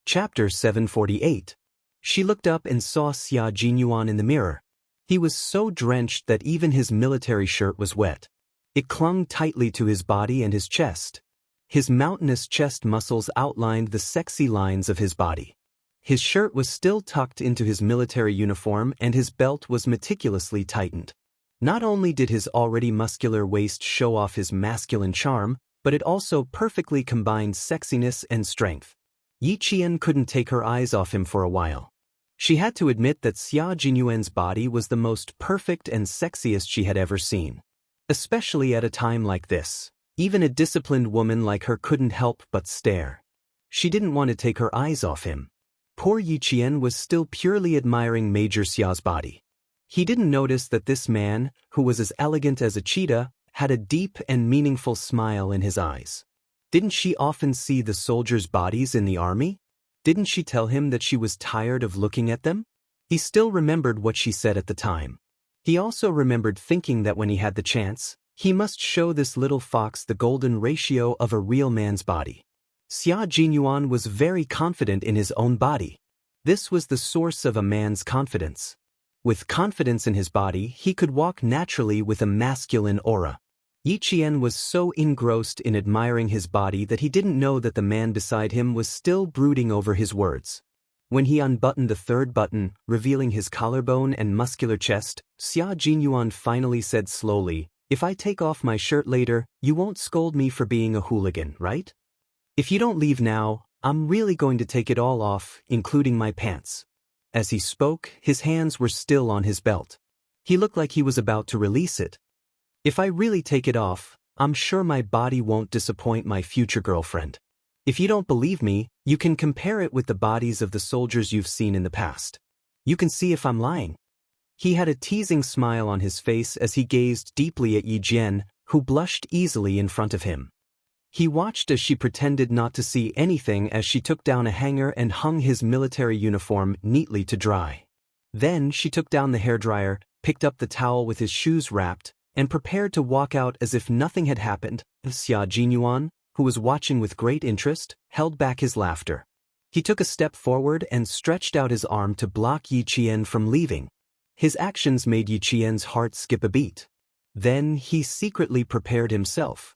Chapter 748. She looked up and saw Xia Jinyuan in the mirror. He was so drenched that even his military shirt was wet. It clung tightly to his body and his chest. His mountainous chest muscles outlined the sexy lines of his body. His shirt was still tucked into his military uniform and his belt was meticulously tightened. Not only did his already muscular waist show off his masculine charm, but it also perfectly combined sexiness and strength. Yi Qian couldn't take her eyes off him for a while. She had to admit that Xia Jinyuan's body was the most perfect and sexiest she had ever seen. Especially at a time like this, even a disciplined woman like her couldn't help but stare. She didn't want to take her eyes off him. Poor Yi Qian was still purely admiring Major Xia's body. He didn't notice that this man, who was as elegant as a cheetah, had a deep and meaningful smile in his eyes. Didn't she often see the soldiers' bodies in the army? Didn't she tell him that she was tired of looking at them? He still remembered what she said at the time. He also remembered thinking that when he had the chance, he must show this little fox the golden ratio of a real man's body. Xia Jinyuan was very confident in his own body. This was the source of a man's confidence. With confidence in his body, he could walk naturally with a masculine aura. Yi Qian was so engrossed in admiring his body that he didn't know that the man beside him was still brooding over his words. When he unbuttoned the third button, revealing his collarbone and muscular chest, Xia Jinyuan finally said slowly, "If I take off my shirt later, you won't scold me for being a hooligan, right? If you don't leave now, I'm really going to take it all off, including my pants." As he spoke, his hands were still on his belt. He looked like he was about to release it. "If I really take it off, I'm sure my body won't disappoint my future girlfriend. If you don't believe me, you can compare it with the bodies of the soldiers you've seen in the past. You can see if I'm lying." He had a teasing smile on his face as he gazed deeply at Yi Jian, who blushed easily in front of him. He watched as she pretended not to see anything as she took down a hanger and hung his military uniform neatly to dry. Then she took down the hairdryer, picked up the towel with his shoes wrapped, and prepared to walk out as if nothing had happened. Xia Jinyuan, who was watching with great interest, held back his laughter. He took a step forward and stretched out his arm to block Yi Qian from leaving. His actions made Yi Qian's heart skip a beat. Then he secretly prepared himself.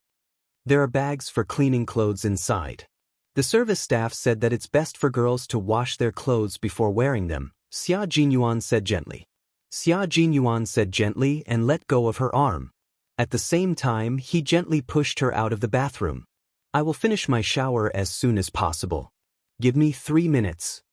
"There are bags for cleaning clothes inside. The service staff said that it's best for girls to wash their clothes before wearing them," Xia Jinyuan said gently. Xia Jinyuan said gently and let go of her arm. At the same time, he gently pushed her out of the bathroom. "I will finish my shower as soon as possible. Give me 3 minutes."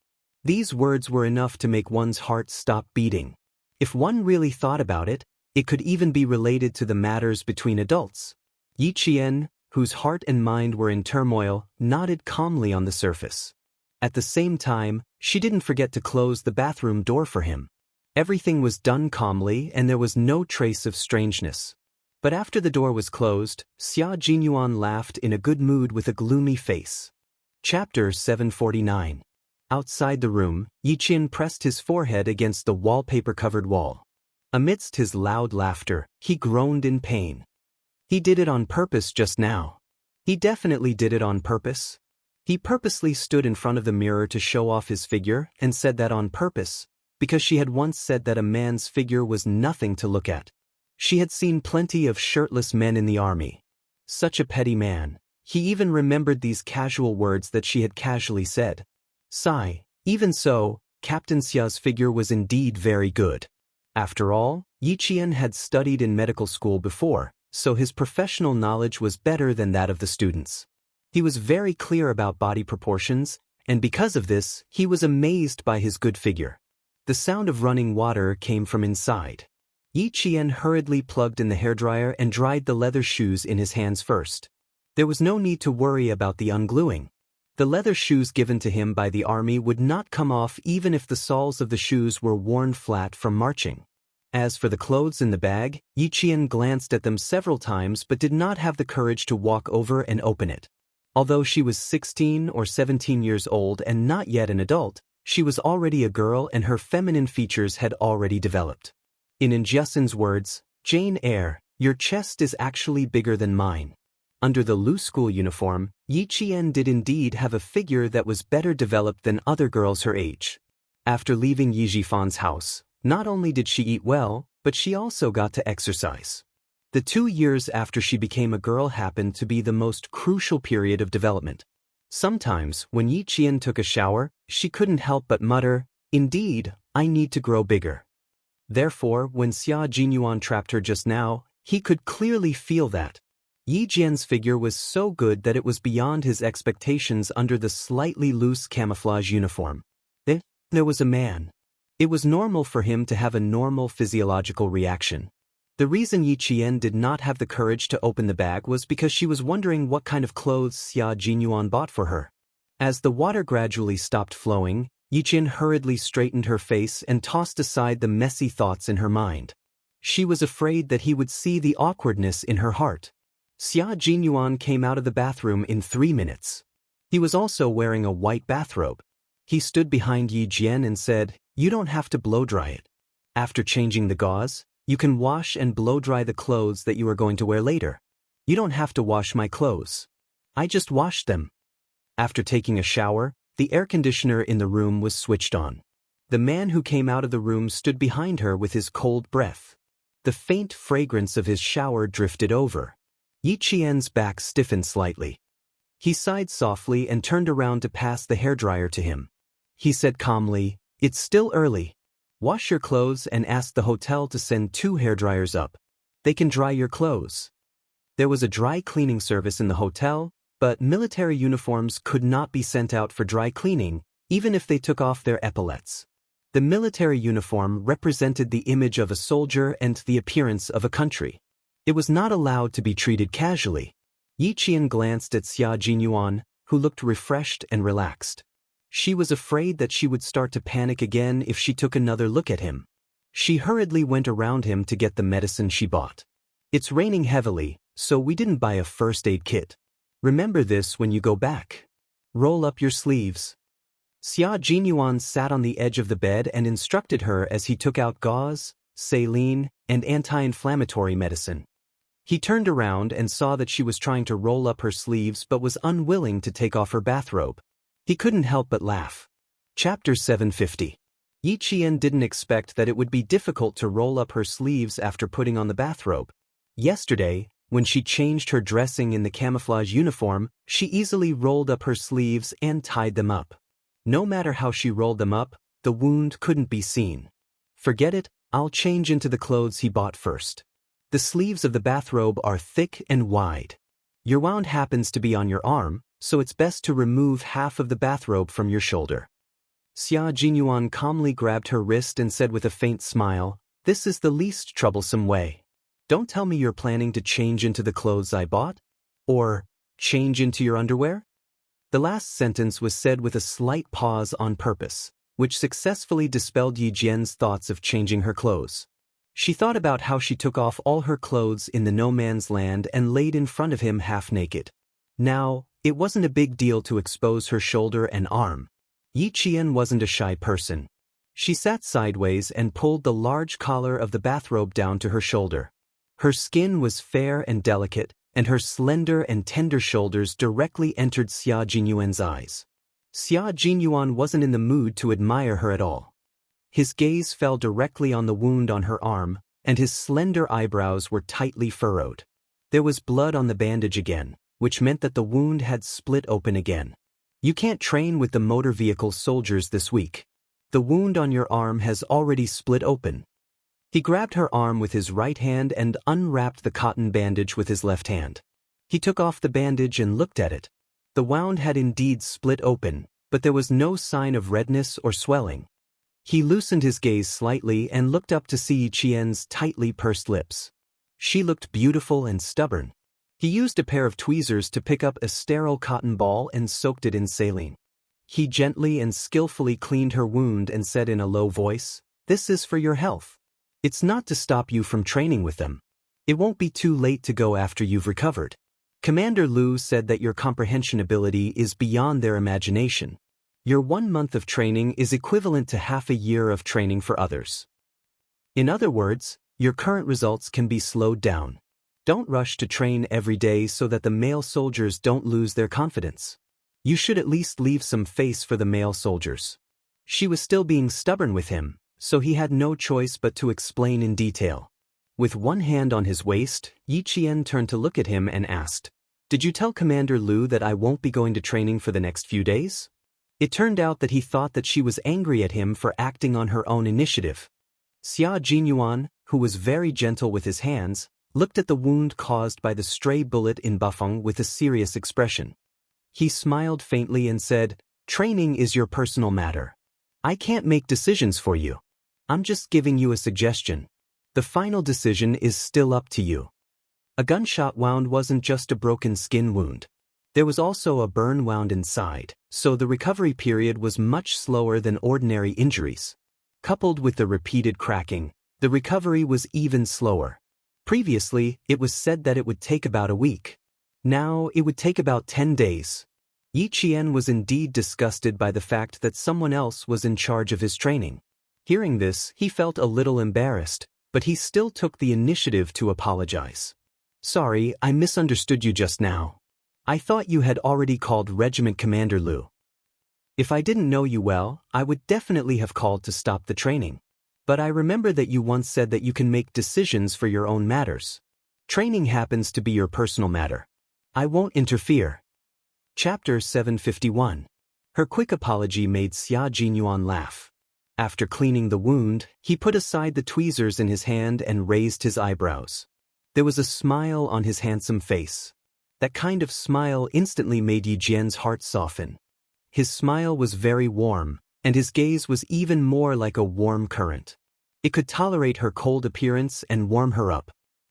These words were enough to make one's heart stop beating. If one really thought about it, it could even be related to the matters between adults. Yi Qian, whose heart and mind were in turmoil, nodded calmly on the surface. At the same time, she didn't forget to close the bathroom door for him. Everything was done calmly and there was no trace of strangeness. But after the door was closed, Xia Jinyuan laughed in a good mood with a gloomy face. Chapter 749. Outside the room, Yi Qian pressed his forehead against the wallpaper-covered wall. Amidst his loud laughter, he groaned in pain. He did it on purpose just now. He definitely did it on purpose. He purposely stood in front of the mirror to show off his figure and said that on purpose, because she had once said that a man's figure was nothing to look at. She had seen plenty of shirtless men in the army. Such a petty man. He even remembered these casual words that she had casually said. Sigh. Even so, Captain Xia's figure was indeed very good. After all, Yi Qian had studied in medical school before, so his professional knowledge was better than that of the students. He was very clear about body proportions, and because of this, he was amazed by his good figure. The sound of running water came from inside. Yi Qian hurriedly plugged in the hairdryer and dried the leather shoes in his hands first. There was no need to worry about the ungluing. The leather shoes given to him by the army would not come off even if the soles of the shoes were worn flat from marching. As for the clothes in the bag, Yi Qian glanced at them several times but did not have the courage to walk over and open it. Although she was 16 or 17 years old and not yet an adult, she was already a girl and her feminine features had already developed. In Injiasen's words, "Jane Eyre, your chest is actually bigger than mine." Under the loose school uniform, Yi Qian did indeed have a figure that was better developed than other girls her age. After leaving Yi Jifan's house, not only did she eat well, but she also got to exercise. The 2 years after she became a girl happened to be the most crucial period of development. Sometimes, when Yi Qian took a shower, she couldn't help but mutter, "Indeed, I need to grow bigger." Therefore, when Xia Jinyuan trapped her just now, he could clearly feel that. Yi Jian's figure was so good that it was beyond his expectations under the slightly loose camouflage uniform. Then, there was a man. It was normal for him to have a normal physiological reaction. The reason Yi Qian did not have the courage to open the bag was because she was wondering what kind of clothes Xia Jinyuan bought for her. As the water gradually stopped flowing, Yi Qian hurriedly straightened her face and tossed aside the messy thoughts in her mind. She was afraid that he would see the awkwardness in her heart. Xia Jinyuan came out of the bathroom in 3 minutes. He was also wearing a white bathrobe. He stood behind Yi Jian and said, "You don't have to blow-dry it. After changing the gauze, you can wash and blow-dry the clothes that you are going to wear later. You don't have to wash my clothes. I just washed them." After taking a shower, the air conditioner in the room was switched on. The man who came out of the room stood behind her with his cold breath. The faint fragrance of his shower drifted over. Yi Qian's back stiffened slightly. He sighed softly and turned around to pass the hairdryer to him. He said calmly, "It's still early. Wash your clothes and ask the hotel to send 2 hairdryers up. They can dry your clothes." There was a dry cleaning service in the hotel, but military uniforms could not be sent out for dry cleaning, even if they took off their epaulettes. The military uniform represented the image of a soldier and the appearance of a country. It was not allowed to be treated casually. Yi Qian glanced at Xia Jinyuan, who looked refreshed and relaxed. She was afraid that she would start to panic again if she took another look at him. She hurriedly went around him to get the medicine she bought. "It's raining heavily, so we didn't buy a first aid kit. Remember this when you go back. Roll up your sleeves." Xia Jinyuan sat on the edge of the bed and instructed her as he took out gauze, saline, and anti-inflammatory medicine. He turned around and saw that she was trying to roll up her sleeves but was unwilling to take off her bathrobe. He couldn't help but laugh. Chapter 750. Yi Qian didn't expect that it would be difficult to roll up her sleeves after putting on the bathrobe. Yesterday, when she changed her dressing in the camouflage uniform, she easily rolled up her sleeves and tied them up. No matter how she rolled them up, the wound couldn't be seen. "Forget it, I'll change into the clothes he bought first. The sleeves of the bathrobe are thick and wide. Your wound happens to be on your arm, so it's best to remove half of the bathrobe from your shoulder." Xia Jinyuan calmly grabbed her wrist and said with a faint smile, "This is the least troublesome way. Don't tell me you're planning to change into the clothes I bought? Or, change into your underwear?" The last sentence was said with a slight pause on purpose, which successfully dispelled Yi Jian's thoughts of changing her clothes. She thought about how she took off all her clothes in the no man's land and laid in front of him half naked. Now, it wasn't a big deal to expose her shoulder and arm. Yi Qian wasn't a shy person. She sat sideways and pulled the large collar of the bathrobe down to her shoulder. Her skin was fair and delicate, and her slender and tender shoulders directly entered Xia Jinyuan's eyes. Xia Jinyuan wasn't in the mood to admire her at all. His gaze fell directly on the wound on her arm, and his slender eyebrows were tightly furrowed. There was blood on the bandage again, which meant that the wound had split open again. "You can't train with the motor vehicle soldiers this week. The wound on your arm has already split open." He grabbed her arm with his right hand and unwrapped the cotton bandage with his left hand. He took off the bandage and looked at it. The wound had indeed split open, but there was no sign of redness or swelling. He loosened his gaze slightly and looked up to see Yi Qian's tightly pursed lips. She looked beautiful and stubborn. He used a pair of tweezers to pick up a sterile cotton ball and soaked it in saline. He gently and skillfully cleaned her wound and said in a low voice, "This is for your health. It's not to stop you from training with them. It won't be too late to go after you've recovered. Commander Lu said that your comprehension ability is beyond their imagination. Your 1 month of training is equivalent to half a year of training for others. In other words, your current results can be slowed down. Don't rush to train every day so that the male soldiers don't lose their confidence. You should at least leave some face for the male soldiers. She was still being stubborn with him, so he had no choice but to explain in detail. With one hand on his waist, Yi Qian turned to look at him and asked, "Did you tell Commander Lu that I won't be going to training for the next few days?" It turned out that he thought that she was angry at him for acting on her own initiative. Xia Jinyuan, who was very gentle with his hands, looked at the wound caused by the stray bullet in Bafeng with a serious expression. He smiled faintly and said, "Training is your personal matter. I can't make decisions for you. I'm just giving you a suggestion. The final decision is still up to you." A gunshot wound wasn't just a broken skin wound. There was also a burn wound inside, so the recovery period was much slower than ordinary injuries. Coupled with the repeated cracking, the recovery was even slower. Previously, it was said that it would take about a week. Now, it would take about 10 days. Yi Qian was indeed disgusted by the fact that someone else was in charge of his training. Hearing this, he felt a little embarrassed, but he still took the initiative to apologize. "Sorry, I misunderstood you just now. I thought you had already called Regiment Commander Lu. If I didn't know you well, I would definitely have called to stop the training. But I remember that you once said that you can make decisions for your own matters. Training happens to be your personal matter. I won't interfere." Chapter 751. Her quick apology made Xia Jinyuan laugh. After cleaning the wound, he put aside the tweezers in his hand and raised his eyebrows. There was a smile on his handsome face. That kind of smile instantly made Yi Jian's heart soften. His smile was very warm, and his gaze was even more like a warm current. It could tolerate her cold appearance and warm her up.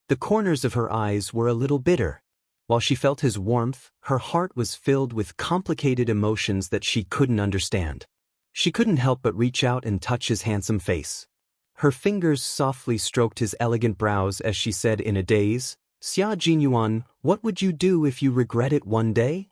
The corners of her eyes were a little bitter. While she felt his warmth, her heart was filled with complicated emotions that she couldn't understand. She couldn't help but reach out and touch his handsome face. Her fingers softly stroked his elegant brows as she said in a daze, "Xia Jinyuan, what would you do if you regret it one day?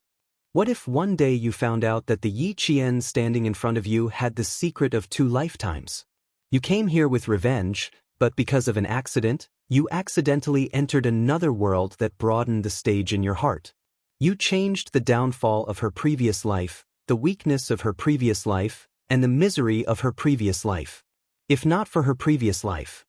What if one day you found out that the Yi Qian standing in front of you had the secret of 2 lifetimes? You came here with revenge, but because of an accident, you accidentally entered another world that broadened the stage in your heart. You changed the downfall of her previous life, the weakness of her previous life, and the misery of her previous life. If not for her previous life,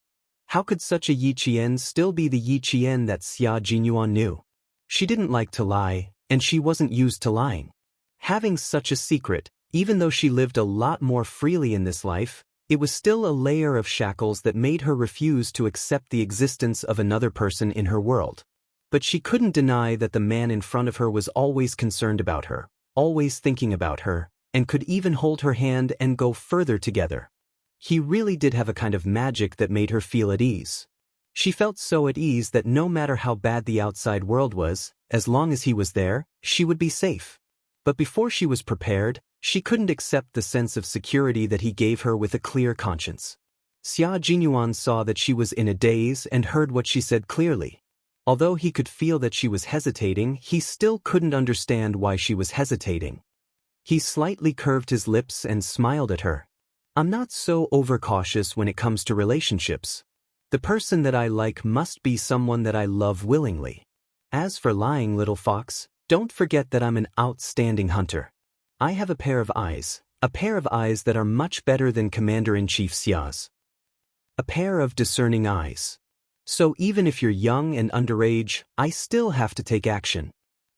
how could such a Yi Qian still be the Yi Qian that Xia Jinyuan knew? She didn't like to lie, and she wasn't used to lying. Having such a secret, even though she lived a lot more freely in this life, it was still a layer of shackles that made her refuse to accept the existence of another person in her world. But she couldn't deny that the man in front of her was always concerned about her, always thinking about her, and could even hold her hand and go further together. He really did have a kind of magic that made her feel at ease. She felt so at ease that no matter how bad the outside world was, as long as he was there, she would be safe. But before she was prepared, she couldn't accept the sense of security that he gave her with a clear conscience. Xia Jinyuan saw that she was in a daze and heard what she said clearly. Although he could feel that she was hesitating, he still couldn't understand why she was hesitating. He slightly curved his lips and smiled at her. "I'm not so overcautious when it comes to relationships. The person that I like must be someone that I love willingly. As for lying, little fox, don't forget that I'm an outstanding hunter. I have a pair of eyes that are much better than Commander-in-Chief Xia's. A pair of discerning eyes. So even if you're young and underage, I still have to take action."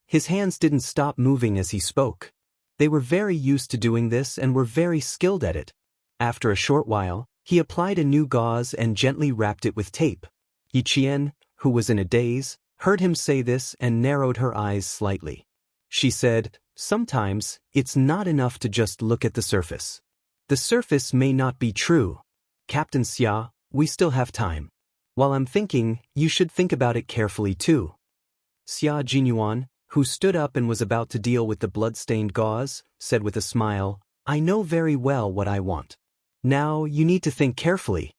His hands didn't stop moving as he spoke. They were very used to doing this and were very skilled at it. After a short while, he applied a new gauze and gently wrapped it with tape. Yi Qian, who was in a daze, heard him say this and narrowed her eyes slightly. She said, "Sometimes, it's not enough to just look at the surface. The surface may not be true. Captain Xia, we still have time. While I'm thinking, you should think about it carefully too." Xia Jinyuan, who stood up and was about to deal with the blood-stained gauze, said with a smile, "I know very well what I want. Now you need to think carefully."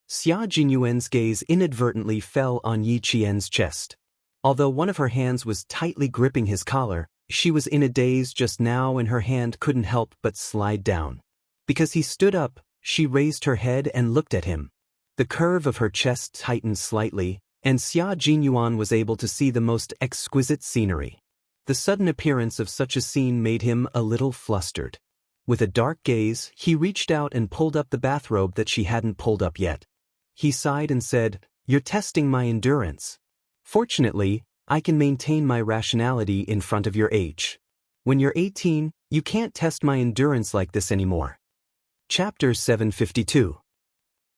Xia Jinyuan's gaze inadvertently fell on Yi Qian's chest. Although one of her hands was tightly gripping his collar, she was in a daze just now and her hand couldn't help but slide down. Because he stood up, she raised her head and looked at him. The curve of her chest tightened slightly, and Xia Jinyuan was able to see the most exquisite scenery. The sudden appearance of such a scene made him a little flustered. With a dark gaze, he reached out and pulled up the bathrobe that she hadn't pulled up yet. He sighed and said, "You're testing my endurance. Fortunately, I can maintain my rationality in front of your age. When you're 18, you can't test my endurance like this anymore." Chapter 752.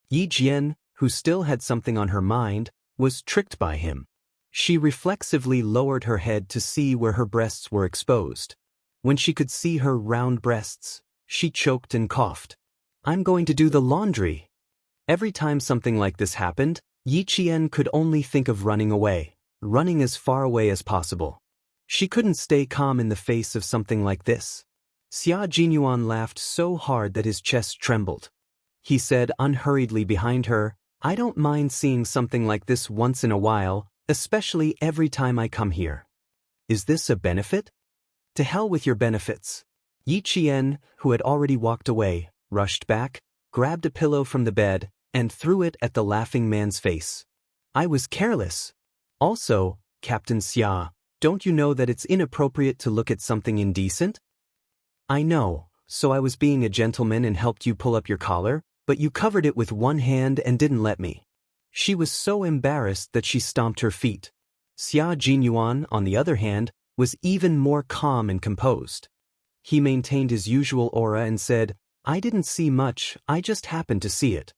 Yi Jian, who still had something on her mind, was tricked by him. She reflexively lowered her head to see where her breasts were exposed. When she could see her round breasts, she choked and coughed. "I'm going to do the laundry." Every time something like this happened, Yi Qian could only think of running away, running as far away as possible. She couldn't stay calm in the face of something like this. Xia Jinyuan laughed so hard that his chest trembled. He said unhurriedly behind her, "I don't mind seeing something like this once in a while, especially every time I come here. Is this a benefit?" "To hell with your benefits." Yi Qian, who had already walked away, rushed back, grabbed a pillow from the bed, and threw it at the laughing man's face. "I was careless. Also, Captain Xia, don't you know that it's inappropriate to look at something indecent?" "I know, so I was being a gentleman and helped you pull up your collar, but you covered it with one hand and didn't let me." She was so embarrassed that she stomped her feet. Xia Jinyuan, on the other hand, was even more calm and composed. He maintained his usual aura and said, "I didn't see much, I just happened to see it."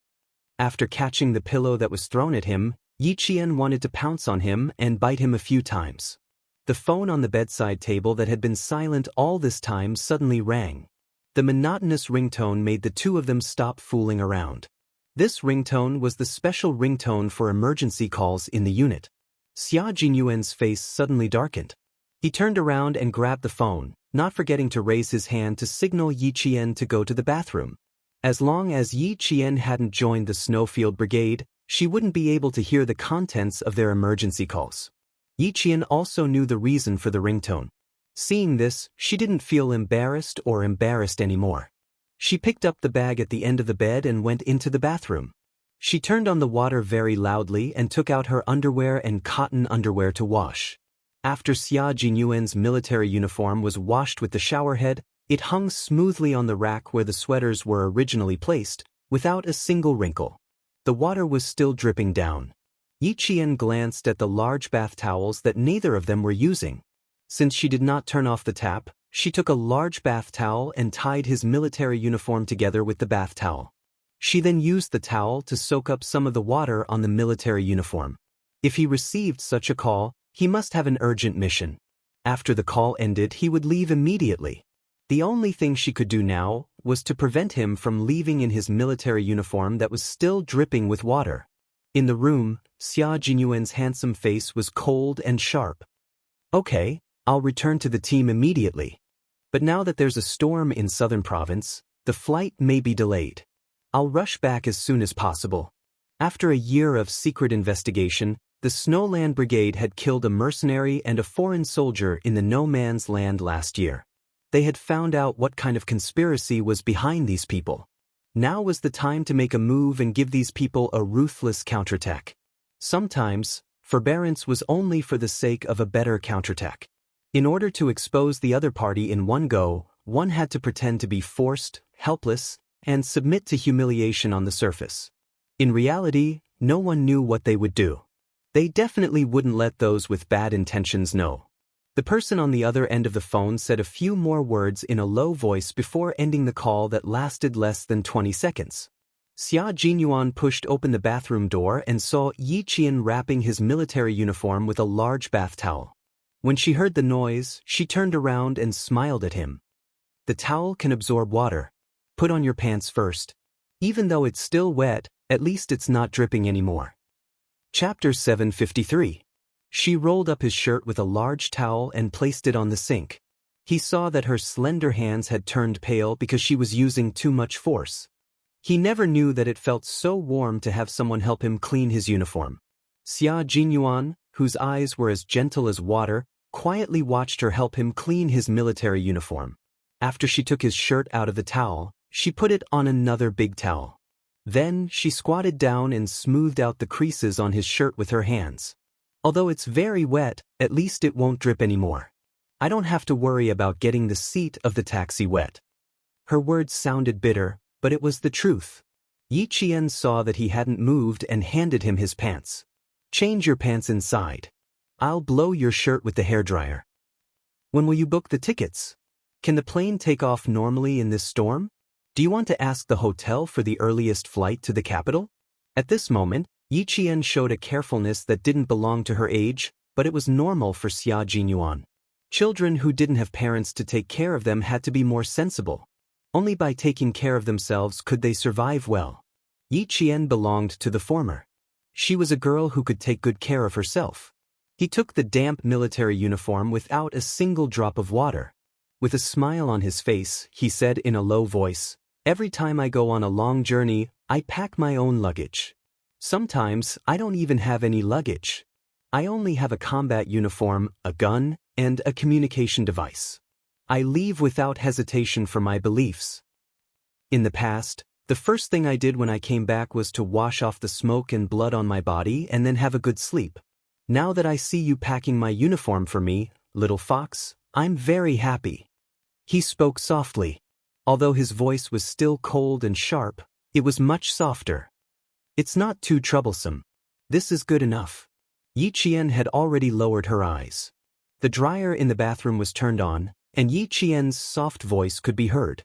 After catching the pillow that was thrown at him, Yi Qian wanted to pounce on him and bite him a few times. The phone on the bedside table that had been silent all this time suddenly rang. The monotonous ringtone made the two of them stop fooling around. This ringtone was the special ringtone for emergency calls in the unit. Xia Jinyuan's face suddenly darkened. He turned around and grabbed the phone, not forgetting to raise his hand to signal Yi Qian to go to the bathroom. As long as Yi Qian hadn't joined the Snowfield Brigade, she wouldn't be able to hear the contents of their emergency calls. Yi Qian also knew the reason for the ringtone. Seeing this, she didn't feel embarrassed anymore. She picked up the bag at the end of the bed and went into the bathroom. She turned on the water very loudly and took out her underwear and cotton underwear to wash. After Xia Jinyuan's military uniform was washed with the shower head, it hung smoothly on the rack where the sweaters were originally placed, without a single wrinkle. The water was still dripping down. Yi Qian glanced at the large bath towels that neither of them were using. Since she did not turn off the tap, she took a large bath towel and tied his military uniform together with the bath towel. She then used the towel to soak up some of the water on the military uniform. If he received such a call, he must have an urgent mission. After the call ended, he would leave immediately. The only thing she could do now was to prevent him from leaving in his military uniform that was still dripping with water. In the room, Xia Jinyuan's handsome face was cold and sharp. "Okay, I'll return to the team immediately. But now that there's a storm in southern province, the flight may be delayed. I'll rush back as soon as possible." After a year of secret investigation, the Snowland Brigade had killed a mercenary and a foreign soldier in the No Man's Land last year. They had found out what kind of conspiracy was behind these people. Now was the time to make a move and give these people a ruthless counterattack. Sometimes, forbearance was only for the sake of a better counterattack. In order to expose the other party in one go, one had to pretend to be forced, helpless, and submit to humiliation on the surface. In reality, no one knew what they would do. They definitely wouldn't let those with bad intentions know. The person on the other end of the phone said a few more words in a low voice before ending the call that lasted less than 20 seconds. Xia Jinyuan pushed open the bathroom door and saw Yi Qian wrapping his military uniform with a large bath towel. When she heard the noise, she turned around and smiled at him. "The towel can absorb water. Put on your pants first. Even though it's still wet, at least it's not dripping anymore." Chapter 753. She rolled up his shirt with a large towel and placed it on the sink. He saw that her slender hands had turned pale because she was using too much force. He never knew that it felt so warm to have someone help him clean his uniform. Xia Jinyuan, whose eyes were as gentle as water, quietly watched her help him clean his military uniform. After she took his shirt out of the towel, she put it on another big towel. Then, she squatted down and smoothed out the creases on his shirt with her hands. Although it's very wet, at least it won't drip anymore. I don't have to worry about getting the seat of the taxi wet. Her words sounded bitter, but it was the truth. Yi Qian saw that he hadn't moved and handed him his pants. Change your pants inside. I'll blow your shirt with the hairdryer. When will you book the tickets? Can the plane take off normally in this storm? Do you want to ask the hotel for the earliest flight to the capital? At this moment, Yi Qian showed a carefulness that didn't belong to her age, but it was normal for Xia Jinyuan. Children who didn't have parents to take care of them had to be more sensible. Only by taking care of themselves could they survive well. Yi Qian belonged to the former. She was a girl who could take good care of herself. He took the damp military uniform without a single drop of water. With a smile on his face, he said in a low voice, "Every time I go on a long journey, I pack my own luggage. Sometimes, I don't even have any luggage. I only have a combat uniform, a gun, and a communication device. I leave without hesitation for my beliefs. In the past, the first thing I did when I came back was to wash off the smoke and blood on my body and then have a good sleep. Now that I see you packing my uniform for me, little fox, I'm very happy." He spoke softly. Although his voice was still cold and sharp, it was much softer. "It's not too troublesome. This is good enough." Yi Qian had already lowered her eyes. The dryer in the bathroom was turned on, and Yi Qian's soft voice could be heard.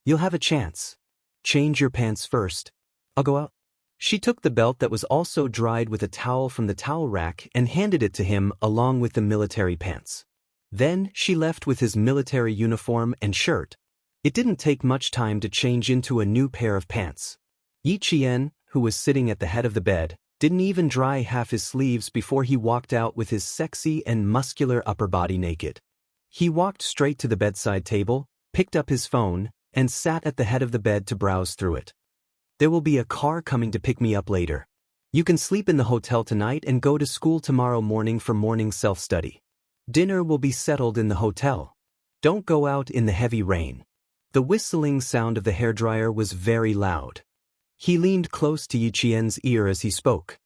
"You'll have a chance. Change your pants first. I'll go out." She took the belt that was also dried with a towel from the towel rack and handed it to him along with the military pants. Then she left with his military uniform and shirt. It didn't take much time to change into a new pair of pants. Yi Qian, who was sitting at the head of the bed, didn't even dry half his sleeves before he walked out with his sexy and muscular upper body naked. He walked straight to the bedside table, picked up his phone, and sat at the head of the bed to browse through it. "There will be a car coming to pick me up later. You can sleep in the hotel tonight and go to school tomorrow morning for morning self-study. Dinner will be settled in the hotel. Don't go out in the heavy rain." The whistling sound of the hairdryer was very loud. He leaned close to Yi Qian's ear as he spoke.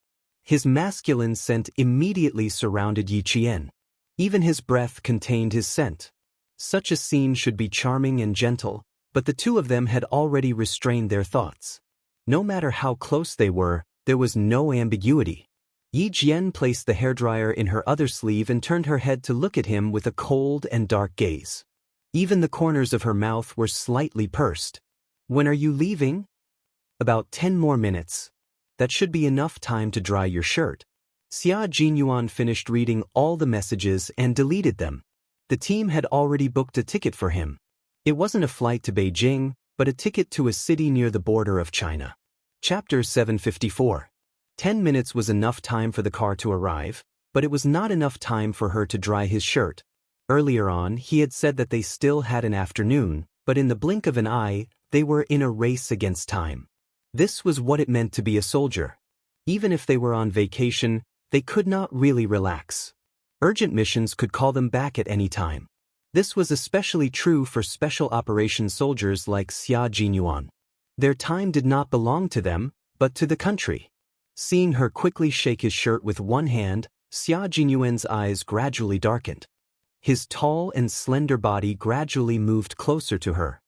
His masculine scent immediately surrounded Yi Qian. Even his breath contained his scent. Such a scene should be charming and gentle, but the two of them had already restrained their thoughts. No matter how close they were, there was no ambiguity. Yi Qian placed the hairdryer in her other sleeve and turned her head to look at him with a cold and dark gaze. Even the corners of her mouth were slightly pursed. "When are you leaving?" "About 10 more minutes. That should be enough time to dry your shirt." Xia Jinyuan finished reading all the messages and deleted them. The team had already booked a ticket for him. It wasn't a flight to Beijing, but a ticket to a city near the border of China. Chapter 754. 10 minutes was enough time for the car to arrive, but it was not enough time for her to dry his shirt. Earlier on, he had said that they still had an afternoon, but in the blink of an eye, they were in a race against time. This was what it meant to be a soldier. Even if they were on vacation, they could not really relax. Urgent missions could call them back at any time. This was especially true for special operations soldiers like Xia Jinyuan. Their time did not belong to them, but to the country. Seeing her quickly shake his shirt with one hand, Xia Jinyuan's eyes gradually darkened. His tall and slender body gradually moved closer to her.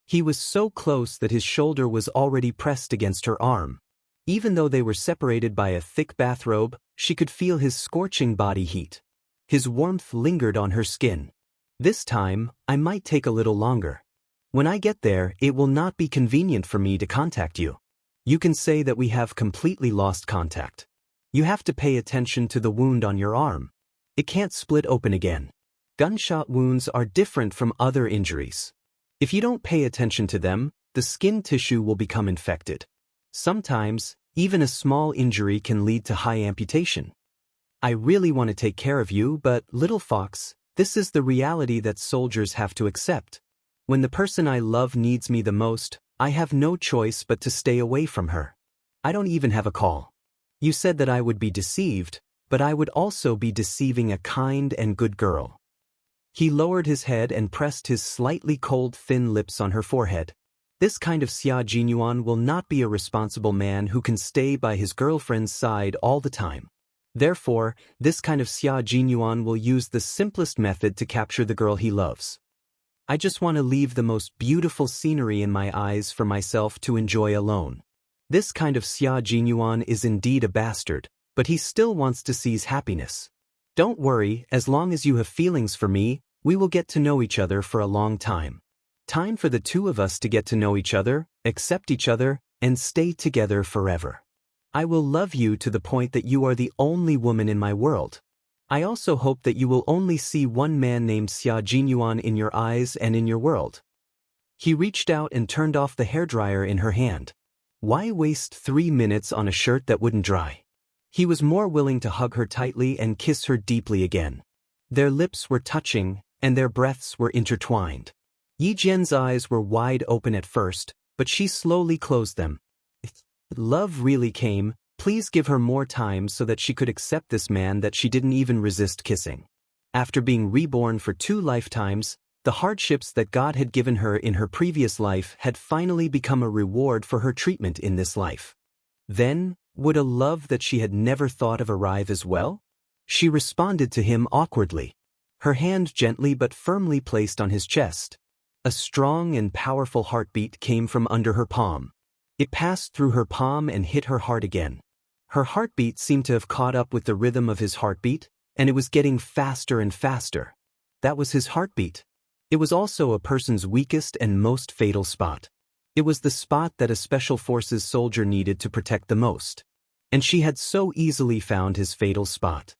He was so close that his shoulder was already pressed against her arm. Even though they were separated by a thick bathrobe, she could feel his scorching body heat. His warmth lingered on her skin. "This time, I might take a little longer. When I get there, it will not be convenient for me to contact you. You can say that we have completely lost contact. You have to pay attention to the wound on your arm. It can't split open again. Gunshot wounds are different from other injuries. If you don't pay attention to them, the skin tissue will become infected. Sometimes, even a small injury can lead to high amputation. I really want to take care of you, but, little fox, this is the reality that soldiers have to accept. When the person I love needs me the most, I have no choice but to stay away from her. I don't even have a call. You said that I would be deceived, but I would also be deceiving a kind and good girl." He lowered his head and pressed his slightly cold thin lips on her forehead. This kind of Xia Jinyuan will not be a responsible man who can stay by his girlfriend's side all the time. Therefore, this kind of Xia Jinyuan will use the simplest method to capture the girl he loves. I just want to leave the most beautiful scenery in my eyes for myself to enjoy alone. This kind of Xia Jinyuan is indeed a bastard, but he still wants to seize happiness. Don't worry, as long as you have feelings for me, we will get to know each other for a long time. Time for the two of us to get to know each other, accept each other, and stay together forever. I will love you to the point that you are the only woman in my world. I also hope that you will only see one man named Xia Jinyuan in your eyes and in your world. He reached out and turned off the hairdryer in her hand. Why waste 3 minutes on a shirt that wouldn't dry? He was more willing to hug her tightly and kiss her deeply again. Their lips were touching, and their breaths were intertwined. Yi Jian's eyes were wide open at first, but she slowly closed them. Love really came. Please give her more time so that she could accept this man that she didn't even resist kissing. After being reborn for 2 lifetimes, the hardships that God had given her in her previous life had finally become a reward for her treatment in this life. Then, would a love that she had never thought of arrive as well? She responded to him awkwardly. Her hand gently but firmly placed on his chest. A strong and powerful heartbeat came from under her palm. It passed through her palm and hit her heart again. Her heartbeat seemed to have caught up with the rhythm of his heartbeat, and it was getting faster and faster. That was his heartbeat. It was also a person's weakest and most fatal spot. It was the spot that a Special Forces soldier needed to protect the most. And she had so easily found his fatal spot.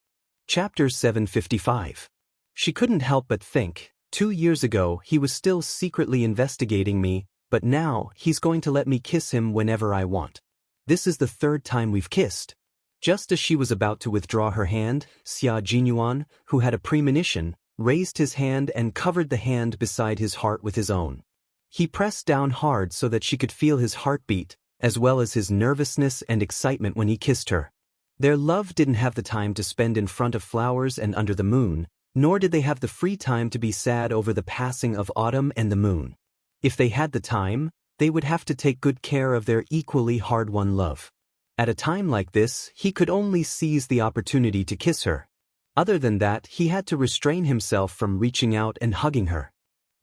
Chapter 755. She couldn't help but think, 2 years ago he was still secretly investigating me, but now he's going to let me kiss him whenever I want. This is the 3rd time we've kissed. Just as she was about to withdraw her hand, Xia Jinyuan, who had a premonition, raised his hand and covered the hand beside his heart with his own. He pressed down hard so that she could feel his heartbeat, as well as his nervousness and excitement when he kissed her. Their love didn't have the time to spend in front of flowers and under the moon, nor did they have the free time to be sad over the passing of autumn and the moon. If they had the time, they would have to take good care of their equally hard-won love. At a time like this, he could only seize the opportunity to kiss her. Other than that, he had to restrain himself from reaching out and hugging her.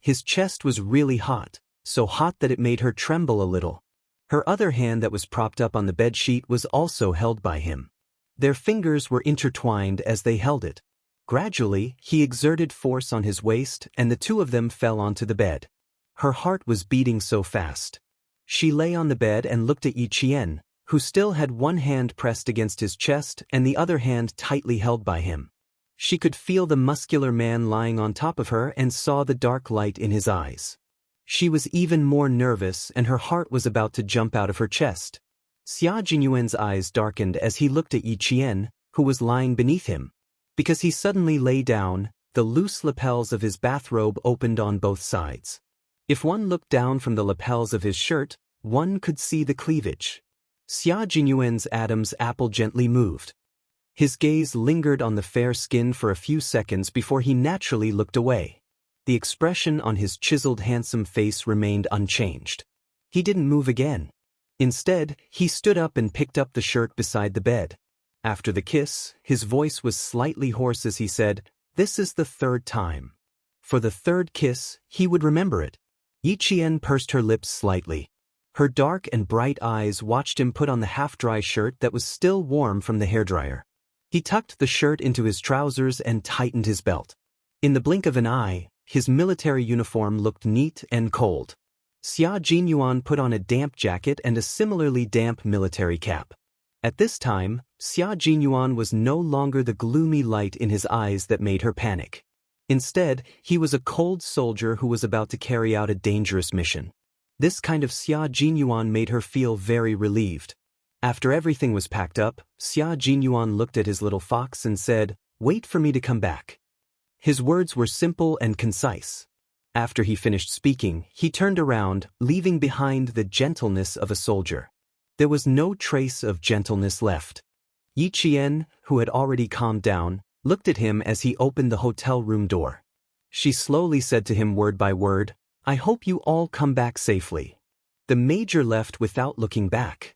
His chest was really hot, so hot that it made her tremble a little. Her other hand that was propped up on the bedsheet was also held by him. Their fingers were intertwined as they held it. Gradually, he exerted force on his waist and the two of them fell onto the bed. Her heart was beating so fast. She lay on the bed and looked at Yi Qian, who still had one hand pressed against his chest and the other hand tightly held by him. She could feel the muscular man lying on top of her and saw the dark light in his eyes. She was even more nervous and her heart was about to jump out of her chest. Xia Jinyuan's eyes darkened as he looked at Yi Qian, who was lying beneath him. Because he suddenly lay down, the loose lapels of his bathrobe opened on both sides. If one looked down from the lapels of his shirt, one could see the cleavage. Xia Jinyuan's Adam's apple gently moved. His gaze lingered on the fair skin for a few seconds before he naturally looked away. The expression on his chiseled handsome face remained unchanged. He didn't move again. Instead, he stood up and picked up the shirt beside the bed. After the kiss, his voice was slightly hoarse as he said, "This is the 3rd time. For the 3rd kiss, he would remember it." Yi Qian pursed her lips slightly. Her dark and bright eyes watched him put on the half-dry shirt that was still warm from the hairdryer. He tucked the shirt into his trousers and tightened his belt. In the blink of an eye, his military uniform looked neat and cold. Xia Jinyuan put on a damp jacket and a similarly damp military cap. At this time, Xia Jinyuan was no longer the gloomy light in his eyes that made her panic. Instead, he was a cold soldier who was about to carry out a dangerous mission. This kind of Xia Jinyuan made her feel very relieved. After everything was packed up, Xia Jinyuan looked at his little fox and said, "Wait for me to come back." His words were simple and concise. After he finished speaking, he turned around, leaving behind the gentleness of a soldier. There was no trace of gentleness left. Yi Qian, who had already calmed down, looked at him as he opened the hotel room door. She slowly said to him word by word, "I hope you all come back safely." The major left without looking back.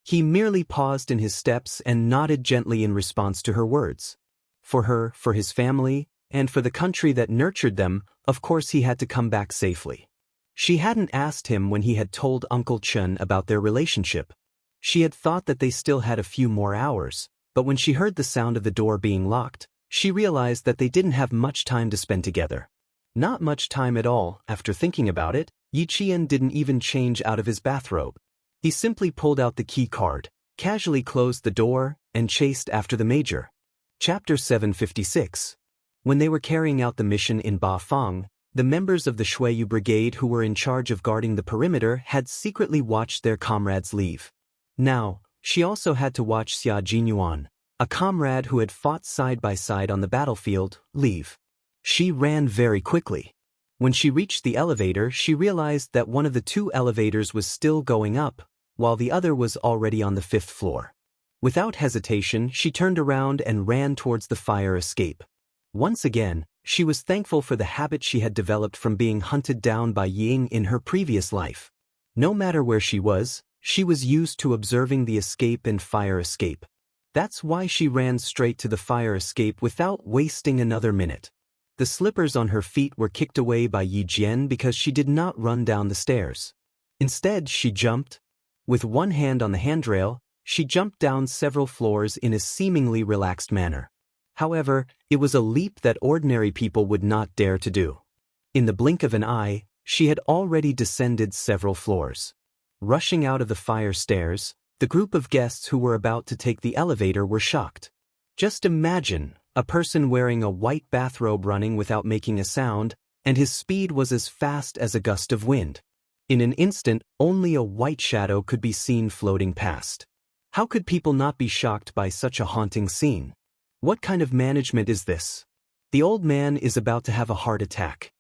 He merely paused in his steps and nodded gently in response to her words. For her, for his family, and for the country that nurtured them, of course he had to come back safely. She hadn't asked him when he had told Uncle Chen about their relationship. She had thought that they still had a few more hours, but when she heard the sound of the door being locked, she realized that they didn't have much time to spend together. Not much time at all. After thinking about it, Yi Qian didn't even change out of his bathrobe. He simply pulled out the key card, casually closed the door, and chased after the major. Chapter 756. When they were carrying out the mission in Bafang, the members of the Shuiyu Brigade who were in charge of guarding the perimeter had secretly watched their comrades leave. Now, she also had to watch Xia Jinyuan, a comrade who had fought side by side on the battlefield, leave. She ran very quickly. When she reached the elevator, she realized that one of the two elevators was still going up, while the other was already on the 5th floor. Without hesitation, she turned around and ran towards the fire escape. Once again, she was thankful for the habit she had developed from being hunted down by Ying in her previous life. No matter where she was used to observing the escape and fire escape. That's why she ran straight to the fire escape without wasting another minute. The slippers on her feet were kicked away by Yi Jian because she did not run down the stairs. Instead, she jumped. With one hand on the handrail, she jumped down several floors in a seemingly relaxed manner. However, it was a leap that ordinary people would not dare to do. In the blink of an eye, she had already descended several floors. Rushing out of the fire stairs, the group of guests who were about to take the elevator were shocked. Just imagine a person wearing a white bathrobe running without making a sound, and his speed was as fast as a gust of wind. In an instant, only a white shadow could be seen floating past. How could people not be shocked by such a haunting scene? What kind of management is this? The old man is about to have a heart attack.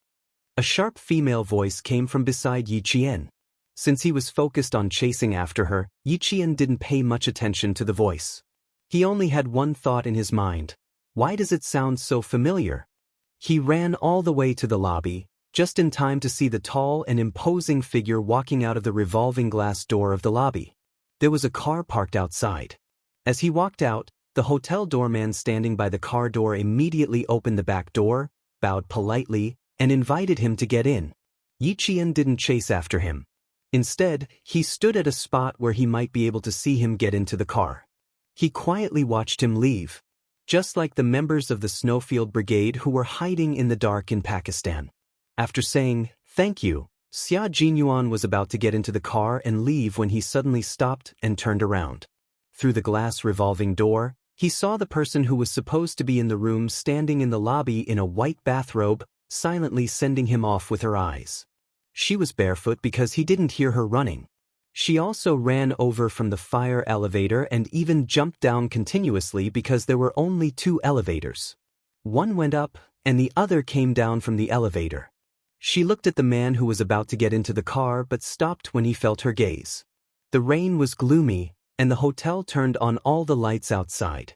A sharp female voice came from beside Yi Qian. Since he was focused on chasing after her, Yi Qian didn't pay much attention to the voice. He only had one thought in his mind. Why does it sound so familiar? He ran all the way to the lobby, just in time to see the tall and imposing figure walking out of the revolving glass door of the lobby. There was a car parked outside. As he walked out, the hotel doorman standing by the car door immediately opened the back door, bowed politely, and invited him to get in. Yi Qian didn't chase after him. Instead, he stood at a spot where he might be able to see him get into the car. He quietly watched him leave. Just like the members of the Snowfield Brigade who were hiding in the dark in Pakistan. After saying, "Thank you," Xia Jinyuan was about to get into the car and leave when he suddenly stopped and turned around. Through the glass revolving door, he saw the person who was supposed to be in the room standing in the lobby in a white bathrobe, silently sending him off with her eyes. She was barefoot because he didn't hear her running. She also ran over from the fire elevator and even jumped down continuously because there were only two elevators. One went up, and the other came down from the elevator. She looked at the man who was about to get into the car but stopped when he felt her gaze. The rain was gloomy, and the hotel turned on all the lights outside.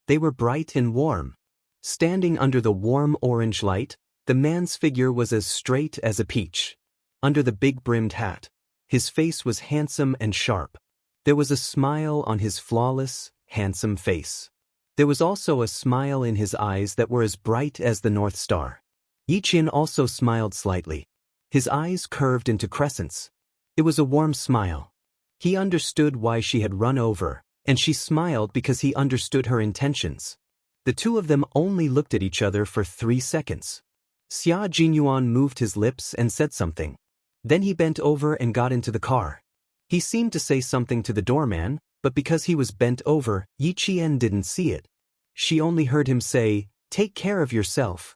They were bright and warm. Standing under the warm orange light, the man's figure was as straight as a peach. Under the big-brimmed hat, his face was handsome and sharp. There was a smile on his flawless, handsome face. There was also a smile in his eyes that were as bright as the North Star. Yi Qian also smiled slightly. His eyes curved into crescents. It was a warm smile. He understood why she had run over, and she smiled because he understood her intentions. The two of them only looked at each other for 3 seconds. Xia Jinyuan moved his lips and said something. Then he bent over and got into the car. He seemed to say something to the doorman, but because he was bent over, Yi Qian didn't see it. She only heard him say, "Take care of yourself."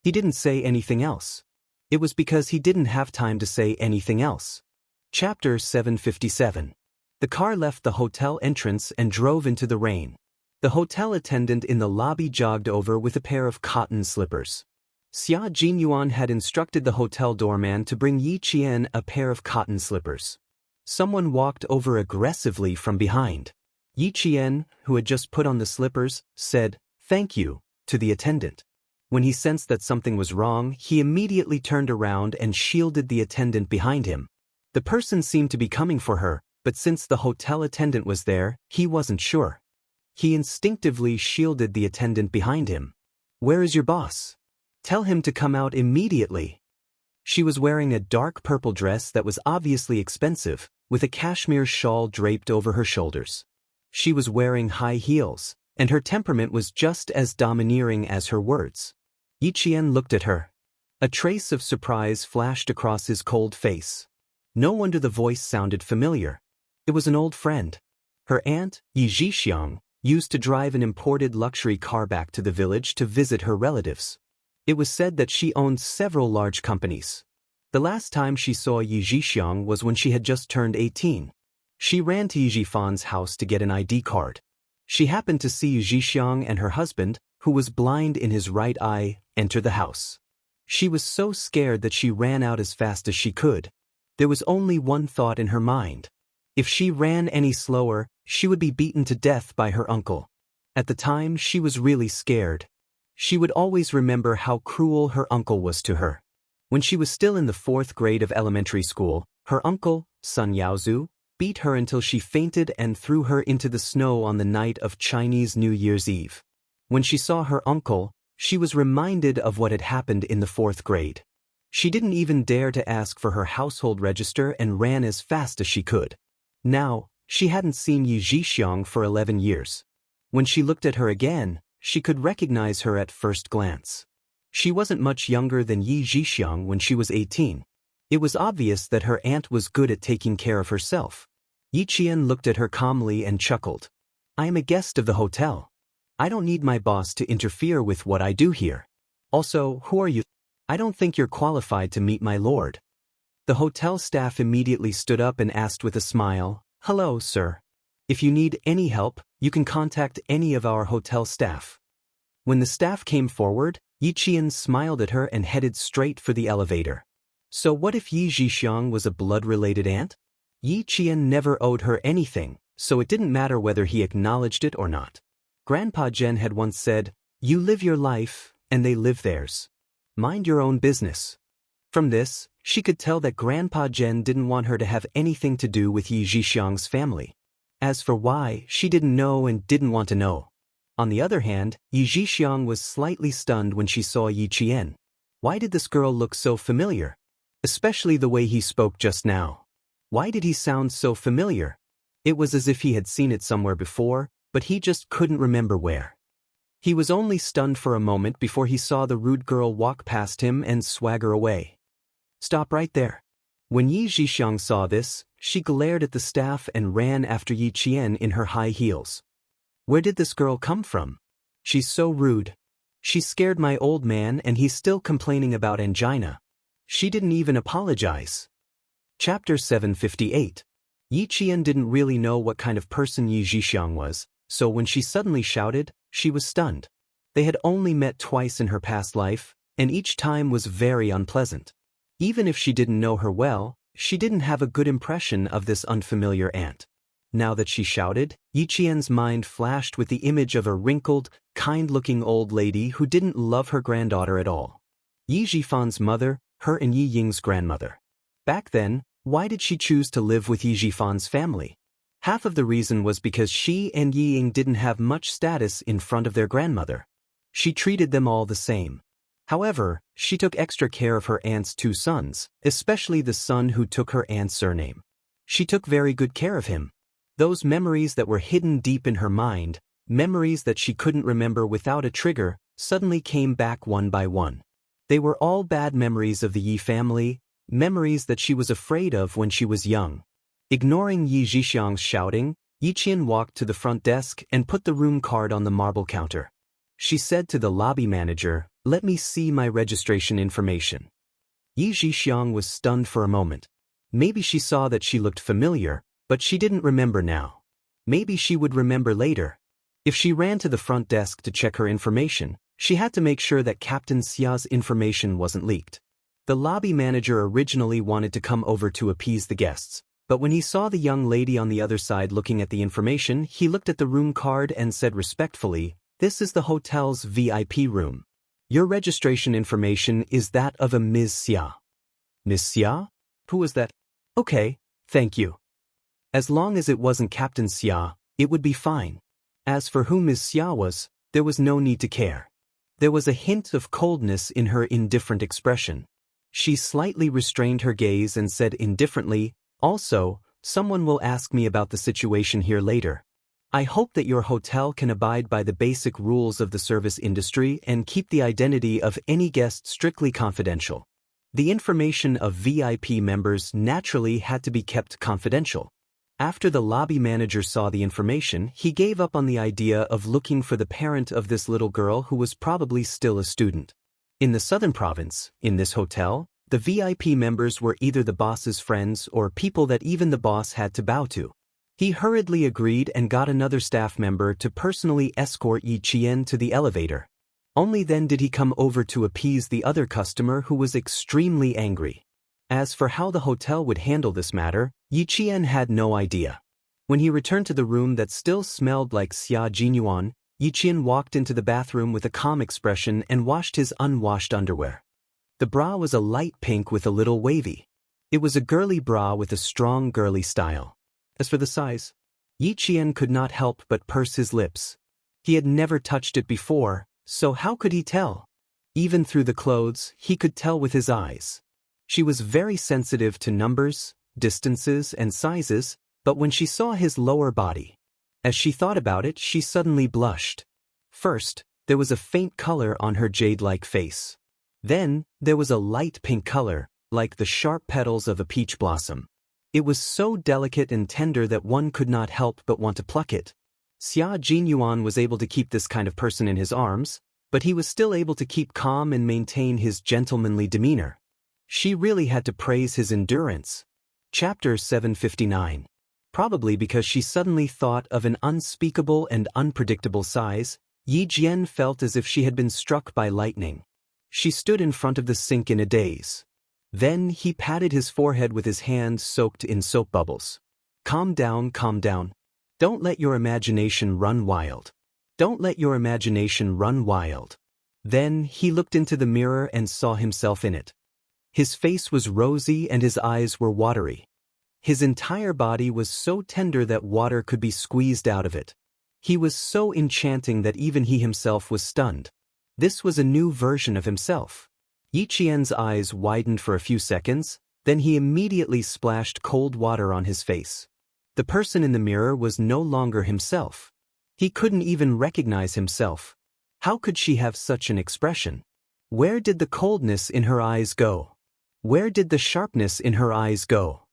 He didn't say anything else. It was because he didn't have time to say anything else. Chapter 757. The car left the hotel entrance and drove into the rain. The hotel attendant in the lobby jogged over with a pair of cotton slippers. Xia Jinyuan had instructed the hotel doorman to bring Yi Qian a pair of cotton slippers. Someone walked over aggressively from behind. Yi Qian, who had just put on the slippers, said, "Thank you," to the attendant. When he sensed that something was wrong, he immediately turned around and shielded the attendant behind him. The person seemed to be coming for her, but since the hotel attendant was there, he wasn't sure. He instinctively shielded the attendant behind him. "Where is your boss? Tell him to come out immediately." She was wearing a dark purple dress that was obviously expensive, with a cashmere shawl draped over her shoulders. She was wearing high heels, and her temperament was just as domineering as her words. Yi Qian looked at her. A trace of surprise flashed across his cold face. No wonder the voice sounded familiar. It was an old friend. Her aunt, Yi Zhixiang, used to drive an imported luxury car back to the village to visit her relatives. It was said that she owned several large companies. The last time she saw Yi Zhixiang was when she had just turned 18. She ran to Yi Zhifan's house to get an ID card. She happened to see Yi Zhixiang and her husband, who was blind in his right eye, enter the house. She was so scared that she ran out as fast as she could. There was only one thought in her mind. If she ran any slower, she would be beaten to death by her uncle. At the time, she was really scared. She would always remember how cruel her uncle was to her. When she was still in the 4th grade of elementary school, her uncle, Sun Yaozu, beat her until she fainted and threw her into the snow on the night of Chinese New Year's Eve. When she saw her uncle, she was reminded of what had happened in the 4th grade. She didn't even dare to ask for her household register and ran as fast as she could. Now, she hadn't seen Yi Zhixiang for 11 years. When she looked at her again, she could recognize her at first glance. She wasn't much younger than Yi Zhixiang when she was 18. It was obvious that her aunt was good at taking care of herself. Yi Qian looked at her calmly and chuckled. "I am a guest of the hotel. I don't need my boss to interfere with what I do here. Also, who are you? I don't think you're qualified to meet my lord." The hotel staff immediately stood up and asked with a smile, "Hello, sir. If you need any help, you can contact any of our hotel staff." When the staff came forward, Yi Qian smiled at her and headed straight for the elevator. So what if Yi Zhixiang was a blood-related aunt? Yi Qian never owed her anything, so it didn't matter whether he acknowledged it or not. Grandpa Zhen had once said, "You live your life, and they live theirs. Mind your own business." From this, she could tell that Grandpa Zhen didn't want her to have anything to do with Yi Zhixiang's family. As for why, she didn't know and didn't want to know. On the other hand, Yi Zhixiang was slightly stunned when she saw Yi Qian. Why did this girl look so familiar? Especially the way he spoke just now. Why did he sound so familiar? It was as if he had seen it somewhere before, but he just couldn't remember where. He was only stunned for a moment before he saw the rude girl walk past him and swagger away. "Stop right there." When Yi Zhixiang saw this, she glared at the staff and ran after Yi Qian in her high heels. "Where did this girl come from? She's so rude. She scared my old man and he's still complaining about angina. She didn't even apologize." Chapter 758. Yi Qian didn't really know what kind of person Yi Zhixiang was, so when she suddenly shouted, she was stunned. They had only met twice in her past life, and each time was very unpleasant. Even if she didn't know her well, she didn't have a good impression of this unfamiliar aunt. Now that she shouted, Yi Qian's mind flashed with the image of a wrinkled, kind-looking old lady who didn't love her granddaughter at all. Yi Zhifan's mother, her and Yi Ying's grandmother. Back then, why did she choose to live with Yi Zhifan's family? Half of the reason was because she and Yi Ying didn't have much status in front of their grandmother. She treated them all the same. However, she took extra care of her aunt's 2 sons, especially the son who took her aunt's surname. She took very good care of him. Those memories that were hidden deep in her mind, memories that she couldn't remember without a trigger, suddenly came back one by one. They were all bad memories of the Yi family, memories that she was afraid of when she was young. Ignoring Yi Zhixiang's shouting, Yi Qian walked to the front desk and put the room card on the marble counter. She said to the lobby manager, "Let me see my registration information." Yi Zhixiang was stunned for a moment. Maybe she saw that she looked familiar, but she didn't remember now. Maybe she would remember later. If she ran to the front desk to check her information, she had to make sure that Captain Xia's information wasn't leaked. The lobby manager originally wanted to come over to appease the guests, but when he saw the young lady on the other side looking at the information, he looked at the room card and said respectfully, "This is the hotel's VIP room. Your registration information is that of a Ms. Xia." "Miss Xia? Who was that?" Okay, thank you. As long as it wasn't Captain Xia, it would be fine. As for who Ms. Xia was, there was no need to care. There was a hint of coldness in her indifferent expression. She slightly restrained her gaze and said indifferently, "Also, someone will ask me about the situation here later. I hope that your hotel can abide by the basic rules of the service industry and keep the identity of any guest strictly confidential." The information of VIP members naturally had to be kept confidential. After the lobby manager saw the information, he gave up on the idea of looking for the parent of this little girl who was probably still a student. In the southern province, in this hotel, the VIP members were either the boss's friends or people that even the boss had to bow to. He hurriedly agreed and got another staff member to personally escort Yi Qian to the elevator. Only then did he come over to appease the other customer who was extremely angry. As for how the hotel would handle this matter, Yi Qian had no idea. When he returned to the room that still smelled like Xia Jinyuan, Yi Qian walked into the bathroom with a calm expression and washed his unwashed underwear. The bra was a light pink with a little wavy. It was a girly bra with a strong girly style. As for the size, Yi Qian could not help but purse his lips. He had never touched it before, so how could he tell? Even through the clothes, he could tell with his eyes. She was very sensitive to numbers, distances, and sizes, but when she saw his lower body, as she thought about it, she suddenly blushed. First, there was a faint color on her jade-like face. Then, there was a light pink color, like the sharp petals of a peach blossom. It was so delicate and tender that one could not help but want to pluck it. Xia Jinyuan was able to keep this kind of person in his arms, but he was still able to keep calm and maintain his gentlemanly demeanor. She really had to praise his endurance. Chapter 759. Probably because she suddenly thought of an unspeakable and unpredictable size, Yi Jian felt as if she had been struck by lightning. She stood in front of the sink in a daze. Then he patted his forehead with his hand soaked in soap bubbles. Calm down, calm down. Don't let your imagination run wild. Don't let your imagination run wild. Then he looked into the mirror and saw himself in it. His face was rosy and his eyes were watery. His entire body was so tender that water could be squeezed out of it. He was so enchanting that even he himself was stunned. This was a new version of himself. Yi Qian's eyes widened for a few seconds, then he immediately splashed cold water on his face. The person in the mirror was no longer himself. He couldn't even recognize himself. How could she have such an expression? Where did the coldness in her eyes go? Where did the sharpness in her eyes go?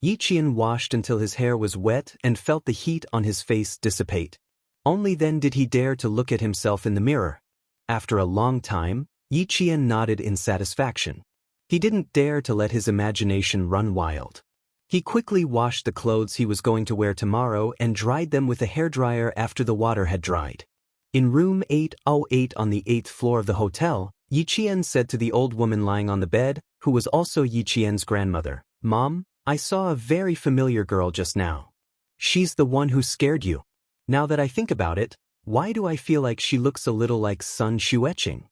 Yi Qian washed until his hair was wet and felt the heat on his face dissipate. Only then did he dare to look at himself in the mirror. After a long time, Yi Qian nodded in satisfaction. He didn't dare to let his imagination run wild. He quickly washed the clothes he was going to wear tomorrow and dried them with a hairdryer after the water had dried. In room 808 on the 8th floor of the hotel, Yi Qian said to the old woman lying on the bed, who was also Yi Qian's grandmother, "Mom, I saw a very familiar girl just now. She's the one who scared you. Now that I think about it, why do I feel like she looks a little like Sun Xueqing?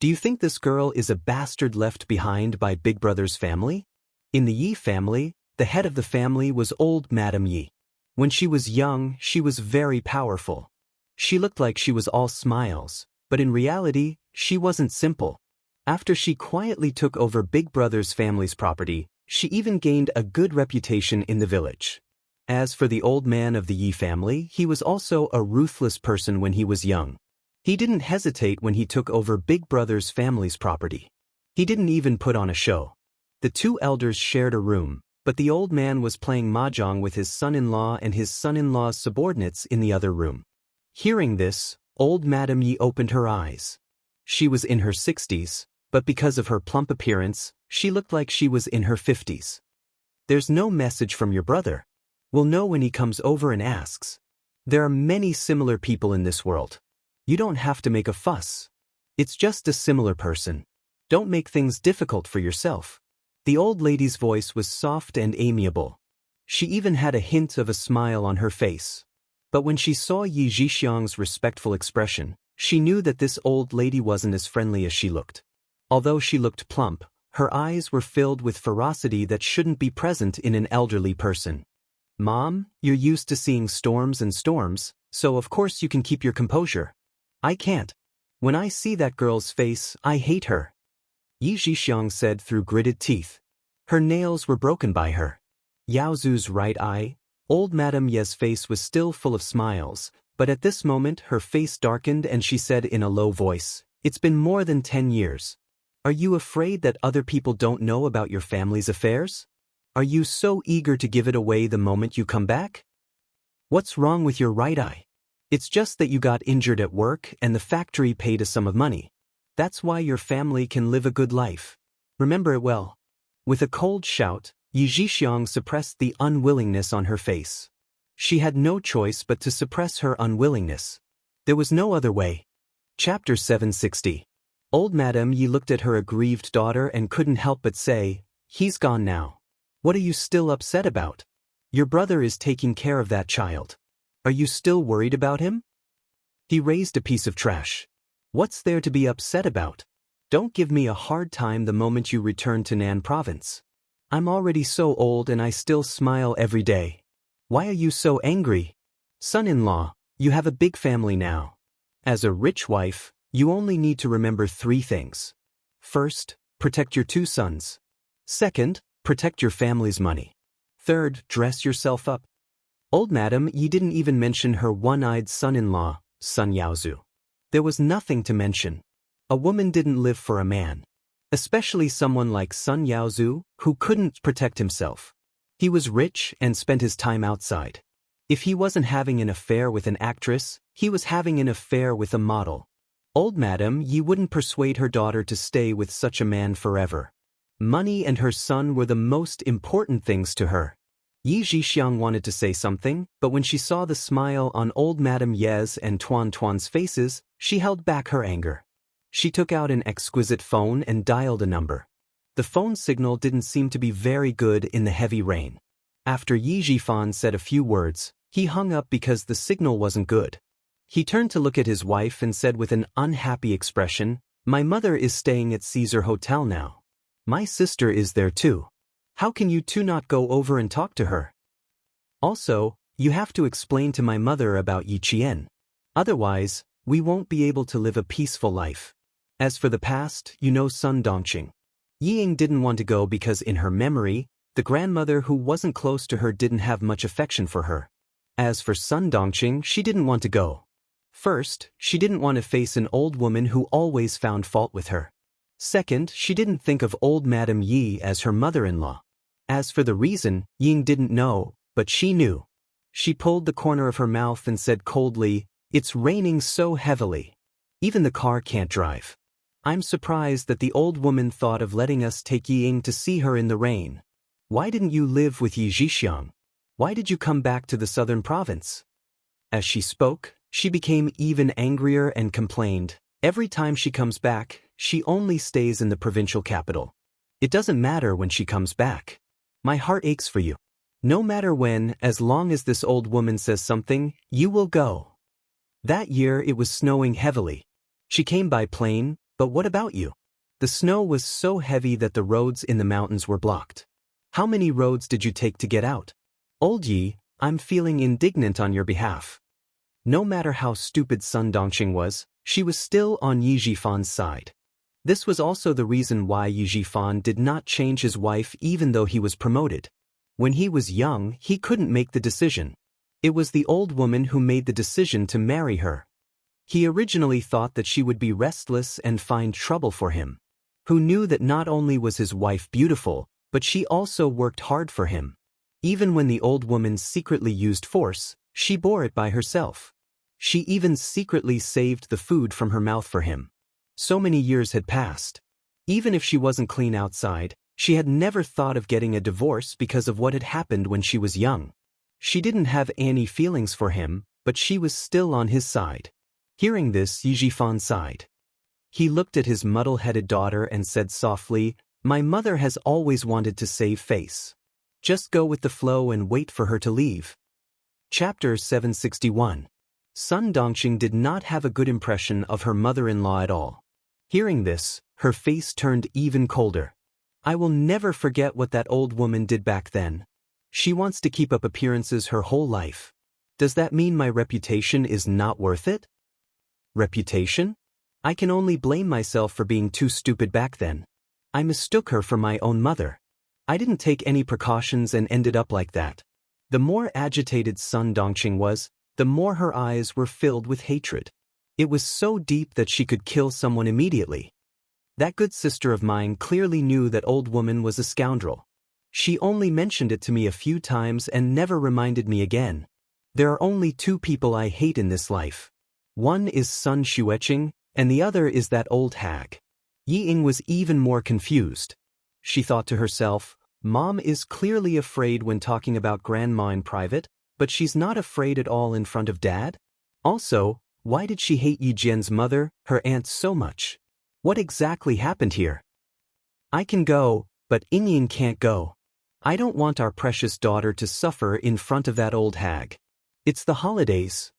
Do you think this girl is a bastard left behind by Big Brother's family?" In the Yi family, the head of the family was old Madame Yi. When she was young, she was very powerful. She looked like she was all smiles, but in reality, she wasn't simple. After she quietly took over Big Brother's family's property, she even gained a good reputation in the village. As for the old man of the Yi family, he was also a ruthless person when he was young. He didn't hesitate when he took over Big Brother's family's property. He didn't even put on a show. The two elders shared a room, but the old man was playing mahjong with his son-in-law and his son-in-law's subordinates in the other room. Hearing this, old Madame Yi opened her eyes. She was in her 60s, but because of her plump appearance, she looked like she was in her 50s. "There's no message from your brother. We'll know when he comes over and asks. There are many similar people in this world. You don't have to make a fuss. It's just a similar person. Don't make things difficult for yourself." The old lady's voice was soft and amiable. She even had a hint of a smile on her face. But when she saw Yi Zhixiang's respectful expression, she knew that this old lady wasn't as friendly as she looked. Although she looked plump, Her eyes were filled with ferocity that shouldn't be present in an elderly person. Mom, you're used to seeing storms and storms, so of course you can keep your composure. I can't. When I see that girl's face, I hate her. Yi Zhixiang said through gritted teeth. Her nails were broken by her. Yaozu's right eye, old Madame Ye's face was still full of smiles, but at this moment her face darkened and she said in a low voice, "It's been more than 10 years. Are you afraid that other people don't know about your family's affairs? Are you so eager to give it away the moment you come back? What's wrong with your right eye? It's just that you got injured at work and the factory paid a sum of money. That's why your family can live a good life. Remember it well." With a cold shout, Yi Zhixiang suppressed the unwillingness on her face. She had no choice but to suppress her unwillingness. There was no other way. Chapter 760. Old Madame Yi looked at her aggrieved daughter and couldn't help but say, "He's gone now. What are you still upset about? Your brother is taking care of that child. Are you still worried about him? He raised a piece of trash. What's there to be upset about? Don't give me a hard time the moment you return to Nan Province. I'm already so old and I still smile every day. Why are you so angry? Son-in-law, you have a big family now. As a rich wife, you only need to remember 3 things. First, protect your 2 sons. Second, protect your family's money. Third, dress yourself up." Old Madame Yi didn't even mention her one-eyed son-in-law, Sun Yaozu. There was nothing to mention. A woman didn't live for a man. Especially someone like Sun Yaozu, who couldn't protect himself. He was rich and spent his time outside. If he wasn't having an affair with an actress, he was having an affair with a model. Old Madame Yi wouldn't persuade her daughter to stay with such a man forever. Money and her son were the most important things to her. Yi Zhixiang wanted to say something, but when she saw the smile on old Madame Ye's and Tuan Tuan's faces, she held back her anger. She took out an exquisite phone and dialed a number. The phone signal didn't seem to be very good in the heavy rain. After Yi Zhifan said a few words, he hung up because the signal wasn't good. He turned to look at his wife and said with an unhappy expression, "My mother is staying at Caesar Hotel now. My sister is there too. How can you two not go over and talk to her? Also, you have to explain to my mother about Yi Qian. Otherwise, we won't be able to live a peaceful life. As for the past, you know Sun Dongqing. Ying didn't want to go because in her memory, the grandmother who wasn't close to her didn't have much affection for her. As for Sun Dongqing, she didn't want to go. First, she didn't want to face an old woman who always found fault with her. Second, she didn't think of old Madame Yi as her mother-in-law. As for the reason, Ying didn't know, but she knew. She pulled the corner of her mouth and said coldly, "It's raining so heavily. Even the car can't drive. I'm surprised that the old woman thought of letting us take Ying to see her in the rain. Why didn't you live with Yi Zhixiang? Why did you come back to the southern province?" As she spoke, she became even angrier and complained, "Every time she comes back, she only stays in the provincial capital. It doesn't matter when she comes back. My heart aches for you. No matter when, as long as this old woman says something, you will go." That year it was snowing heavily. She came by plane, but what about you? The snow was so heavy that the roads in the mountains were blocked. How many roads did you take to get out? Old Yi, I'm feeling indignant on your behalf. No matter how stupid Sun Dongqing was, she was still on Yi Zhifan's side. This was also the reason why Yi Zhifan did not change his wife even though he was promoted. When he was young, he couldn't make the decision. It was the old woman who made the decision to marry her. He originally thought that she would be restless and find trouble for him. Who knew that not only was his wife beautiful, but she also worked hard for him. Even when the old woman secretly used force, she bore it by herself. She even secretly saved the food from her mouth for him. So many years had passed. Even if she wasn't clean outside, she had never thought of getting a divorce because of what had happened when she was young. She didn't have any feelings for him, but she was still on his side. Hearing this, Yi Zhifan sighed. He looked at his muddle-headed daughter and said softly, "My mother has always wanted to save face. Just go with the flow and wait for her to leave." Chapter 761. Sun Dongqing did not have a good impression of her mother-in-law at all. Hearing this, her face turned even colder. I will never forget what that old woman did back then. She wants to keep up appearances her whole life. Does that mean my reputation is not worth it? Reputation? I can only blame myself for being too stupid back then. I mistook her for my own mother. I didn't take any precautions and ended up like that. The more agitated Sun Dongqing was, the more her eyes were filled with hatred. It was so deep that she could kill someone immediately. That good sister of mine clearly knew that old woman was a scoundrel. She only mentioned it to me a few times and never reminded me again. There are only two people I hate in this life. One is Sun Xueqing, and the other is that old hag. Yi Ying was even more confused. She thought to herself, Mom is clearly afraid when talking about Grandma in private, but she's not afraid at all in front of Dad? Also, why did she hate Yi Jian's mother, her aunt, so much? What exactly happened here? I can go, but Ying Ying can't go. I don't want our precious daughter to suffer in front of that old hag. It's the holidays.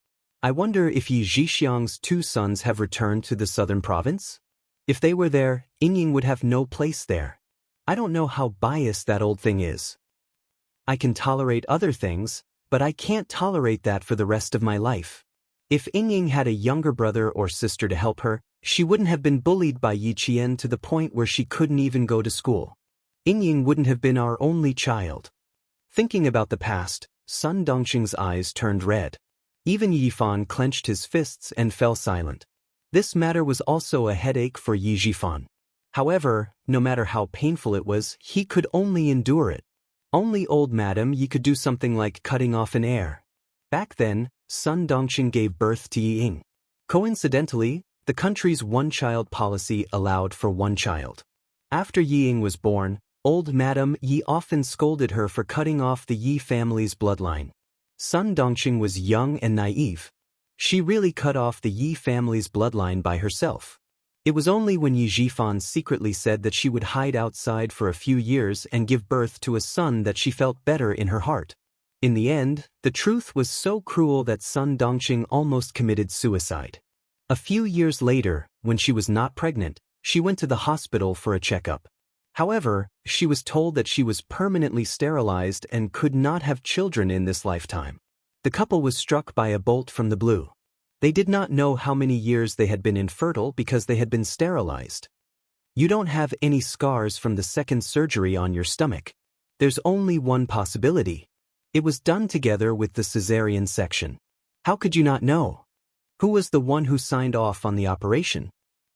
I wonder if Yi Zhixiang's two sons have returned to the southern province? If they were there, Ying Ying would have no place there. I don't know how biased that old thing is. I can tolerate other things, but I can't tolerate that for the rest of my life. If Ying Ying had a younger brother or sister to help her, she wouldn't have been bullied by Yi Qian to the point where she couldn't even go to school. Ying Ying wouldn't have been our only child. Thinking about the past, Sun Dongqing's eyes turned red. Even Yi Fan clenched his fists and fell silent. This matter was also a headache for Yi Zhifan. However, no matter how painful it was, he could only endure it. Only old Madam Yi could do something like cutting off an heir. Back then, Sun Dongqing gave birth to Yi Ying. Coincidentally, the country's one-child policy allowed for one child. After Yi Ying was born, old Madam Yi often scolded her for cutting off the Yi family's bloodline. Sun Dongqing was young and naive. She really cut off the Yi family's bloodline by herself. It was only when Yi Zhifan secretly said that she would hide outside for a few years and give birth to a son that she felt better in her heart. In the end, the truth was so cruel that Sun Dongqing almost committed suicide. A few years later, when she was not pregnant, she went to the hospital for a checkup. However, she was told that she was permanently sterilized and could not have children in this lifetime. The couple was struck by a bolt from the blue. They did not know how many years they had been infertile because they had been sterilized. You don't have any scars from the second surgery on your stomach. There's only one possibility. It was done together with the cesarean section. How could you not know? Who was the one who signed off on the operation?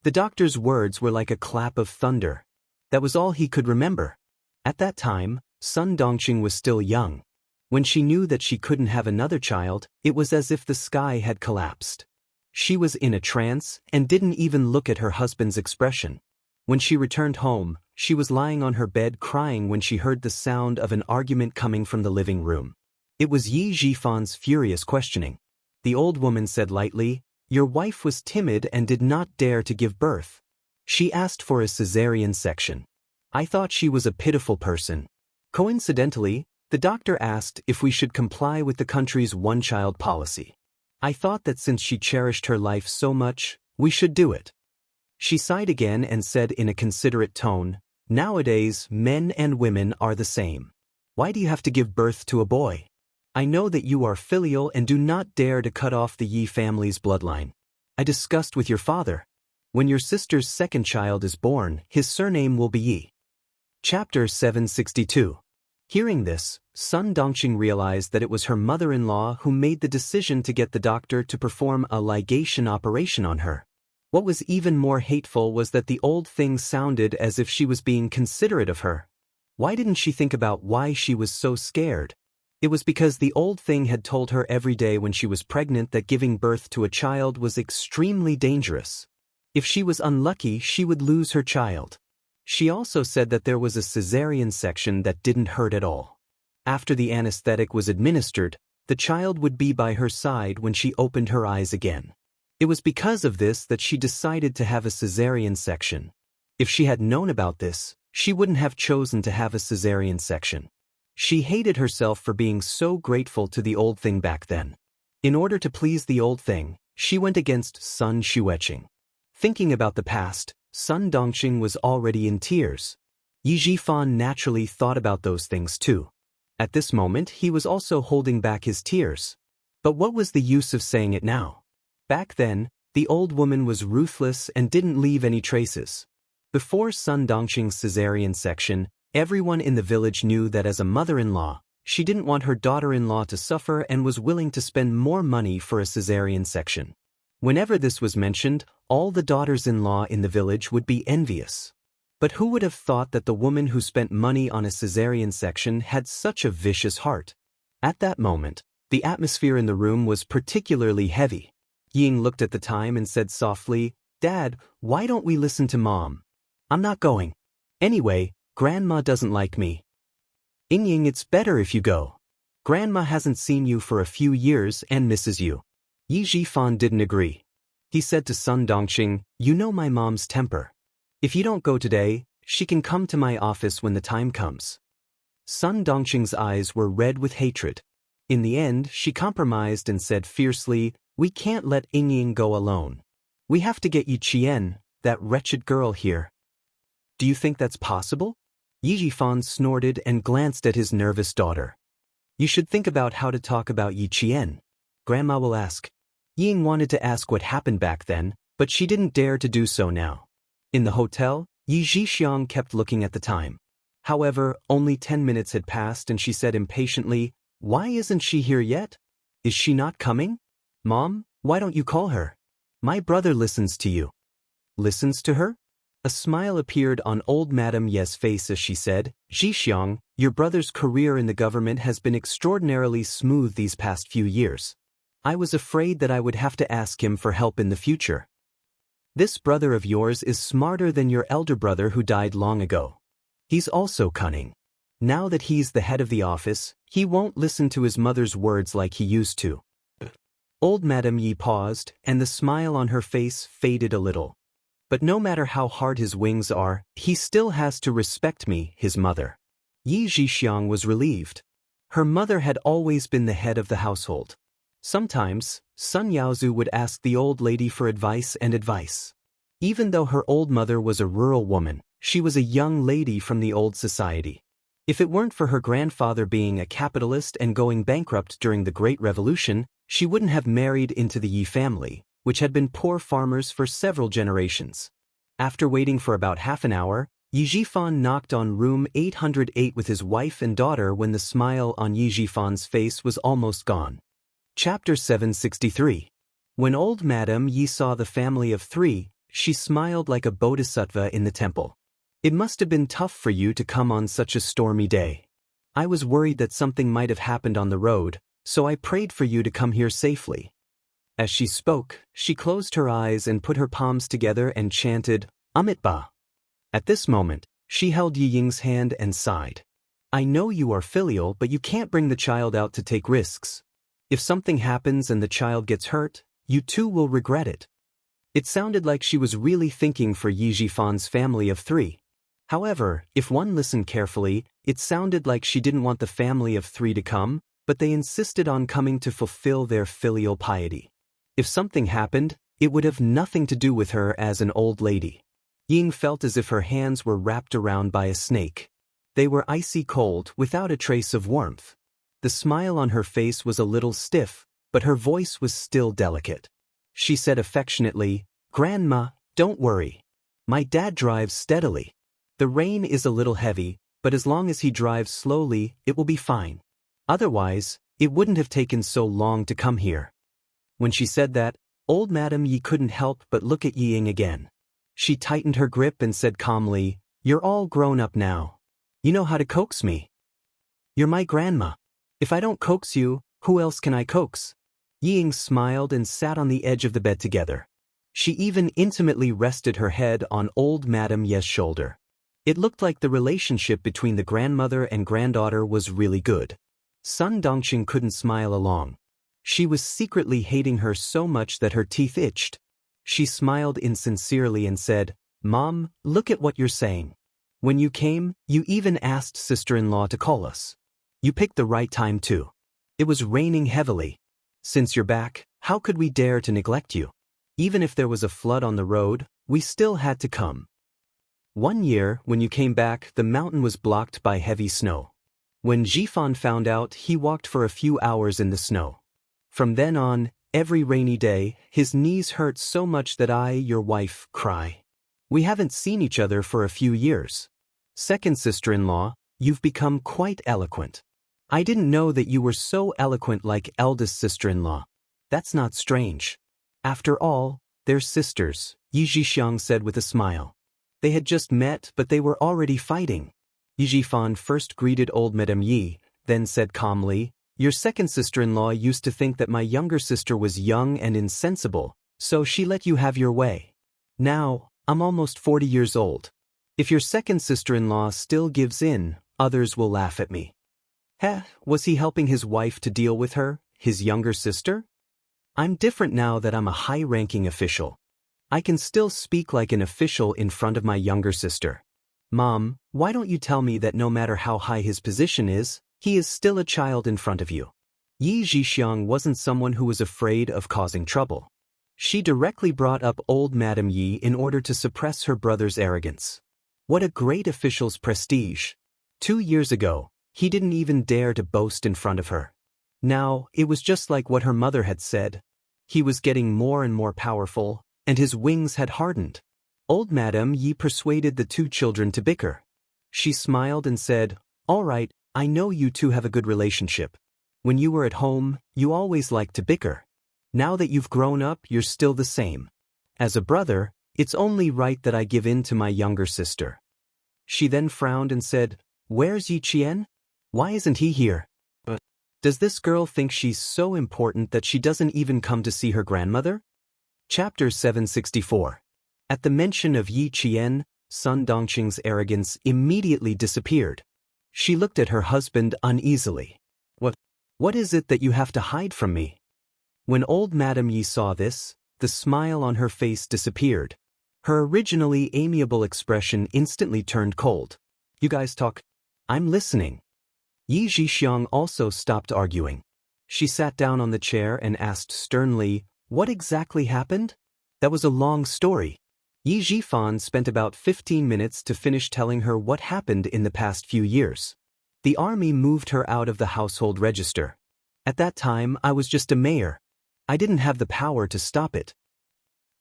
The doctor's words were like a clap of thunder. That was all he could remember. At that time, Sun Dongqing was still young. When she knew that she couldn't have another child, it was as if the sky had collapsed. She was in a trance and didn't even look at her husband's expression. When she returned home, she was lying on her bed crying when she heard the sound of an argument coming from the living room. It was Yi Zhifan's furious questioning. The old woman said lightly, "Your wife was timid and did not dare to give birth. She asked for a cesarean section. I thought she was a pitiful person. Coincidentally, the doctor asked if we should comply with the country's one-child policy. I thought that since she cherished her life so much, we should do it." She sighed again and said in a considerate tone, "Nowadays, men and women are the same. Why do you have to give birth to a boy? I know that you are filial and do not dare to cut off the Yi family's bloodline. I discussed with your father. When your sister's second child is born, his surname will be Yi." Chapter 762. Hearing this, Sun Dongqing realized that it was her mother-in-law who made the decision to get the doctor to perform a ligation operation on her. What was even more hateful was that the old thing sounded as if she was being considerate of her. Why didn't she think about why she was so scared? It was because the old thing had told her every day when she was pregnant that giving birth to a child was extremely dangerous. If she was unlucky, she would lose her child. She also said that there was a cesarean section that didn't hurt at all. After the anesthetic was administered, the child would be by her side when she opened her eyes again. It was because of this that she decided to have a cesarean section. If she had known about this, she wouldn't have chosen to have a cesarean section. She hated herself for being so grateful to the old thing back then. In order to please the old thing, she went against Sun Xueqing. Thinking about the past, Sun Dongqing was already in tears. Yi Zhifan naturally thought about those things too. At this moment he was also holding back his tears. But what was the use of saying it now? Back then, the old woman was ruthless and didn't leave any traces. Before Sun Dongqing's cesarean section, everyone in the village knew that as a mother-in-law, she didn't want her daughter-in-law to suffer and was willing to spend more money for a cesarean section. Whenever this was mentioned, all the daughters-in-law in the village would be envious. But who would have thought that the woman who spent money on a cesarean section had such a vicious heart? At that moment, the atmosphere in the room was particularly heavy. Ying looked at the time and said softly, "Dad, why don't we listen to Mom? I'm not going. Anyway, Grandma doesn't like me." "Ying, it's better if you go. Grandma hasn't seen you for a few years and misses you." Yi Zhifan didn't agree. He said to Sun Dongqing, "You know my mom's temper. If you don't go today, she can come to my office when the time comes." Sun Dongqing's eyes were red with hatred. In the end, she compromised and said fiercely, "We can't let Ying go alone. We have to get Yi Qian, that wretched girl, here." "Do you think that's possible?" Yi Zhifan snorted and glanced at his nervous daughter. "You should think about how to talk about Yi Qian. Grandma will ask." Ying wanted to ask what happened back then, but she didn't dare to do so now. In the hotel, Yi Zhixiang kept looking at the time. However, only 10 minutes had passed and she said impatiently, "Why isn't she here yet? Is she not coming? Mom, why don't you call her? My brother listens to you." "Listens to her?" A smile appeared on old Madame Ye's face as she said, "Zhixiang, your brother's career in the government has been extraordinarily smooth these past few years. I was afraid that I would have to ask him for help in the future. This brother of yours is smarter than your elder brother who died long ago. He's also cunning. Now that he's the head of the office, he won't listen to his mother's words like he used to." Old Madame Yi paused, and the smile on her face faded a little. "But no matter how hard his wings are, he still has to respect me, his mother." Yi Zhixiang was relieved. Her mother had always been the head of the household. Sometimes, Sun Yaozu would ask the old lady for advice. Even though her old mother was a rural woman, she was a young lady from the old society. If it weren't for her grandfather being a capitalist and going bankrupt during the Great Revolution, she wouldn't have married into the Yi family, which had been poor farmers for several generations. After waiting for about half an hour, Yi Zhifan knocked on room 808 with his wife and daughter when the smile on Yi Zhifan's face was almost gone. Chapter 763. When old Madame Yi saw the family of 3, she smiled like a bodhisattva in the temple. "It must have been tough for you to come on such a stormy day. I was worried that something might have happened on the road, so I prayed for you to come here safely." As she spoke, she closed her eyes and put her palms together and chanted, "Amitabha." At this moment, she held Yi Ying's hand and sighed. "I know you are filial, but you can't bring the child out to take risks. If something happens and the child gets hurt, you too will regret it." It sounded like she was really thinking for Yi Zhifan's family of 3. However, if one listened carefully, it sounded like she didn't want the family of 3 to come, but they insisted on coming to fulfill their filial piety. If something happened, it would have nothing to do with her as an old lady. Ying felt as if her hands were wrapped around by a snake. They were icy cold, without a trace of warmth. The smile on her face was a little stiff, but her voice was still delicate. She said affectionately, "Grandma, don't worry. My dad drives steadily. The rain is a little heavy, but as long as he drives slowly, it will be fine. Otherwise, it wouldn't have taken so long to come here." When she said that, old Madame Yi couldn't help but look at Yi Ying again. She tightened her grip and said calmly, "You're all grown up now. You know how to coax me. You're my grandma. If I don't coax you, who else can I coax?" Yi Ying smiled and sat on the edge of the bed together. She even intimately rested her head on old Madame Ye's shoulder. It looked like the relationship between the grandmother and granddaughter was really good. Sun Dongqing couldn't smile along. She was secretly hating her so much that her teeth itched. She smiled insincerely and said, "Mom, look at what you're saying. When you came, you even asked sister-in-law to call us. You picked the right time too. It was raining heavily. Since you're back, how could we dare to neglect you? Even if there was a flood on the road, we still had to come." One year, when you came back, the mountain was blocked by heavy snow. When Jifan found out, he walked for a few hours in the snow. From then on, every rainy day, his knees hurt so much that I, your wife, cry. We haven't seen each other for a few years. Second sister-in-law, you've become quite eloquent. I didn't know that you were so eloquent like eldest sister-in-law. That's not strange. After all, they're sisters, Yi Zhixiang said with a smile. They had just met, but they were already fighting. Yi Zhifan first greeted old Madame Yi, then said calmly, "Your second sister-in-law used to think that my younger sister was young and insensible, so she let you have your way. Now, I'm almost 40 years old. If your second sister-in-law still gives in, others will laugh at me." Was he helping his wife to deal with her, his younger sister? I'm different now that I'm a high-ranking official. I can still speak like an official in front of my younger sister. Mom, why don't you tell me that no matter how high his position is, he is still a child in front of you? Yi Zhixiang wasn't someone who was afraid of causing trouble. She directly brought up old Madame Yi in order to suppress her brother's arrogance. What a great official's prestige. 2 years ago, he didn't even dare to boast in front of her. Now, it was just like what her mother had said. He was getting more and more powerful, and his wings had hardened. Old Madame Yi persuaded the two children to bicker. She smiled and said, "All right, I know you two have a good relationship. When you were at home, you always liked to bicker. Now that you've grown up, you're still the same. As a brother, it's only right that I give in to my younger sister." She then frowned and said, "Where's Yi Qian? Why isn't he here? Does this girl think she's so important that she doesn't even come to see her grandmother?" Chapter 764. At the mention of Yi Qian, Sun Dongqing's arrogance immediately disappeared. She looked at her husband uneasily. What is it that you have to hide from me?" When old Madame Yi saw this, the smile on her face disappeared. Her originally amiable expression instantly turned cold. "You guys talk. I'm listening." Yi Zhixiang also stopped arguing. She sat down on the chair and asked sternly, "What exactly happened?" That was a long story. Yi Zhifan spent about 15 minutes to finish telling her what happened in the past few years. The army moved her out of the household register. At that time, I was just a mayor. I didn't have the power to stop it.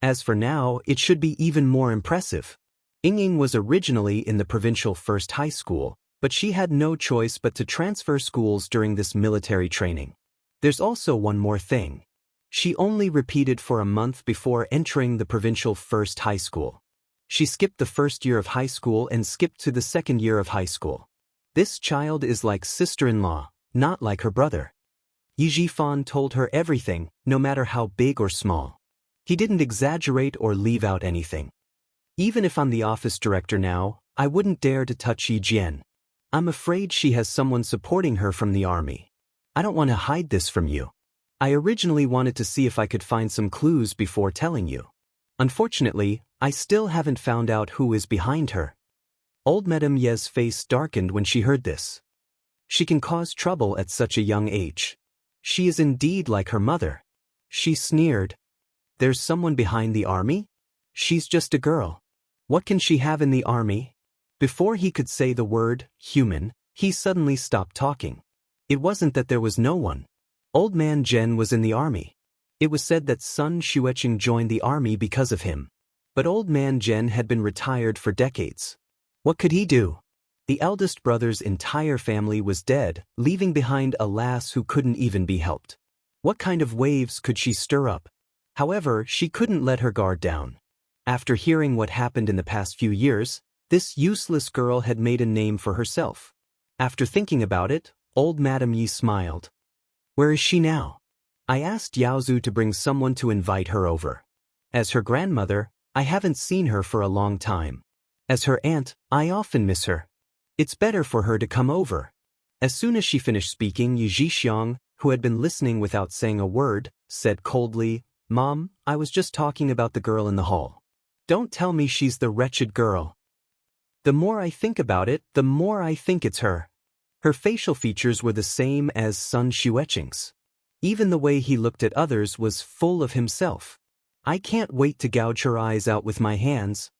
As for now, it should be even more impressive. Ying was originally in the provincial first high school, but she had no choice but to transfer schools during this military training. There's also one more thing. She only repeated for a month before entering the provincial first high school. She skipped the first year of high school and skipped to the second year of high school. This child is like sister-in-law, not like her brother. Yi Zhifan told her everything, no matter how big or small. He didn't exaggerate or leave out anything. Even if I'm the office director now, I wouldn't dare to touch Yi Jian. I'm afraid she has someone supporting her from the army. I don't want to hide this from you. I originally wanted to see if I could find some clues before telling you. Unfortunately, I still haven't found out who is behind her." Old Madame Ye's face darkened when she heard this. She can cause trouble at such a young age. She is indeed like her mother. She sneered. "There's someone behind the army? She's just a girl. What can she have in the army?" Before he could say the word, human, he suddenly stopped talking. It wasn't that there was no one. Old Man Zhen was in the army. It was said that Sun Xueqing joined the army because of him. But Old Man Zhen had been retired for decades. What could he do? The eldest brother's entire family was dead, leaving behind a lass who couldn't even be helped. What kind of waves could she stir up? However, she couldn't let her guard down. After hearing what happened in the past few years, this useless girl had made a name for herself. After thinking about it, old Madame Yi smiled. "Where is she now?" I asked Yaozu to bring someone to invite her over. As her grandmother, I haven't seen her for a long time. As her aunt, I often miss her. It's better for her to come over. As soon as she finished speaking, Yi Zhixiang, who had been listening without saying a word, said coldly, "Mom, I was just talking about the girl in the hall. Don't tell me she's the wretched girl. The more I think about it, the more I think it's her." Her facial features were the same as Sun Xueqing's. Even the way he looked at others was full of himself. I can't wait to gouge her eyes out with my hands.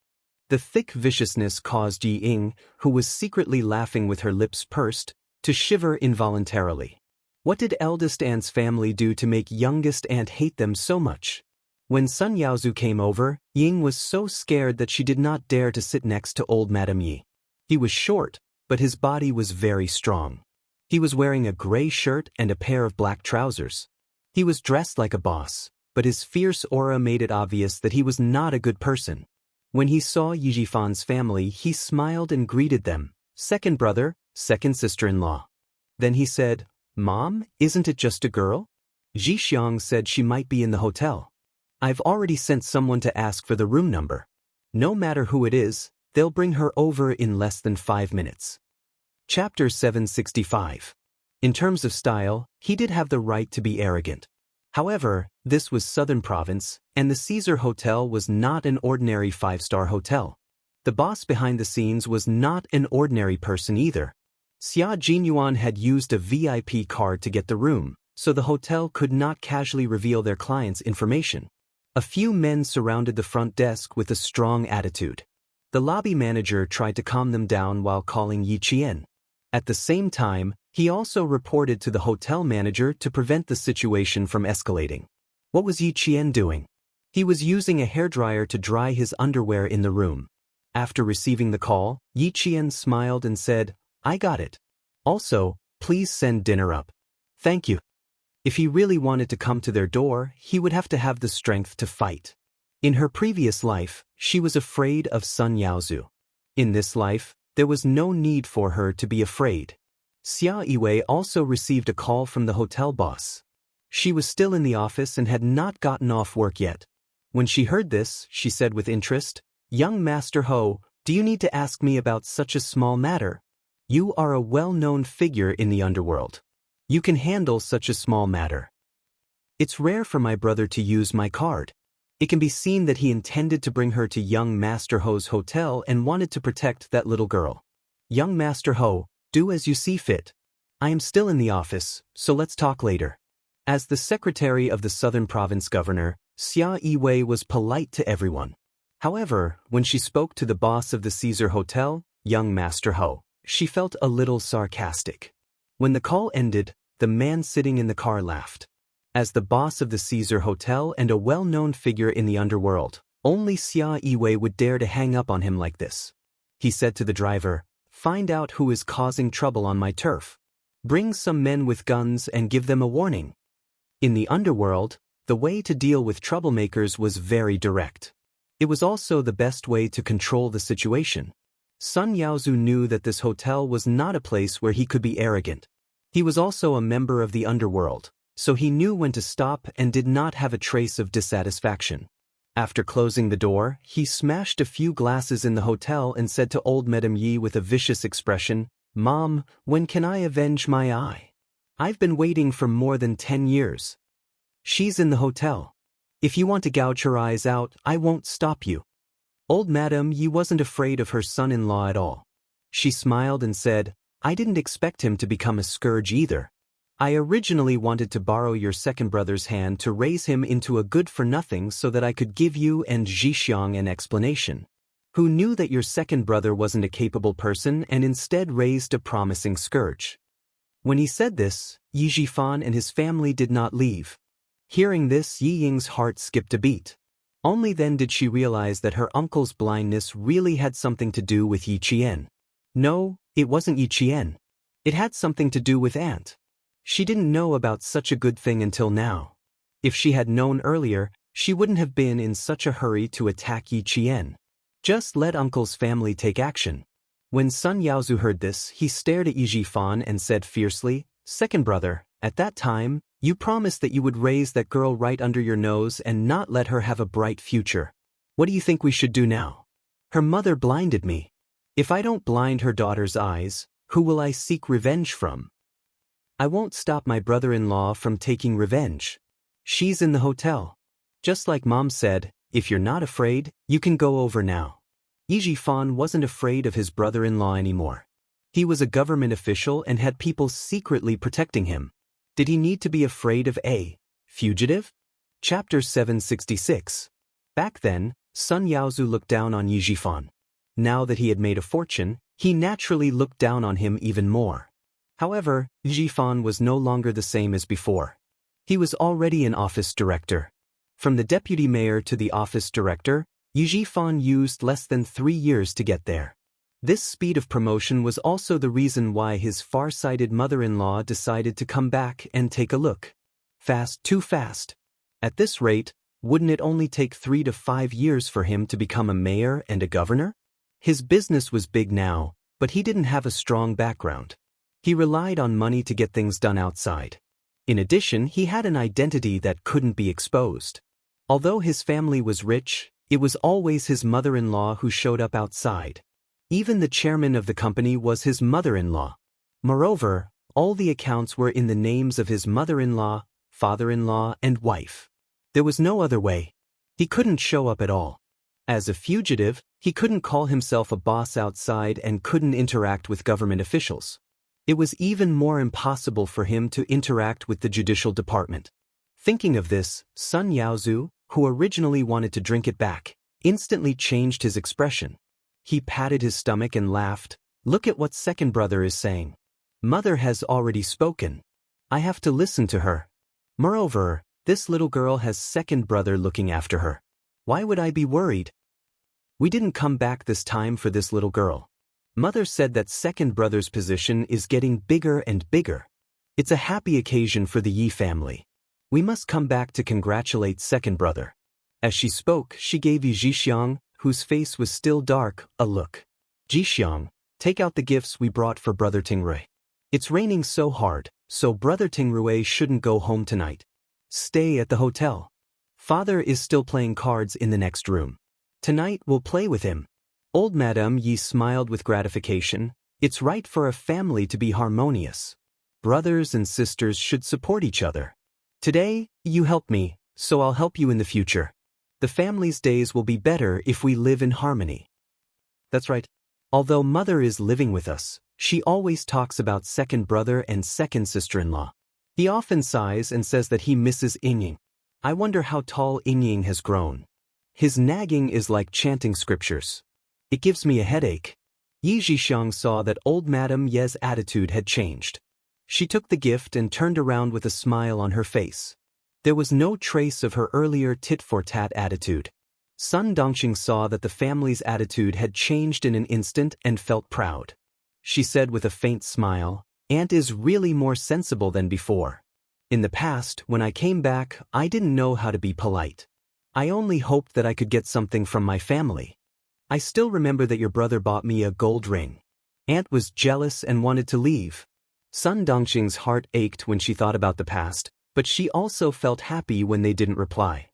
The thick viciousness caused Yi Ying, who was secretly laughing with her lips pursed, to shiver involuntarily. What did eldest aunt's family do to make youngest aunt hate them so much? When Sun Yaozu came over, Ying was so scared that she did not dare to sit next to old Madame Yi. He was short, but his body was very strong. He was wearing a gray shirt and a pair of black trousers. He was dressed like a boss, but his fierce aura made it obvious that he was not a good person. When he saw Yi Jifan's family, he smiled and greeted them, second brother, second sister-in-law. Then he said, "Mom, isn't it just a girl?" Xiang said she might be in the hotel. "I've already sent someone to ask for the room number. No matter who it is, they'll bring her over in less than 5 minutes." Chapter 765. In terms of style, he did have the right to be arrogant. However, this was Southern Province, and the Caesar Hotel was not an ordinary 5-star hotel. The boss behind the scenes was not an ordinary person either. Xia Jinyuan had used a VIP card to get the room, so the hotel could not casually reveal their clients' information. A few men surrounded the front desk with a strong attitude. The lobby manager tried to calm them down while calling Yi Qian. At the same time, he also reported to the hotel manager to prevent the situation from escalating. What was Yi Qian doing? He was using a hairdryer to dry his underwear in the room. After receiving the call, Yi Qian smiled and said, "I got it. Also, please send dinner up." "Thank you." If he really wanted to come to their door, he would have to have the strength to fight. In her previous life, she was afraid of Sun Yaozu. In this life, there was no need for her to be afraid. Xia Yiwei also received a call from the hotel boss. She was still in the office and had not gotten off work yet. When she heard this, she said with interest, "Young Master Ho, do you need to ask me about such a small matter? You are a well-known figure in the underworld. You can handle such a small matter. It's rare for my brother to use my card." It can be seen that he intended to bring her to young Master Ho's hotel and wanted to protect that little girl. "Young Master Ho, do as you see fit. I am still in the office, so let's talk later." As the secretary of the Southern Province governor, Xia Yiwei was polite to everyone. However, when she spoke to the boss of the Caesar Hotel, young Master Ho, she felt a little sarcastic. When the call ended, the man sitting in the car laughed. As the boss of the Caesar Hotel and a well-known figure in the underworld, only Xia Yiwei would dare to hang up on him like this. He said to the driver, "Find out who is causing trouble on my turf. Bring some men with guns and give them a warning." In the underworld, the way to deal with troublemakers was very direct. It was also the best way to control the situation. Sun Yaozu knew that this hotel was not a place where he could be arrogant. He was also a member of the underworld, so he knew when to stop and did not have a trace of dissatisfaction. After closing the door, he smashed a few glasses in the hotel and said to old Madame Yi with a vicious expression, "Mom, when can I avenge my eye? I've been waiting for more than 10 years. She's in the hotel. If you want to gouge her eyes out, I won't stop you." Old Madame Yi wasn't afraid of her son-in-law at all. She smiled and said, "I didn't expect him to become a scourge either. I originally wanted to borrow your second brother's hand to raise him into a good-for-nothing so that I could give you and Zhixiang an explanation. Who knew that your second brother wasn't a capable person and instead raised a promising scourge?" When he said this, Yi Jifan and his family did not leave. Hearing this, Yi Ying's heart skipped a beat. Only then did she realize that her uncle's blindness really had something to do with Yi Qian. No, it wasn't Yi Qian. It had something to do with Aunt. She didn't know about such a good thing until now. If she had known earlier, she wouldn't have been in such a hurry to attack Yi Qian. Just let uncle's family take action. When Sun Yaozu heard this, he stared at Yi Jifan and said fiercely, "Second brother, at that time, you promised that you would raise that girl right under your nose and not let her have a bright future. What do you think we should do now? Her mother blinded me. If I don't blind her daughter's eyes, who will I seek revenge from? I won't stop my brother-in-law from taking revenge. She's in the hotel. Just like Mom said, if you're not afraid, you can go over now." Yi Jifan wasn't afraid of his brother-in-law anymore. He was a government official and had people secretly protecting him. Did he need to be afraid of a fugitive? Chapter 766. Back then, Sun Yaozu looked down on Yi Jifan. now that he had made a fortune, he naturally looked down on him even more. However, Jifan was no longer the same as before. He was already an office director. From the deputy mayor to the office director, Jifan used less than 3 years to get there. This speed of promotion was also the reason why his far-sighted mother-in-law decided to come back and take a look. Fast, too fast. At this rate, wouldn't it only take 3 to 5 years for him to become a mayor and a governor? His business was big now, but he didn't have a strong background. He relied on money to get things done outside. In addition, he had an identity that couldn't be exposed. Although his family was rich, it was always his mother-in-law who showed up outside. Even the chairman of the company was his mother-in-law. Moreover, all the accounts were in the names of his mother-in-law, father-in-law, and wife. There was no other way. He couldn't show up at all. As a fugitive, he couldn't call himself a boss outside and couldn't interact with government officials. It was even more impossible for him to interact with the judicial department. Thinking of this, Sun Yaozu, who originally wanted to drink it back, instantly changed his expression. He patted his stomach and laughed. Look at what second brother is saying. Mother has already spoken. I have to listen to her. Moreover, this little girl has second brother looking after her. Why would I be worried? We didn't come back this time for this little girl. Mother said that second brother's position is getting bigger and bigger. It's a happy occasion for the Yi family. We must come back to congratulate second brother. As she spoke, she gave Yi Zhixiang, whose face was still dark, a look. Zhixiang, take out the gifts we brought for brother Tingrui. It's raining so hard, so brother Tingrui shouldn't go home tonight. Stay at the hotel. Father is still playing cards in the next room. Tonight we'll play with him. Old Madame Yi smiled with gratification. It's right for a family to be harmonious. Brothers and sisters should support each other. Today, you helped me, so I'll help you in the future. The family's days will be better if we live in harmony. That's right. Although Mother is living with us, she always talks about second brother and second sister-in-law. He often sighs and says that he misses Yingying. I wonder how tall Yingying has grown. His nagging is like chanting scriptures. It gives me a headache. Yi Zhixiang saw that old Madame Ye's attitude had changed. She took the gift and turned around with a smile on her face. There was no trace of her earlier tit-for-tat attitude. Sun Dongxing saw that the family's attitude had changed in an instant and felt proud. She said with a faint smile, Aunt is really more sensible than before. In the past, when I came back, I didn't know how to be polite. I only hoped that I could get something from my family. I still remember that your brother bought me a gold ring. Aunt was jealous and wanted to leave. Sun Dongxing's heart ached when she thought about the past, but she also felt happy when they didn't reply.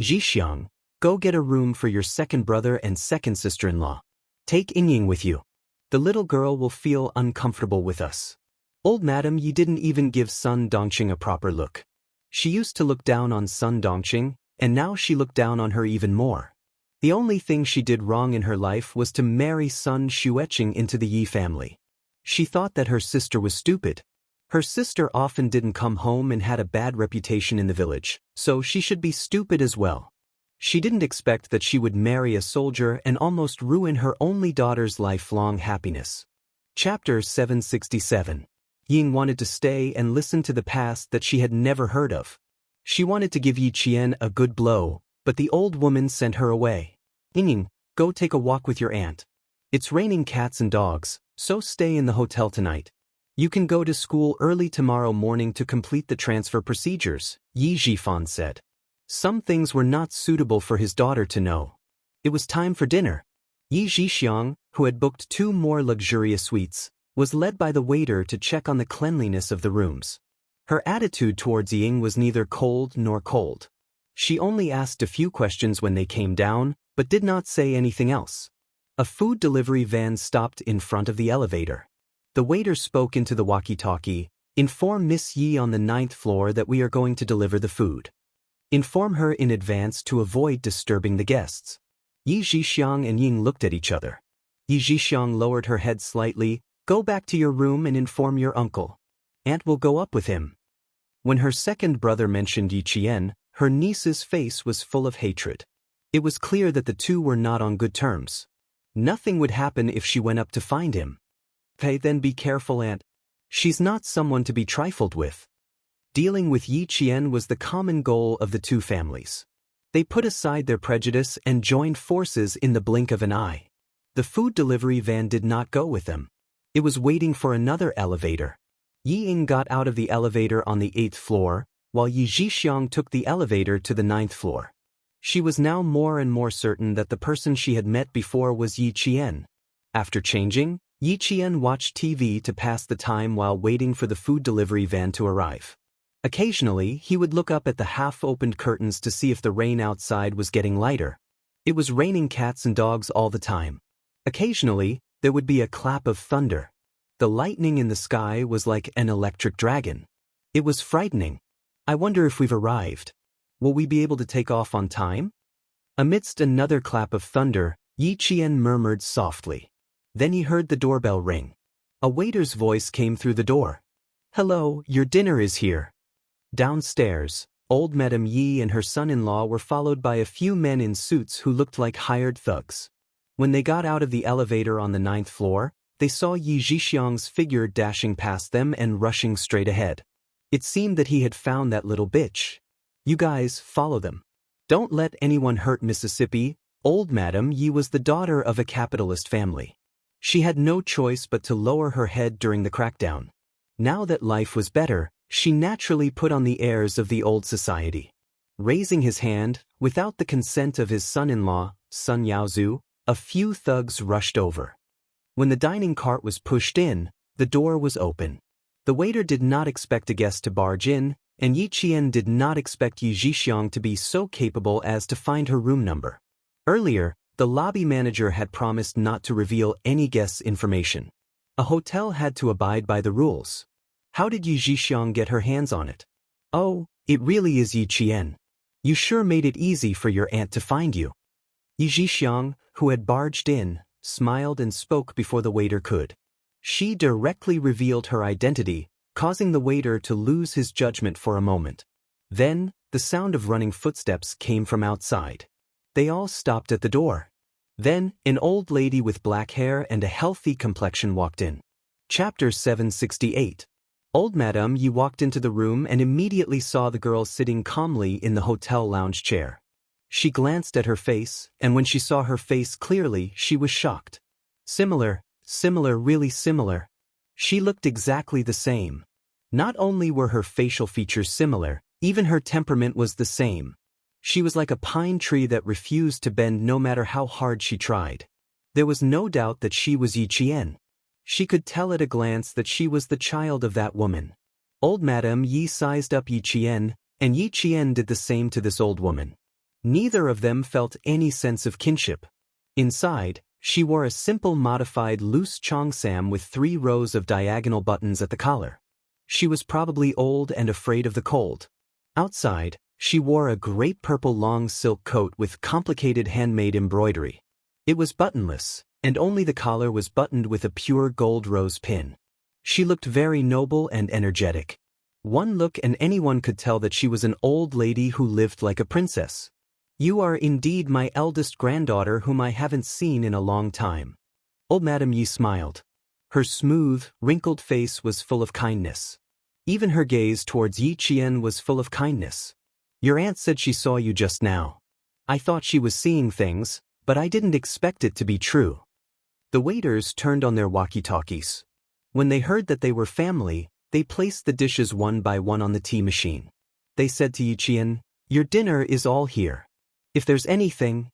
Zhixiang, go get a room for your second brother and second sister-in-law. Take Yingying with you. The little girl will feel uncomfortable with us. Old Madame Yi didn't even give Sun Dongxing a proper look. She used to look down on Sun Dongxing, and now she looked down on her even more. The only thing she did wrong in her life was to marry Sun Xueqing into the Yi family. She thought that her sister was stupid. Her sister often didn't come home and had a bad reputation in the village, so she should be stupid as well. She didn't expect that she would marry a soldier and almost ruin her only daughter's lifelong happiness. Chapter 767. Ying wanted to stay and listen to the past that she had never heard of. She wanted to give Yi Qian a good blow, but the old woman sent her away. Ying, go take a walk with your aunt. It's raining cats and dogs, so stay in the hotel tonight. You can go to school early tomorrow morning to complete the transfer procedures, Yi Zhifan said. Some things were not suitable for his daughter to know. It was time for dinner. Yi Zhixiang, who had booked 2 more luxurious suites, was led by the waiter to check on the cleanliness of the rooms. Her attitude towards Ying was neither cold nor cold. She only asked a few questions when they came down, but did not say anything else. A food delivery van stopped in front of the elevator. The waiter spoke into the walkie-talkie. Inform Miss Yi on the 9th floor that we are going to deliver the food. Inform her in advance to avoid disturbing the guests. Yi Zhixiang and Ying looked at each other. Yi Zhixiang lowered her head slightly. Go back to your room and inform your uncle. Aunt will go up with him. When her second brother mentioned Yi Qian, her niece's face was full of hatred. It was clear that the two were not on good terms. Nothing would happen if she went up to find him. Okay, then be careful, Aunt. She's not someone to be trifled with. Dealing with Yi Qian was the common goal of the two families. They put aside their prejudice and joined forces in the blink of an eye. The food delivery van did not go with them. It was waiting for another elevator. Yi Ying got out of the elevator on the 8th floor, while Yi Zhixiang took the elevator to the 9th floor. She was now more and more certain that the person she had met before was Yi Qian. After changing, Yi Qian watched TV to pass the time while waiting for the food delivery van to arrive. Occasionally, he would look up at the half-opened curtains to see if the rain outside was getting lighter. It was raining cats and dogs all the time. Occasionally, there would be a clap of thunder. The lightning in the sky was like an electric dragon. It was frightening. I wonder if we've arrived. Will we be able to take off on time? Amidst another clap of thunder, Yi Qian murmured softly. Then he heard the doorbell ring. A waiter's voice came through the door. "Hello, your dinner is here." Downstairs, old Madame Yi and her son-in-law were followed by a few men in suits who looked like hired thugs. When they got out of the elevator on the 9th floor, they saw Yi Zhixiang's figure dashing past them and rushing straight ahead. It seemed that he had found that little bitch. "You guys, follow them. Don't let anyone hurt Mississippi." Old Madame Yi was the daughter of a capitalist family. She had no choice but to lower her head during the crackdown. Now that life was better, she naturally put on the airs of the old society. Raising his hand, without the consent of his son-in-law, Sun Yaozu, a few thugs rushed over. When the dining cart was pushed in, the door was open. The waiter did not expect a guest to barge in, and Yi Qian did not expect Yi Zhixiang to be so capable as to find her room number. Earlier, the lobby manager had promised not to reveal any guest's information. A hotel had to abide by the rules. How did Yi Zhixiang get her hands on it? "Oh, it really is Yi Qian. You sure made it easy for your aunt to find you." Yi Zhixiang, who had barged in, smiled and spoke before the waiter could. She directly revealed her identity, causing the waiter to lose his judgment for a moment. Then, the sound of running footsteps came from outside. They all stopped at the door. Then, an old lady with black hair and a healthy complexion walked in. Chapter 768. Old Madame Yi walked into the room and immediately saw the girl sitting calmly in the hotel lounge chair. She glanced at her face, and when she saw her face clearly, she was shocked. Similar, really similar. She looked exactly the same. Not only were her facial features similar, even her temperament was the same. She was like a pine tree that refused to bend no matter how hard she tried. There was no doubt that she was Yi Qian. She could tell at a glance that she was the child of that woman. Old Madame Yi sized up Yi Qian, and Yi Qian did the same to this old woman. Neither of them felt any sense of kinship. Inside, she wore a simple modified loose cheongsam with 3 rows of diagonal buttons at the collar. She was probably old and afraid of the cold. Outside, she wore a grape purple long silk coat with complicated handmade embroidery. It was buttonless, and only the collar was buttoned with a pure gold rose pin. She looked very noble and energetic. One look and anyone could tell that she was an old lady who lived like a princess. "You are indeed my eldest granddaughter whom I haven't seen in a long time." Old Madame Yi smiled. Her smooth, wrinkled face was full of kindness. Even her gaze towards Yi Qian was full of kindness. "Your aunt said she saw you just now. I thought she was seeing things, but I didn't expect it to be true." The waiters turned on their walkie-talkies. When they heard that they were family, they placed the dishes one by one on the tea machine. They said to Yi Qian, "Your dinner is all here. If there's anything..."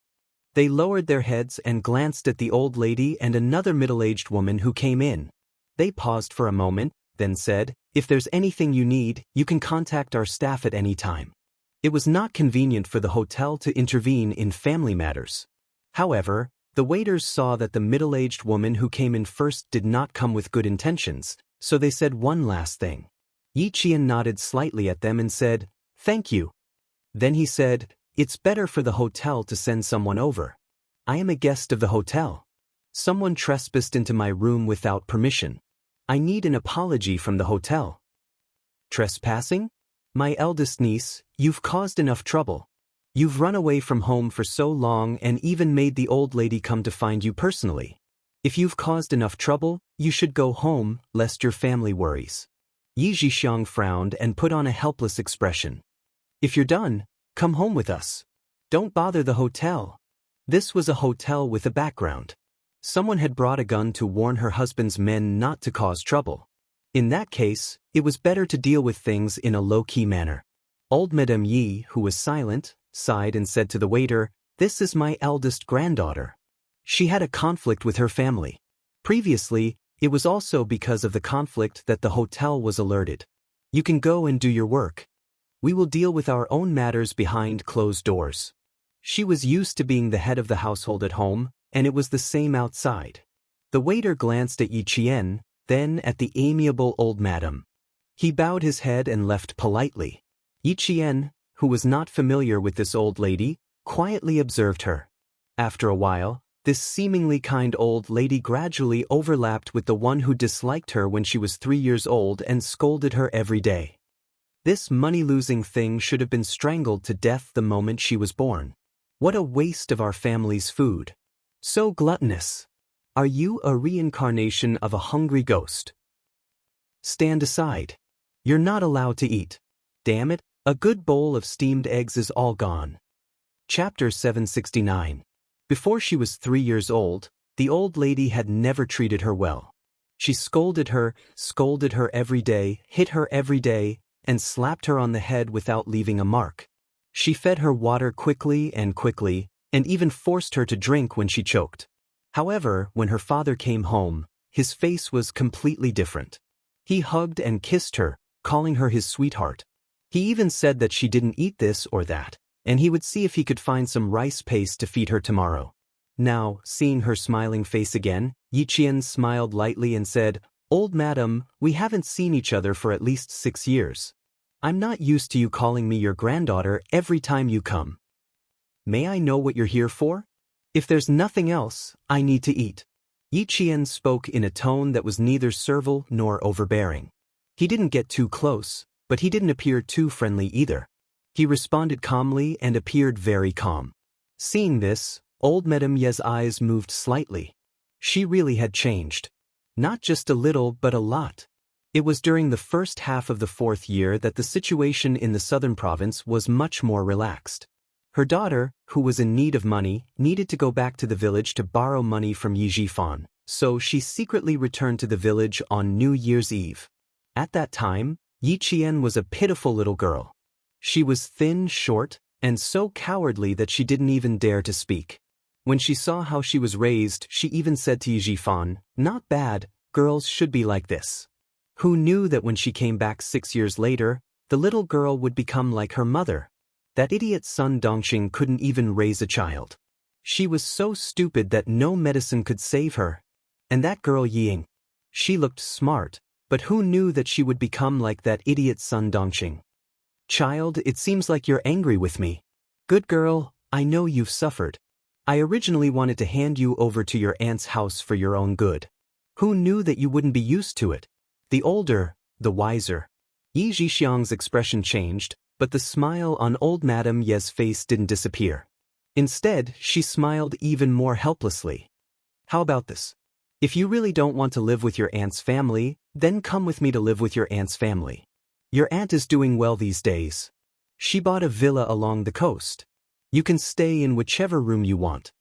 They lowered their heads and glanced at the old lady and another middle-aged woman who came in. They paused for a moment, then said, "If there's anything you need, you can contact our staff at any time." It was not convenient for the hotel to intervene in family matters. However, the waiters saw that the middle-aged woman who came in first did not come with good intentions, so they said one last thing. Yi Qian nodded slightly at them and said, "Thank you." Then he said, "It's better for the hotel to send someone over. I am a guest of the hotel. Someone trespassed into my room without permission. I need an apology from the hotel." "Trespassing? My eldest niece, you've caused enough trouble. You've run away from home for so long and even made the old lady come to find you personally. If you've caused enough trouble, you should go home, lest your family worries. Yi Zhixiang frowned and put on a helpless expression. If you're done, come home with us. Don't bother the hotel. This was a hotel with a background. Someone had brought a gun to warn her husband's men not to cause trouble. In that case, it was better to deal with things in a low-key manner. Old Madame Yi, who was silent, sighed and said to the waiter, "This is my eldest granddaughter. She had a conflict with her family. Previously, it was also because of the conflict that the hotel was alerted. You can go and do your work. We will deal with our own matters behind closed doors." She was used to being the head of the household at home, and it was the same outside. The waiter glanced at Yi Qian, then at the amiable old madam. He bowed his head and left politely. Yi Qian, who was not familiar with this old lady, quietly observed her. After a while, this seemingly kind old lady gradually overlapped with the one who disliked her when she was 3 years old and scolded her every day. This money-losing thing should have been strangled to death the moment she was born. What a waste of our family's food. So gluttonous. Are you a reincarnation of a hungry ghost? Stand aside. You're not allowed to eat. Damn it, a good bowl of steamed eggs is all gone. Chapter 769. Before she was 3 years old, the old lady had never treated her well. She scolded her every day, hit her every day, and slapped her on the head without leaving a mark. She fed her water quickly, and even forced her to drink when she choked. However, when her father came home, his face was completely different. He hugged and kissed her, calling her his sweetheart. He even said that she didn't eat this or that, and he would see if he could find some rice paste to feed her tomorrow. Now, seeing her smiling face again, Yi Qian smiled lightly and said, "Old madam, we haven't seen each other for at least 6 years. I'm not used to you calling me your granddaughter every time you come. May I know what you're here for? If there's nothing else, I need to eat." Yi Qian spoke in a tone that was neither servile nor overbearing. He didn't get too close, but he didn't appear too friendly either. He responded calmly and appeared very calm. Seeing this, old Madame Ye's eyes moved slightly. She really had changed. Not just a little, but a lot. It was during the first half of the 4th year that the situation in the southern province was much more relaxed. Her daughter, who was in need of money, needed to go back to the village to borrow money from Yi Zhifan, so she secretly returned to the village on New Year's Eve. At that time, Yi Qian was a pitiful little girl. She was thin, short, and so cowardly that she didn't even dare to speak. When she saw how she was raised, she even said to Yi Zhifan, "Not bad, girls should be like this." Who knew that when she came back 6 years later, the little girl would become like her mother? That idiot son Dongxing couldn't even raise a child. She was so stupid that no medicine could save her. And that girl Ying. She looked smart, but who knew that she would become like that idiot son Dongxing? "Child, it seems like you're angry with me. Good girl, I know you've suffered. I originally wanted to hand you over to your aunt's house for your own good. Who knew that you wouldn't be used to it? The older, the wiser." Yi Zhixiang's expression changed, but the smile on old Madame Ye's face didn't disappear. Instead, she smiled even more helplessly. "How about this? If you really don't want to live with your aunt's family, then come with me to live with your aunt's family. Your aunt is doing well these days. She bought a villa along the coast. You can stay in whichever room you want."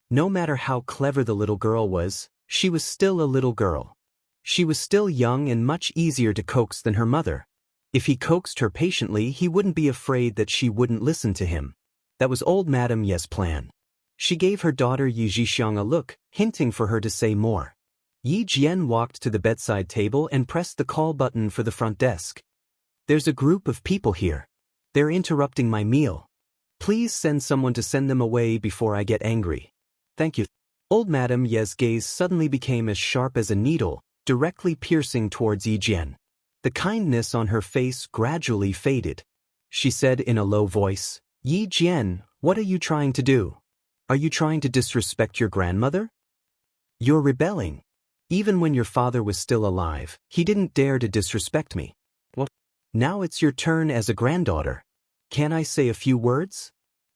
No matter how clever the little girl was, she was still a little girl. She was still young and much easier to coax than her mother. If he coaxed her patiently, he wouldn't be afraid that she wouldn't listen to him. That was old Madame Ye's plan. She gave her daughter Yi Zhixiang a look, hinting for her to say more. Yi Jian walked to the bedside table and pressed the call button for the front desk. "There's a group of people here. They're interrupting my meal. Please send someone to send them away before I get angry. Thank you." Old Madame Ye's gaze suddenly became as sharp as a needle, directly piercing towards Yi Jian. The kindness on her face gradually faded. She said in a low voice, "Yi Jian, what are you trying to do? Are you trying to disrespect your grandmother? You're rebelling. Even when your father was still alive, he didn't dare to disrespect me. Well, now it's your turn as a granddaughter. Can I say a few words?"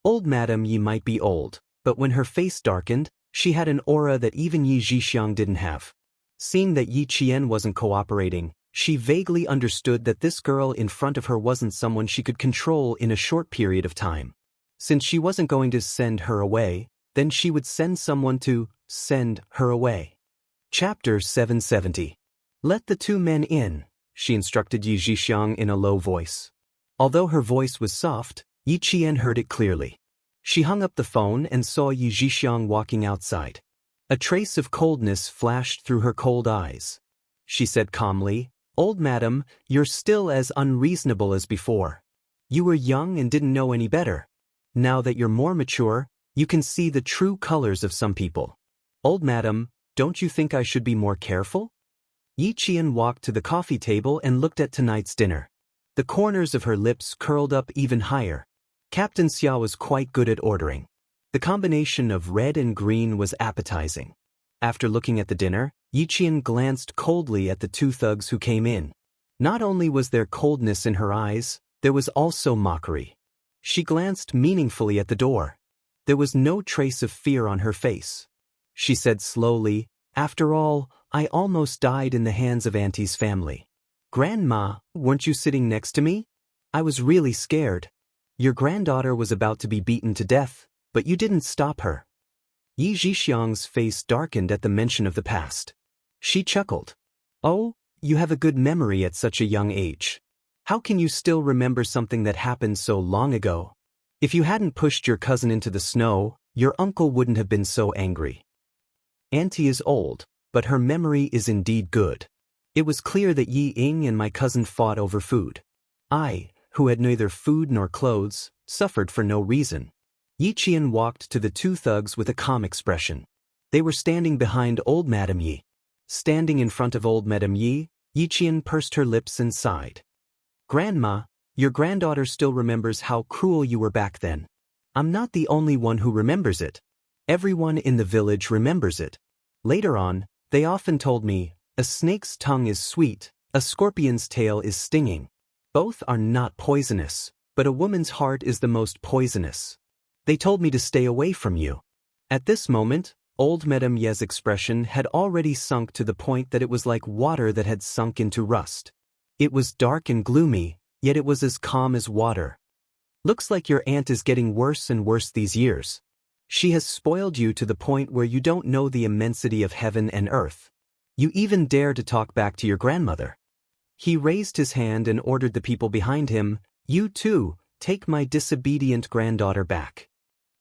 Old Madame Yi might be old, but when her face darkened, she had an aura that even Yi Zhixiang didn't have. Seeing that Yi Qian wasn't cooperating, she vaguely understood that this girl in front of her wasn't someone she could control in a short period of time. Since she wasn't going to send her away, then she would send someone to send her away. Chapter 770. Let the two men in, she instructed Yi Zhixiang in a low voice. Although her voice was soft, Yi Qian heard it clearly. She hung up the phone and saw Yi Zhixiang walking outside. A trace of coldness flashed through her cold eyes. She said calmly, "Old madam, you're still as unreasonable as before. You were young and didn't know any better. Now that you're more mature, you can see the true colors of some people. Old madam, don't you think I should be more careful?" Yi Qian walked to the coffee table and looked at tonight's dinner. The corners of her lips curled up even higher. Captain Xia was quite good at ordering. The combination of red and green was appetizing. After looking at the dinner, Yi Qian glanced coldly at the two thugs who came in. Not only was there coldness in her eyes, there was also mockery. She glanced meaningfully at the door. There was no trace of fear on her face. She said slowly, "After all, I almost died in the hands of Auntie's family. Grandma, weren't you sitting next to me? I was really scared. Your granddaughter was about to be beaten to death, but you didn't stop her." Yi Zhixiang's face darkened at the mention of the past. She chuckled. "Oh, you have a good memory at such a young age. How can you still remember something that happened so long ago? If you hadn't pushed your cousin into the snow, your uncle wouldn't have been so angry. Auntie is old, but her memory is indeed good. It was clear that Yi Ying and my cousin fought over food. I, who had neither food nor clothes, suffered for no reason." Yi Qian walked to the two thugs with a calm expression. They were standing behind old Madame Yi. Standing in front of old Madame Yi, Yi Qian pursed her lips and sighed. "Grandma, your granddaughter still remembers how cruel you were back then. I'm not the only one who remembers it. Everyone in the village remembers it. Later on, they often told me, a snake's tongue is sweet, a scorpion's tail is stinging. Both are not poisonous, but a woman's heart is the most poisonous. They told me to stay away from you." At this moment, old Madame Ye's expression had already sunk to the point that it was like water that had sunk into rust. It was dark and gloomy, yet it was as calm as water. "Looks like your aunt is getting worse and worse these years. She has spoiled you to the point where you don't know the immensity of heaven and earth. You even dare to talk back to your grandmother." He raised his hand and ordered the people behind him, "You too, take my disobedient granddaughter back."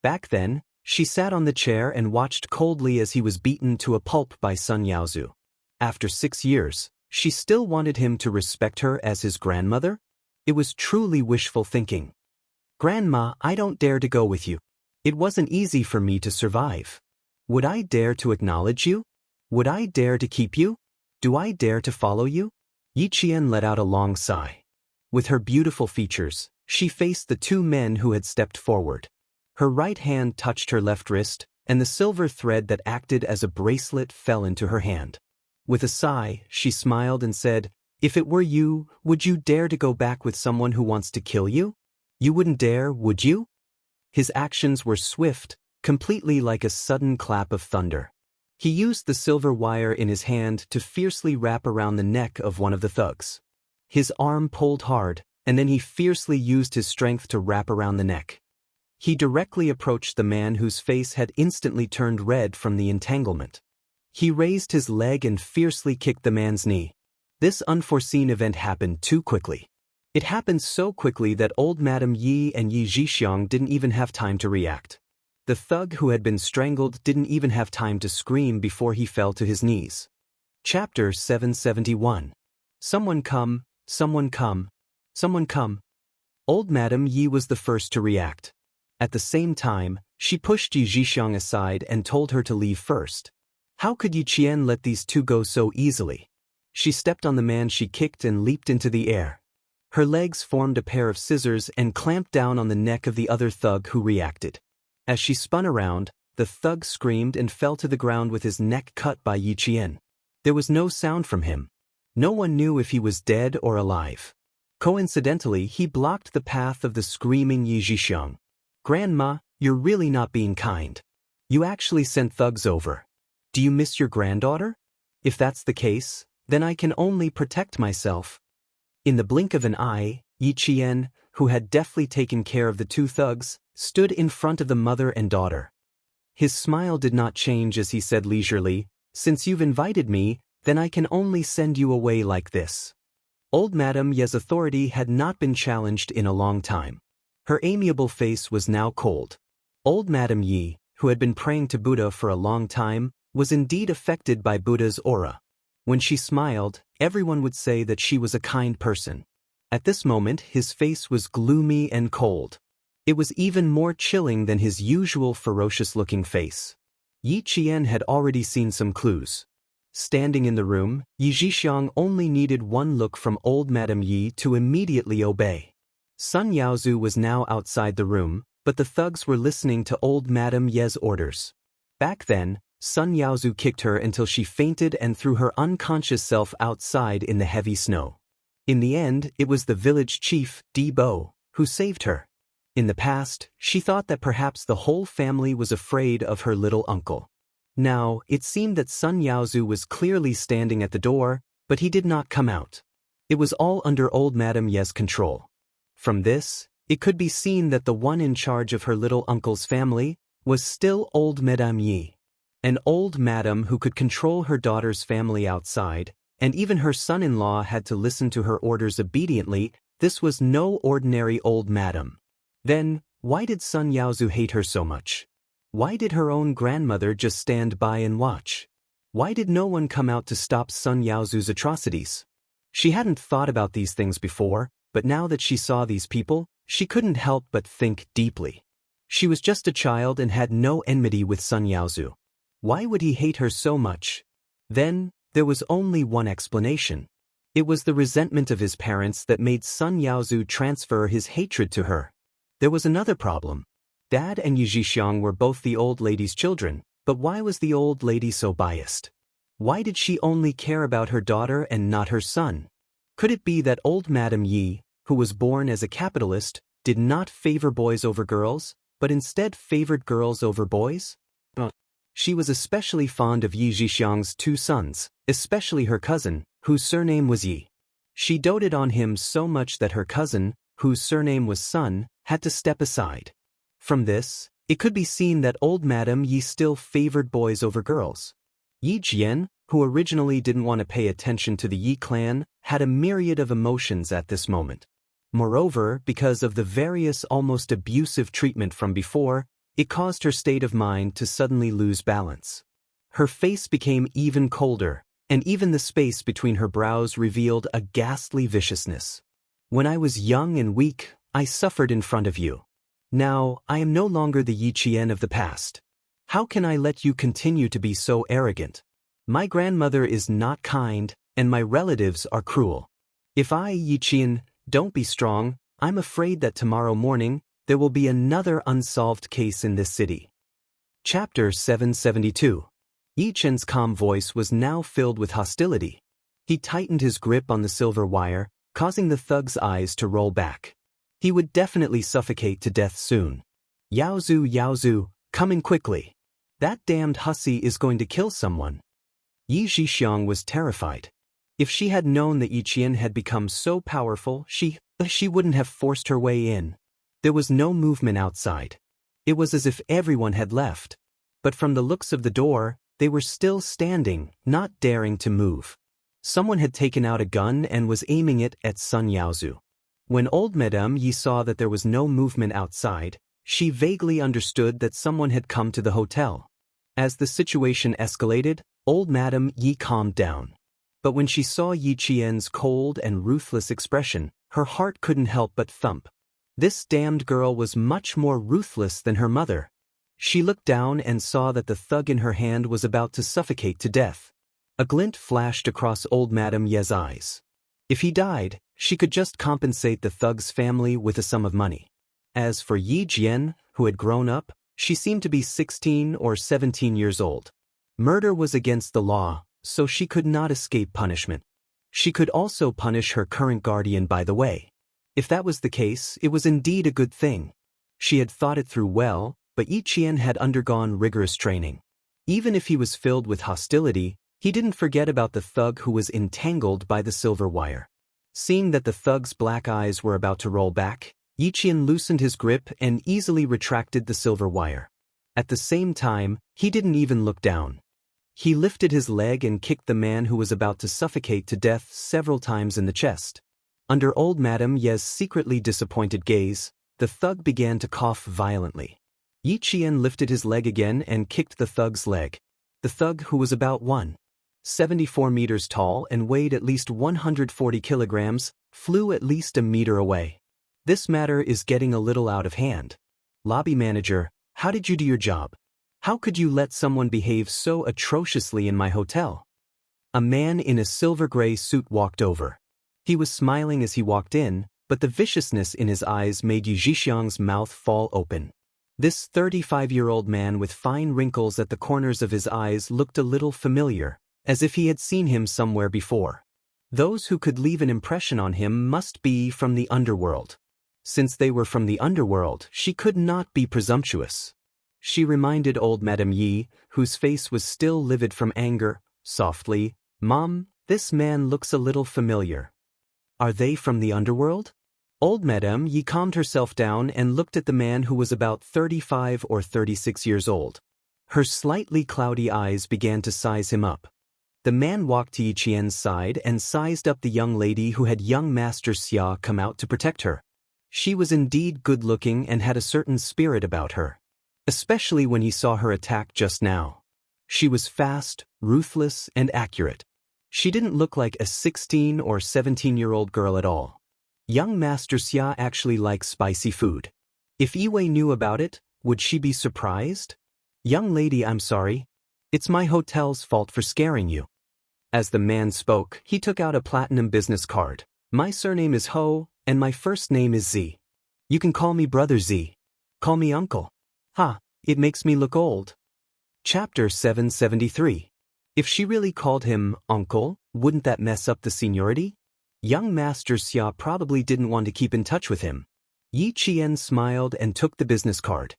Back then, she sat on the chair and watched coldly as he was beaten to a pulp by Sun Yaozu. After 6 years, she still wanted him to respect her as his grandmother? It was truly wishful thinking. "Grandma, I don't dare to go with you. It wasn't easy for me to survive. Would I dare to acknowledge you? Would I dare to keep you? Do I dare to follow you?" Yi Qian let out a long sigh. With her beautiful features, she faced the two men who had stepped forward. Her right hand touched her left wrist, and the silver thread that acted as a bracelet fell into her hand. With a sigh, she smiled and said, "If it were you, would you dare to go back with someone who wants to kill you? You wouldn't dare, would you?" His actions were swift, completely like a sudden clap of thunder. He used the silver wire in his hand to fiercely wrap around the neck of one of the thugs. His arm pulled hard, and then he fiercely used his strength to wrap around the neck. He directly approached the man whose face had instantly turned red from the entanglement. He raised his leg and fiercely kicked the man's knee. This unforeseen event happened too quickly. It happened so quickly that old Madame Yi and Yi Zhixiang didn't even have time to react. The thug who had been strangled didn't even have time to scream before he fell to his knees. Chapter 771. Someone come, someone come, someone come. Old Madame Yi was the first to react. At the same time, she pushed Yi Zhixiang aside and told her to leave first. How could Yi Qian let these two go so easily? She stepped on the man she kicked and leaped into the air. Her legs formed a pair of scissors and clamped down on the neck of the other thug who reacted. As she spun around, the thug screamed and fell to the ground with his neck cut by Yi Qian. There was no sound from him. No one knew if he was dead or alive. Coincidentally, he blocked the path of the screaming Yi Zhixiang. Grandma, you're really not being kind. You actually sent thugs over. Do you miss your granddaughter? If that's the case, then I can only protect myself. In the blink of an eye, Yi Qian, who had deftly taken care of the two thugs, stood in front of the mother and daughter. His smile did not change as he said leisurely, "Since you've invited me, then I can only send you away like this." Old Madame Ye's authority had not been challenged in a long time. Her amiable face was now cold. Old Madame Yi, who had been praying to Buddha for a long time, was indeed affected by Buddha's aura. When she smiled, everyone would say that she was a kind person. At this moment, his face was gloomy and cold. It was even more chilling than his usual ferocious-looking face. Yi Qian had already seen some clues. Standing in the room, Yi Zhixiang only needed one look from old Madame Yi to immediately obey. Sun Yaozu was now outside the room, but the thugs were listening to old Madame Ye's orders. Back then, Sun Yaozu kicked her until she fainted and threw her unconscious self outside in the heavy snow. In the end, it was the village chief, Di Bo, who saved her. In the past, she thought that perhaps the whole family was afraid of her little uncle. Now, it seemed that Sun Yaozu was clearly standing at the door, but he did not come out. It was all under old Madame Ye's control. From this, it could be seen that the one in charge of her little uncle's family was still old Madame Yi. An old madam who could control her daughter's family outside, and even her son-in-law had to listen to her orders obediently. This was no ordinary old madam. Then, why did Sun Yaozu hate her so much? Why did her own grandmother just stand by and watch? Why did no one come out to stop Sun Yaozu's atrocities? She hadn't thought about these things before, but now that she saw these people, she couldn't help but think deeply. She was just a child and had no enmity with Sun Yaozu. Why would he hate her so much? Then, there was only one explanation. It was the resentment of his parents that made Sun Yaozu transfer his hatred to her. There was another problem. Dad and Yi Zhixiang were both the old lady's children, but why was the old lady so biased? Why did she only care about her daughter and not her son? Could it be that old Madame Yi, who was born as a capitalist, did not favor boys over girls, but instead favored girls over boys? She was especially fond of Yi Zhixiang's two sons, especially her cousin, whose surname was Yi. She doted on him so much that her cousin, whose surname was Sun, had to step aside. From this, it could be seen that old Madame Yi still favored boys over girls. Yi Jian, who originally didn't want to pay attention to the Yi clan, had a myriad of emotions at this moment. Moreover, because of the various almost abusive treatment from before, it caused her state of mind to suddenly lose balance. Her face became even colder, and even the space between her brows revealed a ghastly viciousness. When I was young and weak, I suffered in front of you. Now, I am no longer the Yi Qian of the past. How can I let you continue to be so arrogant? My grandmother is not kind, and my relatives are cruel. If I, Yi Qian, don't be strong, I'm afraid that tomorrow morning, there will be another unsolved case in this city. Chapter 772. Yi Qian's calm voice was now filled with hostility. He tightened his grip on the silver wire, causing the thug's eyes to roll back. He would definitely suffocate to death soon. Yaozu, Yaozu, come in quickly. That damned hussy is going to kill someone. Yi Zhixiang was terrified. If she had known that Yi Qian had become so powerful, she wouldn't have forced her way in. There was no movement outside. It was as if everyone had left. But from the looks of the door, they were still standing, not daring to move. Someone had taken out a gun and was aiming it at Sun Yaozu. When old Madame Yi saw that there was no movement outside, she vaguely understood that someone had come to the hotel. As the situation escalated, old Madame Yi calmed down. But when she saw Yi Qian's cold and ruthless expression, her heart couldn't help but thump. This damned girl was much more ruthless than her mother. She looked down and saw that the thug in her hand was about to suffocate to death. A glint flashed across old Madame Ye's eyes. If he died, she could just compensate the thug's family with a sum of money. As for Yi Jian, who had grown up, she seemed to be 16 or 17 years old. Murder was against the law, so she could not escape punishment. She could also punish her current guardian by the way. If that was the case, it was indeed a good thing. She had thought it through well, but Yi Qian had undergone rigorous training. Even if he was filled with hostility, he didn't forget about the thug who was entangled by the silver wire. Seeing that the thug's black eyes were about to roll back, Yi Qian loosened his grip and easily retracted the silver wire. At the same time, he didn't even look down. He lifted his leg and kicked the man who was about to suffocate to death several times in the chest. Under old Madame Ye's secretly disappointed gaze, the thug began to cough violently. Yi Qian lifted his leg again and kicked the thug's leg. The thug, who was about 174 meters tall and weighed at least 140 kilograms, flew at least a meter away. This matter is getting a little out of hand. Lobby manager, how did you do your job? How could you let someone behave so atrociously in my hotel? A man in a silver-gray suit walked over. He was smiling as he walked in, but the viciousness in his eyes made Yi Zhixiang's mouth fall open. This 35-year-old man with fine wrinkles at the corners of his eyes looked a little familiar, as if he had seen him somewhere before. Those who could leave an impression on him must be from the underworld. Since they were from the underworld, she could not be presumptuous. She reminded old Madame Yi, whose face was still livid from anger, softly, "Mom, this man looks a little familiar. Are they from the underworld?" Old Madame Yi calmed herself down and looked at the man who was about 35 or 36 years old. Her slightly cloudy eyes began to size him up. The man walked to Yi Qian's side and sized up the young lady who had young Master Xia come out to protect her. She was indeed good-looking and had a certain spirit about her. Especially when he saw her attack just now. She was fast, ruthless, and accurate. She didn't look like a 16 or 17-year-old girl at all. Young Master Xia actually likes spicy food. If Yiwei knew about it, would she be surprised? "Young lady, I'm sorry. It's my hotel's fault for scaring you." As the man spoke, he took out a platinum business card. "My surname is Ho, and my first name is Z. You can call me Brother Z. Call me Uncle." Ha, it makes me look old. Chapter 773. If she really called him Uncle, wouldn't that mess up the seniority? Young Master Xia probably didn't want to keep in touch with him. Yi Qian smiled and took the business card.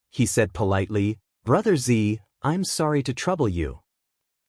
He said politely, "Brother Z, I'm sorry to trouble you."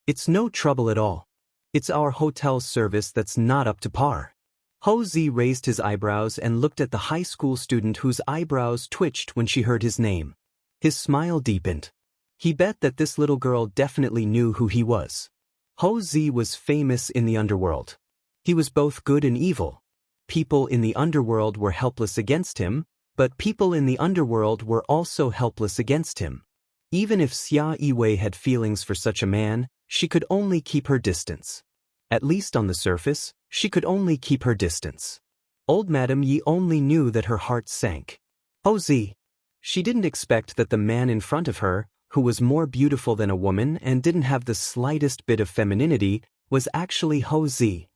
"It's no trouble at all. It's our hotel's service that's not up to par." Ho Zi raised his eyebrows and looked at the high school student whose eyebrows twitched when she heard his name. His smile deepened. He bet that this little girl definitely knew who he was. Ho Zi was famous in the underworld. He was both good and evil. People in the underworld were helpless against him, but people in the underworld were also helpless against him. Even if Xia Yiwei had feelings for such a man, she could only keep her distance. At least on the surface, she could only keep her distance. Old Madame Yi only knew that her heart sank. Ho Zi. She didn't expect that the man in front of her, who was more beautiful than a woman and didn't have the slightest bit of femininity, was actually Ho Zi.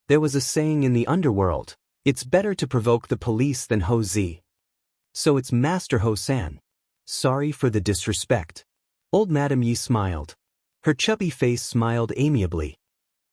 There was a saying in the underworld, "It's better to provoke the police than Ho Zi." So it's Master Ho-san. Sorry for the disrespect. Old Madame Yi smiled. Her chubby face smiled amiably.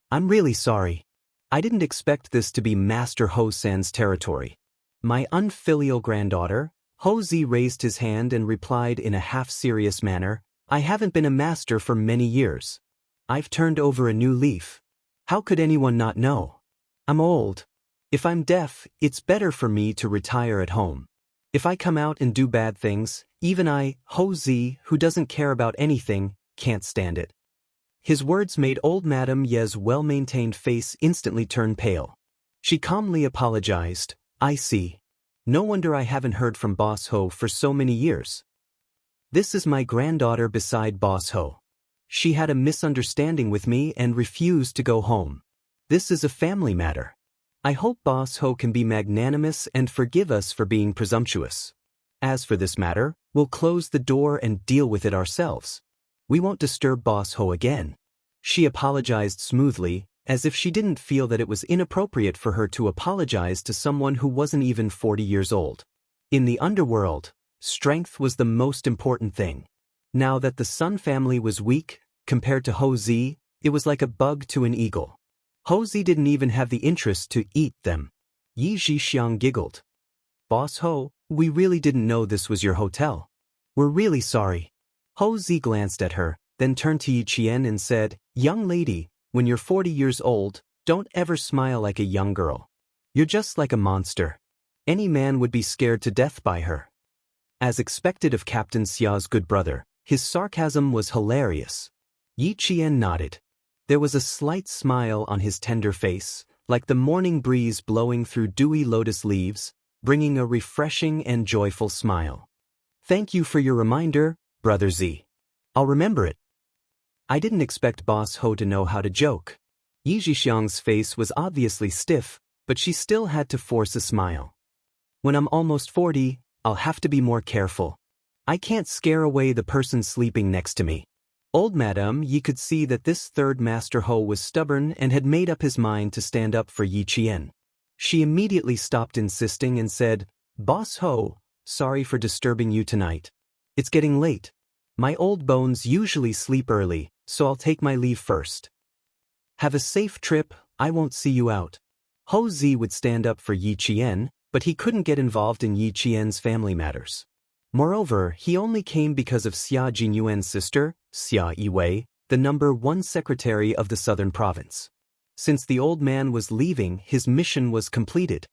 "I'm really sorry. I didn't expect this to be Master Ho-san's territory. My unfilial granddaughter." Ho Zi raised his hand and replied in a half-serious manner, "I haven't been a master for many years. I've turned over a new leaf. How could anyone not know? I'm old. If I'm deaf, it's better for me to retire at home. If I come out and do bad things, even I, Ho Zi, who doesn't care about anything, can't stand it." His words made old Madame Ye's well-maintained face instantly turn pale. She calmly apologized. "I see. No wonder I haven't heard from Boss Ho for so many years. This is my granddaughter beside Boss Ho. She had a misunderstanding with me and refused to go home. This is a family matter. I hope Boss Ho can be magnanimous and forgive us for being presumptuous. As for this matter, we'll close the door and deal with it ourselves. We won't disturb Boss Ho again." She apologized smoothly, as if she didn't feel that it was inappropriate for her to apologize to someone who wasn't even 40 years old. In the underworld, strength was the most important thing. Now that the Sun family was weak, compared to Ho Zi, it was like a bug to an eagle. Ho Zi didn't even have the interest to eat them. Yi Zhixiang giggled. "Boss Ho, we really didn't know this was your hotel. We're really sorry." Ho Zi glanced at her, then turned to Yi Qian and said, "Young lady, when you're 40 years old, don't ever smile like a young girl. You're just like a monster. Any man would be scared to death by her." As expected of Captain Xia's good brother, his sarcasm was hilarious. Yi Qian nodded. There was a slight smile on his tender face, like the morning breeze blowing through dewy lotus leaves, bringing a refreshing and joyful smile. "Thank you for your reminder, Brother Z. I'll remember it." I didn't expect Boss Ho to know how to joke. Yi Zhixiang's face was obviously stiff, but she still had to force a smile. "When I'm almost 40, I'll have to be more careful. I can't scare away the person sleeping next to me." Old Madame Yi could see that this third Master Ho was stubborn and had made up his mind to stand up for Yi Qian. She immediately stopped insisting and said, "Boss Ho, sorry for disturbing you tonight. It's getting late. My old bones usually sleep early, so I'll take my leave first. Have a safe trip, I won't see you out." Ho Zi would stand up for Yi Qian, but he couldn't get involved in Yi Qian's family matters. Moreover, he only came because of Xia Jinyuan's sister, Xia Yiwei, the #1 secretary of the southern province. Since the old man was leaving, his mission was completed.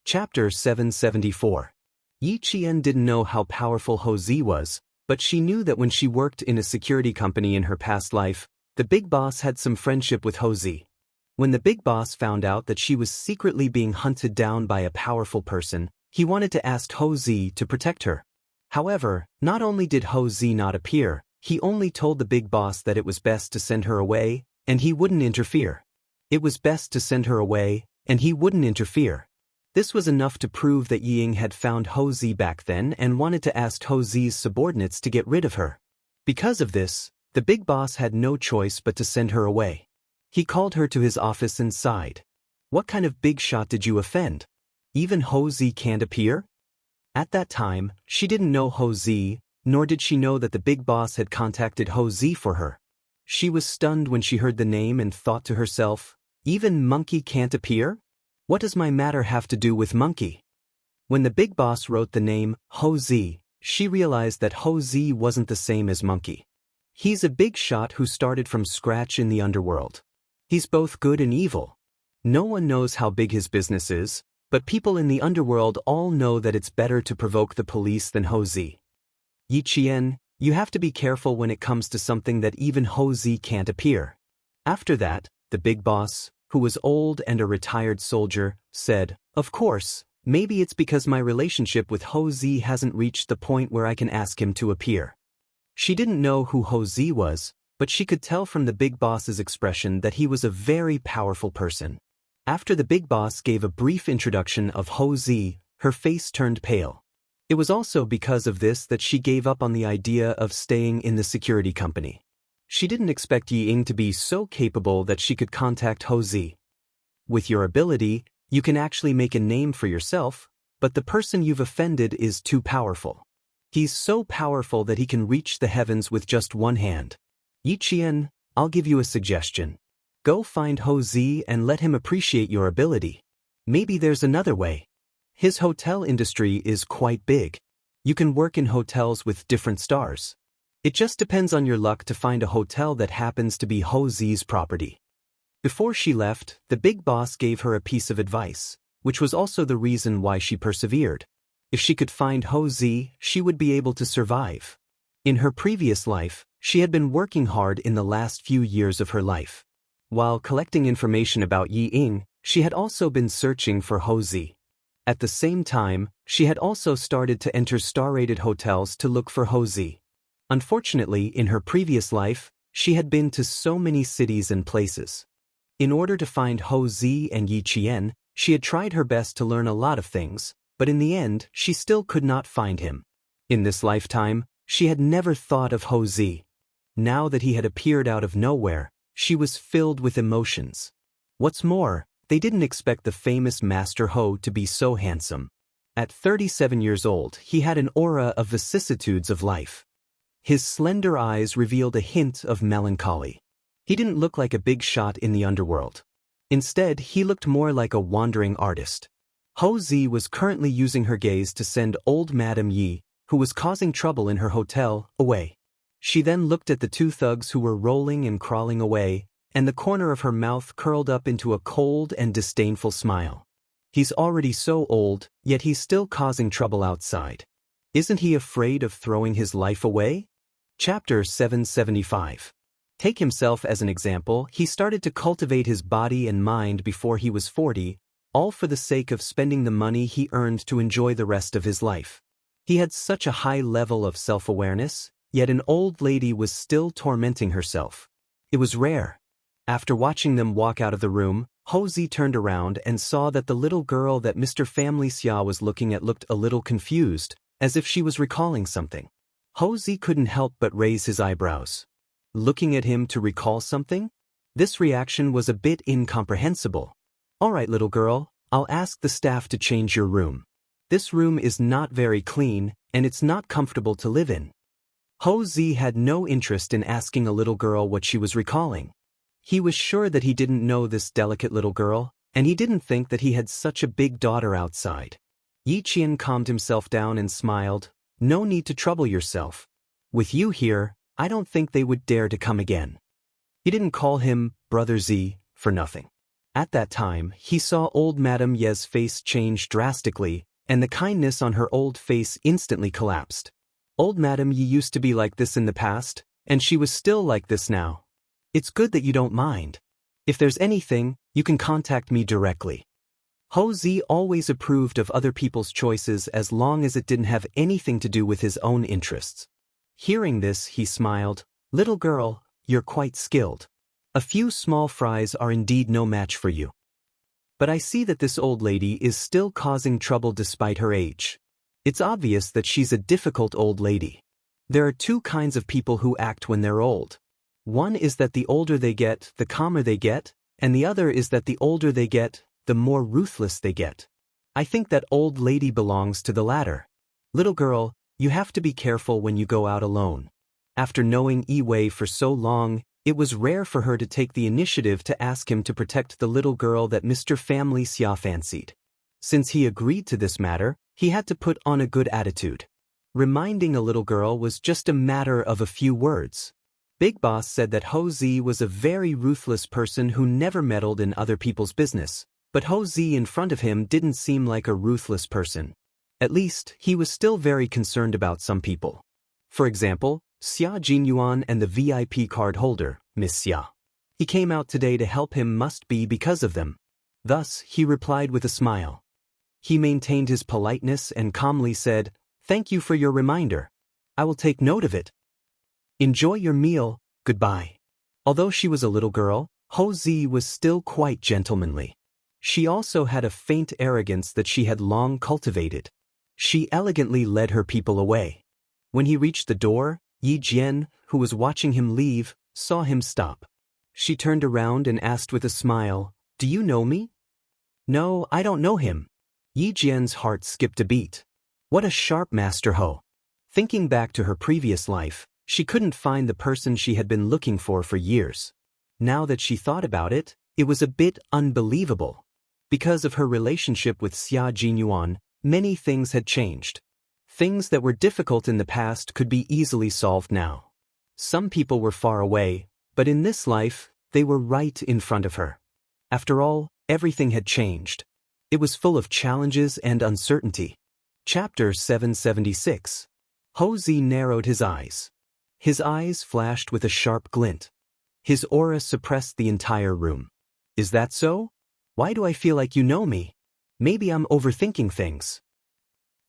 Chapter 774. Yi Qian didn't know how powerful Ho Zi was, but she knew that when she worked in a security company in her past life, the big boss had some friendship with Ho Zi. When the big boss found out that she was secretly being hunted down by a powerful person, he wanted to ask Ho Zi to protect her. However, not only did Ho Zi not appear, he only told the big boss that it was best to send her away, and he wouldn't interfere. It was best to send her away, and he wouldn't interfere. This was enough to prove that Ying had found Ho Zi back then and wanted to ask Ho Zi's subordinates to get rid of her. Because of this, the big boss had no choice but to send her away. He called her to his office and sighed. "What kind of big shot did you offend? Even Ho Zi can't appear?" At that time, she didn't know Ho Zi, nor did she know that the big boss had contacted Ho Zi for her. She was stunned when she heard the name and thought to herself, "Even monkey can't appear? What does my matter have to do with monkey?" When the big boss wrote the name Ho Zi, she realized that Ho Zi wasn't the same as monkey. He's a big shot who started from scratch in the underworld. He's both good and evil. No one knows how big his business is, but people in the underworld all know that it's better to provoke the police than Ho Zi. "Yi Qian, you have to be careful when it comes to something that even Ho Zi can't appear." After that, the big boss, who was old and a retired soldier, said, "Of course, maybe it's because my relationship with Ho Zi hasn't reached the point where I can ask him to appear." She didn't know who Ho Zi was, but she could tell from the big boss's expression that he was a very powerful person. After the big boss gave a brief introduction of Ho Zi, her face turned pale. It was also because of this that she gave up on the idea of staying in the security company. She didn't expect Ying to be so capable that she could contact Ho Zi. With your ability, you can actually make a name for yourself, but the person you've offended is too powerful. He's so powerful that he can reach the heavens with just one hand. Yi Qian, I'll give you a suggestion. Go find Ho Zi and let him appreciate your ability. Maybe there's another way. His hotel industry is quite big. You can work in hotels with different stars. It just depends on your luck to find a hotel that happens to be Ho Zi's property. Before she left, the big boss gave her a piece of advice, which was also the reason why she persevered. If she could find Ho Zi, she would be able to survive. In her previous life, she had been working hard in the last few years of her life. While collecting information about Yi Ying, she had also been searching for Ho Zi. At the same time, she had also started to enter star-rated hotels to look for Ho Zi. Unfortunately, in her previous life, she had been to so many cities and places. In order to find Ho Zi and Yi Qian, she had tried her best to learn a lot of things, but in the end, she still could not find him. In this lifetime, she had never thought of Ho Zi. Now that he had appeared out of nowhere, she was filled with emotions. What's more, they didn't expect the famous Master Ho to be so handsome. At 37 years old, he had an aura of vicissitudes of life. His slender eyes revealed a hint of melancholy. He didn't look like a big shot in the underworld. Instead, he looked more like a wandering artist. Ho Zi was currently using her gaze to send old Madame Yi, who was causing trouble in her hotel, away. She then looked at the two thugs who were rolling and crawling away, and the corner of her mouth curled up into a cold and disdainful smile. He's already so old, yet he's still causing trouble outside. Isn't he afraid of throwing his life away? Chapter 775. Take himself as an example. He started to cultivate his body and mind before he was 40, all for the sake of spending the money he earned to enjoy the rest of his life. He had such a high level of self-awareness, yet an old lady was still tormenting herself. It was rare. After watching them walk out of the room, Ho Zi turned around and saw that the little girl that Mr. Family Xia was looking at looked a little confused, as if she was recalling something. Ho Zi couldn't help but raise his eyebrows. Looking at him to recall something? This reaction was a bit incomprehensible. All right, little girl, I'll ask the staff to change your room. This room is not very clean, and it's not comfortable to live in. Ho Zi had no interest in asking a little girl what she was recalling. He was sure that he didn't know this delicate little girl, and he didn't think that he had such a big daughter outside. Yi Qian calmed himself down and smiled. No need to trouble yourself. With you here, I don't think they would dare to come again. He didn't call him Brother Zi for nothing. At that time, he saw old Madame Ye's face change drastically, and the kindness on her old face instantly collapsed. Old Madame Yi used to be like this in the past, and she was still like this now. It's good that you don't mind. If there's anything, you can contact me directly. Ho Zi always approved of other people's choices as long as it didn't have anything to do with his own interests. Hearing this, he smiled. Little girl, you're quite skilled. A few small fries are indeed no match for you. But I see that this old lady is still causing trouble despite her age. It's obvious that she's a difficult old lady. There are two kinds of people who act when they're old. One is that the older they get, the calmer they get, and the other is that the older they get, the more ruthless they get. I think that old lady belongs to the latter. Little girl, you have to be careful when you go out alone. After knowing Yi Wei for so long, it was rare for her to take the initiative to ask him to protect the little girl that Mr. Family Xia fancied. Since he agreed to this matter, he had to put on a good attitude. Reminding a little girl was just a matter of a few words. Big Boss said that Ho Zi was a very ruthless person who never meddled in other people's business, but Ho Zi in front of him didn't seem like a ruthless person. At least, he was still very concerned about some people. For example, Xia Jinyuan and the VIP card holder, Miss Xia. He came out today to help him must be because of them. Thus, he replied with a smile. He maintained his politeness and calmly said, "Thank you for your reminder. I will take note of it. Enjoy your meal, goodbye." Although she was a little girl, Ho Zi was still quite gentlemanly. She also had a faint arrogance that she had long cultivated. She elegantly led her people away. When he reached the door, Yi Jian, who was watching him leave, saw him stop. She turned around and asked with a smile, "Do you know me?" "No, I don't know him." Yi Jian's heart skipped a beat. What a sharp Master Ho. Thinking back to her previous life, she couldn't find the person she had been looking for years. Now that she thought about it, it was a bit unbelievable. Because of her relationship with Xia Jinyuan, many things had changed. Things that were difficult in the past could be easily solved now. Some people were far away, but in this life, they were right in front of her. After all, everything had changed. It was full of challenges and uncertainty. Chapter 776. Ho Zi narrowed his eyes. His eyes flashed with a sharp glint. His aura suppressed the entire room. Is that so? Why do I feel like you know me? Maybe I'm overthinking things.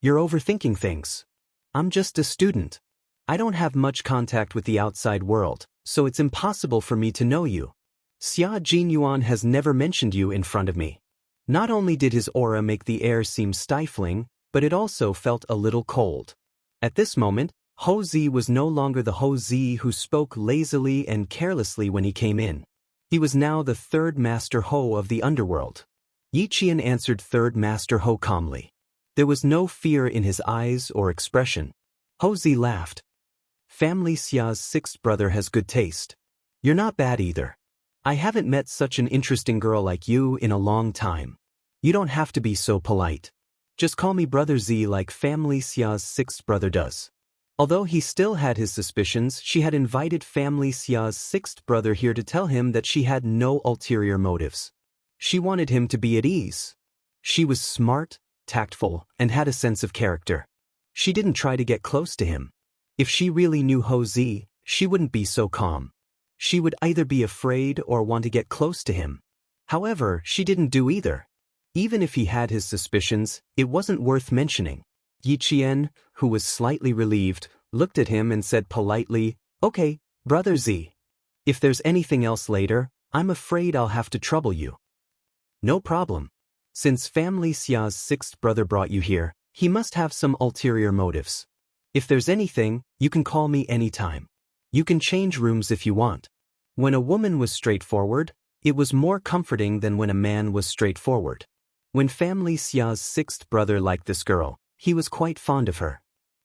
You're overthinking things. I'm just a student. I don't have much contact with the outside world, so it's impossible for me to know you. Xia Jinyuan has never mentioned you in front of me. Not only did his aura make the air seem stifling, but it also felt a little cold. At this moment, Ho Zi was no longer the Ho Zi who spoke lazily and carelessly when he came in. He was now the third Master Ho of the underworld. Yi Qian answered Third Master Ho calmly. There was no fear in his eyes or expression. Ho Zi laughed. Family Xia's sixth brother has good taste. You're not bad either. I haven't met such an interesting girl like you in a long time. You don't have to be so polite. Just call me Brother Z like Family Xia's sixth brother does. Although he still had his suspicions, she had invited Family Xia's sixth brother here to tell him that she had no ulterior motives. She wanted him to be at ease. She was smart, tactful, and had a sense of character. She didn't try to get close to him. If she really knew Ho Zi, she wouldn't be so calm. She would either be afraid or want to get close to him. However, she didn't do either. Even if he had his suspicions, it wasn't worth mentioning. Yi Qian, who was slightly relieved, looked at him and said politely, "Okay, Brother Z. If there's anything else later, I'm afraid I'll have to trouble you." "No problem. Since Family Xia's sixth brother brought you here, he must have some ulterior motives. If there's anything, you can call me anytime. You can change rooms if you want." When a woman was straightforward, it was more comforting than when a man was straightforward. When Family Xia's sixth brother liked this girl, he was quite fond of her.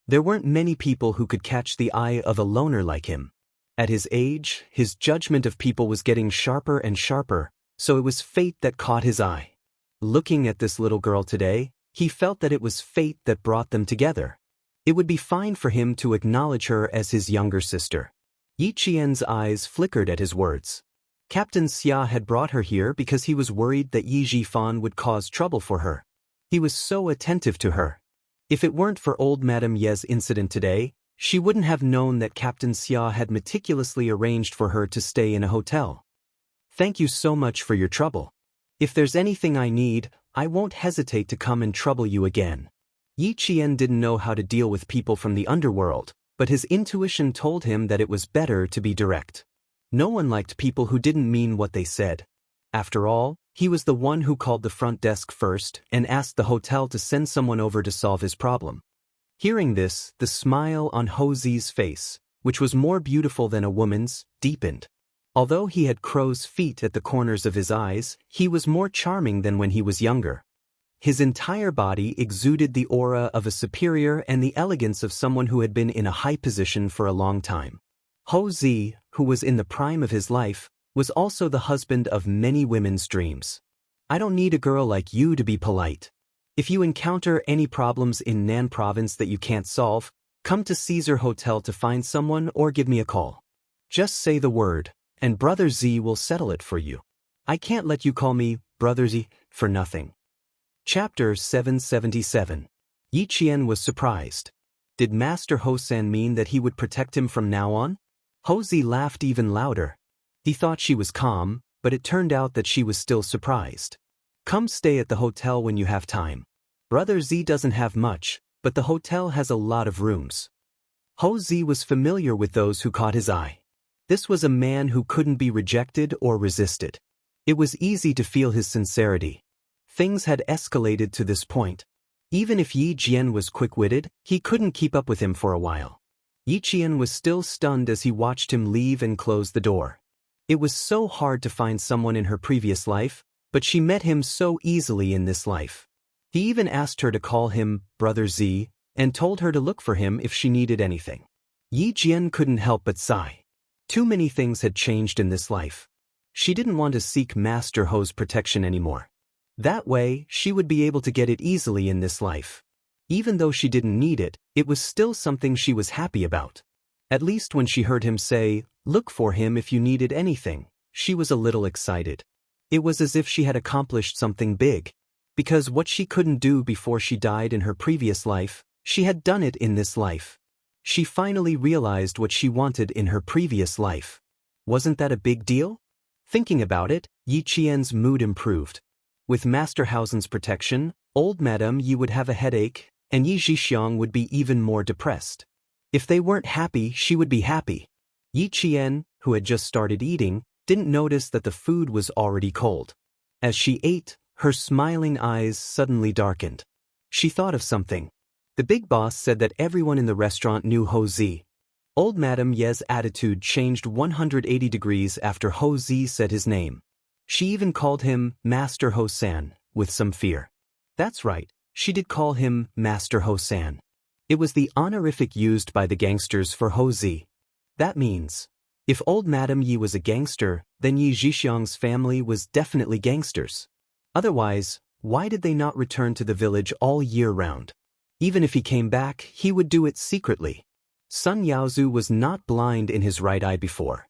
There weren't many people who could catch the eye of a loner like him. At his age, his judgment of people was getting sharper and sharper, so it was fate that caught his eye. Looking at this little girl today, he felt that it was fate that brought them together. It would be fine for him to acknowledge her as his younger sister. Yi Qian's eyes flickered at his words. Captain Xia had brought her here because he was worried that Yi Zhifan would cause trouble for her. He was so attentive to her. If it weren't for old Madame Ye's incident today, she wouldn't have known that Captain Xia had meticulously arranged for her to stay in a hotel. "Thank you so much for your trouble. If there's anything I need, I won't hesitate to come and trouble you again." Yi Qian didn't know how to deal with people from the underworld, but his intuition told him that it was better to be direct. No one liked people who didn't mean what they said. After all, he was the one who called the front desk first and asked the hotel to send someone over to solve his problem. Hearing this, the smile on Ho Zi's face, which was more beautiful than a woman's, deepened. Although he had crow's feet at the corners of his eyes, he was more charming than when he was younger. His entire body exuded the aura of a superior and the elegance of someone who had been in a high position for a long time. Ho Zi, who was in the prime of his life, was also the husband of many women's dreams. "I don't need a girl like you to be polite. If you encounter any problems in Nan province that you can't solve, come to Caesar Hotel to find someone or give me a call. Just say the word, and Brother Z will settle it for you. I can't let you call me Brother Z for nothing." Chapter 777. Yi Qian was surprised. Did Master Hosan mean that he would protect him from now on? Ho Zi laughed even louder. He thought she was calm, but it turned out that she was still surprised. "Come stay at the hotel when you have time. Brother Z doesn't have much, but the hotel has a lot of rooms." Ho Zi was familiar with those who caught his eye. This was a man who couldn't be rejected or resisted. It was easy to feel his sincerity. Things had escalated to this point. Even if Yi Jian was quick-witted, he couldn't keep up with him for a while. Yi Qian was still stunned as he watched him leave and close the door. It was so hard to find someone in her previous life, but she met him so easily in this life. He even asked her to call him Brother Z and told her to look for him if she needed anything. Yi Jian couldn't help but sigh. Too many things had changed in this life. She didn't want to seek Master Ho's protection anymore. That way, she would be able to get it easily in this life. Even though she didn't need it, it was still something she was happy about. At least when she heard him say, "Look for him if you needed anything," she was a little excited. It was as if she had accomplished something big. Because what she couldn't do before she died in her previous life, she had done it in this life. She finally realized what she wanted in her previous life. Wasn't that a big deal? Thinking about it, Yi Qian's mood improved. With Master Hausen's protection, old Madame Yi would have a headache, and Yi Zhixiang would be even more depressed. If they weren't happy, she would be happy. Yi Qian, who had just started eating, didn't notice that the food was already cold. As she ate, her smiling eyes suddenly darkened. She thought of something. The big boss said that everyone in the restaurant knew Ho Zi. Old Madame Ye's attitude changed 180 degrees after Ho Zi said his name. She even called him Master Hosan, with some fear. That's right, she did call him Master Hosan. It was the honorific used by the gangsters for Ho Zi. That means, if old Madame Yi was a gangster, then Yi Zhixiang's family was definitely gangsters. Otherwise, Why did they not return to the village all year round? Even if he came back, he would do it secretly. Sun Yaozu was not blind in his right eye before.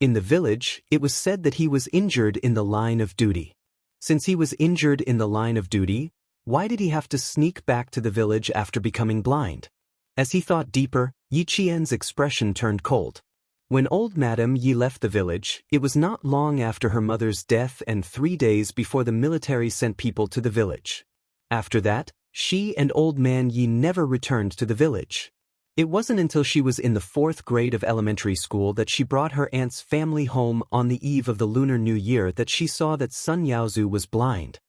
In the village, it was said that he was injured in the line of duty. Since he was injured in the line of duty, why did he have to sneak back to the village after becoming blind? As he thought deeper, Yi Qian's expression turned cold. When old Madame Yi left the village, it was not long after her mother's death and 3 days before the military sent people to the village. After that, she and old man Yi never returned to the village. It wasn't until she was in the 4th grade of elementary school that she brought her aunt's family home on the eve of the Lunar New Year that she saw that Sun Yaozu was blind.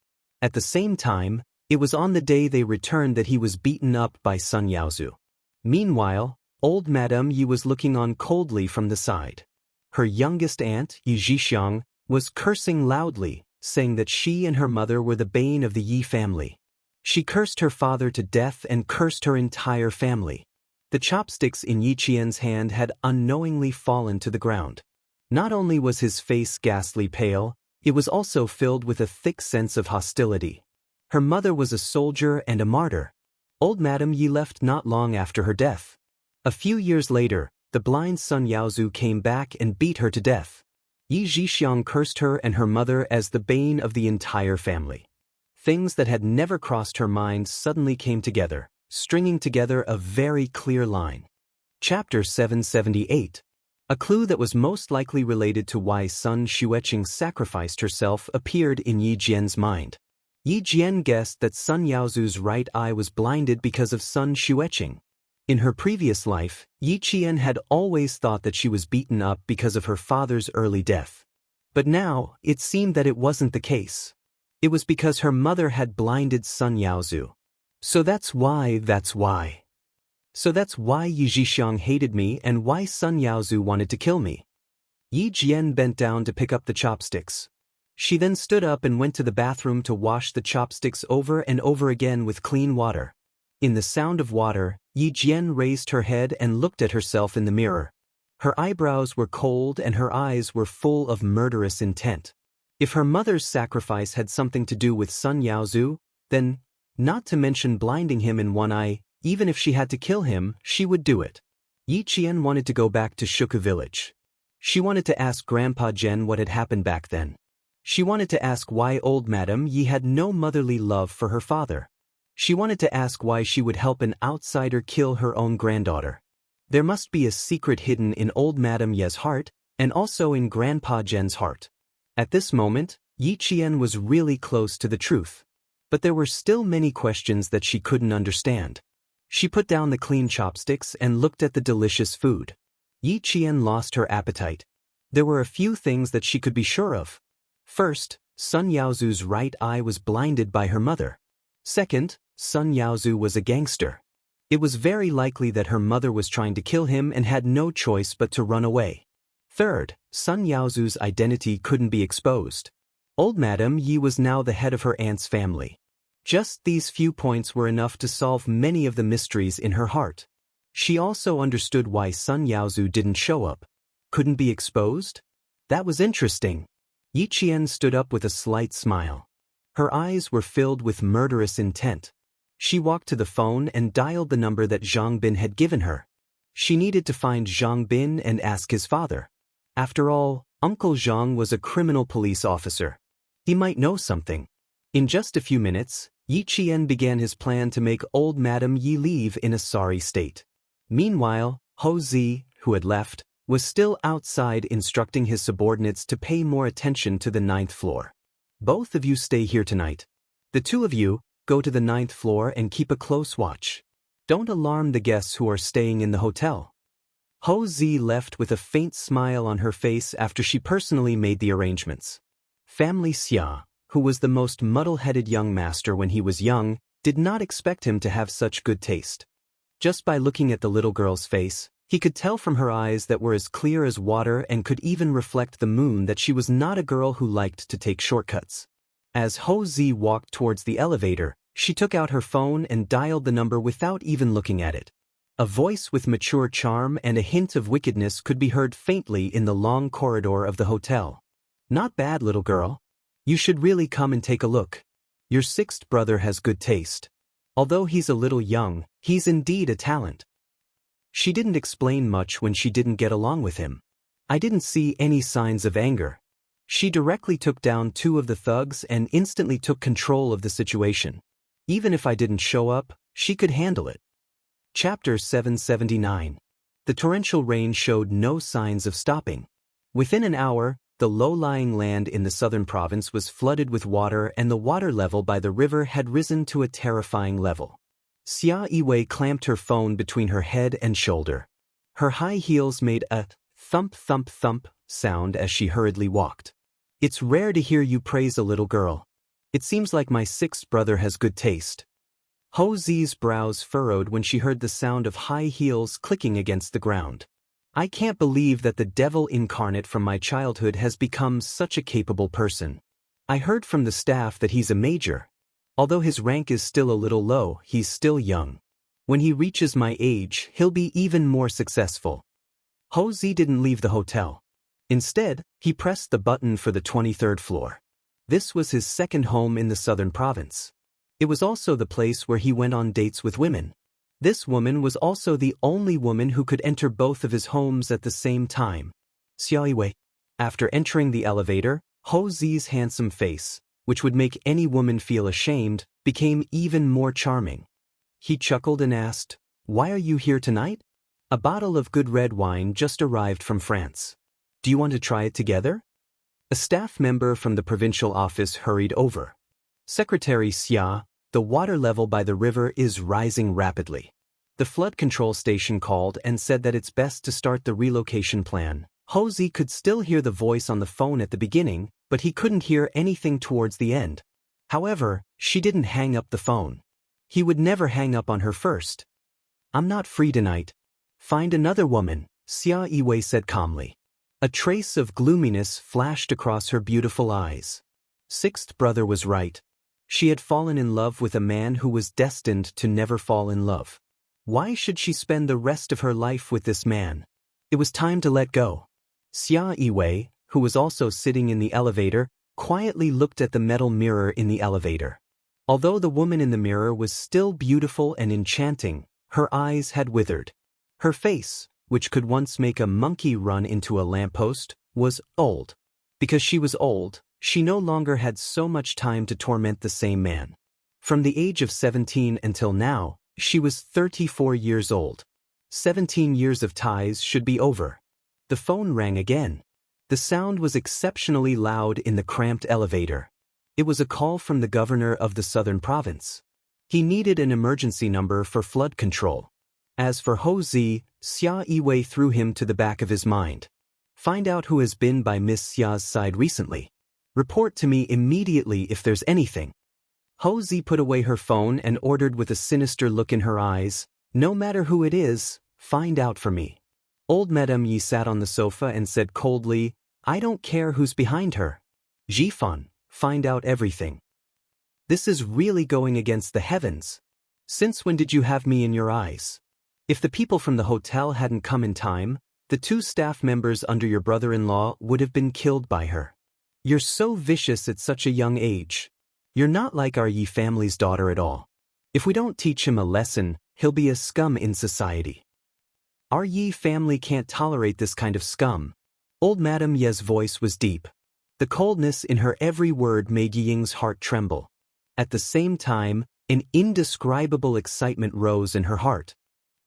At the same time, it was on the day they returned that he was beaten up by Sun Yaozu. Meanwhile, old Madame Yi was looking on coldly from the side. Her youngest aunt, Yi Zhixiang, was cursing loudly, saying that she and her mother were the bane of the Yi family. She cursed her father to death and cursed her entire family. The chopsticks in Yi Qian's hand had unknowingly fallen to the ground. Not only was his face ghastly pale, it was also filled with a thick sense of hostility. Her mother was a soldier and a martyr. Old Madame Yi left not long after her death. A few years later, the blind Sun Yaozu came back and beat her to death. Yi Zhixiang cursed her and her mother as the bane of the entire family. Things that had never crossed her mind suddenly came together, stringing together a very clear line. Chapter 778. A clue that was most likely related to why Sun Xueqing sacrificed herself appeared in Yi Jian's mind. Yi Jian guessed that Sun Yaozu's right eye was blinded because of Sun Xueqing. In her previous life, Yi Qian had always thought that she was beaten up because of her father's early death. But now, it seemed that it wasn't the case. It was because her mother had blinded Sun Yaozu. So that's why Yi Zhixiang hated me and why Sun Yaozu wanted to kill me. Yi Jian bent down to pick up the chopsticks. She then stood up and went to the bathroom to wash the chopsticks over and over again with clean water. In the sound of water, Yi Jian raised her head and looked at herself in the mirror. Her eyebrows were cold and her eyes were full of murderous intent. If her mother's sacrifice had something to do with Sun Yaozu, then, not to mention blinding him in one eye, even if she had to kill him, she would do it. Yi Qian wanted to go back to Shuku village. She wanted to ask Grandpa Zhen what had happened back then. She wanted to ask why old Madame Yi had no motherly love for her father. She wanted to ask why she would help an outsider kill her own granddaughter. There must be a secret hidden in old Madame Ye's heart, and also in Grandpa Zhen's heart. At this moment, Yi Qian was really close to the truth. But there were still many questions that she couldn't understand. She put down the clean chopsticks and looked at the delicious food. Yi Qian lost her appetite. There were a few things that she could be sure of. First, Sun Yaozu's right eye was blinded by her mother. Second, Sun Yaozu was a gangster. It was very likely that her mother was trying to kill him and had no choice but to run away. Third, Sun Yaozu's identity couldn't be exposed. Old Madame Yi was now the head of her aunt's family. Just these few points were enough to solve many of the mysteries in her heart. She also understood why Sun Yaozu didn't show up. Couldn't be exposed? That was interesting. Yi Qian stood up with a slight smile. Her eyes were filled with murderous intent. She walked to the phone and dialed the number that Zhang Bin had given her. She needed to find Zhang Bin and ask his father. After all, Uncle Zhang was a criminal police officer. He might know something. In just a few minutes, Yi Qian began his plan to make old Madame Yi leave in a sorry state. Meanwhile, Ho Zi, who had left, was still outside instructing his subordinates to pay more attention to the 9th floor. Both of you stay here tonight. The two of you, go to the 9th floor and keep a close watch. Don't alarm the guests who are staying in the hotel. Ho Zi left with a faint smile on her face after she personally made the arrangements. Family Xia, who was the most muddle-headed young master when he was young, did not expect him to have such good taste. Just by looking at the little girl's face, he could tell from her eyes that were as clear as water and could even reflect the moon that she was not a girl who liked to take shortcuts. As Ho Zi walked towards the elevator, she took out her phone and dialed the number without even looking at it. A voice with mature charm and a hint of wickedness could be heard faintly in the long corridor of the hotel. Not bad, little girl. You should really come and take a look. Your sixth brother has good taste. Although he's a little young, he's indeed a talent. She didn't explain much when she didn't get along with him. I didn't see any signs of anger. She directly took down two of the thugs and instantly took control of the situation. Even if I didn't show up, she could handle it. Chapter 779. The torrential rain showed no signs of stopping. Within an hour, the low-lying land in the southern province was flooded with water and the water level by the river had risen to a terrifying level. Xia Yiwei clamped her phone between her head and shoulder. Her high heels made a thump-thump-thump sound as she hurriedly walked. It's rare to hear you praise a little girl. It seems like my sixth brother has good taste. Ho Zi's brows furrowed when she heard the sound of high heels clicking against the ground. I can't believe that the devil incarnate from my childhood has become such a capable person. I heard from the staff that he's a major. Although his rank is still a little low, he's still young. When he reaches my age, he'll be even more successful. Ho Zi didn't leave the hotel. Instead, he pressed the button for the 23rd floor. This was his second home in the southern province. It was also the place where he went on dates with women. This woman was also the only woman who could enter both of his homes at the same time. Xia Yiwei. After entering the elevator, Ho Zi's handsome face, which would make any woman feel ashamed, became even more charming. He chuckled and asked, "Why are you here tonight?" "A bottle of good red wine just arrived from France. Do you want to try it together?" A staff member from the provincial office hurried over. "Secretary Xia, the water level by the river is rising rapidly. The flood control station called and said that it's best to start the relocation plan." Ho Zi could still hear the voice on the phone at the beginning, but he couldn't hear anything towards the end. However, she didn't hang up the phone. He would never hang up on her first. "I'm not free tonight. Find another woman," Xia Yiwei said calmly. A trace of gloominess flashed across her beautiful eyes. Sixth brother was right. She had fallen in love with a man who was destined to never fall in love. Why should she spend the rest of her life with this man? It was time to let go. Xia Yiwei, who was also sitting in the elevator, quietly looked at the metal mirror in the elevator. Although the woman in the mirror was still beautiful and enchanting, her eyes had withered. Her face, which could once make a monkey run into a lamppost, was old. Because she was old, she no longer had so much time to torment the same man. From the age of 17 until now, she was 34 years old. 17 years of ties should be over. The phone rang again. The sound was exceptionally loud in the cramped elevator. It was a call from the governor of the southern province. He needed an emergency number for flood control. As for Ho Zi, Xia Yiwei threw him to the back of his mind. "Find out who has been by Miss Xia's side recently. Report to me immediately if there's anything." Ho Zi put away her phone and ordered with a sinister look in her eyes, "No matter who it is, find out for me." Old Madame Yi sat on the sofa and said coldly, "I don't care who's behind her. Jifan, find out everything." This is really going against the heavens. Since when did you have me in your eyes? If the people from the hotel hadn't come in time, the two staff members under your brother-in-law would have been killed by her. You're so vicious at such a young age. You're not like our Yi family's daughter at all. If we don't teach him a lesson, he'll be a scum in society. Our Yi family can't tolerate this kind of scum. Old Madame Ye's voice was deep. The coldness in her every word made Yi Ying's heart tremble. At the same time, an indescribable excitement rose in her heart.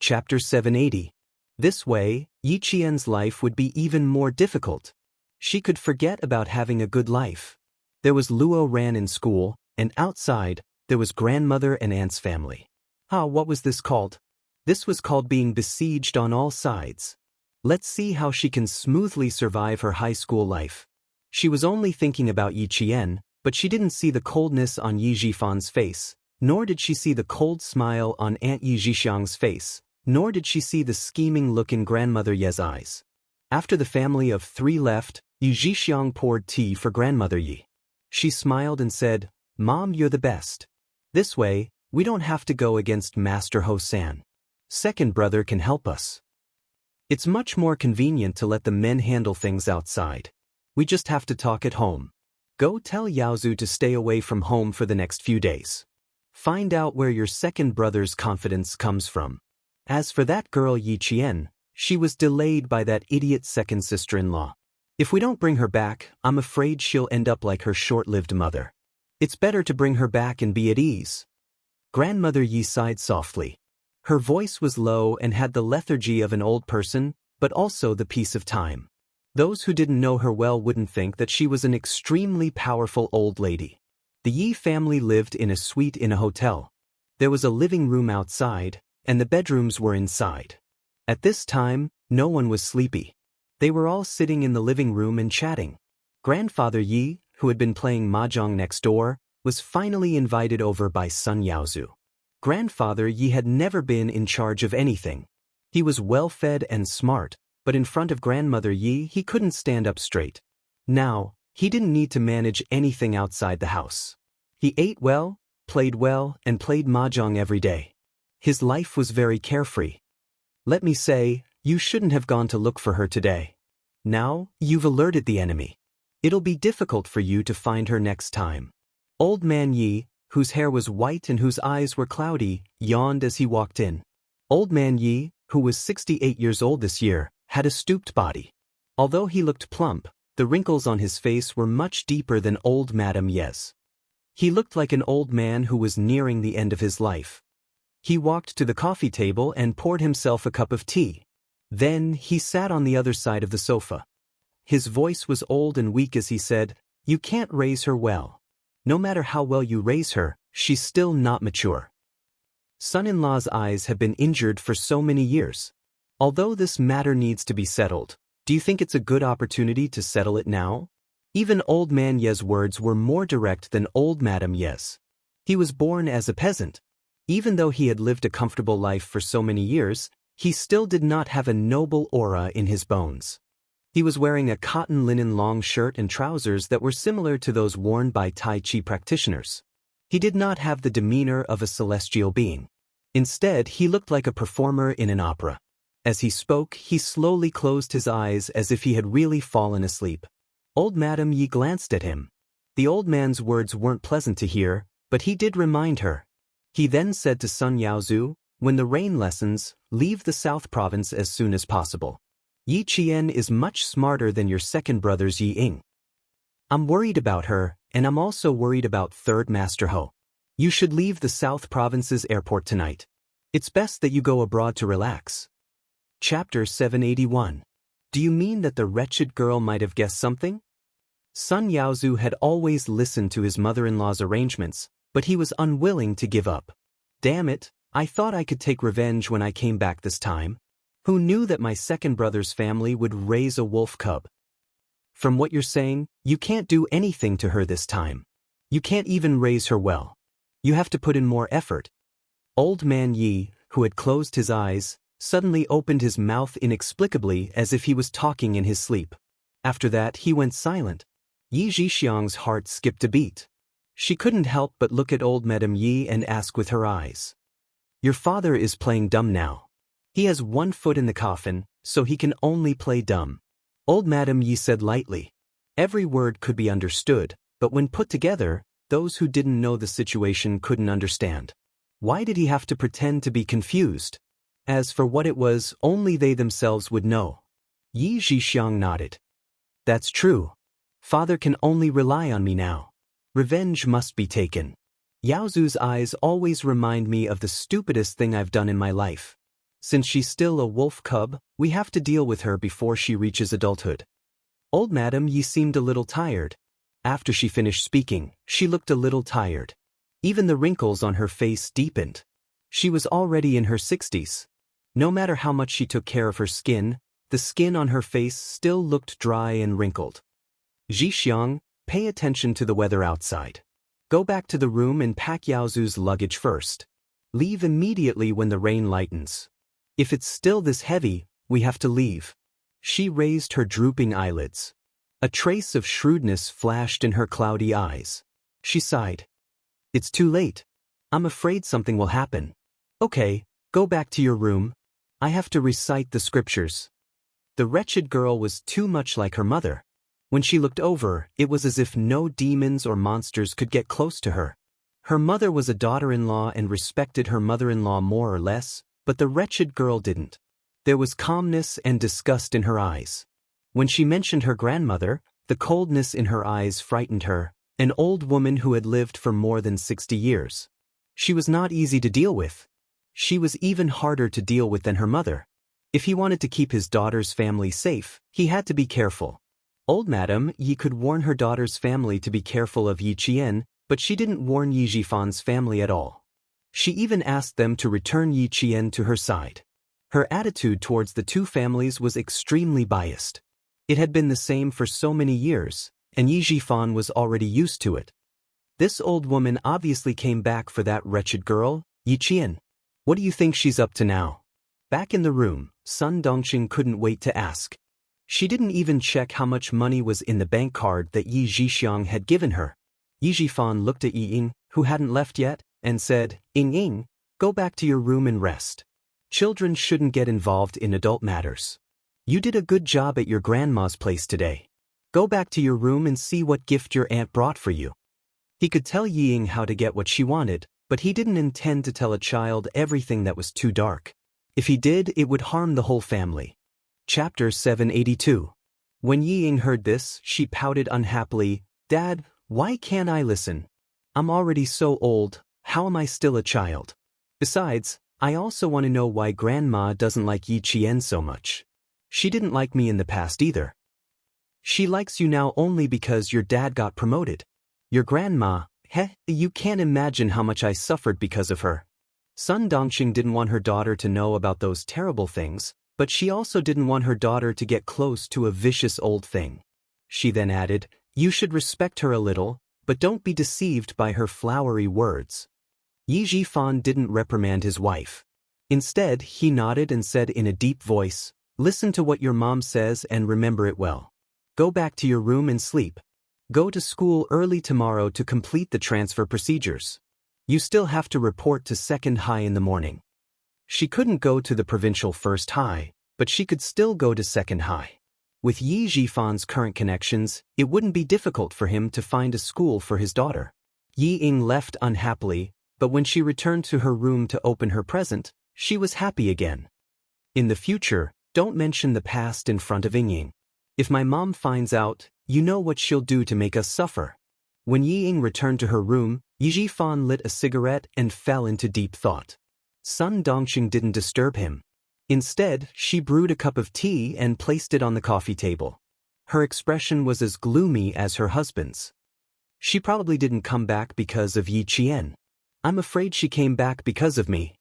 Chapter 780. This way, Yi Qian's life would be even more difficult. She could forget about having a good life. There was Luo Ran in school, and outside, there was grandmother and aunt's family. What was this called? This was called being besieged on all sides. Let's see how she can smoothly survive her high school life. She was only thinking about Yi Qian, but she didn't see the coldness on Yi Jifan's face, nor did she see the cold smile on Aunt Yi Jixiang's face, nor did she see the scheming look in Grandmother Ye's eyes. After the family of three left, Yi Jixiang poured tea for Grandmother Yi. She smiled and said, "Mom, you're the best. This way, we don't have to go against Master Ho-san. Second brother can help us. It's much more convenient to let the men handle things outside. We just have to talk at home." Go tell Yaozu to stay away from home for the next few days. Find out where your second brother's confidence comes from. As for that girl Yi Qian, she was delayed by that idiot second sister-in-law. If we don't bring her back, I'm afraid she'll end up like her short-lived mother. It's better to bring her back and be at ease. Grandmother Yi sighed softly. Her voice was low and had the lethargy of an old person, but also the peace of time. Those who didn't know her well wouldn't think that she was an extremely powerful old lady. The Yi family lived in a suite in a hotel. There was a living room outside, and the bedrooms were inside. At this time, no one was sleepy. They were all sitting in the living room and chatting. Grandfather Yi, who had been playing mahjong next door, was finally invited over by son Yaozu. Grandfather Yi had never been in charge of anything. He was well-fed and smart, but in front of Grandmother Yi he couldn't stand up straight. Now, he didn't need to manage anything outside the house. He ate well, and played mahjong every day. His life was very carefree. Let me say, you shouldn't have gone to look for her today. Now, you've alerted the enemy. It'll be difficult for you to find her next time. Old man Yi, whose hair was white and whose eyes were cloudy, yawned as he walked in. Old man Yi, who was 68 years old this year, had a stooped body. Although he looked plump, the wrinkles on his face were much deeper than old Madame Ye's. He looked like an old man who was nearing the end of his life. He walked to the coffee table and poured himself a cup of tea. Then he sat on the other side of the sofa. His voice was old and weak as he said, "You can't raise her well. No matter how well you raise her, she's still not mature." Son-in-law's eyes have been injured for so many years. Although this matter needs to be settled, do you think it's a good opportunity to settle it now? Even old man Ye's words were more direct than old Madame Ye's. He was born as a peasant. Even though he had lived a comfortable life for so many years, he still did not have a noble aura in his bones. He was wearing a cotton linen long shirt and trousers that were similar to those worn by Tai Chi practitioners. He did not have the demeanor of a celestial being. Instead, he looked like a performer in an opera. As he spoke, he slowly closed his eyes as if he had really fallen asleep. Old Madame Yi glanced at him. The old man's words weren't pleasant to hear, but he did remind her. He then said to son Yaozu, "When the rain lessens, leave the South Province as soon as possible. Yi Qian is much smarter than your second brother's Yi Ying. I'm worried about her, and I'm also worried about Third Master Ho. You should leave the South Province's airport tonight. It's best that you go abroad to relax." Chapter 781. Do you mean that the wretched girl might have guessed something? Son Yaozu had always listened to his mother-in-law's arrangements, but he was unwilling to give up. Damn it, I thought I could take revenge when I came back this time. Who knew that my second brother's family would raise a wolf cub? From what you're saying, you can't do anything to her this time. You can't even raise her well. You have to put in more effort. Old man Yi, who had closed his eyes, suddenly opened his mouth inexplicably as if he was talking in his sleep. After that, he went silent. Yi Zhixiang's heart skipped a beat. She couldn't help but look at old Madame Yi and ask with her eyes. Your father is playing dumb now. He has one foot in the coffin, so he can only play dumb. Old Madame Yi said lightly. Every word could be understood, but when put together, those who didn't know the situation couldn't understand. Why did he have to pretend to be confused? As for what it was, only they themselves would know. Yi Zhixiang nodded. That's true. Father can only rely on me now. Revenge must be taken. Yaozu's eyes always remind me of the stupidest thing I've done in my life. Since she's still a wolf cub, we have to deal with her before she reaches adulthood. Old Madame Yi seemed a little tired. After she finished speaking, she looked a little tired. Even the wrinkles on her face deepened. She was already in her 60s. No matter how much she took care of her skin, the skin on her face still looked dry and wrinkled. Zhixiang, pay attention to the weather outside. Go back to the room and pack Yaozu's luggage first. Leave immediately when the rain lightens. If it's still this heavy, we have to leave. She raised her drooping eyelids. A trace of shrewdness flashed in her cloudy eyes. She sighed. It's too late. I'm afraid something will happen. Okay, go back to your room. I have to recite the scriptures. The wretched girl was too much like her mother. When she looked over, it was as if no demons or monsters could get close to her. Her mother was a daughter-in-law and respected her mother-in-law more or less, but the wretched girl didn't. There was calmness and disgust in her eyes. When she mentioned her grandmother, the coldness in her eyes frightened her, an old woman who had lived for more than 60 years. She was not easy to deal with. She was even harder to deal with than her mother. If he wanted to keep his daughter's family safe, he had to be careful. Old Madame Yi could warn her daughter's family to be careful of Yi Qian, but she didn't warn Yi Jifan's family at all. She even asked them to return Yi Qian to her side. Her attitude towards the two families was extremely biased. It had been the same for so many years, and Yi Jifan was already used to it. This old woman obviously came back for that wretched girl, Yi Qian. What do you think she's up to now? Back in the room, Sun Dongxing couldn't wait to ask. She didn't even check how much money was in the bank card that Yi Jixiang had given her. Yi Jifan looked at Yi Ying, who hadn't left yet, and said, "Ying Ying, go back to your room and rest. Children shouldn't get involved in adult matters. You did a good job at your grandma's place today. Go back to your room and see what gift your aunt brought for you." He could tell Yi Ying how to get what she wanted, but he didn't intend to tell a child everything that was too dark. If he did, it would harm the whole family. Chapter 782. When Yi Ying heard this, she pouted unhappily, "Dad, why can't I listen? I'm already so old, how am I still a child? Besides, I also want to know why Grandma doesn't like Yi Qian so much. She didn't like me in the past either. She likes you now only because your dad got promoted. Your grandma, you can't imagine how much I suffered because of her." Sun Dongxing didn't want her daughter to know about those terrible things, but she also didn't want her daughter to get close to a vicious old thing. She then added, "You should respect her a little, but don't be deceived by her flowery words." Yi Jifan didn't reprimand his wife. Instead, he nodded and said in a deep voice, "Listen to what your mom says and remember it well. Go back to your room and sleep. Go to school early tomorrow to complete the transfer procedures. You still have to report to second high in the morning." She couldn't go to the provincial first high, but she could still go to second high. With Yi Jifan's current connections, it wouldn't be difficult for him to find a school for his daughter. Yi Ying left unhappily, but when she returned to her room to open her present, she was happy again. In the future, don't mention the past in front of Ying Ying. If my mom finds out, you know what she'll do to make us suffer. When Yi Ying returned to her room, Yi Jifan lit a cigarette and fell into deep thought. Sun Dongxing didn't disturb him. Instead, she brewed a cup of tea and placed it on the coffee table. Her expression was as gloomy as her husband's. She probably didn't come back because of Yi Qian. I'm afraid she came back because of me.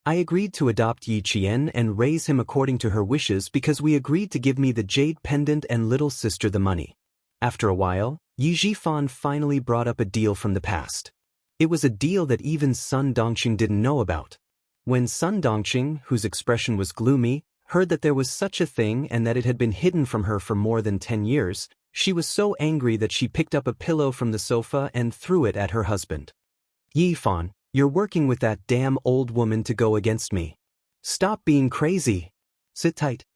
I agreed to adopt Yi Qian and raise him according to her wishes because we agreed to give me the jade pendant and little sister the money. After a while, Yi Jifan finally brought up a deal from the past. It was a deal that even Sun Dongxing didn't know about. When Sun Dongxing, whose expression was gloomy, heard that there was such a thing and that it had been hidden from her for more than 10 years, she was so angry that she picked up a pillow from the sofa and threw it at her husband. "Yi Fan, you're working with that damn old woman to go against me. Stop being crazy. Sit tight."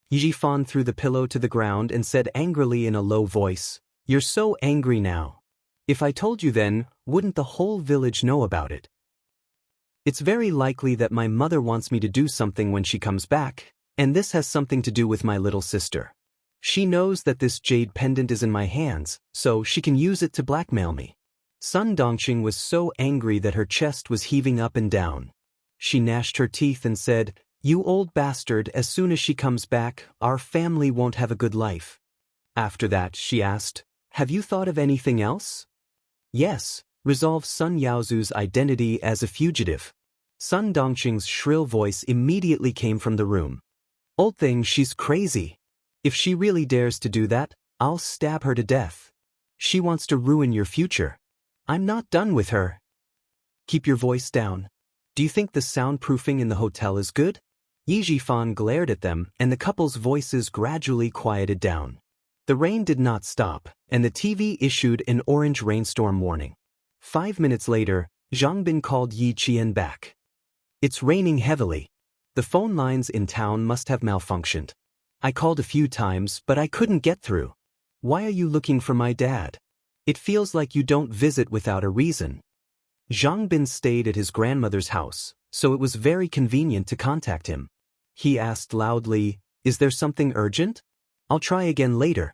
Yi Fan threw the pillow to the ground and said angrily in a low voice, "You're so angry now. If I told you then, wouldn't the whole village know about it? It's very likely that my mother wants me to do something when she comes back, and this has something to do with my little sister. She knows that this jade pendant is in my hands, so she can use it to blackmail me." Sun Dongxing was so angry that her chest was heaving up and down. She gnashed her teeth and said, "You old bastard, as soon as she comes back, our family won't have a good life." After that, she asked, "Have you thought of anything else?" "Yes, resolve Sun Yaozu's identity as a fugitive." Sun Dongxing's shrill voice immediately came from the room. "Old thing, she's crazy. If she really dares to do that, I'll stab her to death. She wants to ruin your future. I'm not done with her." "Keep your voice down. Do you think the soundproofing in the hotel is good?" Yi Jifan glared at them, and the couple's voices gradually quieted down. The rain did not stop, and the TV issued an orange rainstorm warning. 5 minutes later, Zhang Bin called Yi Qian back. "It's raining heavily. The phone lines in town must have malfunctioned. I called a few times, but I couldn't get through. Why are you looking for my dad? It feels like you don't visit without a reason. Zhang Bin stayed at his grandmother's house, so it was very convenient to contact him. He asked loudly, "Is there something urgent? I'll try again later."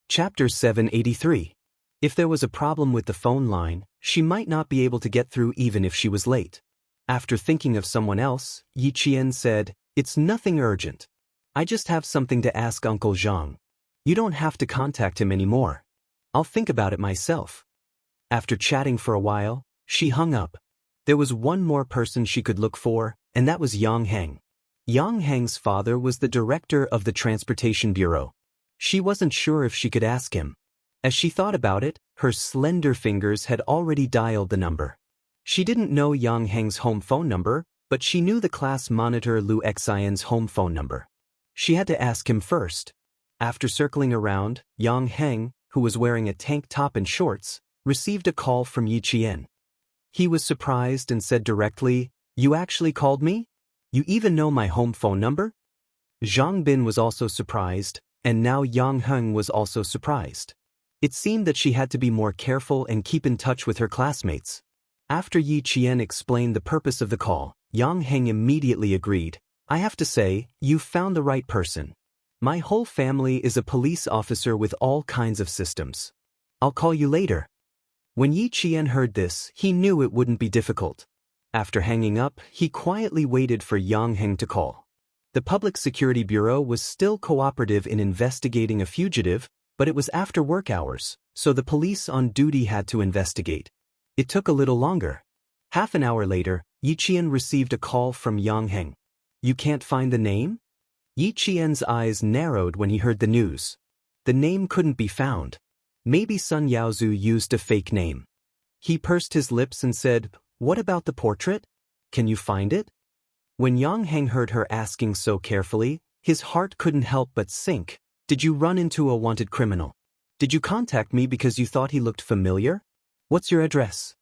Chapter 783. If there was a problem with the phone line, she might not be able to get through even if she was late. After thinking of someone else, Yi Qian said, "It's nothing urgent. I just have something to ask Uncle Zhang. You don't have to contact him anymore. I'll think about it myself." After chatting for a while, she hung up. There was one more person she could look for, and that was Yang Heng. Yang Heng's father was the director of the Transportation Bureau. She wasn't sure if she could ask him. As she thought about it, her slender fingers had already dialed the number. She didn't know Yang Heng's home phone number, but she knew the class monitor Lu Xian's home phone number. She had to ask him first. After circling around, Yang Heng, who was wearing a tank top and shorts, received a call from Yi Qian. He was surprised and said directly, "You actually called me? You even know my home phone number?" Zhang Bin was also surprised, and now Yang Heng was also surprised. It seemed that she had to be more careful and keep in touch with her classmates. After Yi Qian explained the purpose of the call, Yang Heng immediately agreed. "I have to say, you've found the right person. My whole family is a police officer with all kinds of systems. I'll call you later." When Yi Qian heard this, he knew it wouldn't be difficult. After hanging up, he quietly waited for Yang Heng to call. The Public Security Bureau was still cooperative in investigating a fugitive, but it was after work hours, so the police on duty had to investigate. It took a little longer. Half an hour later, Yi Qian received a call from Yang Heng. "You can't find the name?" Yi Qian's eyes narrowed when he heard the news. The name couldn't be found. Maybe Sun Yaozu used a fake name. He pursed his lips and said, "What about the portrait? Can you find it?" When Yang Heng heard her asking so carefully, his heart couldn't help but sink. "Did you run into a wanted criminal? Did you contact me because you thought he looked familiar? What's your address?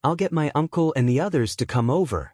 I'll get my uncle and the others to come over."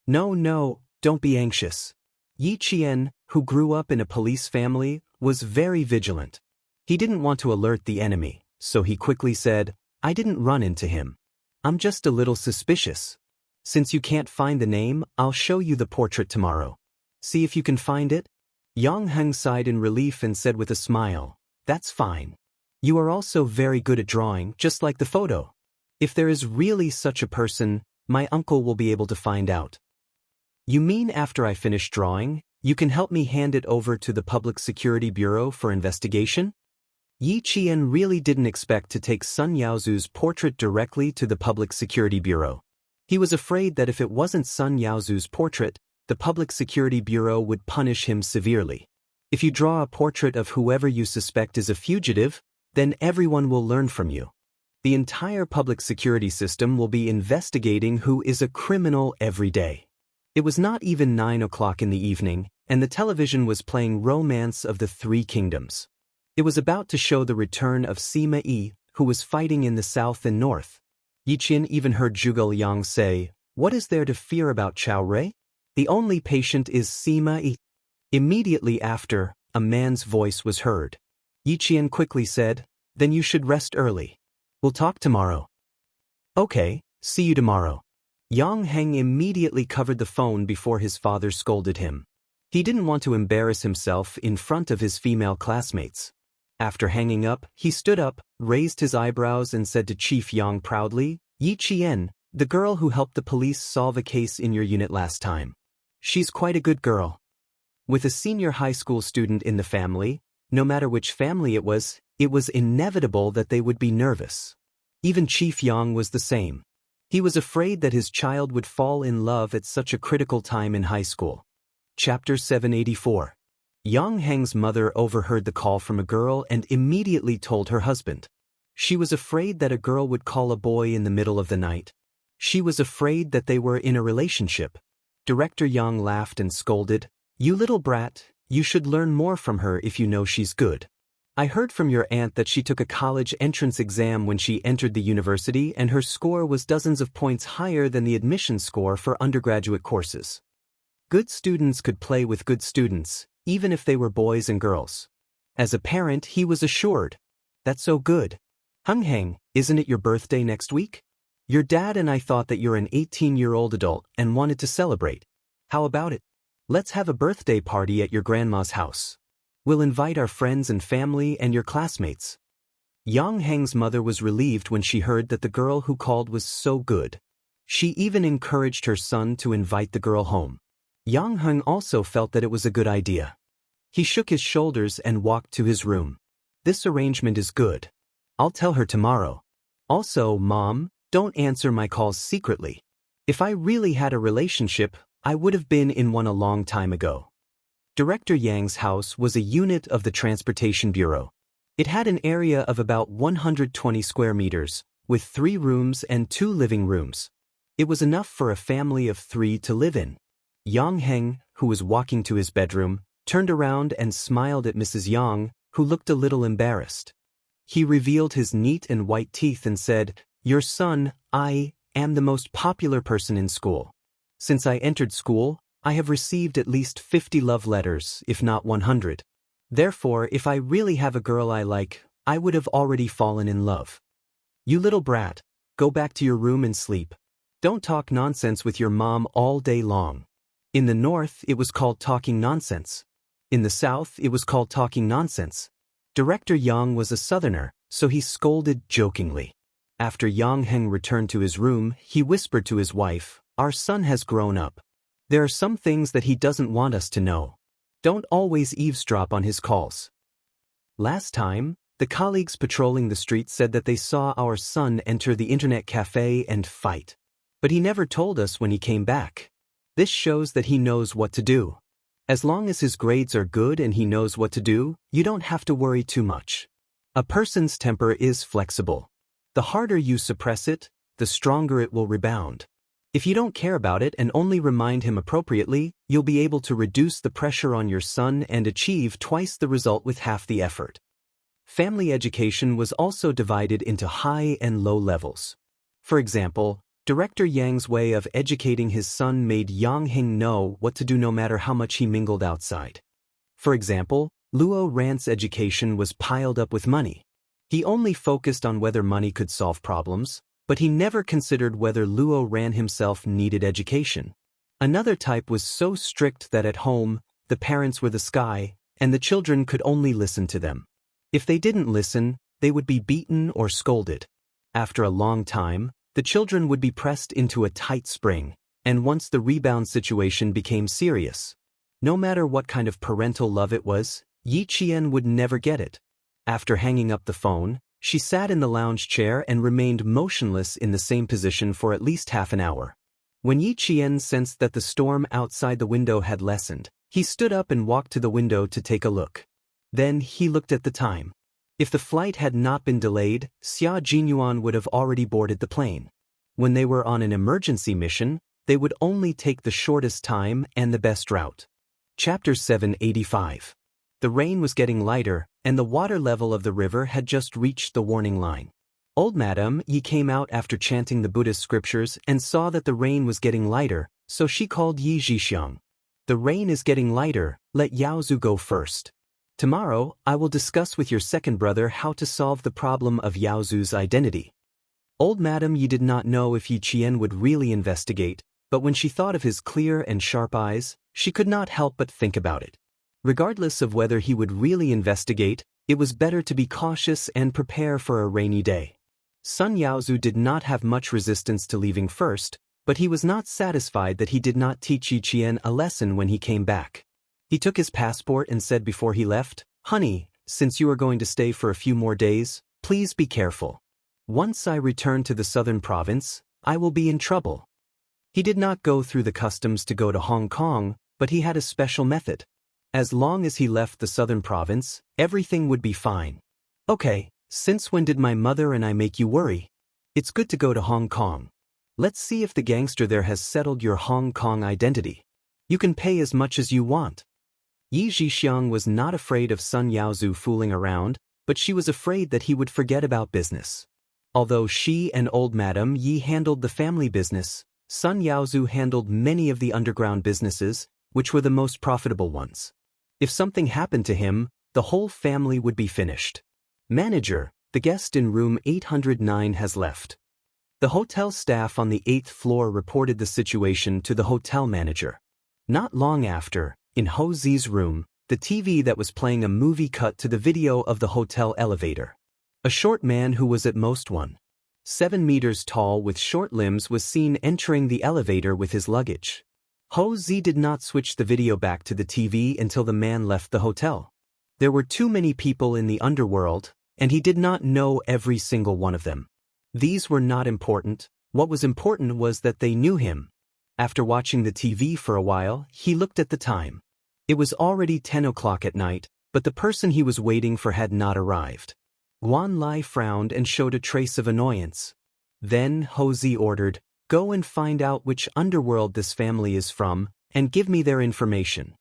No, don't be anxious." Yi Qian, who grew up in a police family, was very vigilant. He didn't want to alert the enemy, so he quickly said, "I didn't run into him. I'm just a little suspicious. Since you can't find the name, I'll show you the portrait tomorrow. See if you can find it." Yang Heng sighed in relief and said with a smile, "That's fine. You are also very good at drawing, just like the photo. If there is really such a person, my uncle will be able to find out." "You mean after I finish drawing, you can help me hand it over to the Public Security Bureau for investigation?" Yi Qian really didn't expect to take Sun Yaozu's portrait directly to the Public Security Bureau. He was afraid that if it wasn't Sun Yaozu's portrait, the Public Security Bureau would punish him severely. If you draw a portrait of whoever you suspect is a fugitive, then everyone will learn from you. The entire public security system will be investigating who is a criminal every day. It was not even 9 o'clock in the evening, and the television was playing Romance of the Three Kingdoms. It was about to show the return of Sima Yi, who was fighting in the south and north. Yi Qian even heard Zhuge Liang say, "What is there to fear about Chao Rui? The only patient is Sima Yi." Immediately after, a man's voice was heard. Yi Qian quickly said, "Then you should rest early. We'll talk tomorrow." "Okay, see you tomorrow." Yang Heng immediately covered the phone before his father scolded him. He didn't want to embarrass himself in front of his female classmates. After hanging up, he stood up, raised his eyebrows and said to Chief Yang proudly, "Yi Qian, the girl who helped the police solve a case in your unit last time. She's quite a good girl." With a senior high school student in the family, no matter which family it was inevitable that they would be nervous. Even Chief Yang was the same. He was afraid that his child would fall in love at such a critical time in high school. Chapter 784. Yang Heng's mother overheard the call from a girl and immediately told her husband. She was afraid that a girl would call a boy in the middle of the night. She was afraid that they were in a relationship. Director Yang laughed and scolded, "You little brat, you should learn more from her if you know she's good. I heard from your aunt that she took a college entrance exam when she entered the university and her score was dozens of points higher than the admission score for undergraduate courses. Good students could play with good students, even if they were boys and girls. As a parent, he was assured. That's so good. Hung Heng, isn't it your birthday next week? Your dad and I thought that you're an 18-year-old adult and wanted to celebrate. How about it? Let's have a birthday party at your grandma's house. We'll invite our friends and family and your classmates. Yang Heng's mother was relieved when she heard that the girl who called was so good. She even encouraged her son to invite the girl home. Yang Heng also felt that it was a good idea. He shook his shoulders and walked to his room. This arrangement is good. I'll tell her tomorrow. Also, Mom, don't answer my calls secretly. If I really had a relationship, I would have been in one a long time ago. Director Yang's house was a unit of the Transportation Bureau. It had an area of about 120 square meters, with 3 rooms and 2 living rooms. It was enough for a family of 3 to live in. Yang Heng, who was walking to his bedroom, turned around and smiled at Mrs. Yang, who looked a little embarrassed. He revealed his neat and white teeth and said, "Your son, I am the most popular person in school. Since I entered school, I have received at least 50 love letters, if not 100. Therefore, if I really have a girl I like, I would have already fallen in love. You little brat, go back to your room and sleep. Don't talk nonsense with your mom all day long." In the north, it was called talking nonsense. In the south, it was called talking nonsense. Director Yang was a southerner, so he scolded jokingly. After Yang Heng returned to his room, he whispered to his wife, "Our son has grown up. There are some things that he doesn't want us to know. Don't always eavesdrop on his calls." Last time, the colleagues patrolling the street said that they saw our son enter the internet cafe and fight. But he never told us when he came back. This shows that he knows what to do. As long as his grades are good and he knows what to do, you don't have to worry too much. A person's temper is flexible. The harder you suppress it, the stronger it will rebound. If you don't care about it and only remind him appropriately, you'll be able to reduce the pressure on your son and achieve twice the result with half the effort. Family education was also divided into high and low levels. For example, Director Yang's way of educating his son made Yang Heng know what to do no matter how much he mingled outside. For example, Luo Ran's education was piled up with money. He only focused on whether money could solve problems, but he never considered whether Luo Ran himself needed education. Another type was so strict that at home, the parents were the sky, and the children could only listen to them. If they didn't listen, they would be beaten or scolded. After a long time, the children would be pressed into a tight spring, and once the rebound situation became serious, no matter what kind of parental love it was, Yi Qian would never get it. After hanging up the phone, she sat in the lounge chair and remained motionless in the same position for at least half an hour. When Yi Qian sensed that the storm outside the window had lessened, he stood up and walked to the window to take a look. Then he looked at the time. If the flight had not been delayed, Xia Jinyuan would have already boarded the plane. When they were on an emergency mission, they would only take the shortest time and the best route. Chapter 785. The rain was getting lighter, and the water level of the river had just reached the warning line. Old Madame Yi came out after chanting the Buddhist scriptures and saw that the rain was getting lighter, so she called Yi Zhixiang. "The rain is getting lighter, let Yaozu go first. Tomorrow, I will discuss with your second brother how to solve the problem of Yaozu's identity." Old Madame Yi did not know if Yi Qian would really investigate, but when she thought of his clear and sharp eyes, she could not help but think about it. Regardless of whether he would really investigate, it was better to be cautious and prepare for a rainy day. Sun Yaozu did not have much resistance to leaving first, but he was not satisfied that he did not teach Yi Qian a lesson when he came back. He took his passport and said before he left, "Honey, since you are going to stay for a few more days, please be careful. Once I return to the southern province, I will be in trouble." He did not go through the customs to go to Hong Kong, but he had a special method. As long as he left the southern province, everything would be fine. "Okay, since when did my mother and I make you worry? It's good to go to Hong Kong. Let's see if the gangster there has settled your Hong Kong identity. You can pay as much as you want." Yi Zhixiang was not afraid of Sun Yaozu fooling around, but she was afraid that he would forget about business. Although she and old Madame Yi handled the family business, Sun Yaozu handled many of the underground businesses, which were the most profitable ones. If something happened to him, the whole family would be finished. Manager, the guest in room 809 has left. The hotel staff on the 8th floor reported the situation to the hotel manager. Not long after, in Ho Zi's room, the TV that was playing a movie cut to the video of the hotel elevator. A short man who was at most 1.7 meters tall with short limbs was seen entering the elevator with his luggage. Ho Zi did not switch the video back to the TV until the man left the hotel. There were too many people in the underworld, and he did not know every single one of them. These were not important. What was important was that they knew him. After watching the TV for a while, he looked at the time. It was already 10 o'clock at night, but the person he was waiting for had not arrived. Guan Lai frowned and showed a trace of annoyance. Then Ho Zi ordered, "Go and find out which underworld this family is from, and give me their information."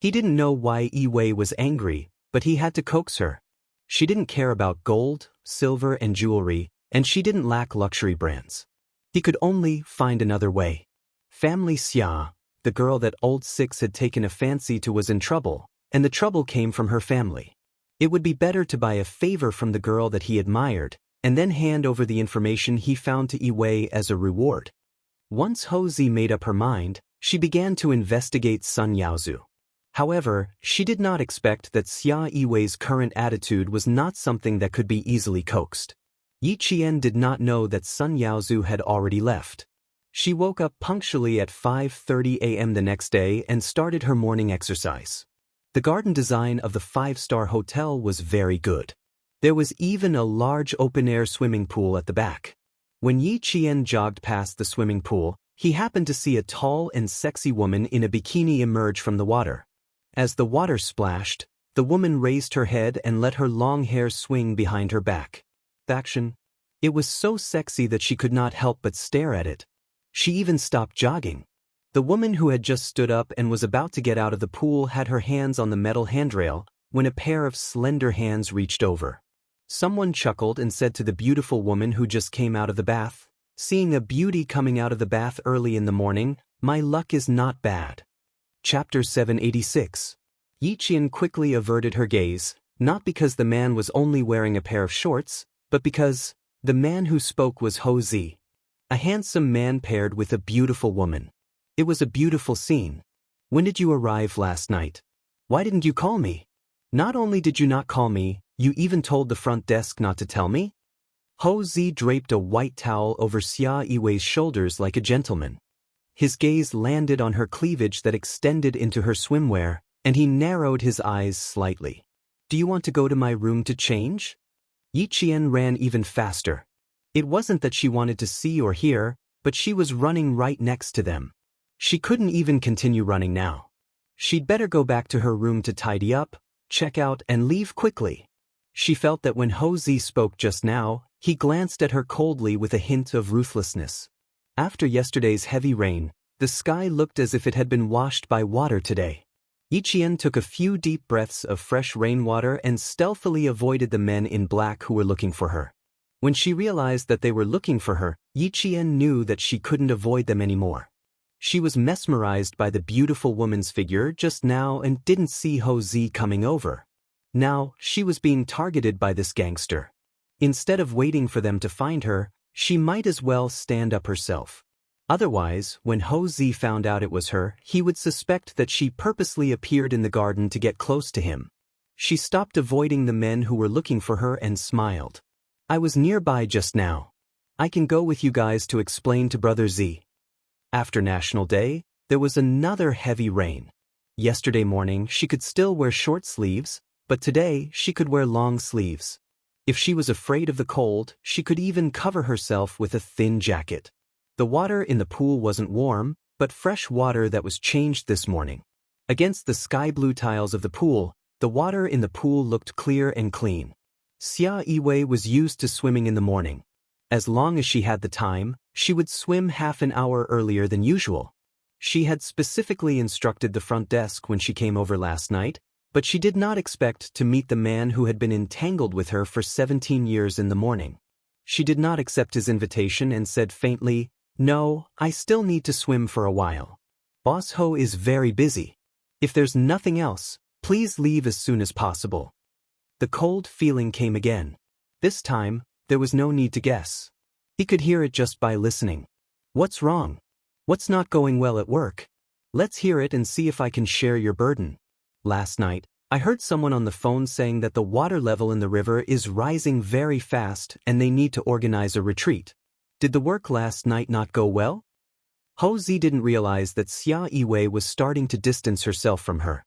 He didn't know why Yi Wei was angry, but he had to coax her. She didn't care about gold, silver and jewelry, and she didn't lack luxury brands. He could only find another way. Family Xia, the girl that Old Six had taken a fancy to, was in trouble, and the trouble came from her family. It would be better to buy a favor from the girl that he admired, and then hand over the information he found to Yi Wei as a reward. Once Ho Zi made up her mind, she began to investigate Sun Yaozu. However, she did not expect that Xia Yi Wei's current attitude was not something that could be easily coaxed. Yi Qian did not know that Sun Yaozu had already left. She woke up punctually at 5:30 a.m. the next day and started her morning exercise. The garden design of the 5-star hotel was very good. There was even a large open-air swimming pool at the back. When Yi Qian jogged past the swimming pool, he happened to see a tall and sexy woman in a bikini emerge from the water. As the water splashed, the woman raised her head and let her long hair swing behind her back. Action. It was so sexy that she could not help but stare at it. She even stopped jogging. The woman who had just stood up and was about to get out of the pool had her hands on the metal handrail when a pair of slender hands reached over. Someone chuckled and said to the beautiful woman who just came out of the bath, "Seeing a beauty coming out of the bath early in the morning, my luck is not bad." Chapter 786. Yi Qian quickly averted her gaze, not because the man was only wearing a pair of shorts, but because the man who spoke was Ho Zi. A handsome man paired with a beautiful woman. It was a beautiful scene. "When did you arrive last night? Why didn't you call me? Not only did you not call me, you even told the front desk not to tell me?" Ho Zi draped a white towel over Xia Yi Wei's shoulders like a gentleman. His gaze landed on her cleavage that extended into her swimwear, and he narrowed his eyes slightly. "Do you want to go to my room to change?" Yi Qian ran even faster. It wasn't that she wanted to see or hear, but she was running right next to them. She couldn't even continue running now. She'd better go back to her room to tidy up, check out, and leave quickly. She felt that when Ho Zi spoke just now, he glanced at her coldly with a hint of ruthlessness. After yesterday's heavy rain, the sky looked as if it had been washed by water today. Yi Qian took a few deep breaths of fresh rainwater and stealthily avoided the men in black who were looking for her. When she realized that they were looking for her, Yi Qian knew that she couldn't avoid them anymore. She was mesmerized by the beautiful woman's figure just now and didn't see Ho Zi coming over. Now, she was being targeted by this gangster. Instead of waiting for them to find her, she might as well stand up herself. Otherwise, when Ho Zi found out it was her, he would suspect that she purposely appeared in the garden to get close to him. She stopped avoiding the men who were looking for her and smiled. "I was nearby just now. I can go with you guys to explain to Brother Z." After National Day, there was another heavy rain. Yesterday morning she could still wear short sleeves, but today she could wear long sleeves. If she was afraid of the cold, she could even cover herself with a thin jacket. The water in the pool wasn't warm, but fresh water that was changed this morning. Against the sky blue tiles of the pool, the water in the pool looked clear and clean. Xia Yi Wei was used to swimming in the morning. As long as she had the time, she would swim half an hour earlier than usual. She had specifically instructed the front desk when she came over last night, but she did not expect to meet the man who had been entangled with her for 17 years in the morning. She did not accept his invitation and said faintly, "No, I still need to swim for a while. Boss Ho is very busy. If there's nothing else, Please leave as soon as possible. The cold feeling came again. This time, there was no need to guess. He could hear it just by listening. What's wrong? What's not going well at work? Let's hear it and see if I can share your burden. Last night, I heard someone on the phone saying that the water level in the river is rising very fast and they need to organize a retreat. Did the work last night not go well? Ho Zi didn't realize that Xia Yiwei was starting to distance herself from her.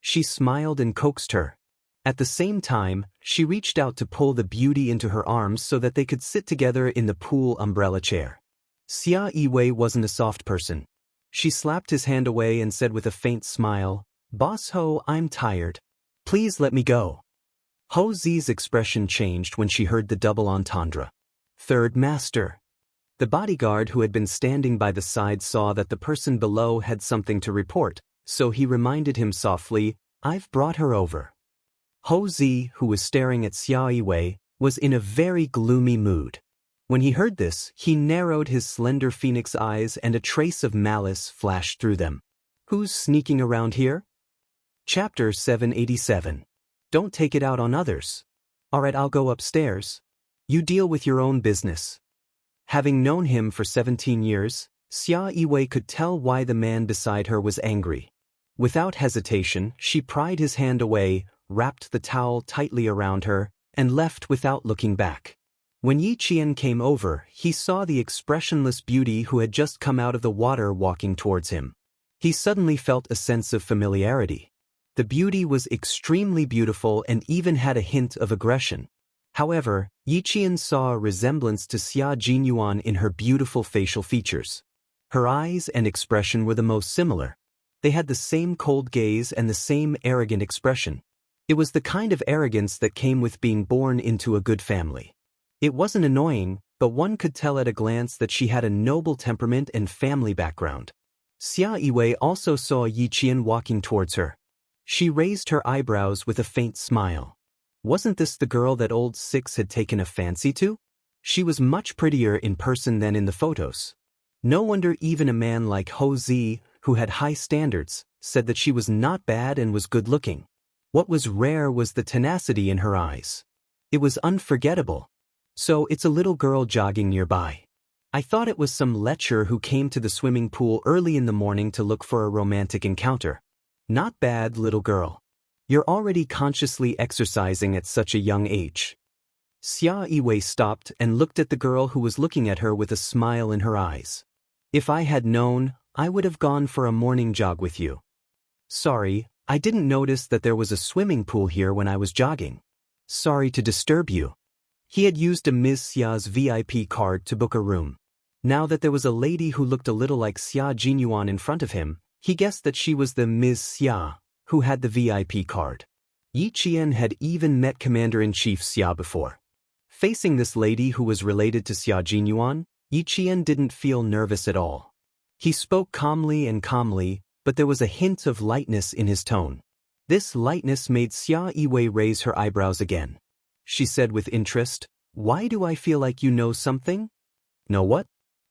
She smiled and coaxed her. At the same time, she reached out to pull the beauty into her arms so that they could sit together in the pool umbrella chair. Xia Yiwei wasn't a soft person. She slapped his hand away and said with a faint smile, "Boss Ho, I'm tired. Please let me go." Ho Zi's expression changed when she heard the double entendre. Third master. The bodyguard who had been standing by the side saw that the person below had something to report, so he reminded him softly, "I've brought her over." Ho Zi, who was staring at Xia Yiwei, was in a very gloomy mood. When he heard this, he narrowed his slender phoenix eyes and a trace of malice flashed through them. Who's sneaking around here? Chapter 787. Don't take it out on others. Alright, I'll go upstairs. You deal with your own business. Having known him for 17 years, Xia Yiwei could tell why the man beside her was angry. Without hesitation, she pried his hand away, wrapped the towel tightly around her, and left without looking back. When Yi Qian came over, he saw the expressionless beauty who had just come out of the water walking towards him. He suddenly felt a sense of familiarity. The beauty was extremely beautiful and even had a hint of aggression. However, Yi Qian saw a resemblance to Xia Jinyuan in her beautiful facial features. Her eyes and expression were the most similar. They had the same cold gaze and the same arrogant expression. It was the kind of arrogance that came with being born into a good family. It wasn't annoying, but one could tell at a glance that she had a noble temperament and family background. Xia Yiwei also saw Yi Qian walking towards her. She raised her eyebrows with a faint smile. Wasn't this the girl that old Six had taken a fancy to? She was much prettier in person than in the photos. No wonder even a man like Ho Zi, who had high standards, said that she was not bad and was good-looking. What was rare was the tenacity in her eyes. It was unforgettable. So it's a little girl jogging nearby. I thought it was some lecher who came to the swimming pool early in the morning to look for a romantic encounter. Not bad, little girl. You're already consciously exercising at such a young age. Xia Yiwei stopped and looked at the girl who was looking at her with a smile in her eyes. If I had known, I would have gone for a morning jog with you. Sorry, I didn't notice that there was a swimming pool here when I was jogging. Sorry to disturb you. He had used a Ms. Xia's VIP card to book a room. Now that there was a lady who looked a little like Xia Jinyuan in front of him, he guessed that she was the Ms. Xia, who had the VIP card. Yi Qian had even met Commander-in-Chief Xia before. Facing this lady who was related to Xia Jinyuan, Yi Qian didn't feel nervous at all. He spoke calmly, but there was a hint of lightness in his tone. This lightness made Xia Yiwei raise her eyebrows again. She said with interest, "Why do I feel like you know something?" Know what?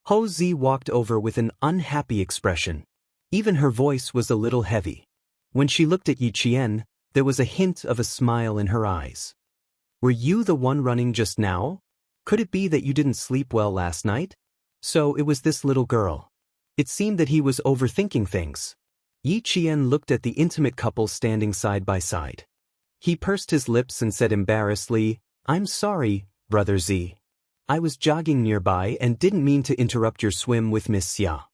Ho Zi walked over with an unhappy expression. Even her voice was a little heavy. When she looked at Yi Qian, there was a hint of a smile in her eyes. Were you the one running just now? Could it be that you didn't sleep well last night? So it was this little girl. It seemed that he was overthinking things. Yi Qian looked at the intimate couple standing side by side. He pursed his lips and said embarrassedly, "I'm sorry, Brother Z. I was jogging nearby and didn't mean to interrupt your swim with Miss Xia."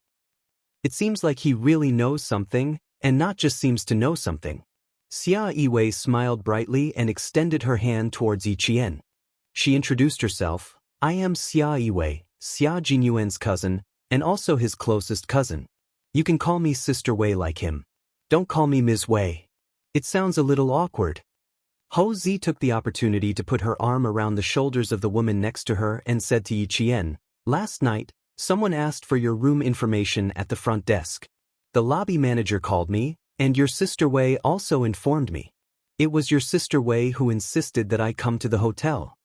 It seems like he really knows something, and not just seems to know something. Xia Yiwei smiled brightly and extended her hand towards Yi Qian. She introduced herself, "I am Xia Yiwei, Xia Jinyuan's cousin, and also his closest cousin. You can call me Sister Wei like him. Don't call me Ms. Wei. It sounds a little awkward." Ho Zi took the opportunity to put her arm around the shoulders of the woman next to her and said to Yi Qian, "Last night, someone asked for your room information at the front desk. The lobby manager called me, and your Sister Wei also informed me. It was your Sister Wei who insisted that I come to the hotel.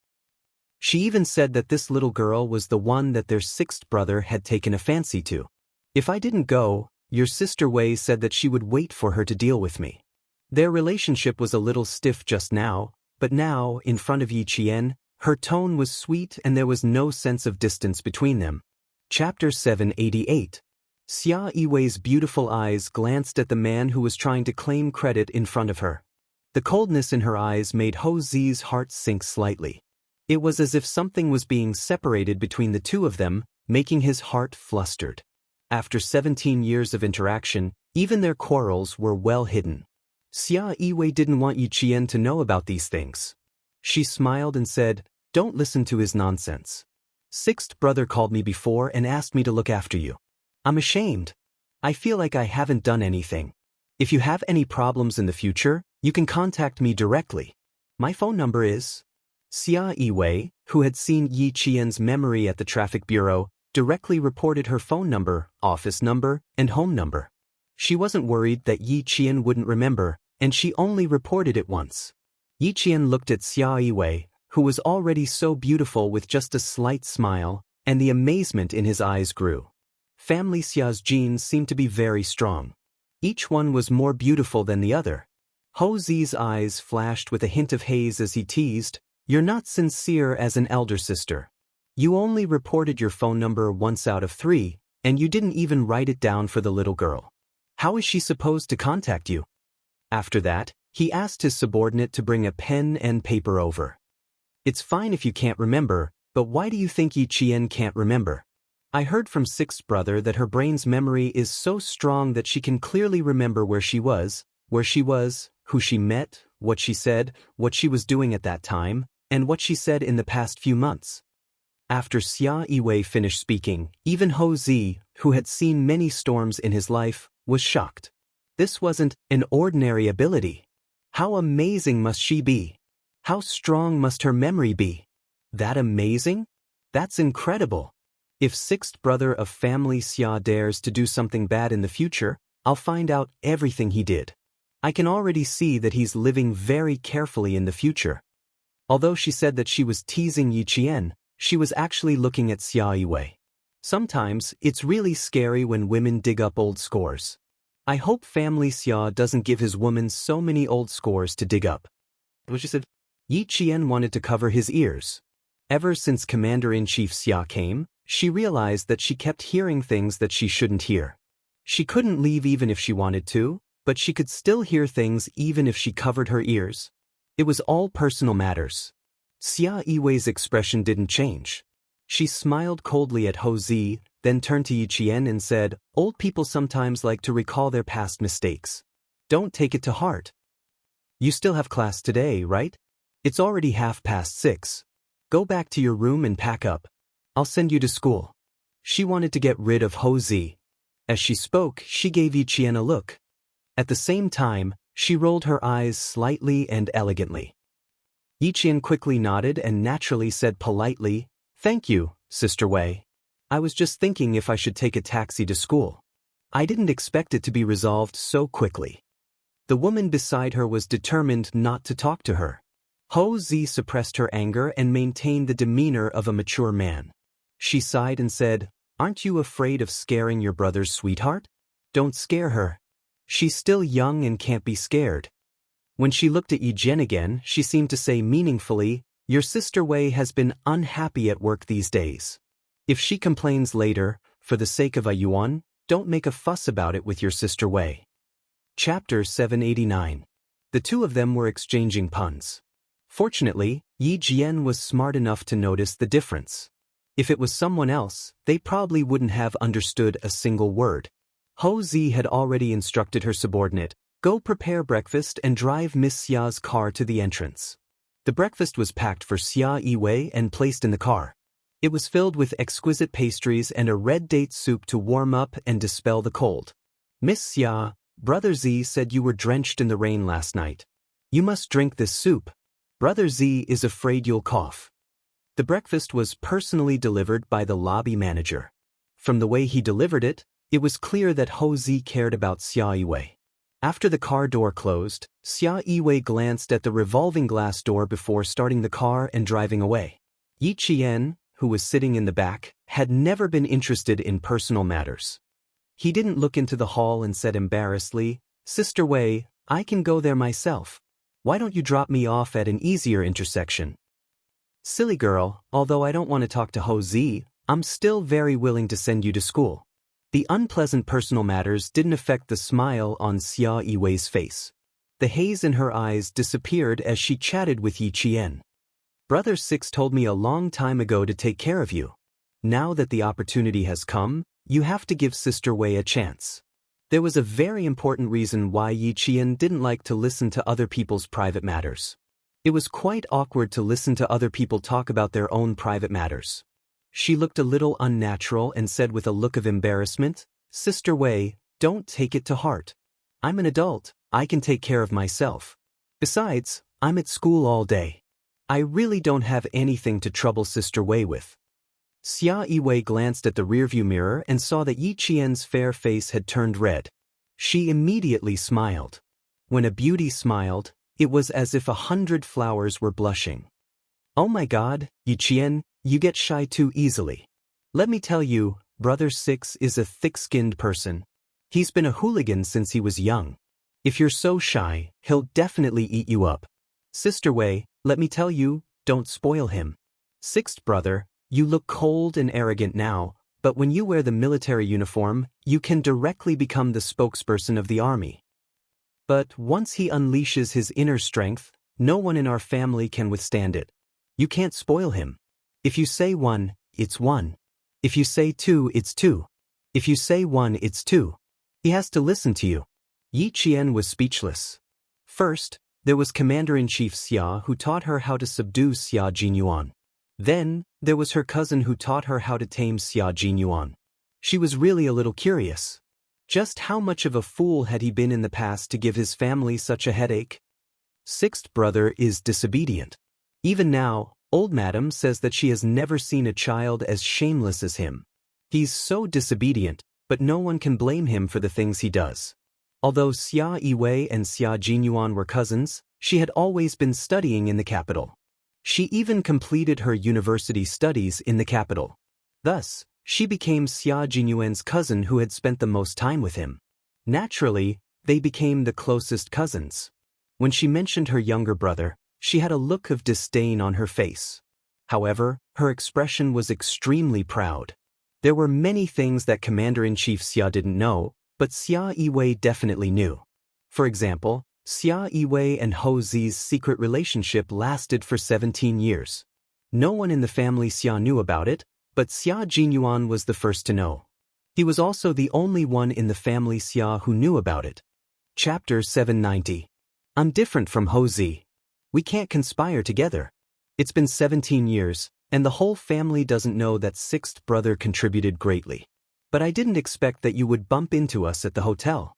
She even said that this little girl was the one that their sixth brother had taken a fancy to. If I didn't go, your Sister Wei said that she would wait for her to deal with me. Their relationship was a little stiff just now, but now, in front of Yi Qian, her tone was sweet and there was no sense of distance between them. Chapter 788. Xia Yiwei's beautiful eyes glanced at the man who was trying to claim credit in front of her. The coldness in her eyes made Hou Zi's heart sink slightly. It was as if something was being separated between the two of them, making his heart flustered. After 17 years of interaction, even their quarrels were well hidden. Xia Yiwei didn't want Yi Qian to know about these things. She smiled and said, "Don't listen to his nonsense. Sixth brother called me before and asked me to look after you. I'm ashamed. I feel like I haven't done anything. If you have any problems in the future, you can contact me directly. My phone number is..." Xia Yiwei, who had seen Yi Qian's memory at the traffic bureau, directly reported her phone number, office number, and home number. She wasn't worried that Yi Qian wouldn't remember, and she only reported it once. Yi Qian looked at Xia Yiwei, who was already so beautiful with just a slight smile, and the amazement in his eyes grew. Family Xia's genes seemed to be very strong. Each one was more beautiful than the other. Hou Zi's eyes flashed with a hint of haze as he teased, "You're not sincere as an elder sister. You only reported your phone number once out of 3, and you didn't even write it down for the little girl. How is she supposed to contact you?" After that, he asked his subordinate to bring a pen and paper over. "It's fine if you can't remember, but why do you think Yi Qian can't remember? I heard from sixth brother that her brain's memory is so strong that she can clearly remember where she was, who she met, what she said, what she was doing at that time, and what she said in the past few months." After Xia Yiwei finished speaking, even Hou Zi, who had seen many storms in his life, was shocked. This wasn't an ordinary ability. How amazing must she be? How strong must her memory be? That amazing? That's incredible. If sixth brother of family Xia dares to do something bad in the future, I'll find out everything he did. I can already see that he's living very carefully in the future. Although she said that she was teasing Yi Qian, she was actually looking at Xia Yiwei. Sometimes, it's really scary when women dig up old scores. I hope family Xia doesn't give his woman so many old scores to dig up. What she said? Yi Qian wanted to cover his ears. Ever since Commander-in-Chief Xia came, she realized that she kept hearing things that she shouldn't hear. She couldn't leave even if she wanted to, but she could still hear things even if she covered her ears. It was all personal matters. Xia Yiwei's expression didn't change. She smiled coldly at Hou Zi, then turned to Yi Qian and said, "Old people sometimes like to recall their past mistakes. Don't take it to heart. You still have class today, right? It's already 6:30. Go back to your room and pack up. I'll send you to school." She wanted to get rid of Hou Zi. As she spoke, she gave Yi Qian a look. At the same time, she rolled her eyes slightly and elegantly. Yi Qian quickly nodded and naturally said politely, "Thank you, Sister Wei. I was just thinking if I should take a taxi to school. I didn't expect it to be resolved so quickly." The woman beside her was determined not to talk to her. Hou Zi suppressed her anger and maintained the demeanor of a mature man. She sighed and said, "Aren't you afraid of scaring your brother's sweetheart? Don't scare her. She's still young and can't be scared." When she looked at Yi Jian again, she seemed to say meaningfully, "Your sister Wei has been unhappy at work these days. If she complains later, for the sake of a yuan, don't make a fuss about it with your sister Wei." Chapter 789. The two of them were exchanging puns. Fortunately, Yi Jian was smart enough to notice the difference. If it was someone else, they probably wouldn't have understood a single word. Hou Zi had already instructed her subordinate, "Go prepare breakfast and drive Miss Xia's car to the entrance." The breakfast was packed for Xia Yiwei and placed in the car. It was filled with exquisite pastries and a red date soup to warm up and dispel the cold. "Miss Xia, Brother Z said you were drenched in the rain last night. You must drink this soup. Brother Z is afraid you'll cough." The breakfast was personally delivered by the lobby manager. From the way he delivered it, it was clear that Hou Zi cared about Xia Yiwei. After the car door closed, Xia Yiwei glanced at the revolving glass door before starting the car and driving away. Yi Qian, who was sitting in the back, had never been interested in personal matters. He didn't look into the hall and said embarrassedly, "Sister Wei, I can go there myself. Why don't you drop me off at an easier intersection? Silly girl, although I don't want to talk to Ho Zi, I'm still very willing to send you to school. The unpleasant personal matters didn't affect the smile on Xia Yiwei's face. The haze in her eyes disappeared as she chatted with Yi Qian. Brother Six told me a long time ago to take care of you. Now that the opportunity has come, you have to give Sister Wei a chance. There was a very important reason why Yi Qian didn't like to listen to other people's private matters. It was quite awkward to listen to other people talk about their own private matters. She looked a little unnatural and said with a look of embarrassment, Sister Wei, don't take it to heart. I'm an adult, I can take care of myself. Besides, I'm at school all day. I really don't have anything to trouble Sister Wei with. Xia Yiwei glanced at the rearview mirror and saw that Yi Qian's fair face had turned red. She immediately smiled. When a beauty smiled, it was as if 100 flowers were blushing. Oh my God, Yi Qian, you get shy too easily. Let me tell you, Brother Six is a thick-skinned person. He's been a hooligan since he was young. If you're so shy, he'll definitely eat you up. Sister Wei, let me tell you, don't spoil him. Sixth brother, you look cold and arrogant now, but when you wear the military uniform, you can directly become the spokesperson of the army. But once he unleashes his inner strength, no one in our family can withstand it. You can't spoil him. If you say 1, it's 1. If you say 2, it's 2. If you say 1, it's 2. He has to listen to you. Yi Qian was speechless. First, there was Commander-in-Chief Xia who taught her how to subdue Xia Jinyuan. Then, there was her cousin who taught her how to tame Xia Jinyuan. She was really a little curious. Just how much of a fool had he been in the past to give his family such a headache? Sixth brother is disobedient. Even now, old madam says that she has never seen a child as shameless as him. He's so disobedient, but no one can blame him for the things he does. Although Xia Yiwei and Xia Jinyuan were cousins, she had always been studying in the capital. She even completed her university studies in the capital. Thus, she became Xia Jinyuan's cousin who had spent the most time with him. Naturally, they became the closest cousins. When she mentioned her younger brother, she had a look of disdain on her face. However, her expression was extremely proud. There were many things that Commander-in-Chief Xia didn't know, but Xia Yiwei definitely knew. For example, Xia Yiwei and Ho Zi's secret relationship lasted for 17 years. No one in the family Xia knew about it, but Xia Jinyuan was the first to know. He was also the only one in the family Xia who knew about it. Chapter 790. I'm different from Ho Zi. We can't conspire together. It's been 17 years, and the whole family doesn't know that sixth brother contributed greatly. But I didn't expect that you would bump into us at the hotel.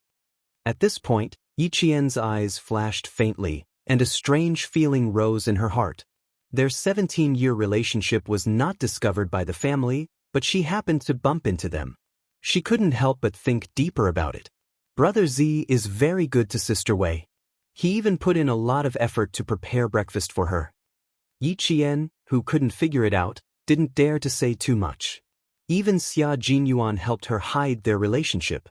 At this point, Yi Qian's eyes flashed faintly, and a strange feeling rose in her heart. Their 17-year relationship was not discovered by the family, but she happened to bump into them. She couldn't help but think deeper about it. Brother Z is very good to Sister Wei. He even put in a lot of effort to prepare breakfast for her. Yi Qian, who couldn't figure it out, didn't dare to say too much. Even Xia Jinyuan helped her hide their relationship.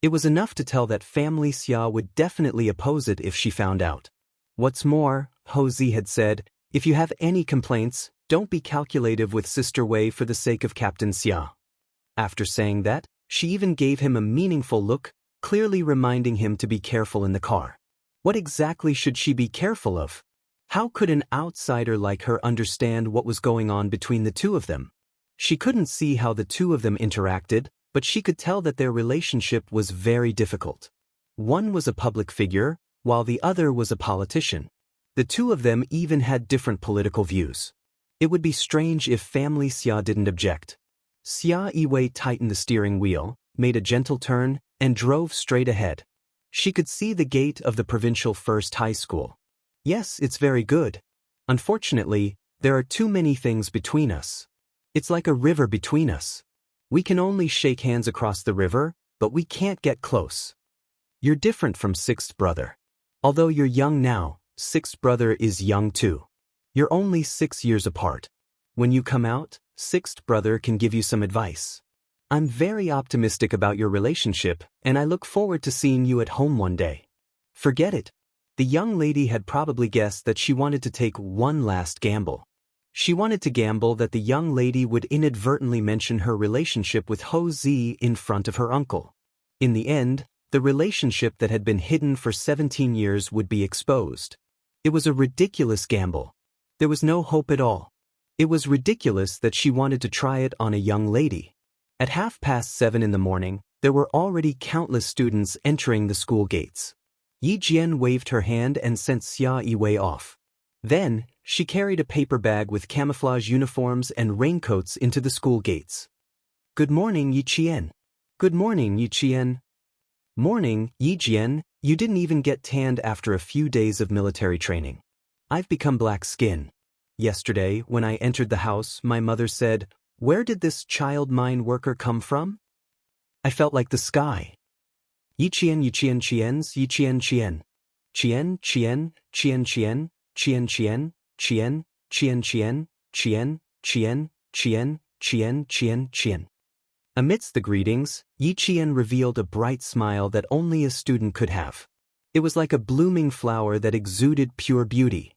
It was enough to tell that family Xia would definitely oppose it if she found out. What's more, Ho Zi had said, if you have any complaints, don't be calculative with Sister Wei for the sake of Captain Xia. After saying that, she even gave him a meaningful look, clearly reminding him to be careful in the car. What exactly should she be careful of? How could an outsider like her understand what was going on between the two of them? She couldn't see how the two of them interacted, but she could tell that their relationship was very difficult. One was a public figure, while the other was a politician. The two of them even had different political views. It would be strange if family Xia didn't object. Xia Yiwei tightened the steering wheel, made a gentle turn, and drove straight ahead. She could see the gate of the provincial first high school. Yes, it's very good. Unfortunately, there are too many things between us. It's like a river between us. We can only shake hands across the river, but we can't get close. You're different from sixth brother. Although you're young now, sixth brother is young too. You're only 6 years apart. When you come out, sixth brother can give you some advice. I'm very optimistic about your relationship, and I look forward to seeing you at home one day. Forget it. The young lady had probably guessed that she wanted to take one last gamble. She wanted to gamble that the young lady would inadvertently mention her relationship with Ho Zi in front of her uncle. In the end, the relationship that had been hidden for 17 years would be exposed. It was a ridiculous gamble. There was no hope at all. It was ridiculous that she wanted to try it on a young lady. At 7:30 in the morning, there were already countless students entering the school gates. Yi Jian waved her hand and sent Xia Yiwei off. Then, she carried a paper bag with camouflage uniforms and raincoats into the school gates. "Good morning, Yi Qian." "Good morning, Yi Qian." "Morning, Yi Jian, you didn't even get tanned after a few days of military training. I've become black skin. Yesterday, when I entered the house, my mother said, 'Where did this child mine worker come from?' I felt like the sky." Yi Qian Yi Qian Qian's Yi Qian Qian. Qian Qian Qian Qian Qian Qian Qian Qian Qian Qian Qian Qian Qian Qian Qian. Amidst the greetings, Yi Qian revealed a bright smile that only a student could have. It was like a blooming flower that exuded pure beauty.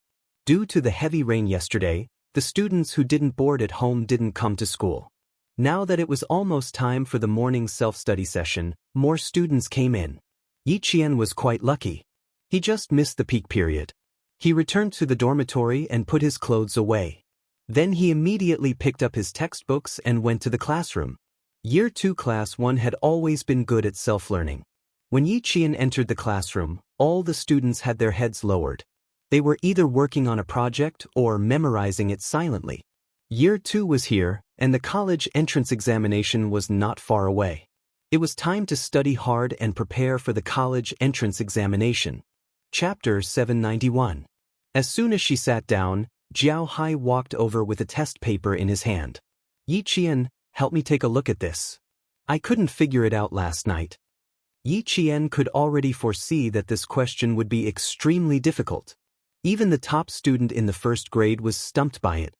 Due to the heavy rain yesterday, the students who didn't board at home didn't come to school. Now that it was almost time for the morning self-study session, more students came in. Yi Qian was quite lucky. He just missed the peak period. He returned to the dormitory and put his clothes away. Then he immediately picked up his textbooks and went to the classroom. Year 2 Class 1 had always been good at self-learning. When Yi Qian entered the classroom, all the students had their heads lowered. They were either working on a project or memorizing it silently. Year 2 was here, and the college entrance examination was not far away. It was time to study hard and prepare for the college entrance examination. Chapter 791. As soon as she sat down, Jiao Hai walked over with a test paper in his hand. "Yi Qian, help me take a look at this. I couldn't figure it out last night." Yi Qian could already foresee that this question would be extremely difficult. Even the top student in the first grade was stumped by it.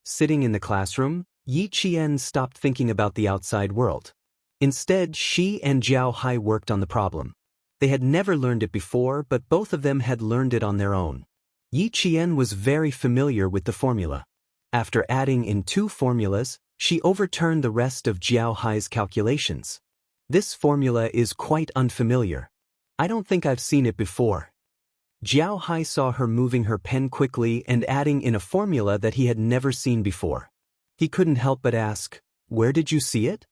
Sitting in the classroom, Yi Qian stopped thinking about the outside world. Instead, she and Jiao Hai worked on the problem. They had never learned it before, but both of them had learned it on their own. Yi Qian was very familiar with the formula. After adding in 2 formulas, she overturned the rest of Jiao Hai's calculations. "This formula is quite unfamiliar. I don't think I've seen it before." Jiao Hai saw her moving her pen quickly and adding in a formula that he had never seen before. He couldn't help but ask, "Where did you see it?"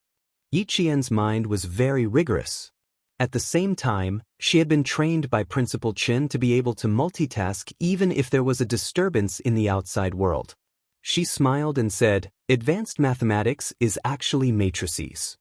Yi Qian's mind was very rigorous. At the same time, she had been trained by Principal Chen to be able to multitask even if there was a disturbance in the outside world. She smiled and said, "Advanced mathematics is actually matrices."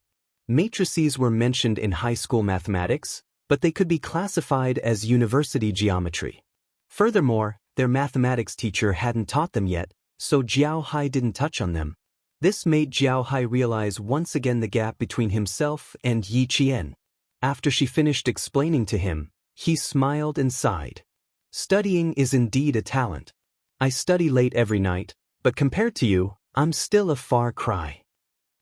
Matrices were mentioned in high school mathematics, but they could be classified as university geometry. Furthermore, their mathematics teacher hadn't taught them yet, so Jiao Hai didn't touch on them. This made Jiao Hai realize once again the gap between himself and Yi Qian. After she finished explaining to him, he smiled and sighed. "Studying is indeed a talent. I study late every night, but compared to you, I'm still a far cry."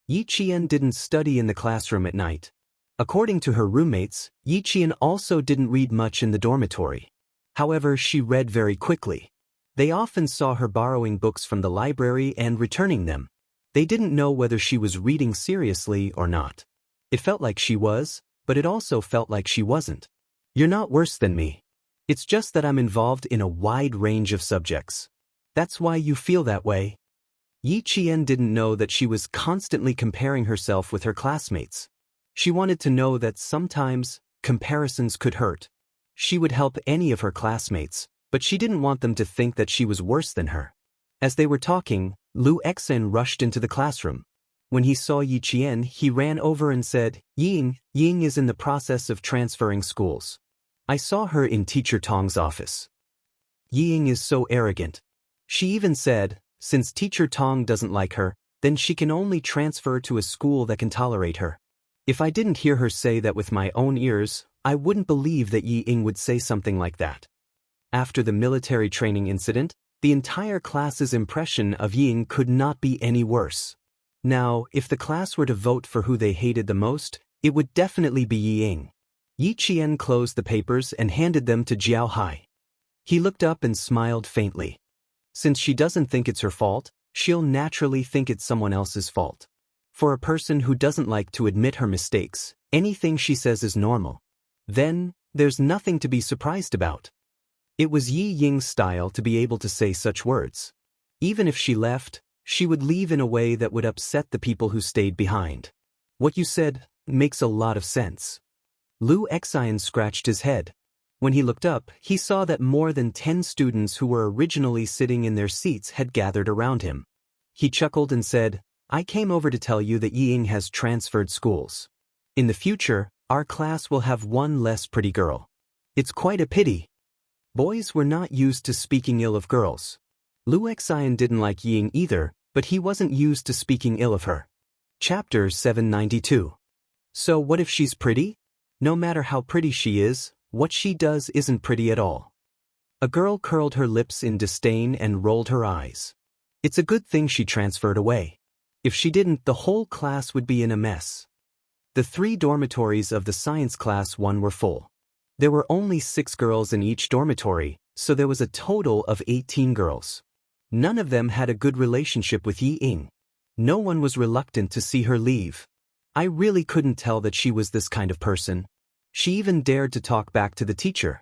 Yi Qian didn't study in the classroom at night. According to her roommates, Yi Qian also didn't read much in the dormitory. However, she read very quickly. They often saw her borrowing books from the library and returning them. They didn't know whether she was reading seriously or not. It felt like she was, but it also felt like she wasn't. "You're not worse than me. It's just that I'm involved in a wide range of subjects. That's why you feel that way." Yi Qian didn't know that she was constantly comparing herself with her classmates. She wanted to know that sometimes, comparisons could hurt. She would help any of her classmates, but she didn't want them to think that she was worse than her. As they were talking, Lu Exen rushed into the classroom. When he saw Yi Qian, he ran over and said, Ying is in the process of transferring schools. I saw her in Teacher Tong's office. Ying is so arrogant. She even said, since Teacher Tong doesn't like her, then she can only transfer to a school that can tolerate her. If I didn't hear her say that with my own ears, I wouldn't believe that Ying would say something like that. After the military training incident, the entire class's impression of Ying could not be any worse. Now, if the class were to vote for who they hated the most, it would definitely be Ying. Yi Qian closed the papers and handed them to Jiao Hai. He looked up and smiled faintly. Since she doesn't think it's her fault, she'll naturally think it's someone else's fault. For a person who doesn't like to admit her mistakes, anything she says is normal. Then, there's nothing to be surprised about. It was Yi Ying's style to be able to say such words. Even if she left, she would leave in a way that would upset the people who stayed behind. What you said makes a lot of sense. Lu Xian scratched his head. When he looked up, he saw that more than 10 students who were originally sitting in their seats had gathered around him. He chuckled and said, "I came over to tell you that Yi Ying has transferred schools. In the future, our class will have one less pretty girl. It's quite a pity." Boys were not used to speaking ill of girls. Lu Xian didn't like Yi Ying either, but he wasn't used to speaking ill of her. Chapter 792. So what if she's pretty? No matter how pretty she is, what she does isn't pretty at all. A girl curled her lips in disdain and rolled her eyes. It's a good thing she transferred away. If she didn't, the whole class would be in a mess. The 3 dormitories of the science class 1 were full. There were only 6 girls in each dormitory, so there was a total of 18 girls. None of them had a good relationship with Yi Ying. No one was reluctant to see her leave. I really couldn't tell that she was this kind of person. She even dared to talk back to the teacher.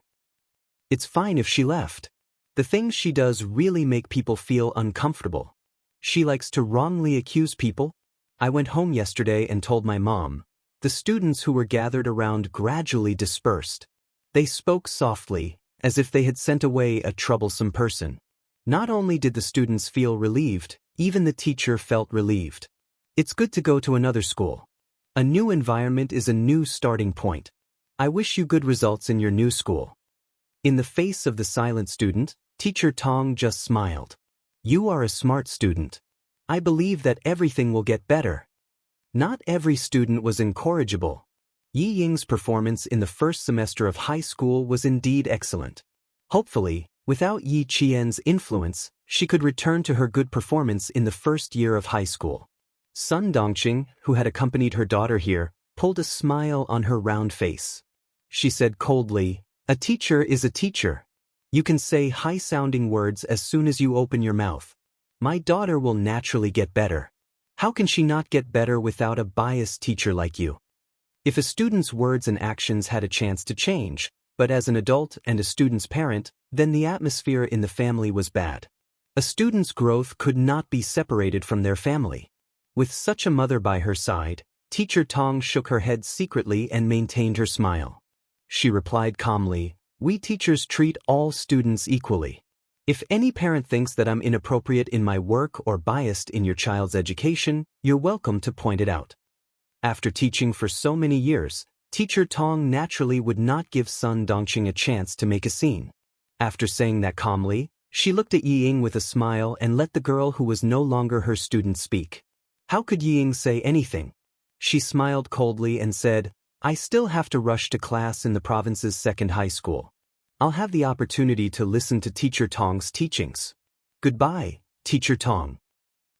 It's fine if she left. The things she does really make people feel uncomfortable. She likes to wrongly accuse people. I went home yesterday and told my mom. The students who were gathered around gradually dispersed. They spoke softly, as if they had sent away a troublesome person. Not only did the students feel relieved, even the teacher felt relieved. It's good to go to another school. A new environment is a new starting point. I wish you good results in your new school. In the face of the silent student, Teacher Tong just smiled. You are a smart student. I believe that everything will get better. Not every student was incorrigible. Yi Ying's performance in the first semester of high school was indeed excellent. Hopefully, without Yi Qian's influence, she could return to her good performance in the first year of high school. Sun Dongqing, who had accompanied her daughter here, pulled a smile on her round face. She said coldly, "A teacher is a teacher. You can say high-sounding words as soon as you open your mouth. My daughter will naturally get better. How can she not get better without a biased teacher like you?" If a student's words and actions had a chance to change, but as an adult and a student's parent, then the atmosphere in the family was bad. A student's growth could not be separated from their family. With such a mother by her side, Teacher Tong shook her head secretly and maintained her smile. She replied calmly, "We teachers treat all students equally. If any parent thinks that I'm inappropriate in my work or biased in your child's education, you're welcome to point it out." After teaching for so many years, Teacher Tong naturally would not give Sun Dongqing a chance to make a scene. After saying that calmly, she looked at Yi Ying with a smile and let the girl who was no longer her student speak. How could Yi Ying say anything? She smiled coldly and said, "I still have to rush to class in the province's second high school. I'll have the opportunity to listen to Teacher Tong's teachings. Goodbye, Teacher Tong."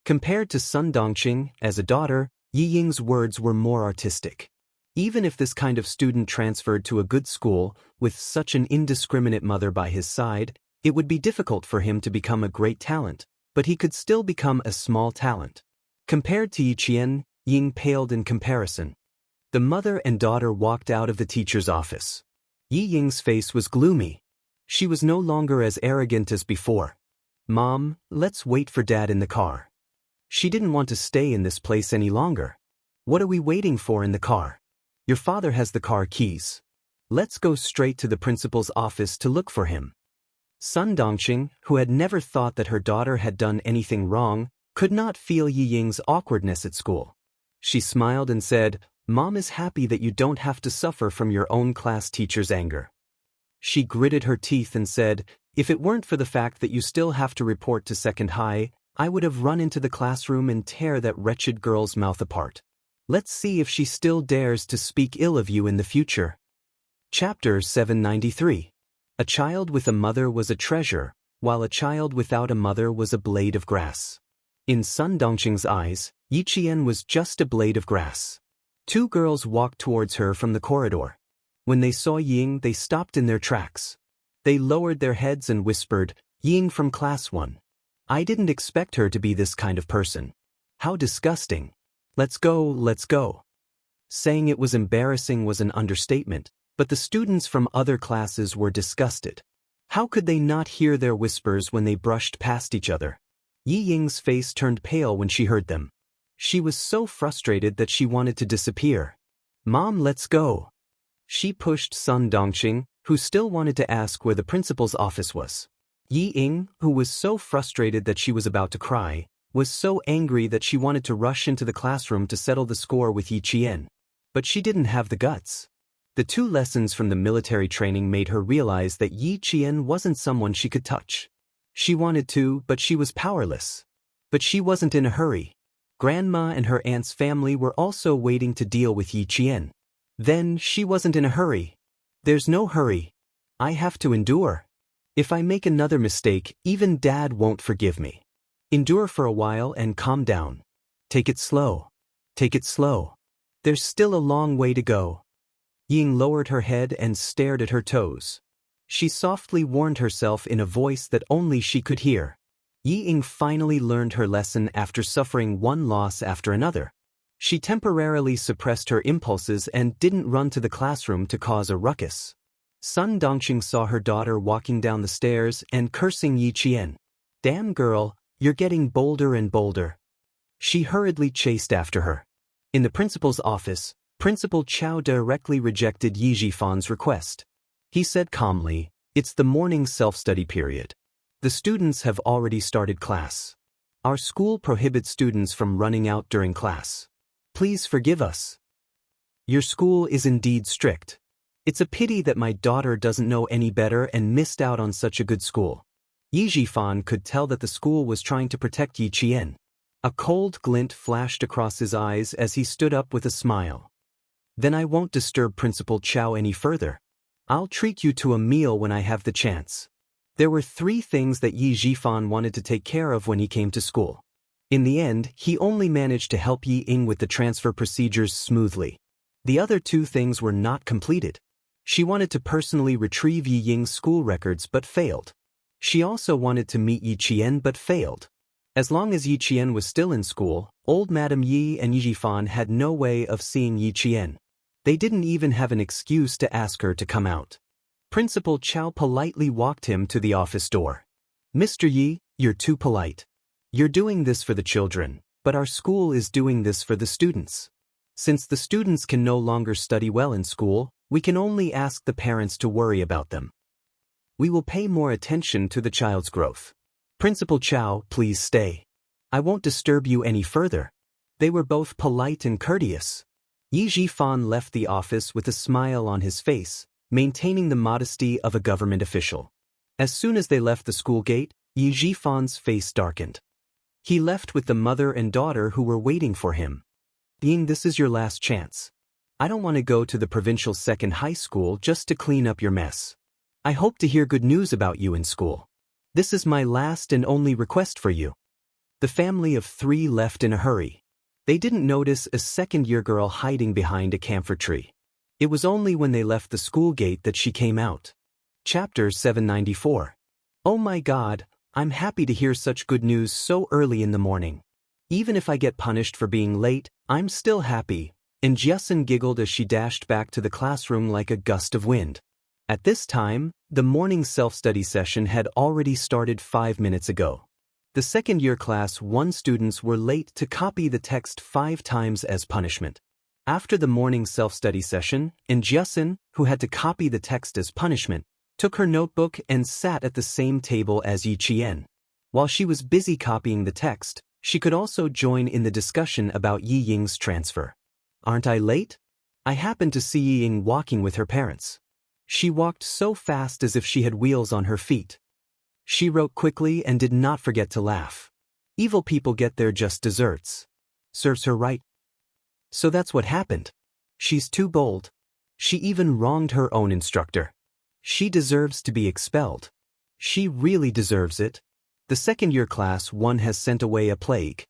Compared to Sun Dongqing, as a daughter, Yi Ying's words were more artistic. Even if this kind of student transferred to a good school, with such an indiscriminate mother by his side, it would be difficult for him to become a great talent, but he could still become a small talent. Compared to Yi Qian, Ying paled in comparison. The mother and daughter walked out of the teacher's office. Yi Ying's face was gloomy. She was no longer as arrogant as before. "Mom, let's wait for Dad in the car." She didn't want to stay in this place any longer. "What are we waiting for in the car? Your father has the car keys. Let's go straight to the principal's office to look for him." Sun Dongqing, who had never thought that her daughter had done anything wrong, could not feel Yi Ying's awkwardness at school. She smiled and said, "Mom is happy that you don't have to suffer from your own class teacher's anger." She gritted her teeth and said, "If it weren't for the fact that you still have to report to second high, I would have run into the classroom and tear that wretched girl's mouth apart. Let's see if she still dares to speak ill of you in the future." Chapter 793. A child with a mother was a treasure, while a child without a mother was a blade of grass. In Sun Dongqing's eyes, Yi Qian was just a blade of grass. Two girls walked towards her from the corridor. When they saw Ying, they stopped in their tracks. They lowered their heads and whispered, "Ying from class 1. I didn't expect her to be this kind of person. How disgusting. Let's go, let's go." Saying it was embarrassing was an understatement, but the students from other classes were disgusted. How could they not hear their whispers when they brushed past each other? Yi Ying's face turned pale when she heard them. She was so frustrated that she wanted to disappear. "Mom, let's go." She pushed Sun Dongqing, who still wanted to ask where the principal's office was. Yi Ying, who was so frustrated that she was about to cry, was so angry that she wanted to rush into the classroom to settle the score with Yi Qian. But she didn't have the guts. The 2 lessons from the military training made her realize that Yi Qian wasn't someone she could touch. She wanted to, but she was powerless. But she wasn't in a hurry. Grandma and her aunt's family were also waiting to deal with Yi Qian. Then she wasn't in a hurry. There's no hurry. I have to endure. If I make another mistake, even Dad won't forgive me. Endure for a while and calm down. Take it slow. Take it slow. There's still a long way to go. Ying lowered her head and stared at her toes. She softly warned herself in a voice that only she could hear. Yi Ying finally learned her lesson after suffering one loss after another. She temporarily suppressed her impulses and didn't run to the classroom to cause a ruckus. Sun Dongqing saw her daughter walking down the stairs and cursing Yi Qian. "Damn girl, you're getting bolder and bolder." She hurriedly chased after her. In the principal's office, Principal Chao directly rejected Yi Jifan's request. He said calmly, "It's the morning self-study period. The students have already started class. Our school prohibits students from running out during class. Please forgive us. Your school is indeed strict. It's a pity that my daughter doesn't know any better and missed out on such a good school." Yi Jifan could tell that the school was trying to protect Yi Qian. A cold glint flashed across his eyes as he stood up with a smile. "Then I won't disturb Principal Chao any further. I'll treat you to a meal when I have the chance." There were 3 things that Yi Jifan wanted to take care of when he came to school. In the end, he only managed to help Yi Ying with the transfer procedures smoothly. The other 2 things were not completed. She wanted to personally retrieve Yi Ying's school records but failed. She also wanted to meet Yi Qian but failed. As long as Yi Qian was still in school, old Madam Yi and Yi Jifan had no way of seeing Yi Qian. They didn't even have an excuse to ask her to come out. Principal Chao politely walked him to the office door. "Mr. Yi, you're too polite. You're doing this for the children, but our school is doing this for the students. Since the students can no longer study well in school, we can only ask the parents to worry about them. We will pay more attention to the child's growth. Principal Chao, please stay. I won't disturb you any further." They were both polite and courteous. Yi Jifan left the office with a smile on his face, maintaining the modesty of a government official. As soon as they left the school gate, Yi Jifan's face darkened. He left with the mother and daughter who were waiting for him. "Ying, this is your last chance. I don't want to go to the provincial second high school just to clean up your mess. I hope to hear good news about you in school. This is my last and only request for you." The family of 3 left in a hurry. They didn't notice a second-year girl hiding behind a camphor tree. It was only when they left the school gate that she came out. Chapter 794. "Oh my God, I'm happy to hear such good news so early in the morning. Even if I get punished for being late, I'm still happy," and Jiasun giggled as she dashed back to the classroom like a gust of wind. At this time, the morning self-study session had already started 5 minutes ago. The second-year class 1 students were late to copy the text 5 times as punishment. After the morning self-study session, Jiasun, who had to copy the text as punishment, took her notebook and sat at the same table as Yi Qian. While she was busy copying the text, she could also join in the discussion about Yi Ying's transfer. "Aren't I late? I happened to see Yi Ying walking with her parents. She walked so fast as if she had wheels on her feet." She wrote quickly and did not forget to laugh. Evil people get their just desserts. Serves her right. So that's what happened. She's too bold. She even wronged her own instructor. She deserves to be expelled. She really deserves it. The second-year class 1 has sent away a plague.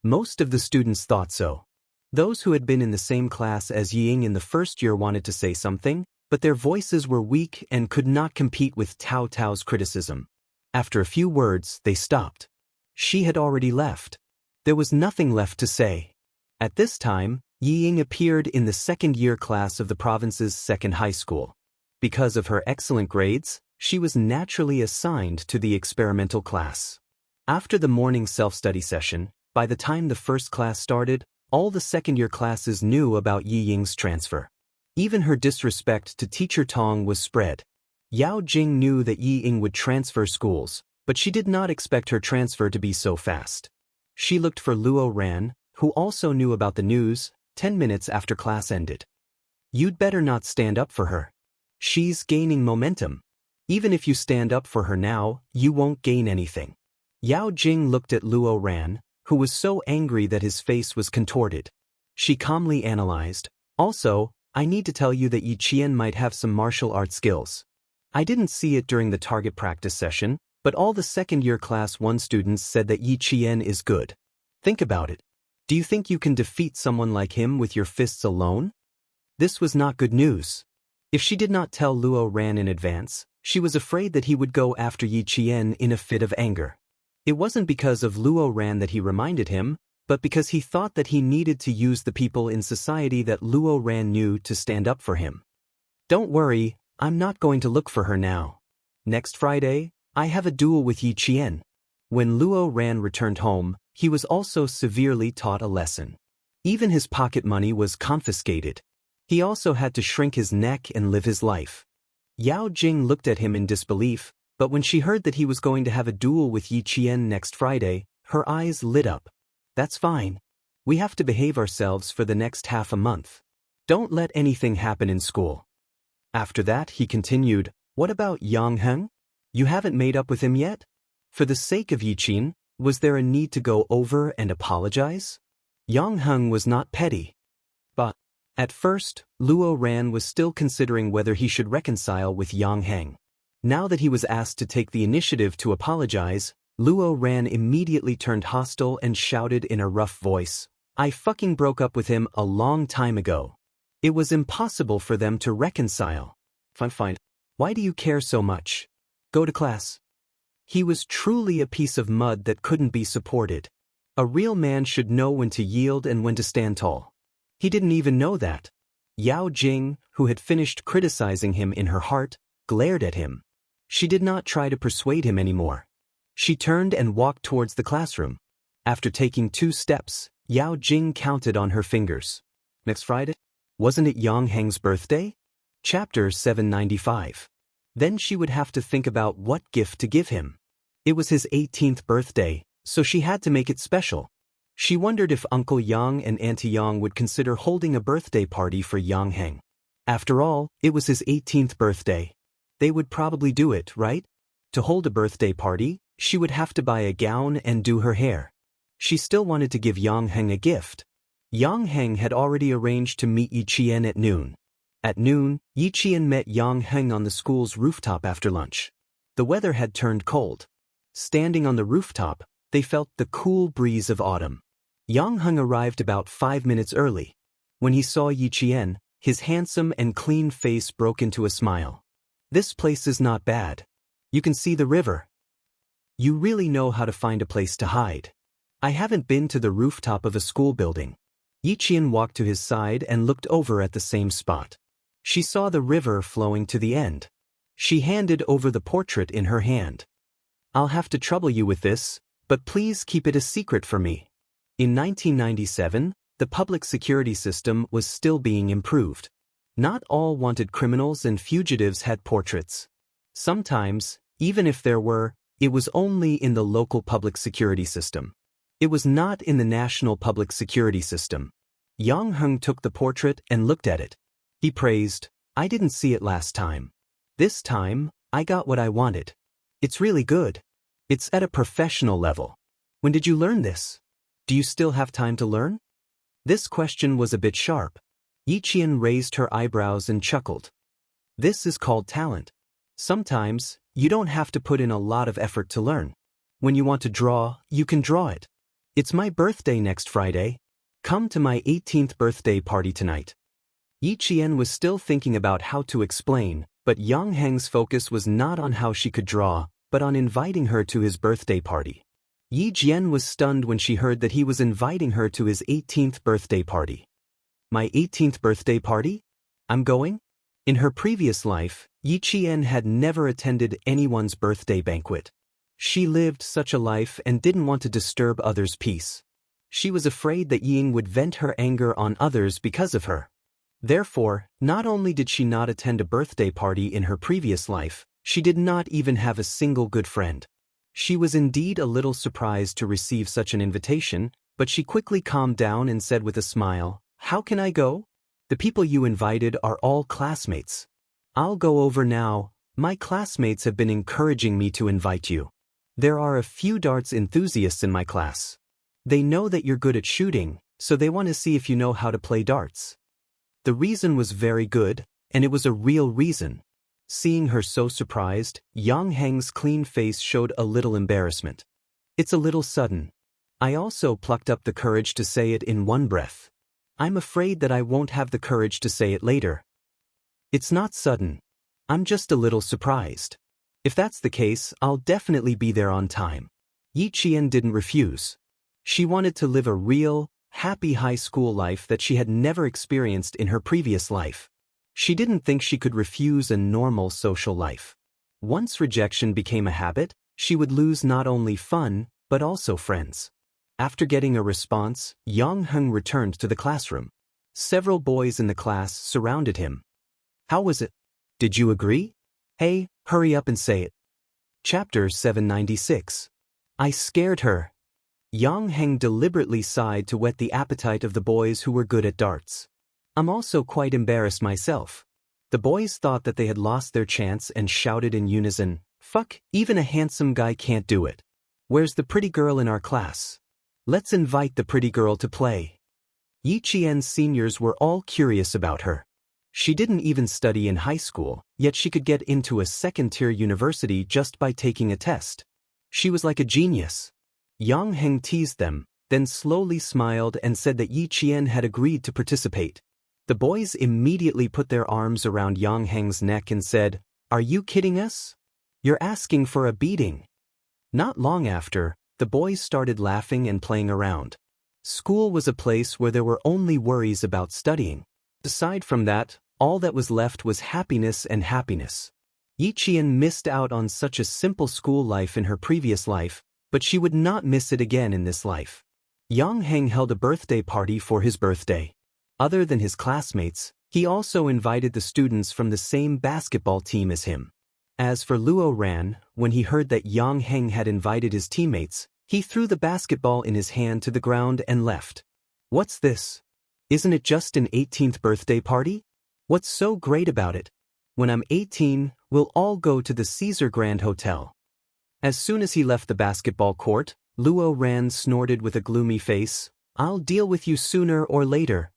Most of the students thought so. Those who had been in the same class as Yi Ying in the first year wanted to say something, but their voices were weak and could not compete with Tao Tao's criticism. After a few words, they stopped. She had already left. There was nothing left to say. At this time, Yi Ying appeared in the second-year class of the province's second high school. Because of her excellent grades, she was naturally assigned to the experimental class. After the morning self-study session, by the time the first class started, all the second-year classes knew about Yi Ying's transfer. Even her disrespect to Teacher Tong was spread. Yao Jing knew that Yi Ying would transfer schools, but she did not expect her transfer to be so fast. She looked for Luo Ran, who also knew about the news, 10 minutes after class ended. You'd better not stand up for her. She's gaining momentum. Even if you stand up for her now, you won't gain anything. Yao Jing looked at Luo Ran, who was so angry that his face was contorted. She calmly analyzed, also, I need to tell you that Yi Qian might have some martial art skills. I didn't see it during the target practice session, but all the second-year Class 1 students said that Yi Qian is good. Think about it. Do you think you can defeat someone like him with your fists alone? This was not good news. If she did not tell Luo Ran in advance, she was afraid that he would go after Yi Qian in a fit of anger. It wasn't because of Luo Ran that he reminded him, but because he thought that he needed to use the people in society that Luo Ran knew to stand up for him. Don't worry, I'm not going to look for her now. Next Friday, I have a duel with Yi Qian. When Luo Ran returned home, he was also severely taught a lesson. Even his pocket money was confiscated. He also had to shrink his neck and live his life. Yao Jing looked at him in disbelief, but when she heard that he was going to have a duel with Yi Qian next Friday, her eyes lit up. That's fine. We have to behave ourselves for the next half a month. Don't let anything happen in school. After that, he continued, what about Yang Heng? You haven't made up with him yet? For the sake of Yi Qian, was there a need to go over and apologize? Yang Heng was not petty. But, at first, Luo Ran was still considering whether he should reconcile with Yang Heng. Now that he was asked to take the initiative to apologize, Luo Ran immediately turned hostile and shouted in a rough voice, I fucking broke up with him a long time ago. It was impossible for them to reconcile. Fine. Why do you care so much? Go to class. He was truly a piece of mud that couldn't be supported. A real man should know when to yield and when to stand tall. He didn't even know that. Yao Jing, who had finished criticizing him in her heart, glared at him. She did not try to persuade him anymore. She turned and walked towards the classroom. After taking 2 steps, Yao Jing counted on her fingers. Next Friday? Wasn't it Yang Heng's birthday? Chapter 795. Then she would have to think about what gift to give him. It was his 18th birthday, so she had to make it special. She wondered if Uncle Yang and Auntie Yang would consider holding a birthday party for Yang Heng. After all, it was his 18th birthday. They would probably do it, right? To hold a birthday party, she would have to buy a gown and do her hair. She still wanted to give Yang Heng a gift. Yang Heng had already arranged to meet Yi Qian at noon. At noon, Yi Qian met Yang Heng on the school's rooftop after lunch. The weather had turned cold. Standing on the rooftop, they felt the cool breeze of autumn. Yang Heng arrived about 5 minutes early. When he saw Yi Qian, his handsome and clean face broke into a smile. This place is not bad. You can see the river. You really know how to find a place to hide. I haven't been to the rooftop of a school building. Yi Qian walked to his side and looked over at the same spot. She saw the river flowing to the end. She handed over the portrait in her hand. I'll have to trouble you with this, but please keep it a secret for me. In 1997, the public security system was still being improved. Not all wanted criminals and fugitives had portraits. Sometimes, even if there were, it was only in the local public security system. It was not in the national public security system. Yang Heng took the portrait and looked at it. He praised, I didn't see it last time. This time, I got what I wanted. It's really good. It's at a professional level. When did you learn this? Do you still have time to learn? This question was a bit sharp. Yi Qian raised her eyebrows and chuckled. This is called talent. Sometimes, you don't have to put in a lot of effort to learn. When you want to draw, you can draw it. It's my birthday next Friday. Come to my 18th birthday party tonight. Yi Qian was still thinking about how to explain, but Yang Heng's focus was not on how she could draw, but on inviting her to his birthday party. Yi Jian was stunned when she heard that he was inviting her to his 18th birthday party. My 18th birthday party? I'm going? In her previous life, Yi Qian had never attended anyone's birthday banquet. She lived such a life and didn't want to disturb others' peace. She was afraid that Ying would vent her anger on others because of her. Therefore, not only did she not attend a birthday party in her previous life, she did not even have a single good friend. She was indeed a little surprised to receive such an invitation, but she quickly calmed down and said with a smile, "How can I go? The people you invited are all classmates. I'll go over now. My classmates have been encouraging me to invite you. There are a few darts enthusiasts in my class. They know that you're good at shooting, so they want to see if you know how to play darts." The reason was very good, and it was a real reason. Seeing her so surprised, Yang Heng's clean face showed a little embarrassment. "It's a little sudden." I also plucked up the courage to say it in one breath. "I'm afraid that I won't have the courage to say it later." "It's not sudden. I'm just a little surprised. If that's the case, I'll definitely be there on time." Yi Qian didn't refuse. She wanted to live a real, happy high school life that she had never experienced in her previous life. She didn't think she could refuse a normal social life. Once rejection became a habit, she would lose not only fun, but also friends. After getting a response, Yang Heng returned to the classroom. Several boys in the class surrounded him. "How was it? Did you agree? Hey, hurry up and say it." Chapter 796. I scared her. Yang Heng deliberately sighed to whet the appetite of the boys who were good at darts. "I'm also quite embarrassed myself." The boys thought that they had lost their chance and shouted in unison, "Fuck, even a handsome guy can't do it. Where's the pretty girl in our class? Let's invite the pretty girl to play." Yi Qian's seniors were all curious about her. She didn't even study in high school, yet she could get into a second-tier university just by taking a test. She was like a genius. Yang Heng teased them, then slowly smiled and said that Yi Qian had agreed to participate. The boys immediately put their arms around Yang Heng's neck and said, "Are you kidding us? You're asking for a beating." Not long after, the boys started laughing and playing around. School was a place where there were only worries about studying. Aside from that, all that was left was happiness and happiness. Yi Qian missed out on such a simple school life in her previous life, but she would not miss it again in this life. Yang Heng held a birthday party for his birthday. Other than his classmates, he also invited the students from the same basketball team as him. As for Luo Ran, when he heard that Yang Heng had invited his teammates, he threw the basketball in his hand to the ground and left. "What's this? Isn't it just an 18th birthday party? What's so great about it? When I'm 18, we'll all go to the Caesar Grand Hotel." As soon as he left the basketball court, Luo Ran snorted with a gloomy face, "I'll deal with you sooner or later."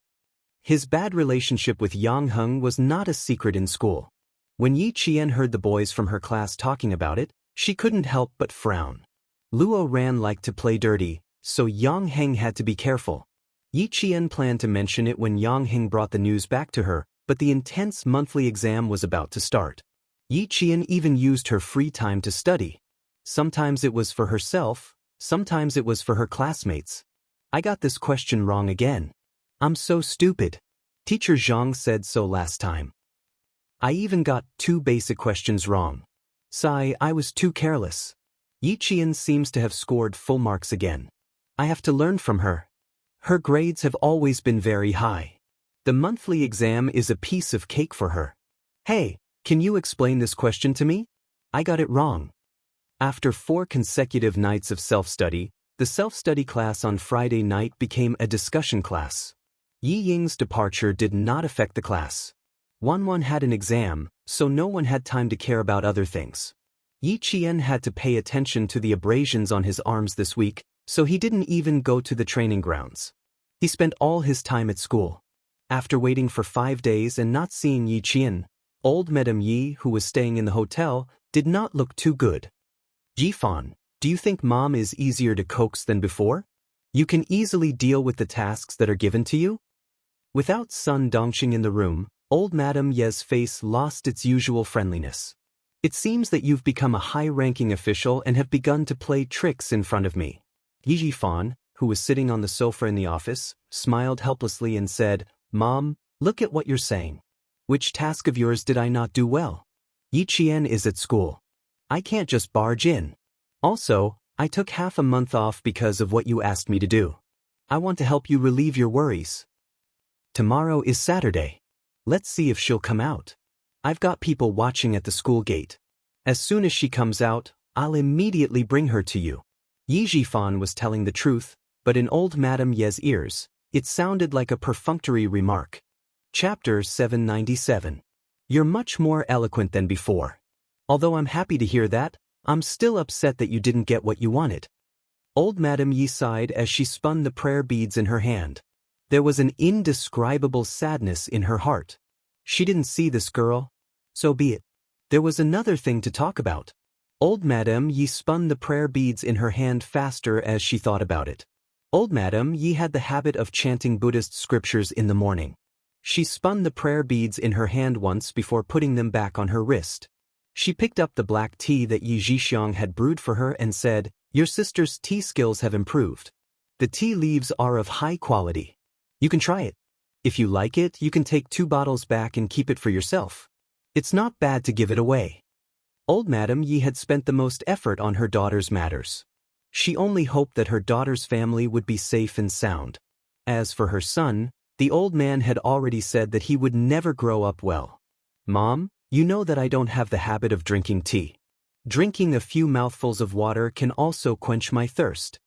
His bad relationship with Yang Heng was not a secret in school. When Yi Qian heard the boys from her class talking about it, she couldn't help but frown. Luo Ran liked to play dirty, so Yang Heng had to be careful. Yi Qian planned to mention it when Yang Heng brought the news back to her, but the intense monthly exam was about to start. Yi Qian even used her free time to study. Sometimes it was for herself, sometimes it was for her classmates. "I got this question wrong again. I'm so stupid. Teacher Zhang said so last time. I even got 2 basic questions wrong. Sigh, I was too careless." Yi Qian seems to have scored full marks again. I have to learn from her. Her grades have always been very high. The monthly exam is a piece of cake for her. "Hey, can you explain this question to me? I got it wrong." After 4 consecutive nights of self-study, the self-study class on Friday night became a discussion class. Yi Ying's departure did not affect the class. Wanwan had an exam, so no one had time to care about other things. Yi Qian had to pay attention to the abrasions on his arms this week, so he didn't even go to the training grounds. He spent all his time at school. After waiting for 5 days and not seeing Yi Qian, old Madame Yi, who was staying in the hotel, did not look too good. "Jifan, do you think Mom is easier to coax than before? You can easily deal with the tasks that are given to you?" Without Sun Dongqing in the room, old Madame Ye's face lost its usual friendliness. It seems that you've become a high-ranking official and have begun to play tricks in front of me. Yi Jifan, who was sitting on the sofa in the office, smiled helplessly and said, Mom, look at what you're saying. Which task of yours did I not do well? Yi Qian is at school. I can't just barge in. Also, I took half a month off because of what you asked me to do. I want to help you relieve your worries. Tomorrow is Saturday. Let's see if she'll come out. I've got people watching at the school gate. As soon as she comes out, I'll immediately bring her to you. Yi Jifan was telling the truth, but in old Madame Ye's ears, it sounded like a perfunctory remark. Chapter 797. You're much more eloquent than before. Although I'm happy to hear that, I'm still upset that you didn't get what you wanted. Old Madame Yi sighed as she spun the prayer beads in her hand. There was an indescribable sadness in her heart. She didn't see this girl. So be it. There was another thing to talk about. Old Madame Yi spun the prayer beads in her hand faster as she thought about it. Old Madame Yi had the habit of chanting Buddhist scriptures in the morning. She spun the prayer beads in her hand once before putting them back on her wrist. She picked up the black tea that Yi Zhixiang had brewed for her and said, Your sister's tea skills have improved. The tea leaves are of high quality. You can try it. If you like it, you can take 2 bottles back and keep it for yourself. It's not bad to give it away. Old Madame Yi had spent the most effort on her daughter's matters. She only hoped that her daughter's family would be safe and sound. As for her son, the old man had already said that he would never grow up well. Mom, you know that I don't have the habit of drinking tea. Drinking a few mouthfuls of water can also quench my thirst.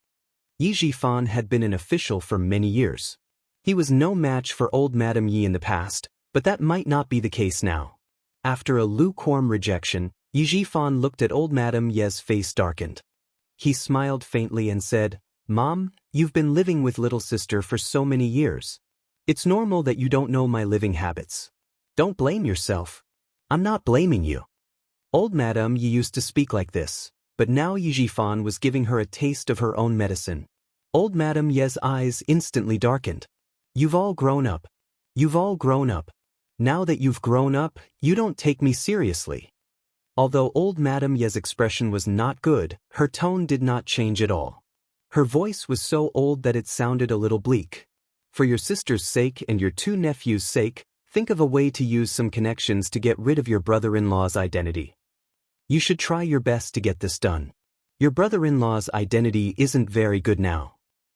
Yi Jifan had been an official for many years. He was no match for old Madame Yi in the past, but that might not be the case now. After a lukewarm rejection, Yi Jifan looked at old Madame Ye's face darkened. He smiled faintly and said, Mom, you've been living with little sister for so many years. It's normal that you don't know my living habits. Don't blame yourself. I'm not blaming you. Old Madame Yi used to speak like this, but now Yi Jifan was giving her a taste of her own medicine. Old Madame Ye's eyes instantly darkened. You've all grown up. You've all grown up. Now that you've grown up, you don't take me seriously. Although old Madame Ye's expression was not good, her tone did not change at all. Her voice was so old that it sounded a little bleak. For your sister's sake and your 2 nephews' sake, think of a way to use some connections to get rid of your brother-in-law's identity. You should try your best to get this done. Your brother-in-law's identity isn't very good now.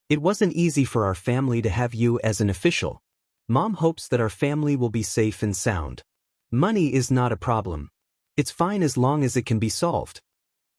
It wasn't easy for our family to have you as an official. Mom hopes that our family will be safe and sound. Money is not a problem. It's fine as long as it can be solved.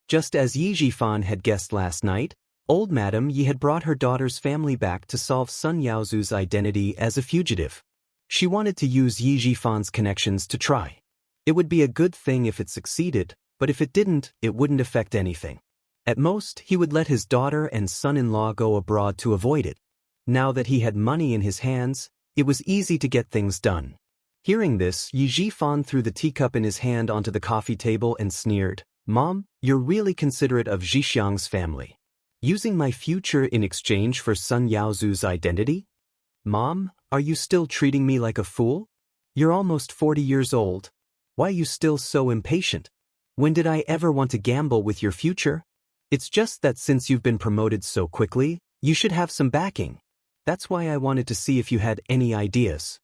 Just as Yi Jifan had guessed last night, old Madame Yi had brought her daughter's family back to solve Sun Yaozu's identity as a fugitive. She wanted to use Yi Jifan's connections to try. It would be a good thing if it succeeded, but if it didn't, it wouldn't affect anything. At most, he would let his daughter and son-in-law go abroad to avoid it. Now that he had money in his hands, it was easy to get things done. Hearing this, Yi Jifan threw the teacup in his hand onto the coffee table and sneered, Mom, you're really considerate of Zhixiang's family. Using my future in exchange for Sun Yaozu's identity? Mom, are you still treating me like a fool? You're almost 40 years old. Why are you still so impatient? When did I ever want to gamble with your future? It's just that since you've been promoted so quickly, you should have some backing. That's why I wanted to see if you had any ideas.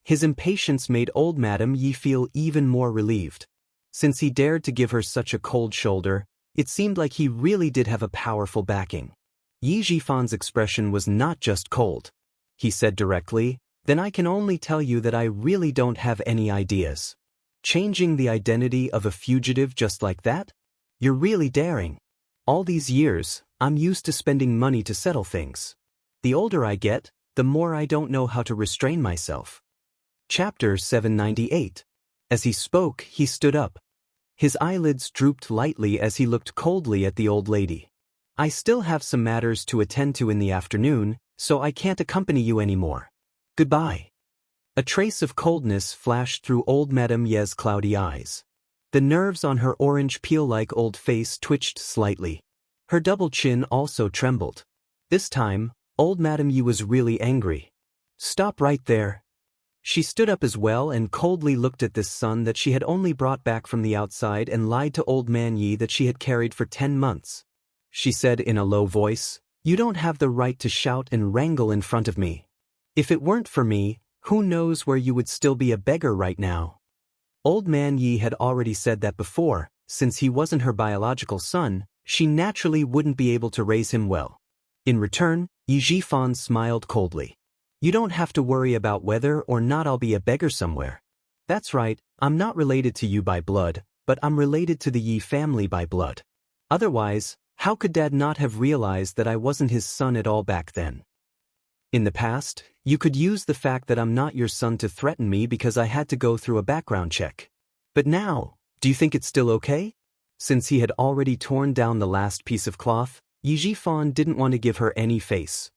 His impatience made old Madame Yi feel even more relieved. Since he dared to give her such a cold shoulder, it seemed like he really did have a powerful backing. Yi Jifan's expression was not just cold. He said directly, Then I can only tell you that I really don't have any ideas. Changing the identity of a fugitive just like that? You're really daring. All these years, I'm used to spending money to settle things. The older I get, the more I don't know how to restrain myself. Chapter 798. As he spoke, he stood up. His eyelids drooped lightly as he looked coldly at the old lady. I still have some matters to attend to in the afternoon, so I can't accompany you anymore. Goodbye. A trace of coldness flashed through old Madame Ye's cloudy eyes. The nerves on her orange peel-like old face twitched slightly. Her double chin also trembled. This time, old Madame Yi was really angry. Stop right there. She stood up as well and coldly looked at this son that she had only brought back from the outside and lied to old man Yi that she had carried for 10 months. She said in a low voice, "You don't have the right to shout and wrangle in front of me. If it weren't for me, who knows where you would still be a beggar right now." Old man Yi had already said that before, since he wasn't her biological son, she naturally wouldn't be able to raise him well. In return, Yi Zhifan smiled coldly. "You don't have to worry about whether or not I'll be a beggar somewhere. That's right, I'm not related to you by blood, but I'm related to the Yi family by blood. Otherwise, how could Dad not have realized that I wasn't his son at all back then? In the past, you could use the fact that I'm not your son to threaten me because I had to go through a background check. But now, do you think it's still okay?" Since he had already torn down the last piece of cloth, Yi Zhifan didn't want to give her any face.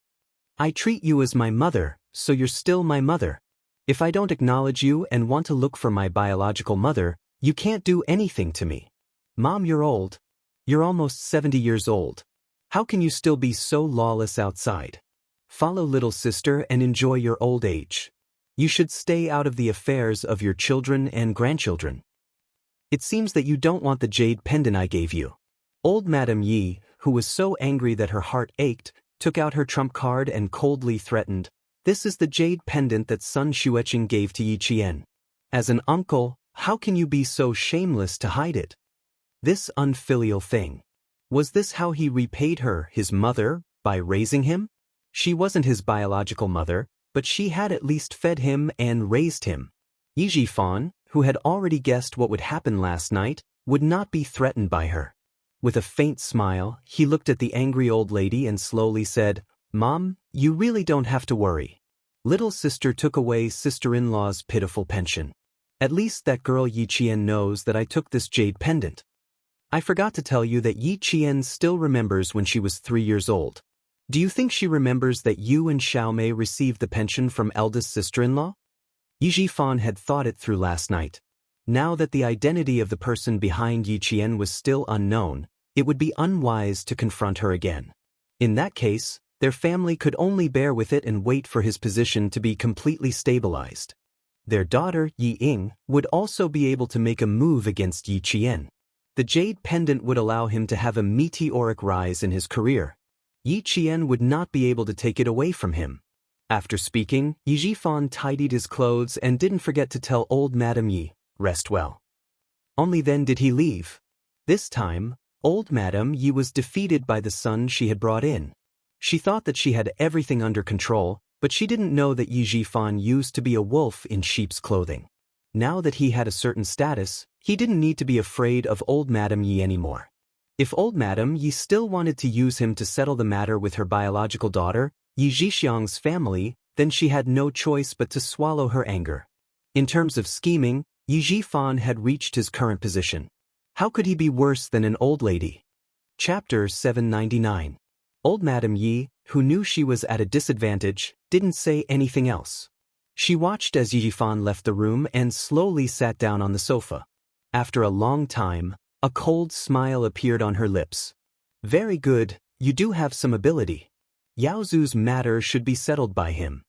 "I treat you as my mother, so you're still my mother. If I don't acknowledge you and want to look for my biological mother, you can't do anything to me. Mom, you're old. You're almost 70 years old. How can you still be so lawless outside? Follow little sister and enjoy your old age. You should stay out of the affairs of your children and grandchildren. It seems that you don't want the jade pendant I gave you." Old Madame Yi, who was so angry that her heart ached, took out her trump card and coldly threatened, "This is the jade pendant that Sun Xueqing gave to Yi Qian. As an uncle, how can you be so shameless to hide it? This unfilial thing. Was this how he repaid her, his mother, by raising him? She wasn't his biological mother, but she had at least fed him and raised him." Yi Zhifan, who had already guessed what would happen last night, would not be threatened by her. With a faint smile, he looked at the angry old lady and slowly said, "Mom, you really don't have to worry. Little sister took away sister-in-law's pitiful pension. At least that girl Yi Qian knows that I took this jade pendant. I forgot to tell you that Yi Qian still remembers when she was 3 years old. Do you think she remembers that you and Xiaomei received the pension from eldest sister-in-law?" Yi Zhifan had thought it through last night. Now that the identity of the person behind Yi Qian was still unknown, it would be unwise to confront her again. In that case, their family could only bear with it and wait for his position to be completely stabilized. Their daughter, Yi Ying, would also be able to make a move against Yi Qian. The jade pendant would allow him to have a meteoric rise in his career. Yi Qian would not be able to take it away from him. After speaking, Yi Zhifan tidied his clothes and didn't forget to tell old Madame Yi, "Rest well." Only then did he leave. This time, old Madame Yi was defeated by the son she had brought in. She thought that she had everything under control, but she didn't know that Yi Zhifan used to be a wolf in sheep's clothing. Now that he had a certain status, he didn't need to be afraid of old Madame Yi anymore. If old Madame Yi still wanted to use him to settle the matter with her biological daughter, Yi Zhixiang's family, then she had no choice but to swallow her anger. In terms of scheming, Yi Zhifan had reached his current position. How could he be worse than an old lady? Chapter 799. Old Madame Yi, who knew she was at a disadvantage, didn't say anything else. She watched as Yi Zhifan left the room and slowly sat down on the sofa. After a long time, a cold smile appeared on her lips. "Very good, you do have some ability. Yaozu's matter should be settled by him."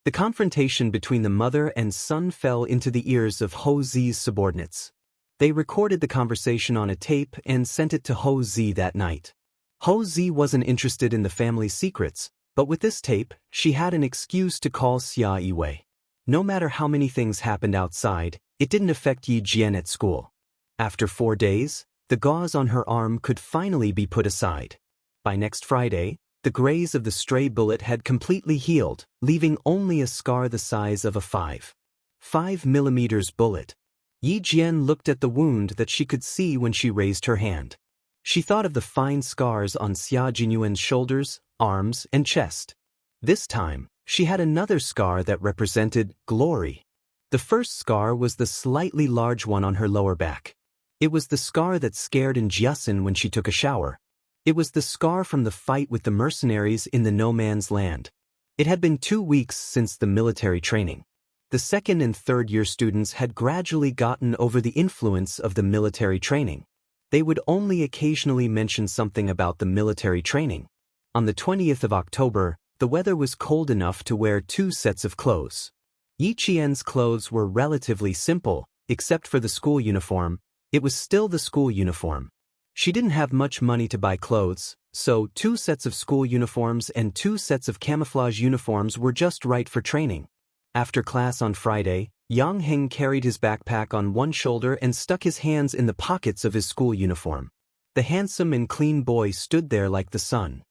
The confrontation between the mother and son fell into the ears of Ho Zi's subordinates. They recorded the conversation on a tape and sent it to Ho Zi that night. Ho Zi wasn't interested in the family's secrets, but with this tape, she had an excuse to call Xia Yiwei. No matter how many things happened outside, it didn't affect Yi Jian at school. After 4 days, the gauze on her arm could finally be put aside. By next Friday, the graze of the stray bullet had completely healed, leaving only a scar the size of a 5 millimeters bullet. Yi Jian looked at the wound that she could see when she raised her hand. She thought of the fine scars on Xia Jinyuan's shoulders, arms, and chest. This time, she had another scar that represented glory. The first scar was the slightly large one on her lower back. It was the scar that scared Jiasin when she took a shower. It was the scar from the fight with the mercenaries in the no man's land. It had been 2 weeks since the military training. The second and third year students had gradually gotten over the influence of the military training. They would only occasionally mention something about the military training. On the 20th of October, The weather was cold enough to wear 2 sets of clothes. Yiqian's clothes were relatively simple, except for the school uniform. It was still the school uniform. She didn't have much money to buy clothes, so 2 sets of school uniforms and 2 sets of camouflage uniforms were just right for training. After class on Friday, Yang Heng carried his backpack on one shoulder and stuck his hands in the pockets of his school uniform. The handsome and clean boy stood there like the sun.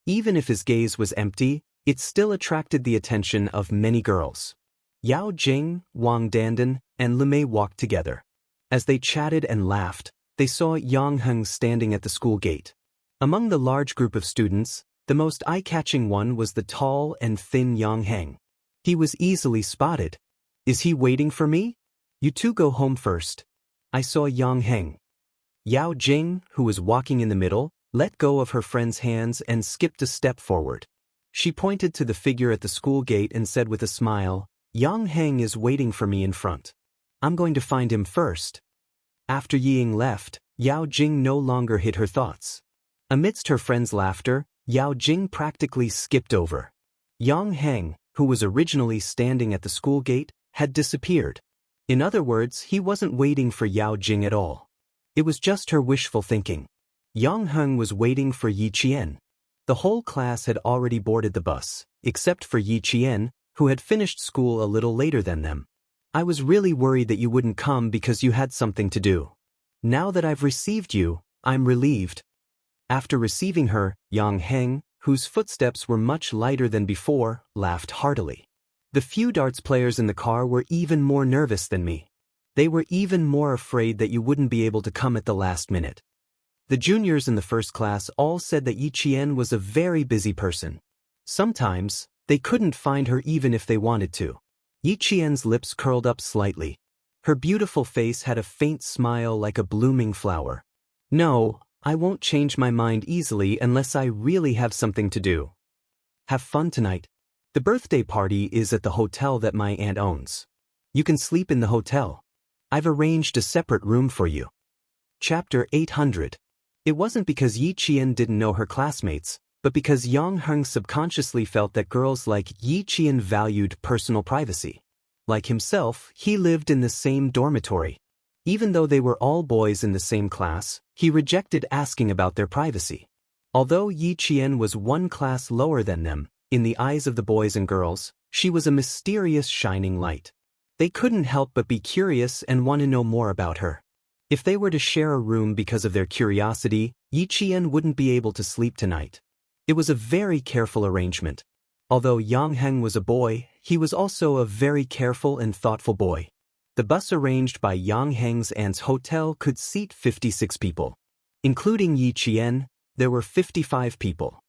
Even if his gaze was empty, it still attracted the attention of many girls. Yao Jing, Wang Dandan, and Limei walked together. As they chatted and laughed, they saw Yang Heng standing at the school gate. Among the large group of students, the most eye-catching one was the tall and thin Yang Heng. He was easily spotted. "Is he waiting for me? You two go home first." I saw Yang Heng. Yao Jing, who was walking in the middle, let go of her friend's hands and skipped a step forward. She pointed to the figure at the school gate and said with a smile, "Yang Heng is waiting for me in front. I'm going to find him first." After Ying left, Yao Jing no longer hid her thoughts. Amidst her friend's laughter, Yao Jing practically skipped over. Yang Heng, who was originally standing at the school gate, had disappeared. In other words, he wasn't waiting for Yao Jing at all. It was just her wishful thinking. Yang Heng was waiting for Yi Qian. The whole class had already boarded the bus, except for Yi Qian, who had finished school a little later than them. "I was really worried that you wouldn't come because you had something to do. Now that I've received you, I'm relieved." After receiving her, Yang Heng, whose footsteps were much lighter than before, laughed heartily. The few darts players in the car were even more nervous than me. They were even more afraid that you wouldn't be able to come at the last minute. The juniors in the first class all said that Yi Qian was a very busy person. Sometimes, they couldn't find her even if they wanted to. Yi Qian's lips curled up slightly. Her beautiful face had a faint smile like a blooming flower. "No, I won't change my mind easily unless I really have something to do. Have fun tonight. The birthday party is at the hotel that my aunt owns. You can sleep in the hotel. I've arranged a separate room for you." Chapter 800. It wasn't because Yi Qian didn't know her classmates, but because Yang Heng subconsciously felt that girls like Yi Qian valued personal privacy. Like himself, he lived in the same dormitory. Even though they were all boys in the same class, he rejected asking about their privacy. Although Yi Qian was one class lower than them, in the eyes of the boys and girls, she was a mysterious shining light. They couldn't help but be curious and want to know more about her. If they were to share a room because of their curiosity, Yi Qian wouldn't be able to sleep tonight. It was a very careful arrangement. Although Yang Heng was a boy, he was also a very careful and thoughtful boy. The bus arranged by Yang Heng's aunt's hotel could seat 56 people. Including Yi Qian, there were 55 people.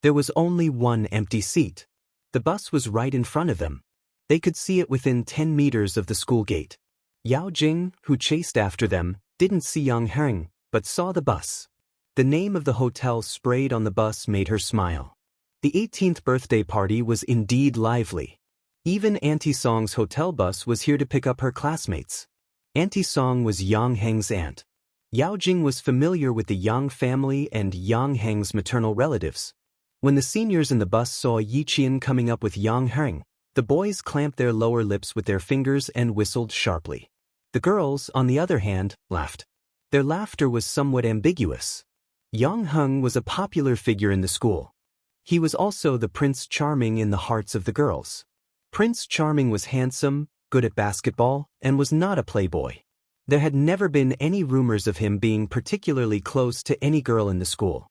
There was only one empty seat. The bus was right in front of them. They could see it within 10 meters of the school gate. Yao Jing, who chased after them, didn't see Yang Heng, but saw the bus. The name of the hotel sprayed on the bus made her smile. The 18th birthday party was indeed lively. Even Auntie Song's hotel bus was here to pick up her classmates. Auntie Song was Yang Heng's aunt. Yao Jing was familiar with the Yang family and Yang Heng's maternal relatives. When the seniors in the bus saw Yi Qian coming up with Yang Heng, the boys clamped their lower lips with their fingers and whistled sharply. The girls, on the other hand, laughed. Their laughter was somewhat ambiguous. Yang Heng was a popular figure in the school. He was also the Prince Charming in the hearts of the girls. Prince Charming was handsome, good at basketball, and was not a playboy. There had never been any rumors of him being particularly close to any girl in the school.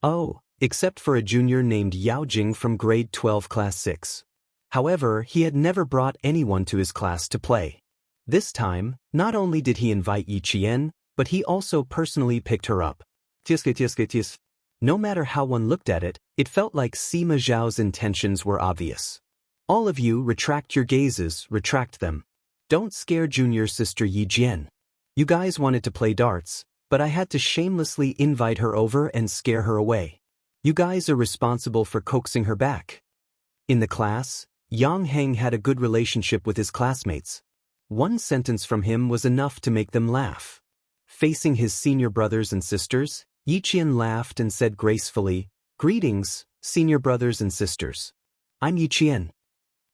Oh, except for a junior named Yao Jing from grade 12 class 6. However, he had never brought anyone to his class to play. This time, not only did he invite Yi Qian, but he also personally picked her up. No matter how one looked at it, it felt like Sima Zhao's intentions were obvious. "All of you retract your gazes, retract them. Don't scare junior sister Yi Jian. You guys wanted to play darts, but I had to shamelessly invite her over and scare her away. You guys are responsible for coaxing her back." In the class, Yang Heng had a good relationship with his classmates. One sentence from him was enough to make them laugh. Facing his senior brothers and sisters, Yi Qian laughed and said gracefully, "Greetings, senior brothers and sisters. I'm Yiqian.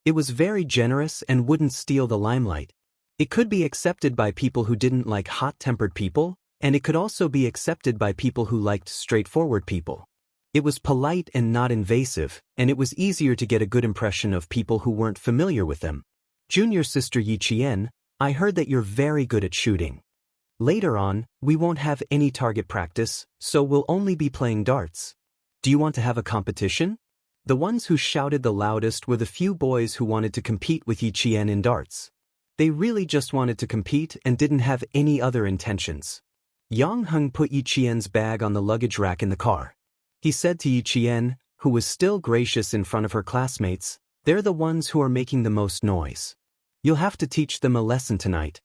It was very generous and wouldn't steal the limelight. It could be accepted by people who didn't like hot-tempered people, and it could also be accepted by people who liked straightforward people. It was polite and not invasive, and it was easier to get a good impression of people who weren't familiar with them. Junior sister Yiqian, I heard that you're very good at shooting. Later on, we won't have any target practice, so we'll only be playing darts. Do you want to have a competition? The ones who shouted the loudest were the few boys who wanted to compete with Yiqian in darts. They really just wanted to compete and didn't have any other intentions. Yang Heng put Yiqian's bag on the luggage rack in the car. He said to Yiqian, who was still gracious in front of her classmates, "They're the ones who are making the most noise. You'll have to teach them a lesson tonight.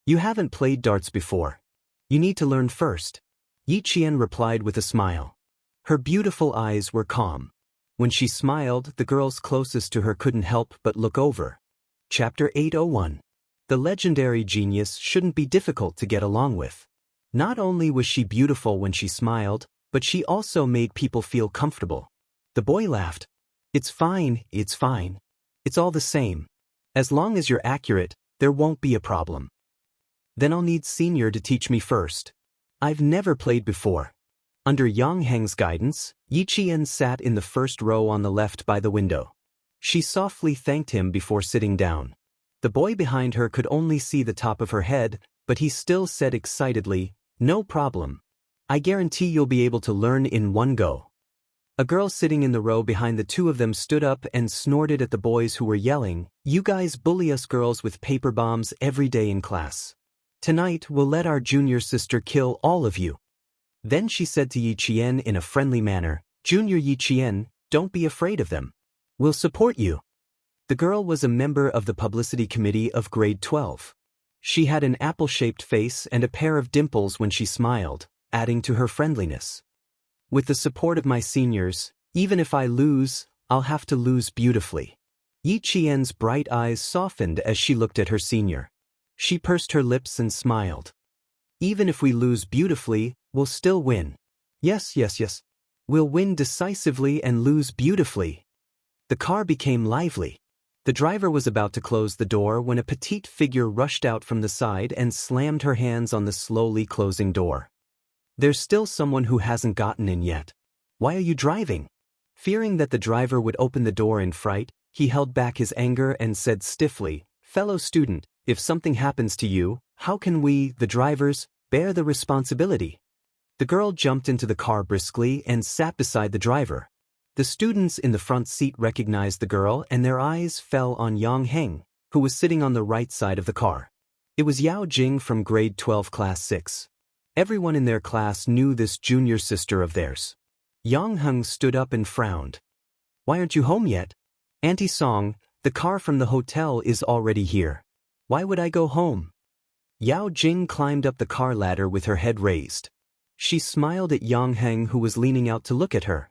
You haven't played darts before. You need to learn first." Yiqian replied with a smile. Her beautiful eyes were calm. When she smiled, the girls closest to her couldn't help but look over. Chapter 801. The legendary genius shouldn't be difficult to get along with. Not only was she beautiful when she smiled, but she also made people feel comfortable. The boy laughed. It's fine. It's all the same. As long as you're accurate, there won't be a problem. Then I'll need Senior to teach me first. I've never played before. Under Yang Heng's guidance, Yiqian sat in the first row on the left by the window. She softly thanked him before sitting down. The boy behind her could only see the top of her head, but he still said excitedly, "No problem. I guarantee you'll be able to learn in one go." A girl sitting in the row behind the two of them stood up and snorted at the boys who were yelling, "You guys bully us girls with paper bombs every day in class. Tonight we'll let our junior sister kill all of you." Then she said to Yiqian in a friendly manner, "Junior Yiqian, don't be afraid of them. We'll support you." The girl was a member of the publicity committee of grade 12. She had an apple-shaped face and a pair of dimples when she smiled, adding to her friendliness. "With the support of my seniors, even if I lose, I'll have to lose beautifully." Yiqian's bright eyes softened as she looked at her senior. She pursed her lips and smiled. "Even if we lose beautifully, we'll still win. Yes. We'll win decisively and lose beautifully." The car became lively. The driver was about to close the door when a petite figure rushed out from the side and slammed her hands on the slowly closing door. "There's still someone who hasn't gotten in yet. Why are you driving?" Fearing that the driver would open the door in fright, he held back his anger and said stiffly, "Fellow student, if something happens to you, how can we, the drivers, bear the responsibility?" The girl jumped into the car briskly and sat beside the driver. The students in the front seat recognized the girl and their eyes fell on Yang Heng, who was sitting on the right side of the car. It was Yao Jing from grade 12 class 6. Everyone in their class knew this junior sister of theirs. Yang Heng stood up and frowned. "Why aren't you home yet?" "Auntie Song, the car from the hotel is already here. Why would I go home?" Yao Jing climbed up the car ladder with her head raised. She smiled at Yang Heng, who was leaning out to look at her.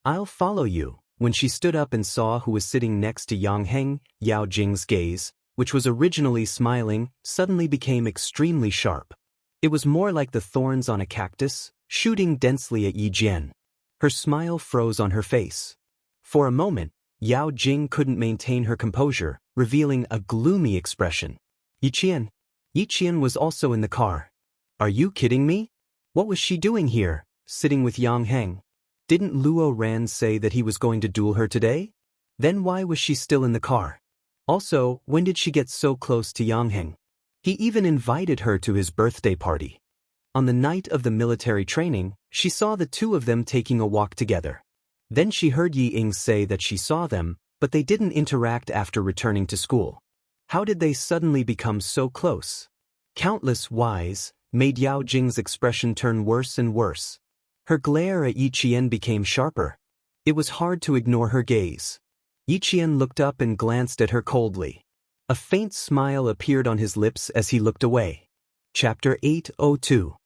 "I'll follow you." When she stood up and saw who was sitting next to Yang Heng, Yao Jing's gaze, which was originally smiling, suddenly became extremely sharp. It was more like the thorns on a cactus, shooting densely at Yi Jian. Her smile froze on her face. For a moment, Yao Jing couldn't maintain her composure, revealing a gloomy expression. "Yiqian." Yiqian was also in the car. "Are you kidding me? What was she doing here, sitting with Yang Heng? Didn't Luo Ran say that he was going to duel her today? Then why was she still in the car? Also, when did she get so close to Yang Heng? He even invited her to his birthday party. On the night of the military training, she saw the two of them taking a walk together. Then she heard Yi Ying say that she saw them, but they didn't interact after returning to school. How did they suddenly become so close? Countless whys made Yao Jing's expression turn worse and worse. Her glare at Yiqian became sharper. It was hard to ignore her gaze. Yiqian looked up and glanced at her coldly. A faint smile appeared on his lips as he looked away. Chapter 802.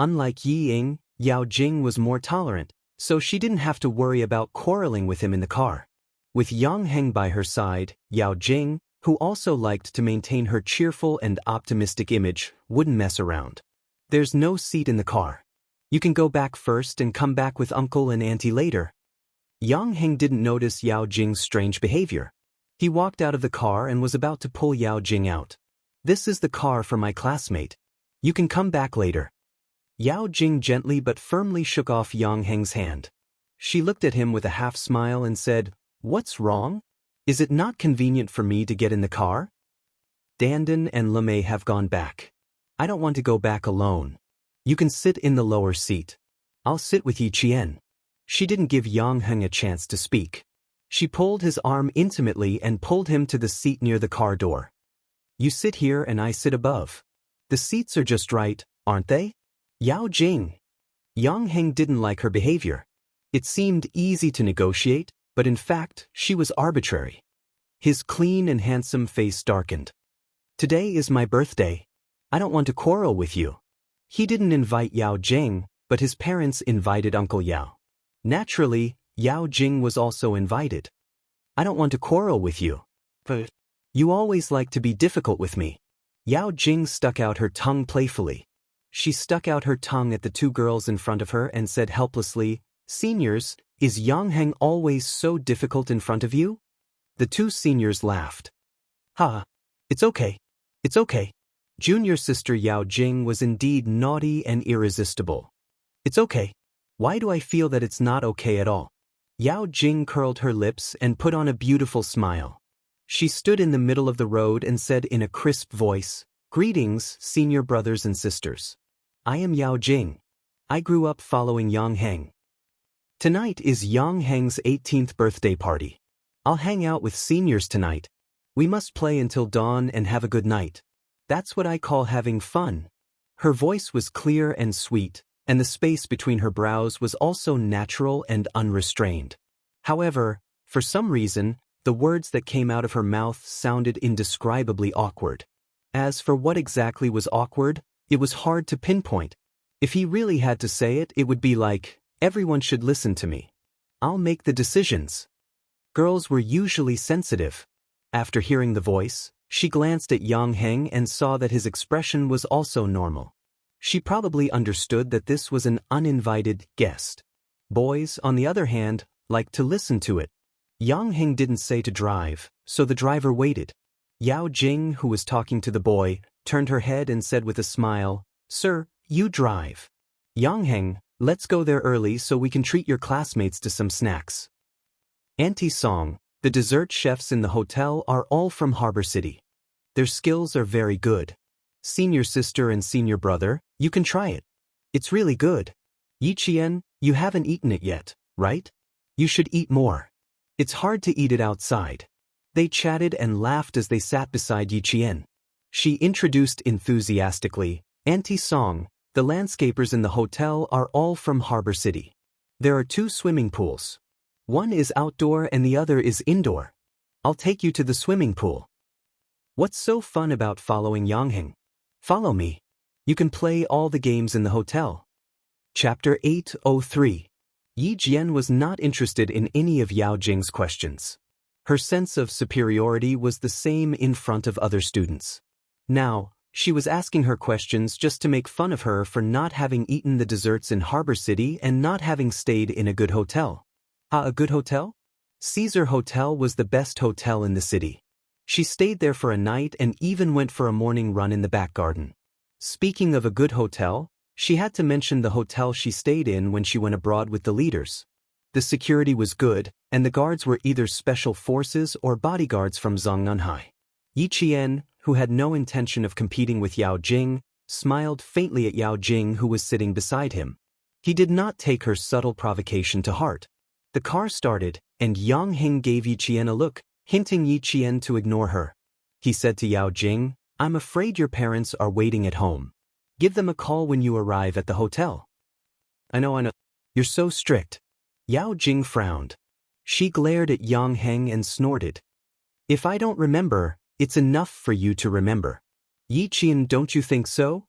Unlike Yi Ying, Yao Jing was more tolerant, so she didn't have to worry about quarreling with him in the car. With Yang Heng by her side, Yao Jing, who also liked to maintain her cheerful and optimistic image, wouldn't mess around. "There's no seat in the car. You can go back first and come back with Uncle and Auntie later." Yang Heng didn't notice Yao Jing's strange behavior. He walked out of the car and was about to pull Yao Jing out. "This is the car for my classmate. You can come back later." Yao Jing gently but firmly shook off Yang Heng's hand. She looked at him with a half smile and said, "What's wrong? Is it not convenient for me to get in the car?" "Dandan and Lemay have gone back. I don't want to go back alone. You can sit in the lower seat. I'll sit with Yi Qian." She didn't give Yang Heng a chance to speak. She pulled his arm intimately and pulled him to the seat near the car door. "You sit here and I sit above. The seats are just right, aren't they?" Yao Jing. Yang Heng didn't like her behavior. It seemed easy to negotiate, but in fact, she was arbitrary. His clean and handsome face darkened. "Today is my birthday. I don't want to quarrel with you." He didn't invite Yao Jing, but his parents invited Uncle Yao. Naturally, Yao Jing was also invited. "I don't want to quarrel with you. But you always like to be difficult with me." Yao Jing stuck out her tongue playfully. She stuck out her tongue at the two girls in front of her and said helplessly, "Seniors, is Yang Heng always so difficult in front of you?" The two seniors laughed. "Ha! It's okay. It's okay." Junior sister Yao Jing was indeed naughty and irresistible. "It's okay. Why do I feel that it's not okay at all?" Yao Jing curled her lips and put on a beautiful smile. She stood in the middle of the road and said in a crisp voice, "Greetings, senior brothers and sisters. I am Yao Jing. I grew up following Yang Heng. Tonight is Yang Heng's 18th birthday party. I'll hang out with seniors tonight. We must play until dawn and have a good night. That's what I call having fun." Her voice was clear and sweet, and the space between her brows was also natural and unrestrained. However, for some reason, the words that came out of her mouth sounded indescribably awkward. As for what exactly was awkward, it was hard to pinpoint. If he really had to say it, it would be like, "Everyone should listen to me. I'll make the decisions." Girls were usually sensitive. After hearing the voice, she glanced at Yang Heng and saw that his expression was also normal. She probably understood that this was an uninvited guest. Boys, on the other hand, liked to listen to it. Yang Heng didn't say to drive, so the driver waited. Yao Jing, who was talking to the boy, turned her head and said with a smile, "Sir, you drive. Yang Heng, let's go there early so we can treat your classmates to some snacks." Auntie Song, the dessert chefs in the hotel are all from Harbor City. Their skills are very good. Senior sister and senior brother, you can try it. It's really good. Yi Qian, you haven't eaten it yet, right? You should eat more. It's hard to eat it outside. They chatted and laughed as they sat beside Yi Qian. She introduced enthusiastically, "Auntie Song, the landscapers in the hotel are all from Harbor City. There are 2 swimming pools. One is outdoor and the other is indoor. I'll take you to the swimming pool." "What's so fun about following Yang Heng? Follow me. You can play all the games in the hotel." Chapter 803. Yi Jian was not interested in any of Yao Jing's questions. Her sense of superiority was the same in front of other students. Now, she was asking her questions just to make fun of her for not having eaten the desserts in Harbor City and not having stayed in a good hotel. A good hotel? Caesar Hotel was the best hotel in the city. She stayed there for a night and even went for a morning run in the back garden. Speaking of a good hotel, she had to mention the hotel she stayed in when she went abroad with the leaders. The security was good, and the guards were either special forces or bodyguards from Zhongnanhai. Yi Qian, who had no intention of competing with Yao Jing, smiled faintly at Yao Jing, who was sitting beside him. He did not take her subtle provocation to heart. The car started, and Yang Heng gave Yi Qian a look, hinting Yi Qian to ignore her. He said to Yao Jing, "I'm afraid your parents are waiting at home. Give them a call when you arrive at the hotel." I know. You're so strict." Yao Jing frowned. She glared at Yang Heng and snorted. "If I don't remember, it's enough for you to remember. Yi Qian, don't you think so?"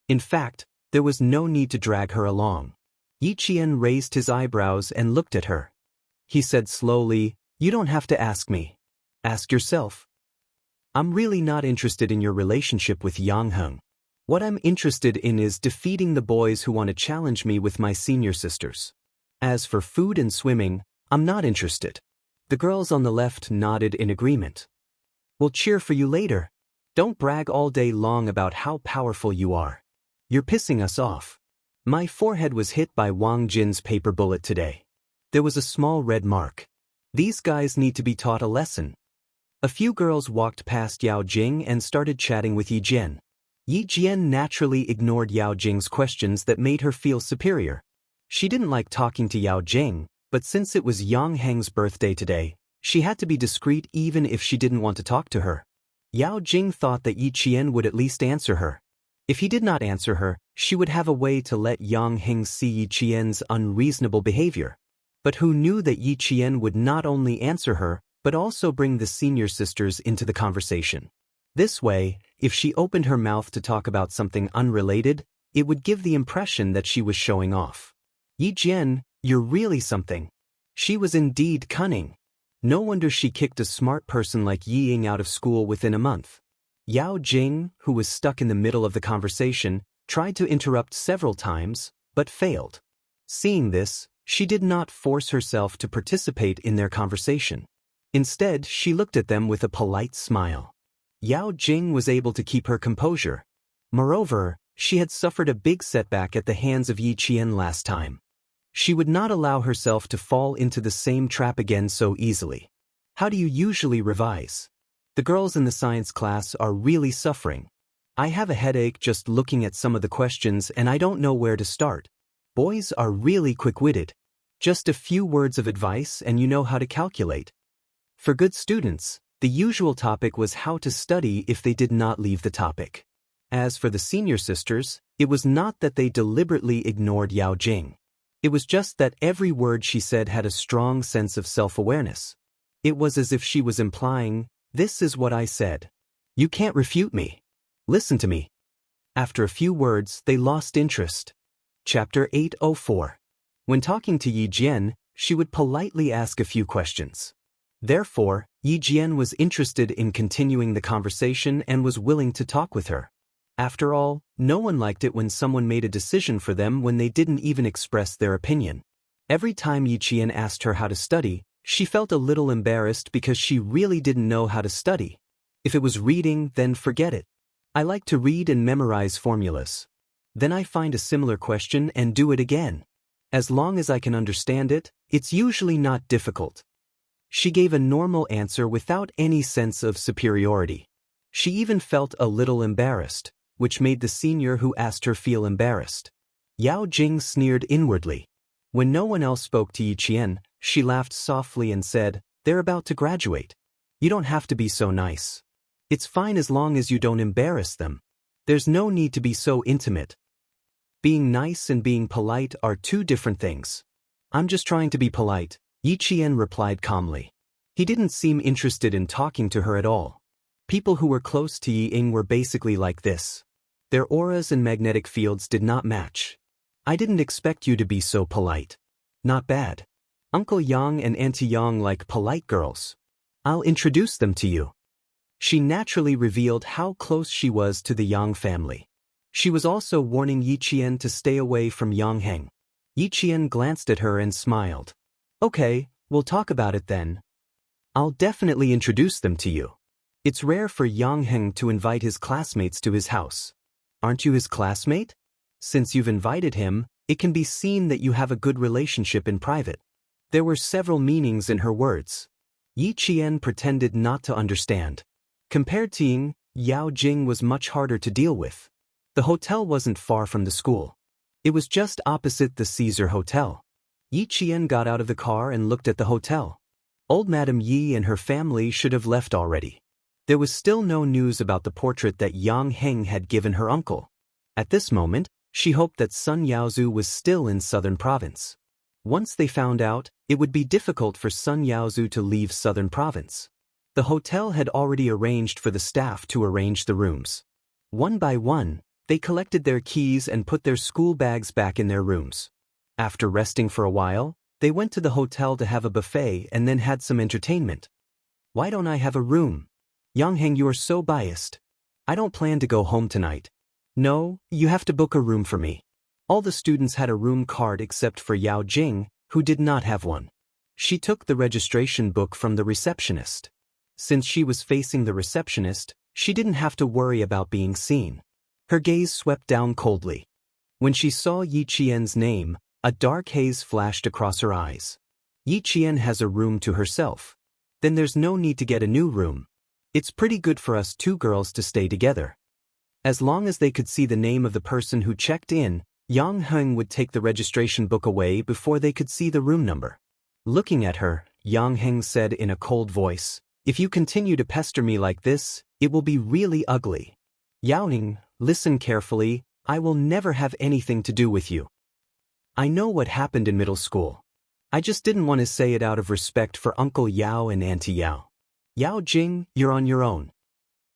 In fact, there was no need to drag her along. Yi Qian raised his eyebrows and looked at her. He said slowly, "You don't have to ask me. Ask yourself. I'm really not interested in your relationship with Yang Heng. What I'm interested in is defeating the boys who want to challenge me with my senior sisters. As for food and swimming, I'm not interested. The girls on the left nodded in agreement. We'll cheer for you later. Don't brag all day long about how powerful you are. You're pissing us off. My forehead was hit by Wang Jin's paper bullet today. There was a small red mark. These guys need to be taught a lesson. A few girls walked past Yao Jing and started chatting with Yi Jian. Yi Jian naturally ignored Yao Jing's questions that made her feel superior. She didn't like talking to Yao Jing, but since it was Yang Heng's birthday today, she had to be discreet even if she didn't want to talk to her. Yao Jing thought that Yi Qian would at least answer her. If he did not answer her, she would have a way to let Yang Heng see Yi Qian's unreasonable behavior. But who knew that Yi Qian would not only answer her, but also bring the senior sisters into the conversation. This way, if she opened her mouth to talk about something unrelated, it would give the impression that she was showing off. Yi Jian, you're really something. She was indeed cunning. No wonder she kicked a smart person like Yi Ying out of school within a month. Yao Jing, who was stuck in the middle of the conversation, tried to interrupt several times, but failed. Seeing this, she did not force herself to participate in their conversation. Instead, she looked at them with a polite smile. Yao Jing was able to keep her composure. Moreover, she had suffered a big setback at the hands of Yi Qian last time. She would not allow herself to fall into the same trap again so easily. How do you usually revise? The girls in the science class are really suffering. I have a headache just looking at some of the questions and I don't know where to start. Boys are really quick-witted. Just a few words of advice and you know how to calculate. For good students, the usual topic was how to study if they did not leave the topic. As for the senior sisters, it was not that they deliberately ignored Yao Jing. It was just that every word she said had a strong sense of self-awareness. It was as if she was implying, "This is what I said. You can't refute me. Listen to me." After a few words, they lost interest. Chapter 804. When talking to Yi Jian, she would politely ask a few questions. Therefore, Yi Jian was interested in continuing the conversation and was willing to talk with her. After all, no one liked it when someone made a decision for them when they didn't even express their opinion. Every time Yi Qian asked her how to study, she felt a little embarrassed because she really didn't know how to study. If it was reading, then forget it. I like to read and memorize formulas. Then I find a similar question and do it again. As long as I can understand it, it's usually not difficult. She gave a normal answer without any sense of superiority. She even felt a little embarrassed, which made the senior who asked her feel embarrassed. Yao Jing sneered inwardly. When no one else spoke to Yi Qian, she laughed softly and said, "They're about to graduate. You don't have to be so nice. It's fine as long as you don't embarrass them. There's no need to be so intimate. Being nice and being polite are two different things." "I'm just trying to be polite," Yi Qian replied calmly. He didn't seem interested in talking to her at all. People who were close to Yi Ying were basically like this. Their auras and magnetic fields did not match. "I didn't expect you to be so polite." "Not bad. Uncle Yang and Auntie Yang like polite girls. I'll introduce them to you." She naturally revealed how close she was to the Yang family. She was also warning Yi Qian to stay away from Yang Heng. Yi Qian glanced at her and smiled. "Okay, we'll talk about it then. I'll definitely introduce them to you. It's rare for Yang Heng to invite his classmates to his house. Aren't you his classmate? Since you've invited him, it can be seen that you have a good relationship in private." There were several meanings in her words. Yi Qian pretended not to understand. Compared to Ying, Yao Jing was much harder to deal with. The hotel wasn't far from the school. It was just opposite the Caesar Hotel. Yi Qian got out of the car and looked at the hotel. Old Madame Yi and her family should have left already. There was still no news about the portrait that Yang Heng had given her uncle. At this moment, she hoped that Sun Yaozu was still in Southern Province. Once they found out, it would be difficult for Sun Yaozu to leave Southern Province. The hotel had already arranged for the staff to arrange the rooms. One by one, they collected their keys and put their school bags back in their rooms. After resting for a while, they went to the hotel to have a buffet and then had some entertainment. "Why don't I have a room? Yang Heng, you are so biased. I don't plan to go home tonight." "No, you have to book a room for me." All the students had a room card except for Yao Jing, who did not have one. She took the registration book from the receptionist. Since she was facing the receptionist, she didn't have to worry about being seen. Her gaze swept down coldly. When she saw Yi Qian's name, a dark haze flashed across her eyes. Yi Qian has a room to herself. Then there's no need to get a new room. It's pretty good for us two girls to stay together. As long as they could see the name of the person who checked in, Yang Heng would take the registration book away before they could see the room number. Looking at her, Yang Heng said in a cold voice, "If you continue to pester me like this, it will be really ugly. Yao Ning, listen carefully, I will never have anything to do with you. I know what happened in middle school. I just didn't want to say it out of respect for Uncle Yao and Auntie Yao. Yao Jing, you're on your own."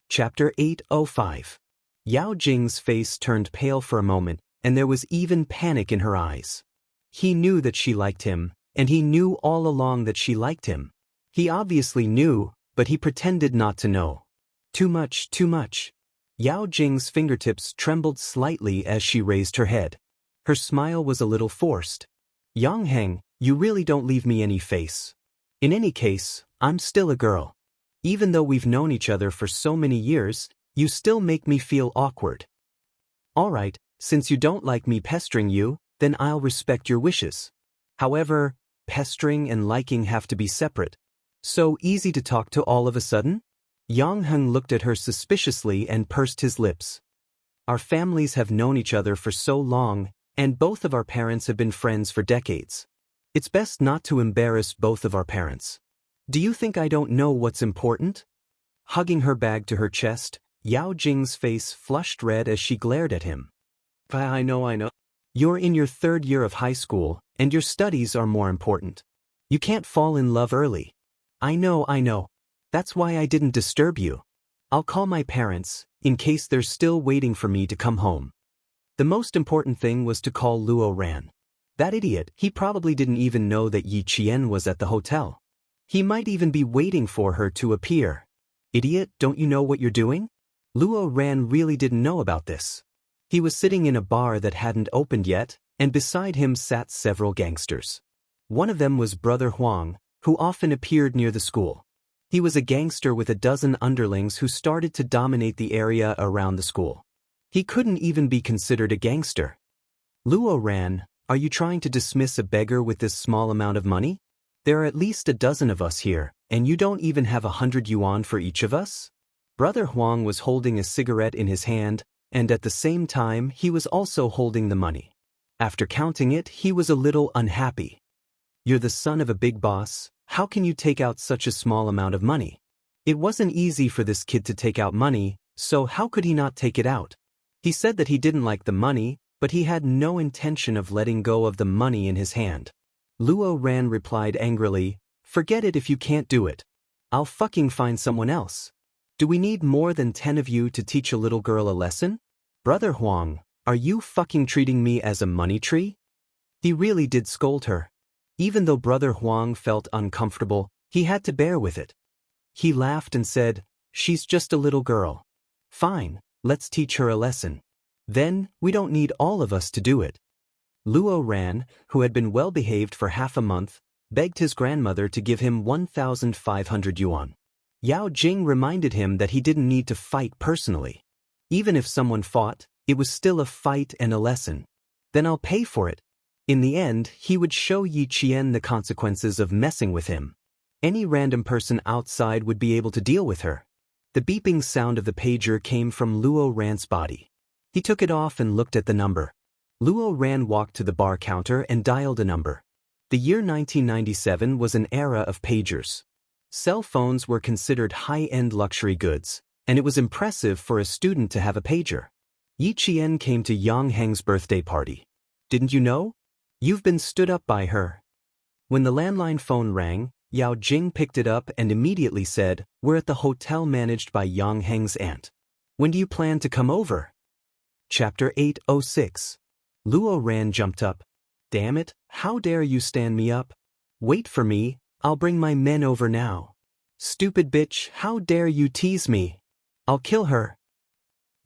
Chapter 805. Yao Jing's face turned pale for a moment, and there was even panic in her eyes. He knew that she liked him, and he knew all along that she liked him. He obviously knew, but he pretended not to know. Too much, too much. Yao Jing's fingertips trembled slightly as she raised her head. Her smile was a little forced. "Yang Heng, you really don't leave me any face. In any case, I'm still a girl. Even though we've known each other for so many years, you still make me feel awkward. Alright, since you don't like me pestering you, then I'll respect your wishes. However, pestering and liking have to be separate. So easy to talk to all of a sudden?" Yang Heng looked at her suspiciously and pursed his lips. "Our families have known each other for so long, and both of our parents have been friends for decades. It's best not to embarrass both of our parents. Do you think I don't know what's important?" Hugging her bag to her chest, Yao Jing's face flushed red as she glared at him. I know. You're in your third year of high school, and your studies are more important. You can't fall in love early. I know. That's why I didn't disturb you. I'll call my parents, in case they're still waiting for me to come home." The most important thing was to call Luo Ran. That idiot, he probably didn't even know that Yi Qian was at the hotel. He might even be waiting for her to appear. Idiot, don't you know what you're doing? Luo Ran really didn't know about this. He was sitting in a bar that hadn't opened yet, and beside him sat several gangsters. One of them was Brother Huang, who often appeared near the school. He was a gangster with a dozen underlings who started to dominate the area around the school. He couldn't even be considered a gangster. "Luo Ran, are you trying to dismiss a beggar with this small amount of money? There are at least a dozen of us here, and you don't even have 100 yuan for each of us?" Brother Huang was holding a cigarette in his hand, and at the same time he was also holding the money. After counting it, he was a little unhappy. "You're the son of a big boss, how can you take out such a small amount of money?" It wasn't easy for this kid to take out money, so how could he not take it out? He said that he didn't like the money, but he had no intention of letting go of the money in his hand. Luo Ran replied angrily, "Forget it if you can't do it. I'll fucking find someone else. Do we need more than 10 of you to teach a little girl a lesson? Brother Huang, are you fucking treating me as a money tree?" He really did scold her. Even though Brother Huang felt uncomfortable, he had to bear with it. He laughed and said, "She's just a little girl. Fine, let's teach her a lesson. Then, we don't need all of us to do it." Luo Ran, who had been well behaved for half a month, begged his grandmother to give him 1,500 yuan. Yao Jing reminded him that he didn't need to fight personally. Even if someone fought, it was still a fight and a lesson. "Then I'll pay for it." In the end, he would show Yi Qian the consequences of messing with him. Any random person outside would be able to deal with her. The beeping sound of the pager came from Luo Ran's body. He took it off and looked at the number. Luo Ran walked to the bar counter and dialed a number. The year 1997 was an era of pagers. Cell phones were considered high-end luxury goods, and it was impressive for a student to have a pager. Yi Qian came to Yang Heng's birthday party. Didn't you know? You've been stood up by her. When the landline phone rang, Yao Jing picked it up and immediately said, "We're at the hotel managed by Yang Heng's aunt. When do you plan to come over?" Chapter 806. Luo Ran jumped up. "Damn it, how dare you stand me up? Wait for me, I'll bring my men over now. Stupid bitch, how dare you tease me? I'll kill her."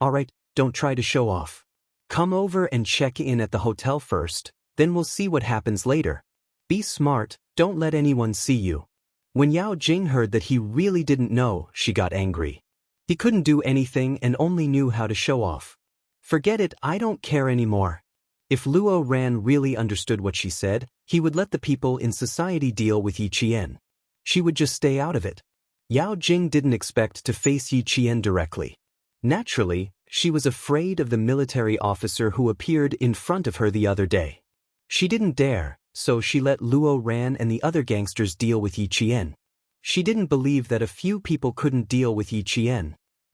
"Alright, don't try to show off. Come over and check in at the hotel first, then we'll see what happens later. Be smart, Don't let anyone see you. When Yao Jing heard that he really didn't know, she got angry. He couldn't do anything and only knew how to show off. Forget it, I don't care anymore. If Luo Ran really understood what she said, he would let the people in society deal with Yi Qian. She would just stay out of it. Yao Jing didn't expect to face Yi Qian directly. Naturally, she was afraid of the military officer who appeared in front of her the other day. She didn't dare, so she let Luo Ran and the other gangsters deal with Yi Qian. She didn't believe that a few people couldn't deal with Yi Qian.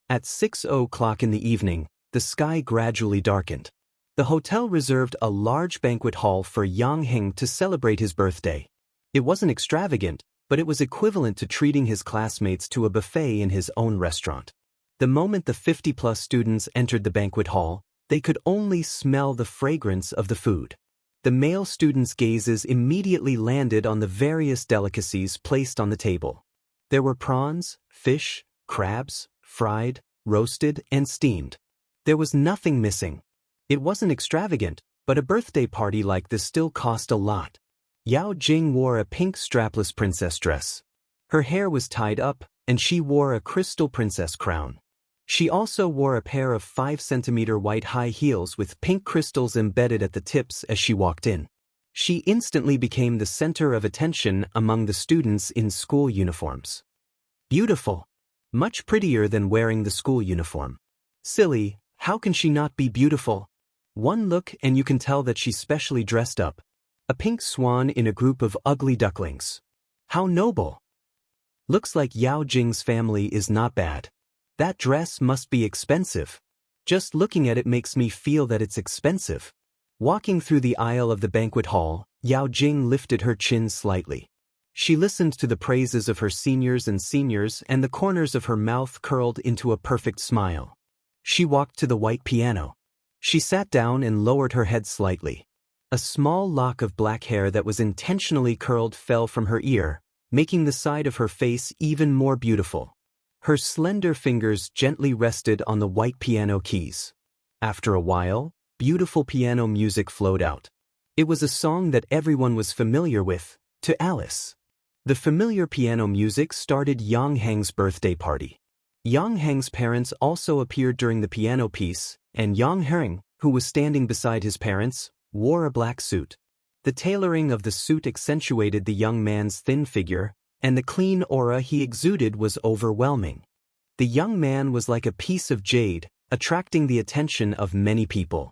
At 6 o'clock in the evening, the sky gradually darkened. The hotel reserved a large banquet hall for Yang Heng to celebrate his birthday. It wasn't extravagant, but it was equivalent to treating his classmates to a buffet in his own restaurant. The moment the 50-plus students entered the banquet hall, they could only smell the fragrance of the food. The male students' gazes immediately landed on the various delicacies placed on the table. There were prawns, fish, crabs, fried, roasted, and steamed. There was nothing missing. It wasn't extravagant, but a birthday party like this still cost a lot. Yao Jing wore a pink strapless princess dress. Her hair was tied up, and she wore a crystal princess crown. She also wore a pair of 5-centimeter white high heels with pink crystals embedded at the tips as she walked in. She instantly became the center of attention among the students in school uniforms. Beautiful. Much prettier than wearing the school uniform. Silly, how can she not be beautiful? One look and you can tell that she's specially dressed up. A pink swan in a group of ugly ducklings. How noble. Looks like Yao Jing's family is not bad. That dress must be expensive. Just looking at it makes me feel that it's expensive. Walking through the aisle of the banquet hall, Yao Jing lifted her chin slightly. She listened to the praises of her seniors and the corners of her mouth curled into a perfect smile. She walked to the white piano. She sat down and lowered her head slightly. A small lock of black hair that was intentionally curled fell from her ear, making the side of her face even more beautiful. Her slender fingers gently rested on the white piano keys. After a while, beautiful piano music flowed out. It was a song that everyone was familiar with, To Alice. The familiar piano music started Yang Heng's birthday party. Yang Heng's parents also appeared during the piano piece, and Yang Heng, who was standing beside his parents, wore a black suit. The tailoring of the suit accentuated the young man's thin figure, and the clean aura he exuded was overwhelming. The young man was like a piece of jade, attracting the attention of many people.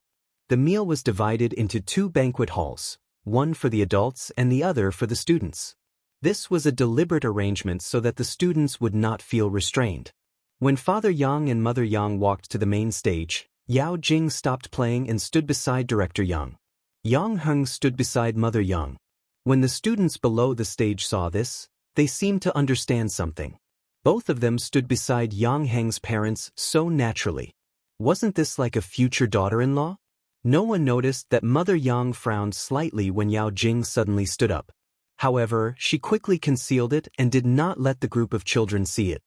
The meal was divided into 2 banquet halls, one for the adults and the other for the students. This was a deliberate arrangement so that the students would not feel restrained. When Father Yang and Mother Yang walked to the main stage, Yao Jing stopped playing and stood beside Director Yang. Yang Heng stood beside Mother Yang. When the students below the stage saw this, they seemed to understand something. Both of them stood beside Yang Heng's parents so naturally. Wasn't this like a future daughter-in-law? No one noticed that Mother Yang frowned slightly when Yao Jing suddenly stood up. However, she quickly concealed it and did not let the group of children see it.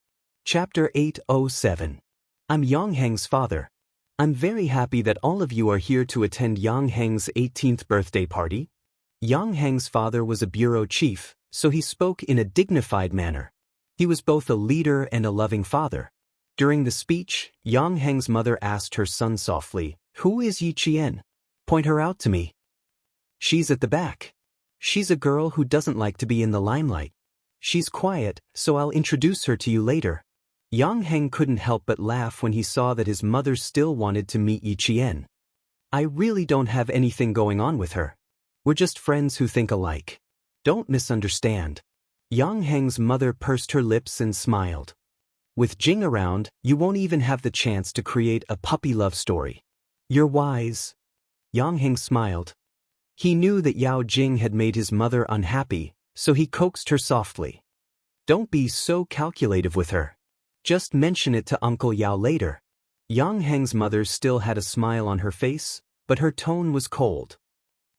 Chapter 807. I'm Yang Heng's father. I'm very happy that all of you are here to attend Yang Heng's 18th birthday party. Yang Heng's father was a bureau chief, so he spoke in a dignified manner. He was both a leader and a loving father. During the speech, Yang Heng's mother asked her son softly, "Who is Yi Qian? Point her out to me." "She's at the back. She's a girl who doesn't like to be in the limelight. She's quiet, so I'll introduce her to you later." Yang Heng couldn't help but laugh when he saw that his mother still wanted to meet Yi Qian. "I really don't have anything going on with her. We're just friends who think alike. Don't misunderstand." Yang Heng's mother pursed her lips and smiled. "With Jing around, you won't even have the chance to create a puppy love story. You're wise." Yang Heng smiled. He knew that Yao Jing had made his mother unhappy, so he coaxed her softly. "Don't be so calculative with her. Just mention it to Uncle Yao later." Yang Heng's mother still had a smile on her face, but her tone was cold.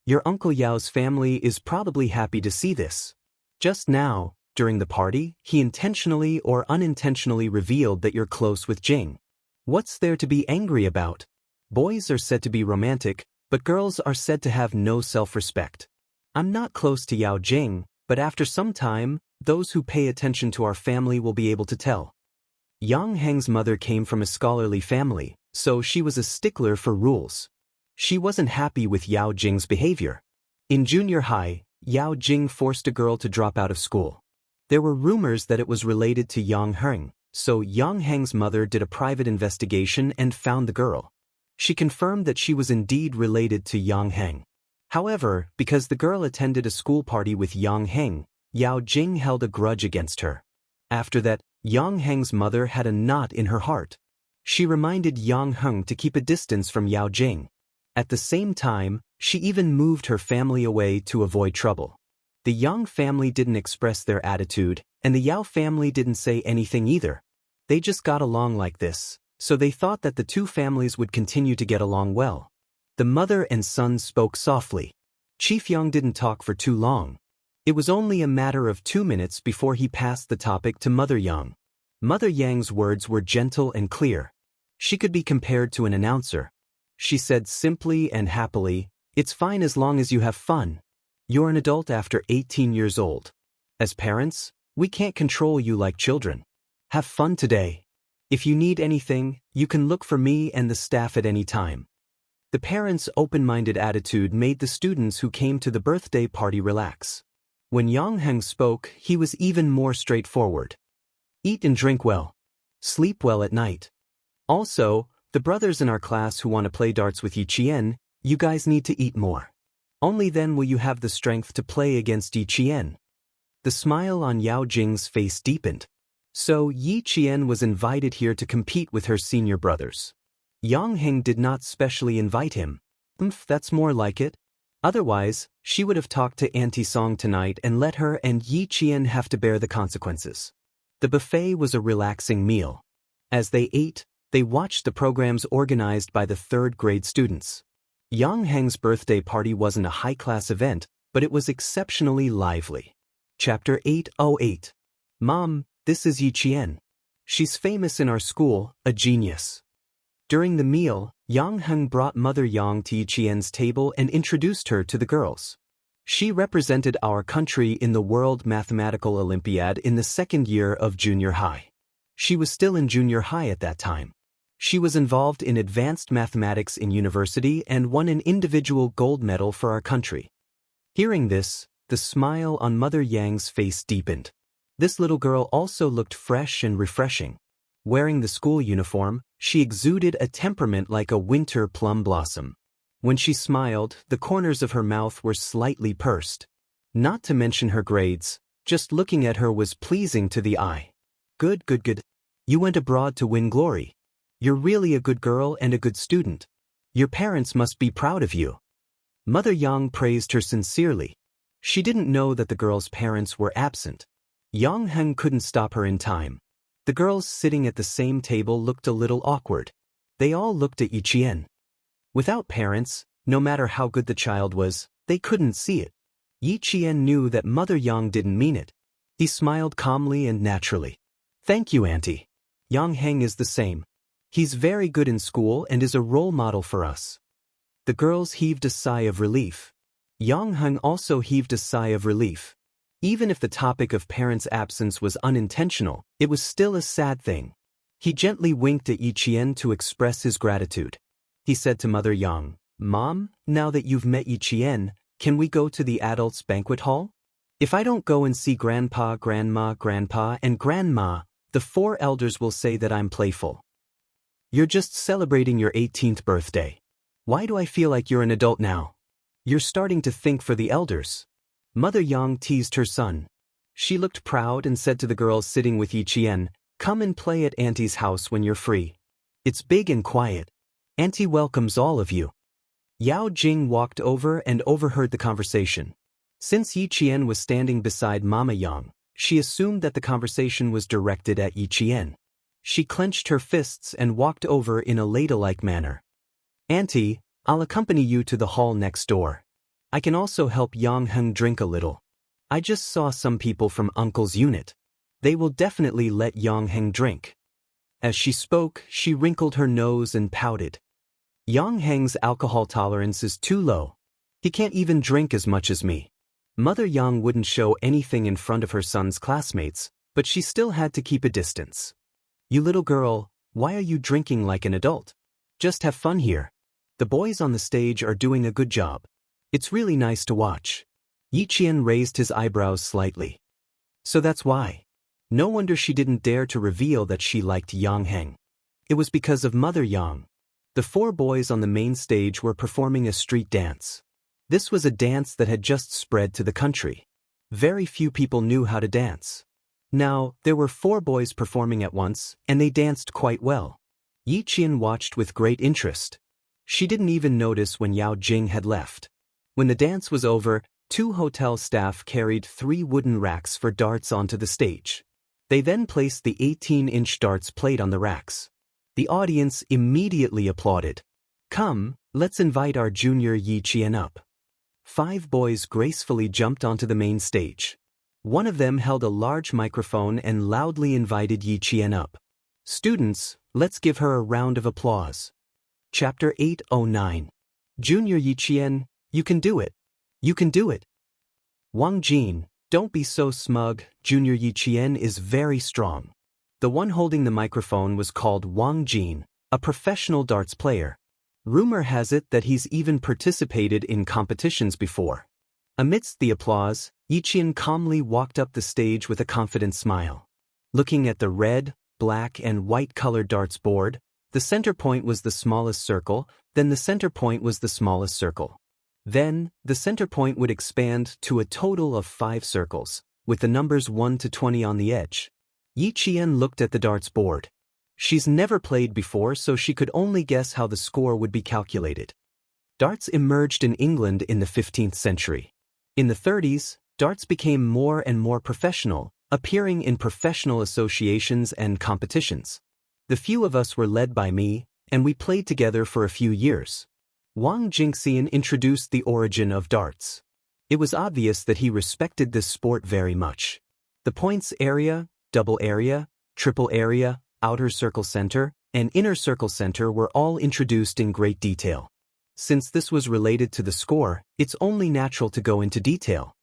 "Your Uncle Yao's family is probably happy to see this. Just now, during the party, he intentionally or unintentionally revealed that you're close with Jing. What's there to be angry about? Boys are said to be romantic, but girls are said to have no self-respect. I'm not close to Yao Jing, But after some time, those who pay attention to our family will be able to tell. Yang Heng's mother came from a scholarly family, so she was a stickler for rules. She wasn't happy with Yao Jing's behavior. In junior high, Yao Jing forced a girl to drop out of school. There were rumors that it was related to Yang Heng, so Yang Heng's mother did a private investigation and found the girl. She confirmed that she was indeed related to Yang Heng. However, because the girl attended a school party with Yang Heng, Yao Jing held a grudge against her. After that, Yang Heng's mother had a knot in her heart. She reminded Yang Heng to keep a distance from Yao Jing. At the same time, she even moved her family away to avoid trouble. The Yang family didn't express their attitude, and the Yao family didn't say anything either. They just got along like this, so they thought that the two families would continue to get along well. The mother and son spoke softly. Chief Yang didn't talk for too long. It was only a matter of 2 minutes before he passed the topic to Mother Yang. Mother Yang's words were gentle and clear. She could be compared to an announcer. She said simply and happily, "It's fine as long as you have fun. You're an adult after 18 years old. As parents, we can't control you like children. Have fun today. If you need anything, you can look for me and the staff at any time." The parents' open-minded attitude made the students who came to the birthday party relax. When Yang Heng spoke, he was even more straightforward. Eat and drink well. Sleep well at night. Also, the brothers in our class who want to play darts with Yi Qian, you guys need to eat more. Only then will you have the strength to play against Yi Qian. The smile on Yao Jing's face deepened. So Yi Qian was invited here to compete with her senior brothers. Yang Heng did not specially invite him. That's more like it. Otherwise, she would have talked to Auntie Song tonight and let her and Yi Qian have to bear the consequences. The buffet was a relaxing meal. As they ate, they watched the programs organized by the third-grade students. Yang Heng's birthday party wasn't a high-class event, but it was exceptionally lively. Chapter 808. Mom, this is Yi Qian. She's famous in our school, a genius. During the meal, Yang Heng brought Mother Yang to Yi Qian's table and introduced her to the girls. She represented our country in the World Mathematical Olympiad in the second year of junior high. She was still in junior high at that time. She was involved in advanced mathematics in university and won an individual gold medal for our country. Hearing this, the smile on Mother Yang's face deepened. This little girl also looked fresh and refreshing. Wearing the school uniform, she exuded a temperament like a winter plum blossom. When she smiled, the corners of her mouth were slightly pursed. Not to mention her grades, just looking at her was pleasing to the eye. Good. You went abroad to win glory. You're really a good girl and a good student. Your parents must be proud of you. Mother Yang praised her sincerely. She didn't know that the girl's parents were absent. Yang Heng couldn't stop her in time. The girls sitting at the same table looked a little awkward. They all looked at Yi Qian. Without parents, no matter how good the child was, they couldn't see it. Yi Qian knew that Mother Yang didn't mean it. He smiled calmly and naturally. Thank you, Auntie. Yang Heng is the same. He's very good in school and is a role model for us. The girls heaved a sigh of relief. Yang Heng also heaved a sigh of relief. Even if the topic of parents' absence was unintentional, it was still a sad thing. He gently winked at Yi Qian to express his gratitude. He said to Mother Yang, "Mom, now that you've met Yi Qian, can we go to the adults' banquet hall? If I don't go and see Grandpa, Grandma, Grandpa, and Grandma, the 4 elders will say that I'm playful. You're just celebrating your 18th birthday. Why do I feel like you're an adult now? You're starting to think for the elders." Mother Yang teased her son. She looked proud and said to the girls sitting with Yi Qian, "Come and play at Auntie's house when you're free. It's big and quiet. Auntie welcomes all of you." Yao Jing walked over and overheard the conversation. Since Yi Qian was standing beside Mama Yang, she assumed that the conversation was directed at Yi Qian. She clenched her fists and walked over in a ladylike manner. "Auntie, I'll accompany you to the hall next door. I can also help Yang Heng drink a little. I just saw some people from Uncle's unit. They will definitely let Yang Heng drink." As she spoke, she wrinkled her nose and pouted. "Yang Heng's alcohol tolerance is too low. He can't even drink as much as me. Mother Yang wouldn't show anything in front of her son's classmates, but she still had to keep a distance. "You little girl, why are you drinking like an adult? Just have fun here. The boys on the stage are doing a good job. It's really nice to watch." Yiqian raised his eyebrows slightly. So that's why. No wonder she didn't dare to reveal that she liked Yang Heng. It was because of Mother Yang. The 4 boys on the main stage were performing a street dance. This was a dance that had just spread to the country. Very few people knew how to dance. Now, there were 4 boys performing at once, and they danced quite well. Yiqian watched with great interest. She didn't even notice when Yao Jing had left. When the dance was over, 2 hotel staff carried 3 wooden racks for darts onto the stage. They then placed the 18-inch darts plate on the racks. The audience immediately applauded. "Come, let's invite our junior Yiqian up." 5 boys gracefully jumped onto the main stage. One of them held a large microphone and loudly invited Yiqian up. "Students, let's give her a round of applause." Chapter 809. Junior Yiqian, you can do it. You can do it. Wang Jin, don't be so smug, Junior Yiqian is very strong. The one holding the microphone was called Wang Jin, a professional darts player. Rumor has it that he's even participated in competitions before. Amidst the applause, Yiqian calmly walked up the stage with a confident smile. Looking at the red, black and white colored darts board, the center point was the smallest circle, then the center point was the smallest circle. Then, the center point would expand to a total of 5 circles, with the numbers 1 to 20 on the edge. Yiqian looked at the darts board. She's never played before, so she could only guess how the score would be calculated. Darts emerged in England in the 15th century. In the 30s, darts became more and more professional, appearing in professional associations and competitions. The few of us were led by me, and we played together for a few years. Wang Jingxian introduced the origin of darts. It was obvious that he respected this sport very much. The points area, double area, triple area, outer circle center, and inner circle center were all introduced in great detail. Since this was related to the score, it's only natural to go into detail.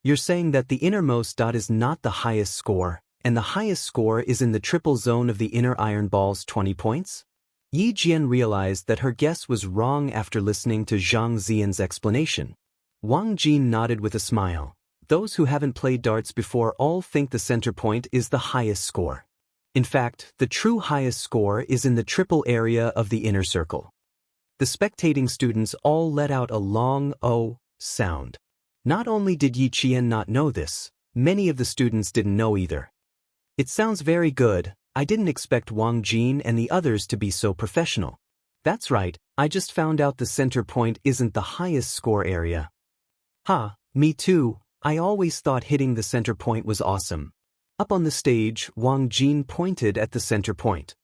You're saying that the innermost dot is not the highest score, and the highest score is in the triple zone of the inner iron ball's 20 points? Yi Jian realized that her guess was wrong after listening to Zhang Zian's explanation. Wang Jin nodded with a smile. Those who haven't played darts before all think the center point is the highest score. In fact, the true highest score is in the triple area of the inner circle. The spectating students all let out a long "oh" sound. Not only did Yi Qian not know this, many of the students didn't know either. "It sounds very good. I didn't expect Wang Jin and the others to be so professional." "That's right, I just found out the center point isn't the highest score area." "Ha, me too, I always thought hitting the center point was awesome." Up on the stage, Wang Jin pointed at the center point.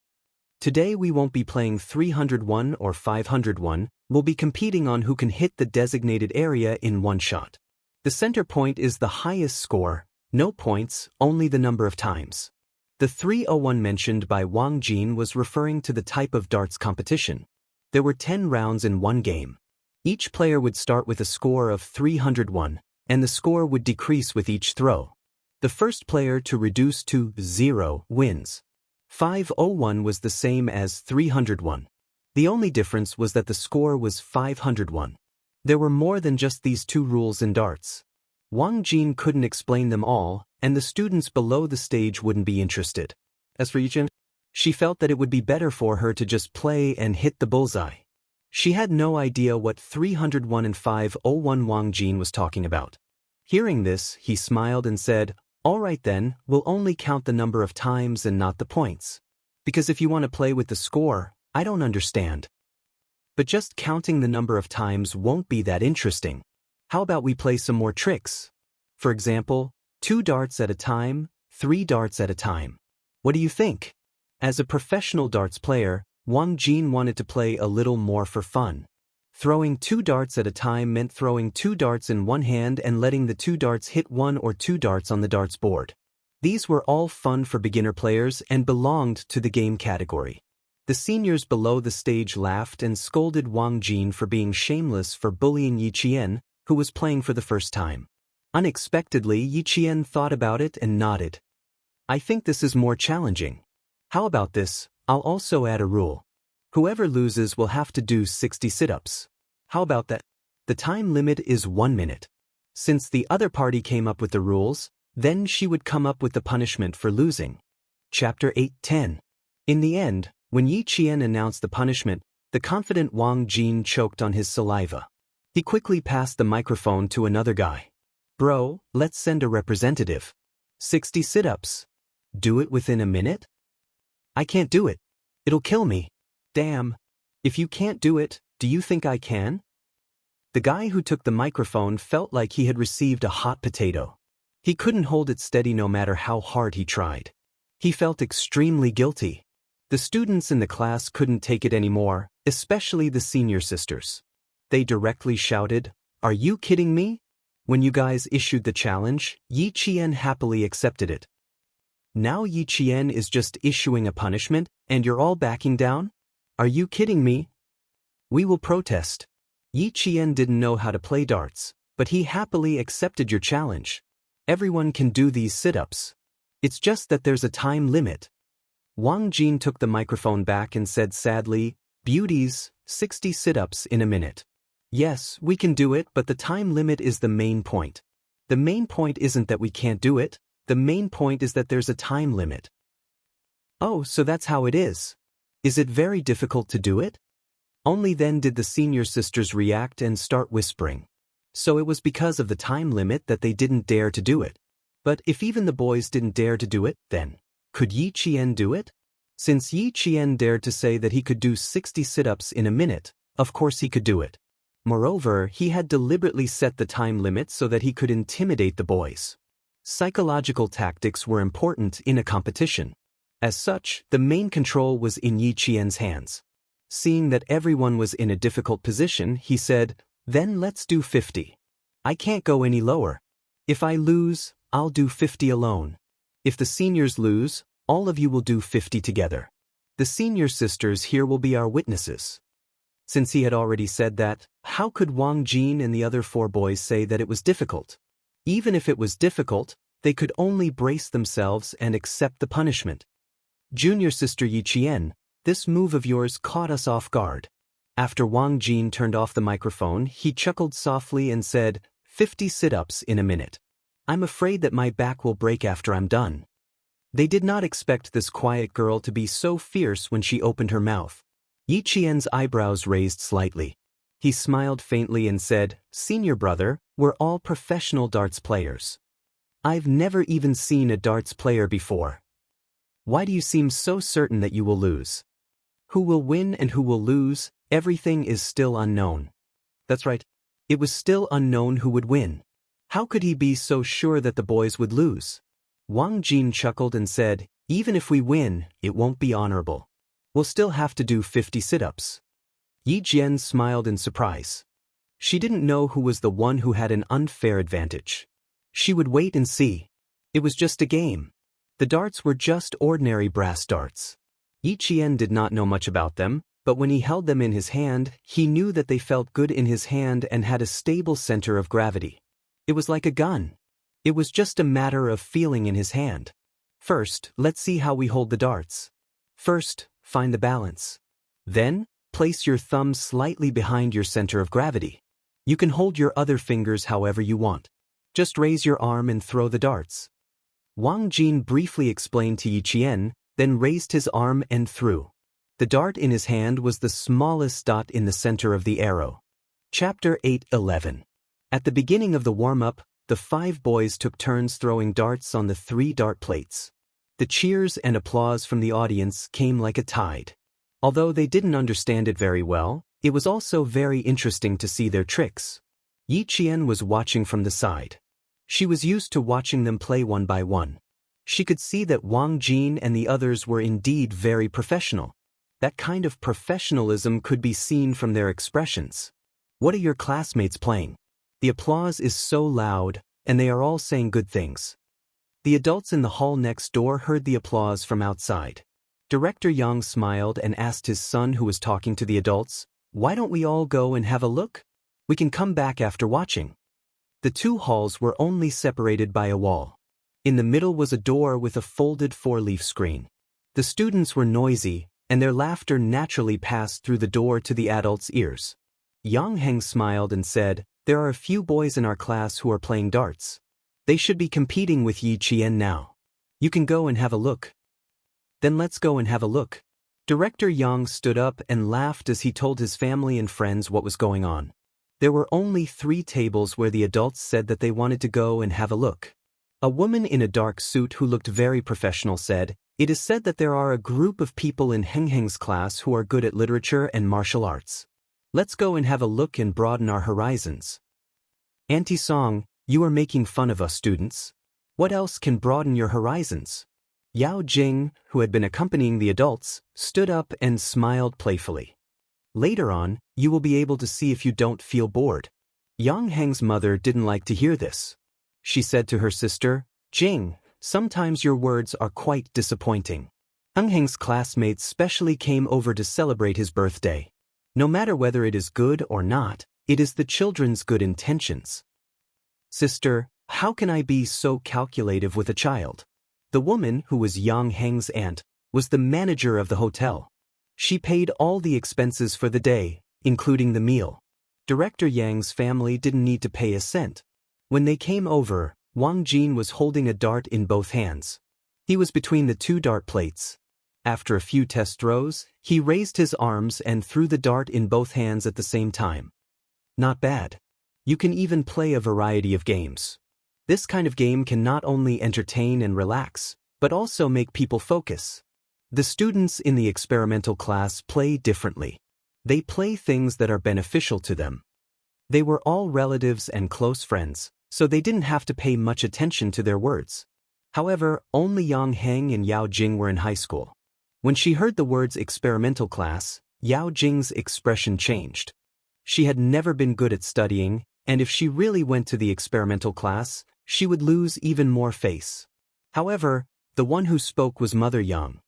"Today we won't be playing 301 or 501, we'll be competing on who can hit the designated area in one shot. The center point is the highest score, no points, only the number of times." The 301 mentioned by Wang Jin was referring to the type of darts competition. There were 10 rounds in one game. Each player would start with a score of 301, and the score would decrease with each throw. The first player to reduce to 0 wins. 501 was the same as 301. The only difference was that the score was 501. There were more than just these 2 rules in darts. Wang Jin couldn't explain them all, and the students below the stage wouldn't be interested. As for Yiqian, she felt that it would be better for her to just play and hit the bullseye. She had no idea what 301 and 501 Wang Jin was talking about. Hearing this, he smiled and said, "All right then, we'll only count the number of times and not the points. Because if you want to play with the score, I don't understand. But just counting the number of times won't be that interesting. How about we play some more tricks? For example, 2 darts at a time, 3 darts at a time. What do you think?" As a professional darts player, Wang Jin wanted to play a little more for fun. Throwing 2 darts at a time meant throwing 2 darts in one hand and letting the 2 darts hit 1 or 2 darts on the darts board. These were all fun for beginner players and belonged to the game category. The seniors below the stage laughed and scolded Wang Jin for being shameless for bullying Yi Qian, who was playing for the first time. Unexpectedly, Yi Qian thought about it and nodded. I think this is more challenging. How about this? I'll also add a rule. Whoever loses will have to do 60 sit-ups. How about that? The time limit is 1 minute. Since the other party came up with the rules, then she would come up with the punishment for losing. Chapter 8:10. In the end, when Yi Qian announced the punishment, the confident Wang Jin choked on his saliva. He quickly passed the microphone to another guy. Bro, let's send a representative. 60 sit-ups. Do it within a minute? I can't do it. It'll kill me. Damn. If you can't do it, do you think I can? The guy who took the microphone felt like he had received a hot potato. He couldn't hold it steady no matter how hard he tried. He felt extremely guilty. The students in the class couldn't take it anymore, especially the senior sisters. They directly shouted, "Are you kidding me?" When you guys issued the challenge, Yi Qian happily accepted it. Now Yi Qian is just issuing a punishment, and you're all backing down? Are you kidding me? We will protest. Yi Qian didn't know how to play darts, but he happily accepted your challenge. Everyone can do these sit-ups. It's just that there's a time limit. Wang Jin took the microphone back and said sadly, "Beauties, 60 sit-ups in a minute." Yes, we can do it, but the time limit is the main point. The main point isn't that we can't do it, the main point is that there's a time limit. Oh, so that's how it is. Is it very difficult to do it? Only then did the senior sisters react and start whispering. So it was because of the time limit that they didn't dare to do it. But if even the boys didn't dare to do it, then could Yi Qian do it? Since Yi Qian dared to say that he could do 60 sit-ups in a minute, of course he could do it. Moreover, he had deliberately set the time limit so that he could intimidate the boys. Psychological tactics were important in a competition. As such, the main control was in Yi Qian's hands. Seeing that everyone was in a difficult position, he said, "Then let's do 50. I can't go any lower. If I lose, I'll do 50 alone. If the seniors lose, all of you will do 50 together. The senior sisters here will be our witnesses." Since he had already said that, how could Wang Jin and the other 4 boys say that it was difficult? Even if it was difficult, they could only brace themselves and accept the punishment. Junior sister Yi Qian, this move of yours caught us off guard. After Wang Jin turned off the microphone, he chuckled softly and said, 50 sit-ups in a minute. I'm afraid that my back will break after I'm done. They did not expect this quiet girl to be so fierce when she opened her mouth. Yi Qian's eyebrows raised slightly. He smiled faintly and said, "Senior brother, we're all professional darts players. I've never even seen a darts player before. Why do you seem so certain that you will lose? Who will win and who will lose, everything is still unknown." That's right. It was still unknown who would win. How could he be so sure that the boys would lose? Wang Jin chuckled and said, "Even if we win, it won't be honorable. We'll still have to do 50 sit-ups." Yi Jian smiled in surprise. She didn't know who was the one who had an unfair advantage. She would wait and see. It was just a game. The darts were just ordinary brass darts. Yi Qian did not know much about them, but when he held them in his hand, he knew that they felt good in his hand and had a stable center of gravity. It was like a gun. It was just a matter of feeling in his hand. First, let's see how we hold the darts. First, find the balance. Then, place your thumb slightly behind your center of gravity. You can hold your other fingers however you want. Just raise your arm and throw the darts. Wang Jin briefly explained to Yi Qian, then raised his arm and threw. The dart in his hand was the smallest dot in the center of the arrow. Chapter 8:11. At the beginning of the warm-up, the 5 boys took turns throwing darts on the 3 dart plates. The cheers and applause from the audience came like a tide. Although they didn't understand it very well, it was also very interesting to see their tricks. Yi Qian was watching from the side. She was used to watching them play one by one. She could see that Wang Jin and the others were indeed very professional. That kind of professionalism could be seen from their expressions. What are your classmates playing? The applause is so loud, and they are all saying good things. The adults in the hall next door heard the applause from outside. Director Yang smiled and asked his son who was talking to the adults, "Why don't we all go and have a look? We can come back after watching." The two halls were only separated by a wall. In the middle was a door with a folded four-leaf screen. The students were noisy, and their laughter naturally passed through the door to the adults' ears. Yang Heng smiled and said, "There are a few boys in our class who are playing darts. They should be competing with Yi Qian now. You can go and have a look." "Then let's go and have a look." Director Yang stood up and laughed as he told his family and friends what was going on. There were only 3 tables where the adults said that they wanted to go and have a look. A woman in a dark suit who looked very professional said, "It is said that there are a group of people in Heng Heng's class who are good at literature and martial arts. Let's go and have a look and broaden our horizons." "Auntie Song, you are making fun of us students. What else can broaden your horizons?" Yao Jing, who had been accompanying the adults, stood up and smiled playfully. "Later on, you will be able to see if you don't feel bored." Yang Heng's mother didn't like to hear this. She said to her sister, "Jing, sometimes your words are quite disappointing." Heng Heng's classmates specially came over to celebrate his birthday. No matter whether it is good or not, it is the children's good intentions. "Sister, how can I be so calculative with a child?" The woman, who was Yang Heng's aunt, was the manager of the hotel. She paid all the expenses for the day, including the meal. Director Yang's family didn't need to pay a cent. When they came over, Wang Jin was holding a dart in both hands. He was between the 2 dart plates. After a few test throws, he raised his arms and threw the dart in both hands at the same time. Not bad. You can even play a variety of games. This kind of game can not only entertain and relax, but also make people focus. The students in the experimental class play differently. They play things that are beneficial to them. They were all relatives and close friends, so they didn't have to pay much attention to their words. However, only Yang Heng and Yao Jing were in high school. When she heard the words experimental class, Yao Jing's expression changed. She had never been good at studying, and if she really went to the experimental class, she would lose even more face. However, the one who spoke was Mother Yang.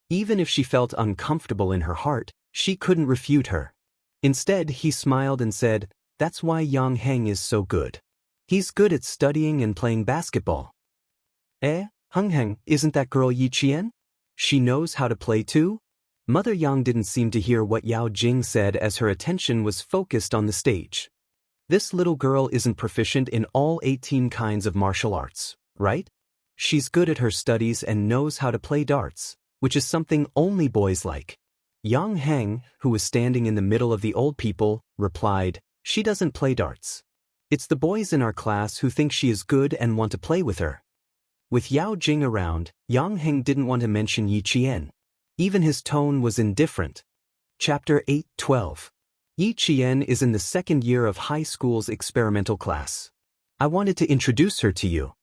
Even if she felt uncomfortable in her heart, she couldn't refute her. Instead, he smiled and said, "That's why Yang Heng is so good. He's good at studying and playing basketball." "Eh, Heng Heng, isn't that girl Yi Qian? She knows how to play too?" Mother Yang didn't seem to hear what Yao Jing said as her attention was focused on the stage. "This little girl isn't proficient in all 18 kinds of martial arts, right? She's good at her studies and knows how to play darts, which is something only boys like." Yang Heng, who was standing in the middle of the old people, replied, "She doesn't play darts. It's the boys in our class who think she is good and want to play with her." With Yao Jing around, Yang Heng didn't want to mention Yi Qian. Even his tone was indifferent. Chapter 8:12. Yi Qian is in the 2nd year of high school's experimental class. I wanted to introduce her to you.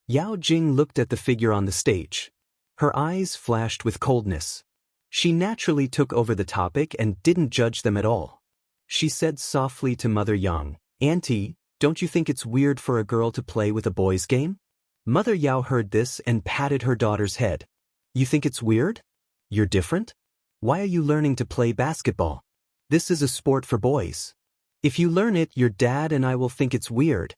Yao Jing looked at the figure on the stage. Her eyes flashed with coldness. She naturally took over the topic and didn't judge them at all. She said softly to Mother Yang, "Auntie, don't you think it's weird for a girl to play with a boy's game?" Mother Yao heard this and patted her daughter's head. "You think it's weird? You're different? Why are you learning to play basketball? This is a sport for boys. If you learn it, your dad and I will think it's weird."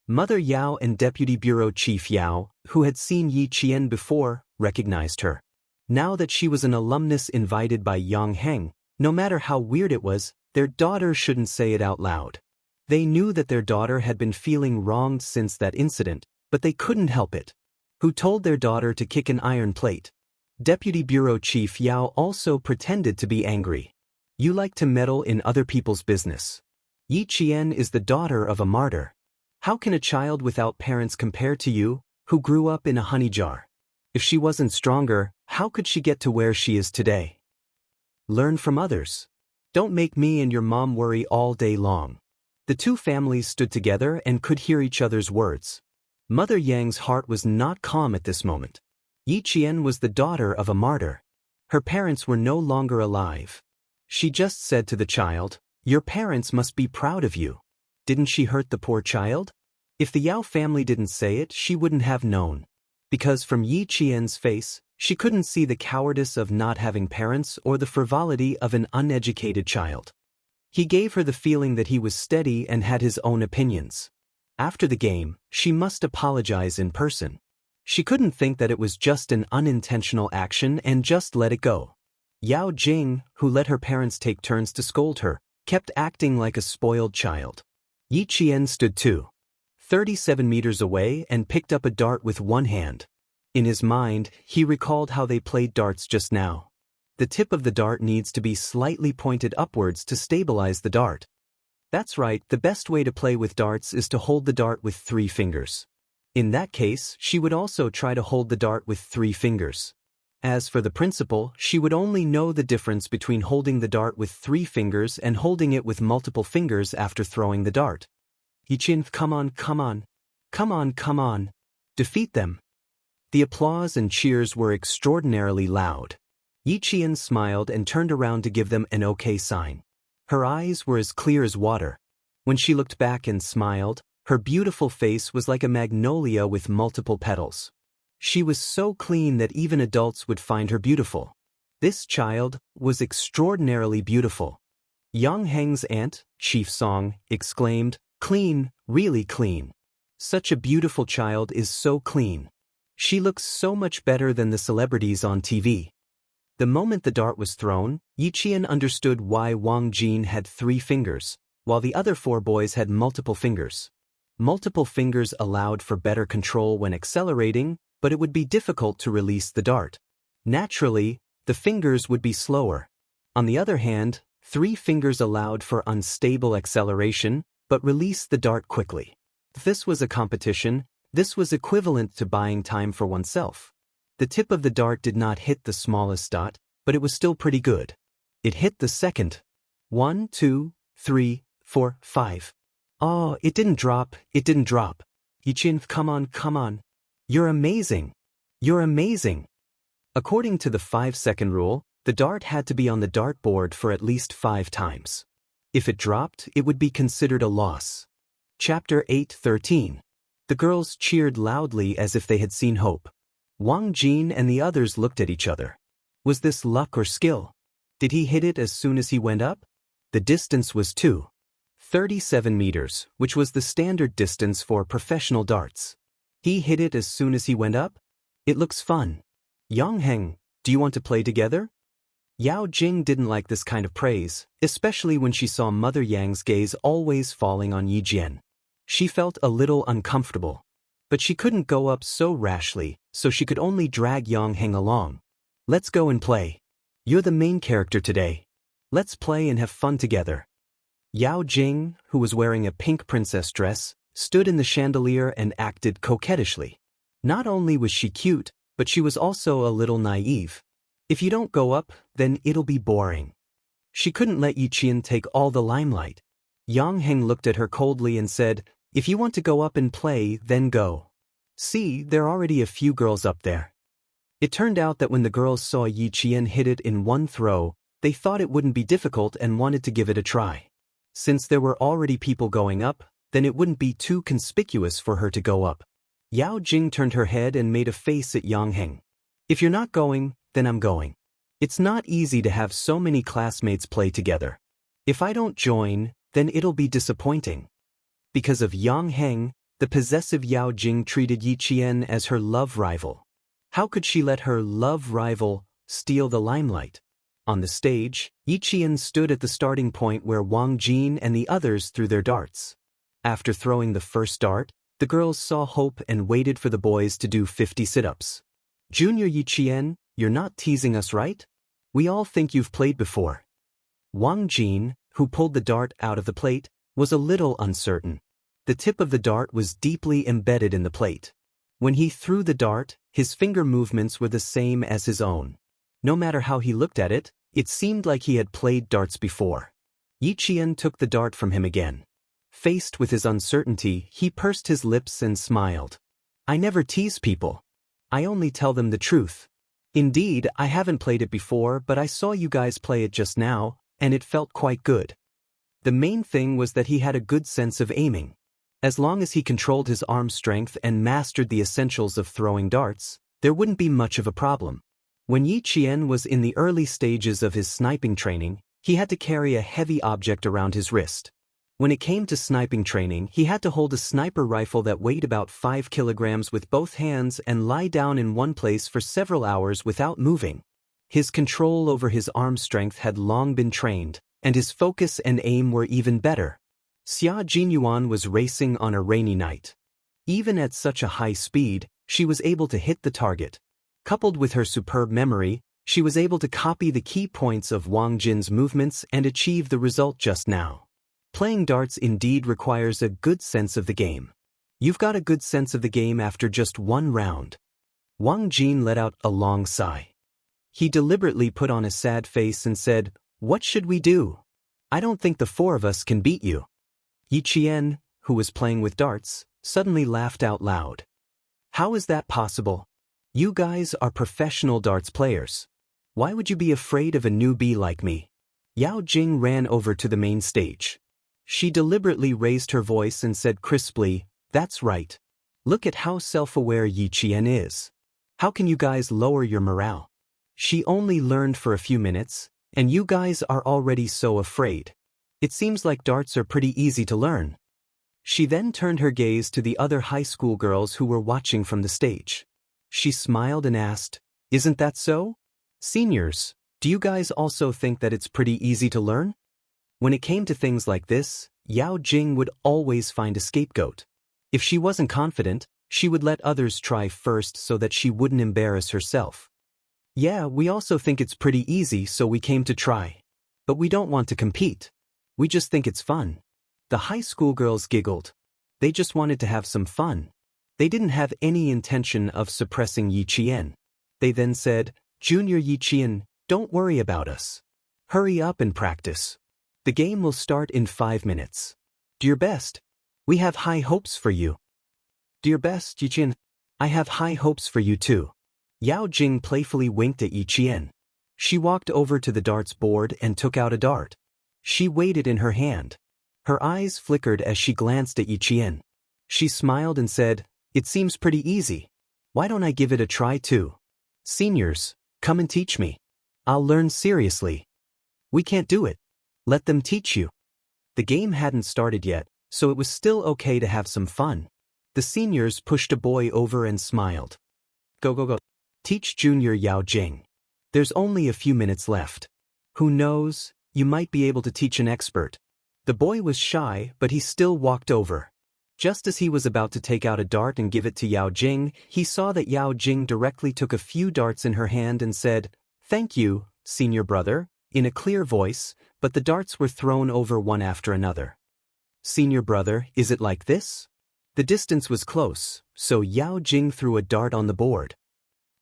Mother Yao and Deputy Bureau Chief Yao, who had seen Yi Qian before, recognized her. Now that she was an alumnus invited by Yang Heng, no matter how weird it was, their daughter shouldn't say it out loud. They knew that their daughter had been feeling wronged since that incident, but they couldn't help it. Who told their daughter to kick an iron plate? Deputy Bureau Chief Yao also pretended to be angry. "You like to meddle in other people's business. Yi Qian is the daughter of a martyr. How can a child without parents compare to you, who grew up in a honey jar? If she wasn't stronger, how could she get to where she is today? Learn from others. Don't make me and your mom worry all day long." The two families stood together and could hear each other's words. Mother Yang's heart was not calm at this moment. Yi Qian was the daughter of a martyr. Her parents were no longer alive. She just said to the child, "Your parents must be proud of you." Didn't she hurt the poor child? If the Yao family didn't say it, she wouldn't have known. Because from Yi Qian's face, she couldn't see the cowardice of not having parents or the frivolity of an uneducated child. He gave her the feeling that he was steady and had his own opinions. After the game, she must apologize in person. She couldn't think that it was just an unintentional action and just let it go. Yao Jing, who let her parents take turns to scold her, kept acting like a spoiled child. Yi Qian stood 37 meters away and picked up a dart with one hand. In his mind, he recalled how they played darts just now. The tip of the dart needs to be slightly pointed upwards to stabilize the dart. That's right, the best way to play with darts is to hold the dart with 3 fingers. In that case, she would also try to hold the dart with 3 fingers. As for the principle, she would only know the difference between holding the dart with 3 fingers and holding it with multiple fingers after throwing the dart. Yiqin, come on, come on. Come on, come on. Defeat them. The applause and cheers were extraordinarily loud. Yiqian smiled and turned around to give them an okay sign. Her eyes were as clear as water. When she looked back and smiled, her beautiful face was like a magnolia with multiple petals. She was so clean that even adults would find her beautiful. This child was extraordinarily beautiful. Yang Heng's aunt, Chief Song, exclaimed, "Clean, really clean. Such a beautiful child is so clean. She looks so much better than the celebrities on TV." The moment the dart was thrown, Yiqian understood why Wang Jin had 3 fingers, while the other 4 boys had multiple fingers. Multiple fingers allowed for better control when accelerating, but it would be difficult to release the dart. Naturally, the fingers would be slower. On the other hand, 3 fingers allowed for unstable acceleration, but released the dart quickly. If this was a competition, this was equivalent to buying time for oneself. The tip of the dart did not hit the smallest dot, but it was still pretty good. It hit the second. 1, 2, 3, 4, 5. Oh, it didn't drop, it didn't drop. Yiqin, come on, come on. You're amazing. You're amazing. According to the 5-second rule, the dart had to be on the dartboard for at least 5 times. If it dropped, it would be considered a loss. Chapter 8:13. The girls cheered loudly as if they had seen hope. Wang Jin and the others looked at each other. Was this luck or skill? Did he hit it as soon as he went up? The distance was 37 meters, which was the standard distance for professional darts. He hit it as soon as he went up? It looks fun. Yang Heng, do you want to play together? Yao Jing didn't like this kind of praise, especially when she saw Mother Yang's gaze always falling on Yi Jian. She felt a little uncomfortable. But she couldn't go up so rashly, so she could only drag Yang Heng along. Let's go and play. You're the main character today. Let's play and have fun together. Yao Jing, who was wearing a pink princess dress, stood in the chandelier and acted coquettishly. Not only was she cute, but she was also a little naive. If you don't go up, then it'll be boring. She couldn't let Yiqian take all the limelight. Yang Heng looked at her coldly and said, "If you want to go up and play, then go. See, there are already a few girls up there." It turned out that when the girls saw Yiqian hit it in one throw, they thought it wouldn't be difficult and wanted to give it a try. Since there were already people going up, then it wouldn't be too conspicuous for her to go up. Yao Jing turned her head and made a face at Yang Heng. "If you're not going, then I'm going. It's not easy to have so many classmates play together. If I don't join, then it'll be disappointing." Because of Yang Heng, the possessive Yao Jing treated Yiqian as her love rival. How could she let her love rival steal the limelight? On the stage, Yiqian stood at the starting point where Wang Jin and the others threw their darts. After throwing the first dart, the girls saw hope and waited for the boys to do 50 sit-ups. "Junior Yiqian, you're not teasing us, right? We all think you've played before." Wang Jin, who pulled the dart out of the plate, was a little uncertain. The tip of the dart was deeply embedded in the plate. When he threw the dart, his finger movements were the same as his own. No matter how he looked at it, it seemed like he had played darts before. Yiqian took the dart from him again. Faced with his uncertainty, he pursed his lips and smiled. "I never tease people. I only tell them the truth. Indeed, I haven't played it before, but I saw you guys play it just now, and it felt quite good." The main thing was that he had a good sense of aiming. As long as he controlled his arm strength and mastered the essentials of throwing darts, there wouldn't be much of a problem. When Yiqian was in the early stages of his sniping training, he had to carry a heavy object around his wrist. When it came to sniping training, he had to hold a sniper rifle that weighed about 5 kilograms with both hands and lie down in one place for several hours without moving. His control over his arm strength had long been trained, and his focus and aim were even better. Xia Jinyuan was racing on a rainy night. Even at such a high speed, she was able to hit the target. Coupled with her superb memory, she was able to copy the key points of Wang Jin's movements and achieve the result just now. Playing darts indeed requires a good sense of the game. You've got a good sense of the game after just one round. Wang Jin let out a long sigh. He deliberately put on a sad face and said, "What should we do? I don't think the four of us can beat you." Yi Qian, who was playing with darts, suddenly laughed out loud. "How is that possible? You guys are professional darts players. Why would you be afraid of a newbie like me?" Yao Jing ran over to the main stage. She deliberately raised her voice and said crisply, "That's right. Look at how self-aware Yi Qian is. How can you guys lower your morale? She only learned for a few minutes, and you guys are already so afraid. It seems like darts are pretty easy to learn." She then turned her gaze to the other high school girls who were watching from the stage. She smiled and asked, "Isn't that so? Seniors, do you guys also think that it's pretty easy to learn?" When it came to things like this, Yao Jing would always find a scapegoat. If she wasn't confident, she would let others try first so that she wouldn't embarrass herself. "Yeah, we also think it's pretty easy, so we came to try. But we don't want to compete. We just think it's fun." The high school girls giggled. They just wanted to have some fun. They didn't have any intention of suppressing Yi Qian. They then said, "Junior Yi Qian, don't worry about us. Hurry up and practice. The game will start in 5 minutes. Do your best. We have high hopes for you." "Do your best, Yi Qian. I have high hopes for you too." Yao Jing playfully winked at Yi Qian. She walked over to the darts board and took out a dart. She weighed it in her hand. Her eyes flickered as she glanced at Yi Qian. She smiled and said, "It seems pretty easy. Why don't I give it a try too? Seniors, come and teach me. I'll learn seriously." "We can't do it. Let them teach you." The game hadn't started yet, so it was still okay to have some fun. The seniors pushed a boy over and smiled. "Go, go, go. Teach Junior Yao Jing. There's only a few minutes left. Who knows, you might be able to teach an expert." The boy was shy, but he still walked over. Just as he was about to take out a dart and give it to Yao Jing, he saw that Yao Jing directly took a few darts in her hand and said, "Thank you, senior brother," in a clear voice, but the darts were thrown over one after another. "Senior brother, is it like this?" The distance was close, so Yao Jing threw a dart on the board.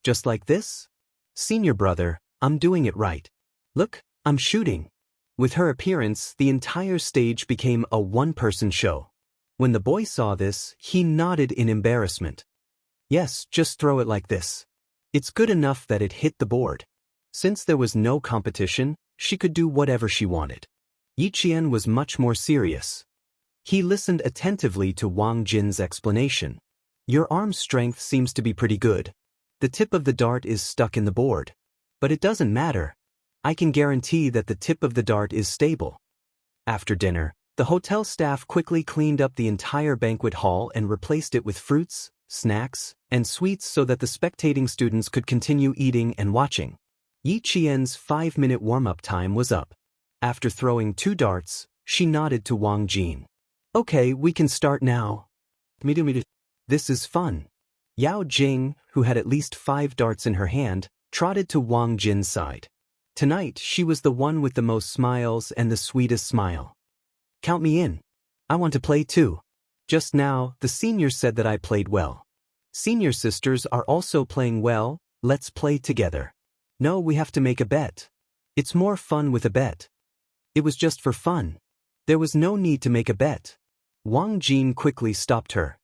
"Just like this? Senior brother, I'm doing it right. Look, I'm shooting." With her appearance, the entire stage became a one-person show. When the boy saw this, he nodded in embarrassment. "Yes, just throw it like this. It's good enough that it hit the board." Since there was no competition, she could do whatever she wanted. Yi Qian was much more serious. He listened attentively to Wang Jin's explanation. "Your arm strength seems to be pretty good. The tip of the dart is stuck in the board. But it doesn't matter. I can guarantee that the tip of the dart is stable." After dinner, the hotel staff quickly cleaned up the entire banquet hall and replaced it with fruits, snacks, and sweets so that the spectating students could continue eating and watching. Yi Qian's 5-minute warm-up time was up. After throwing 2 darts, she nodded to Wang Jin. "Okay, we can start now." "This is fun." Yao Jing, who had at least 5 darts in her hand, trotted to Wang Jin's side. Tonight, she was the one with the most smiles and the sweetest smile. "Count me in. I want to play too. Just now, the seniors said that I played well. Senior sisters are also playing well, let's play together." "No, we have to make a bet. It's more fun with a bet." It was just for fun. There was no need to make a bet. Wang Jin quickly stopped her.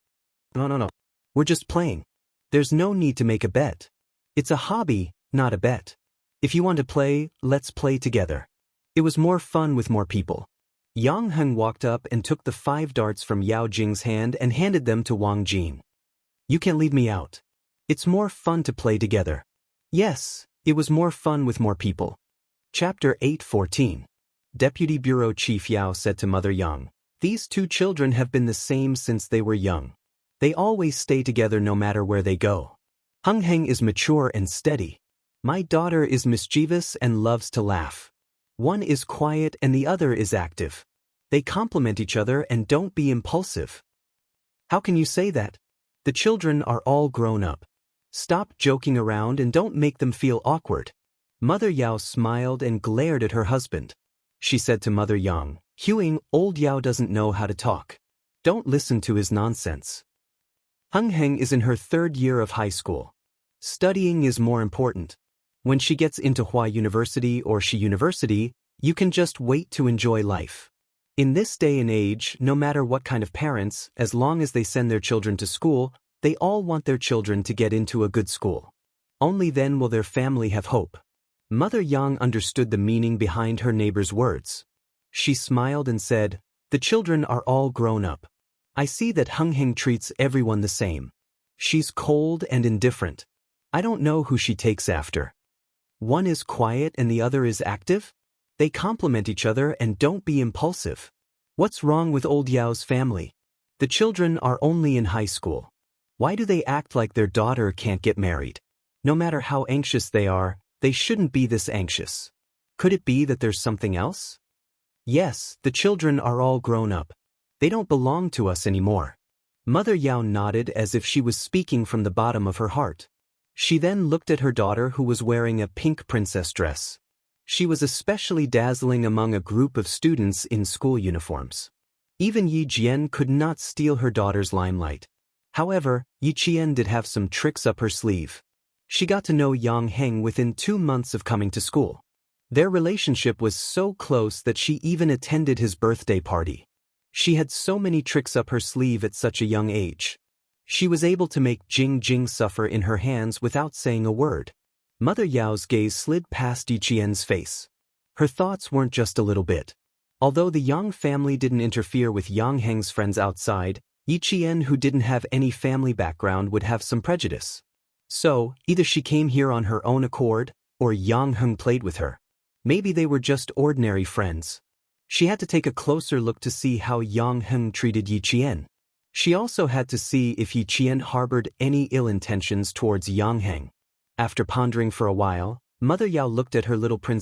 No. We're just playing. There's no need to make a bet. It's a hobby, not a bet. If you want to play, let's play together. It was more fun with more people. Yang Heng walked up and took the 5 darts from Yao Jing's hand and handed them to Wang Jin. "You can't leave me out. It's more fun to play together." Yes, it was more fun with more people. Chapter 8:14. Deputy Bureau Chief Yao said to Mother Yang, These two children have been the same since they were young. They always stay together no matter where they go. Heng Heng is mature and steady. My daughter is mischievous and loves to laugh. One is quiet and the other is active. They complement each other and don't be impulsive. How can you say that? The children are all grown up. Stop joking around and don't make them feel awkward. Mother Yao smiled and glared at her husband. She said to Mother Yang, "Huing, old Yao doesn't know how to talk. Don't listen to his nonsense." Heng Heng is in her 3rd year of high school. Studying is more important. When she gets into Hua University or Shi University, you can just wait to enjoy life. In this day and age, no matter what kind of parents, as long as they send their children to school, they all want their children to get into a good school. Only then will their family have hope. Mother Yang understood the meaning behind her neighbor's words. She smiled and said, "The children are all grown up. I see that Heng Heng treats everyone the same. She's cold and indifferent. I don't know who she takes after. One is quiet and the other is active? They complement each other and don't be impulsive. What's wrong with old Yao's family? The children are only in high school. Why do they act like their daughter can't get married? No matter how anxious they are, they shouldn't be this anxious. Could it be that there's something else? Yes, the children are all grown up. They don't belong to us anymore." Mother Yao nodded as if she was speaking from the bottom of her heart. She then looked at her daughter who was wearing a pink princess dress. She was especially dazzling among a group of students in school uniforms. Even Yi Jian could not steal her daughter's limelight. However, Yi Qian did have some tricks up her sleeve. She got to know Yang Heng within 2 months of coming to school. Their relationship was so close that she even attended his birthday party. She had so many tricks up her sleeve at such a young age. She was able to make Jing Jing suffer in her hands without saying a word. Mother Yao's gaze slid past Yi Qian's face. Her thoughts weren't just a little bit. Although the Yang family didn't interfere with Yang Heng's friends outside, Yi Qian, who didn't have any family background, would have some prejudice. So, either she came here on her own accord, or Yang Heng played with her. Maybe they were just ordinary friends. She had to take a closer look to see how Yang Heng treated Yi Qian. She also had to see if Yi Qian harbored any ill intentions towards Yang Heng. After pondering for a while, Mother Yao looked at her little princess.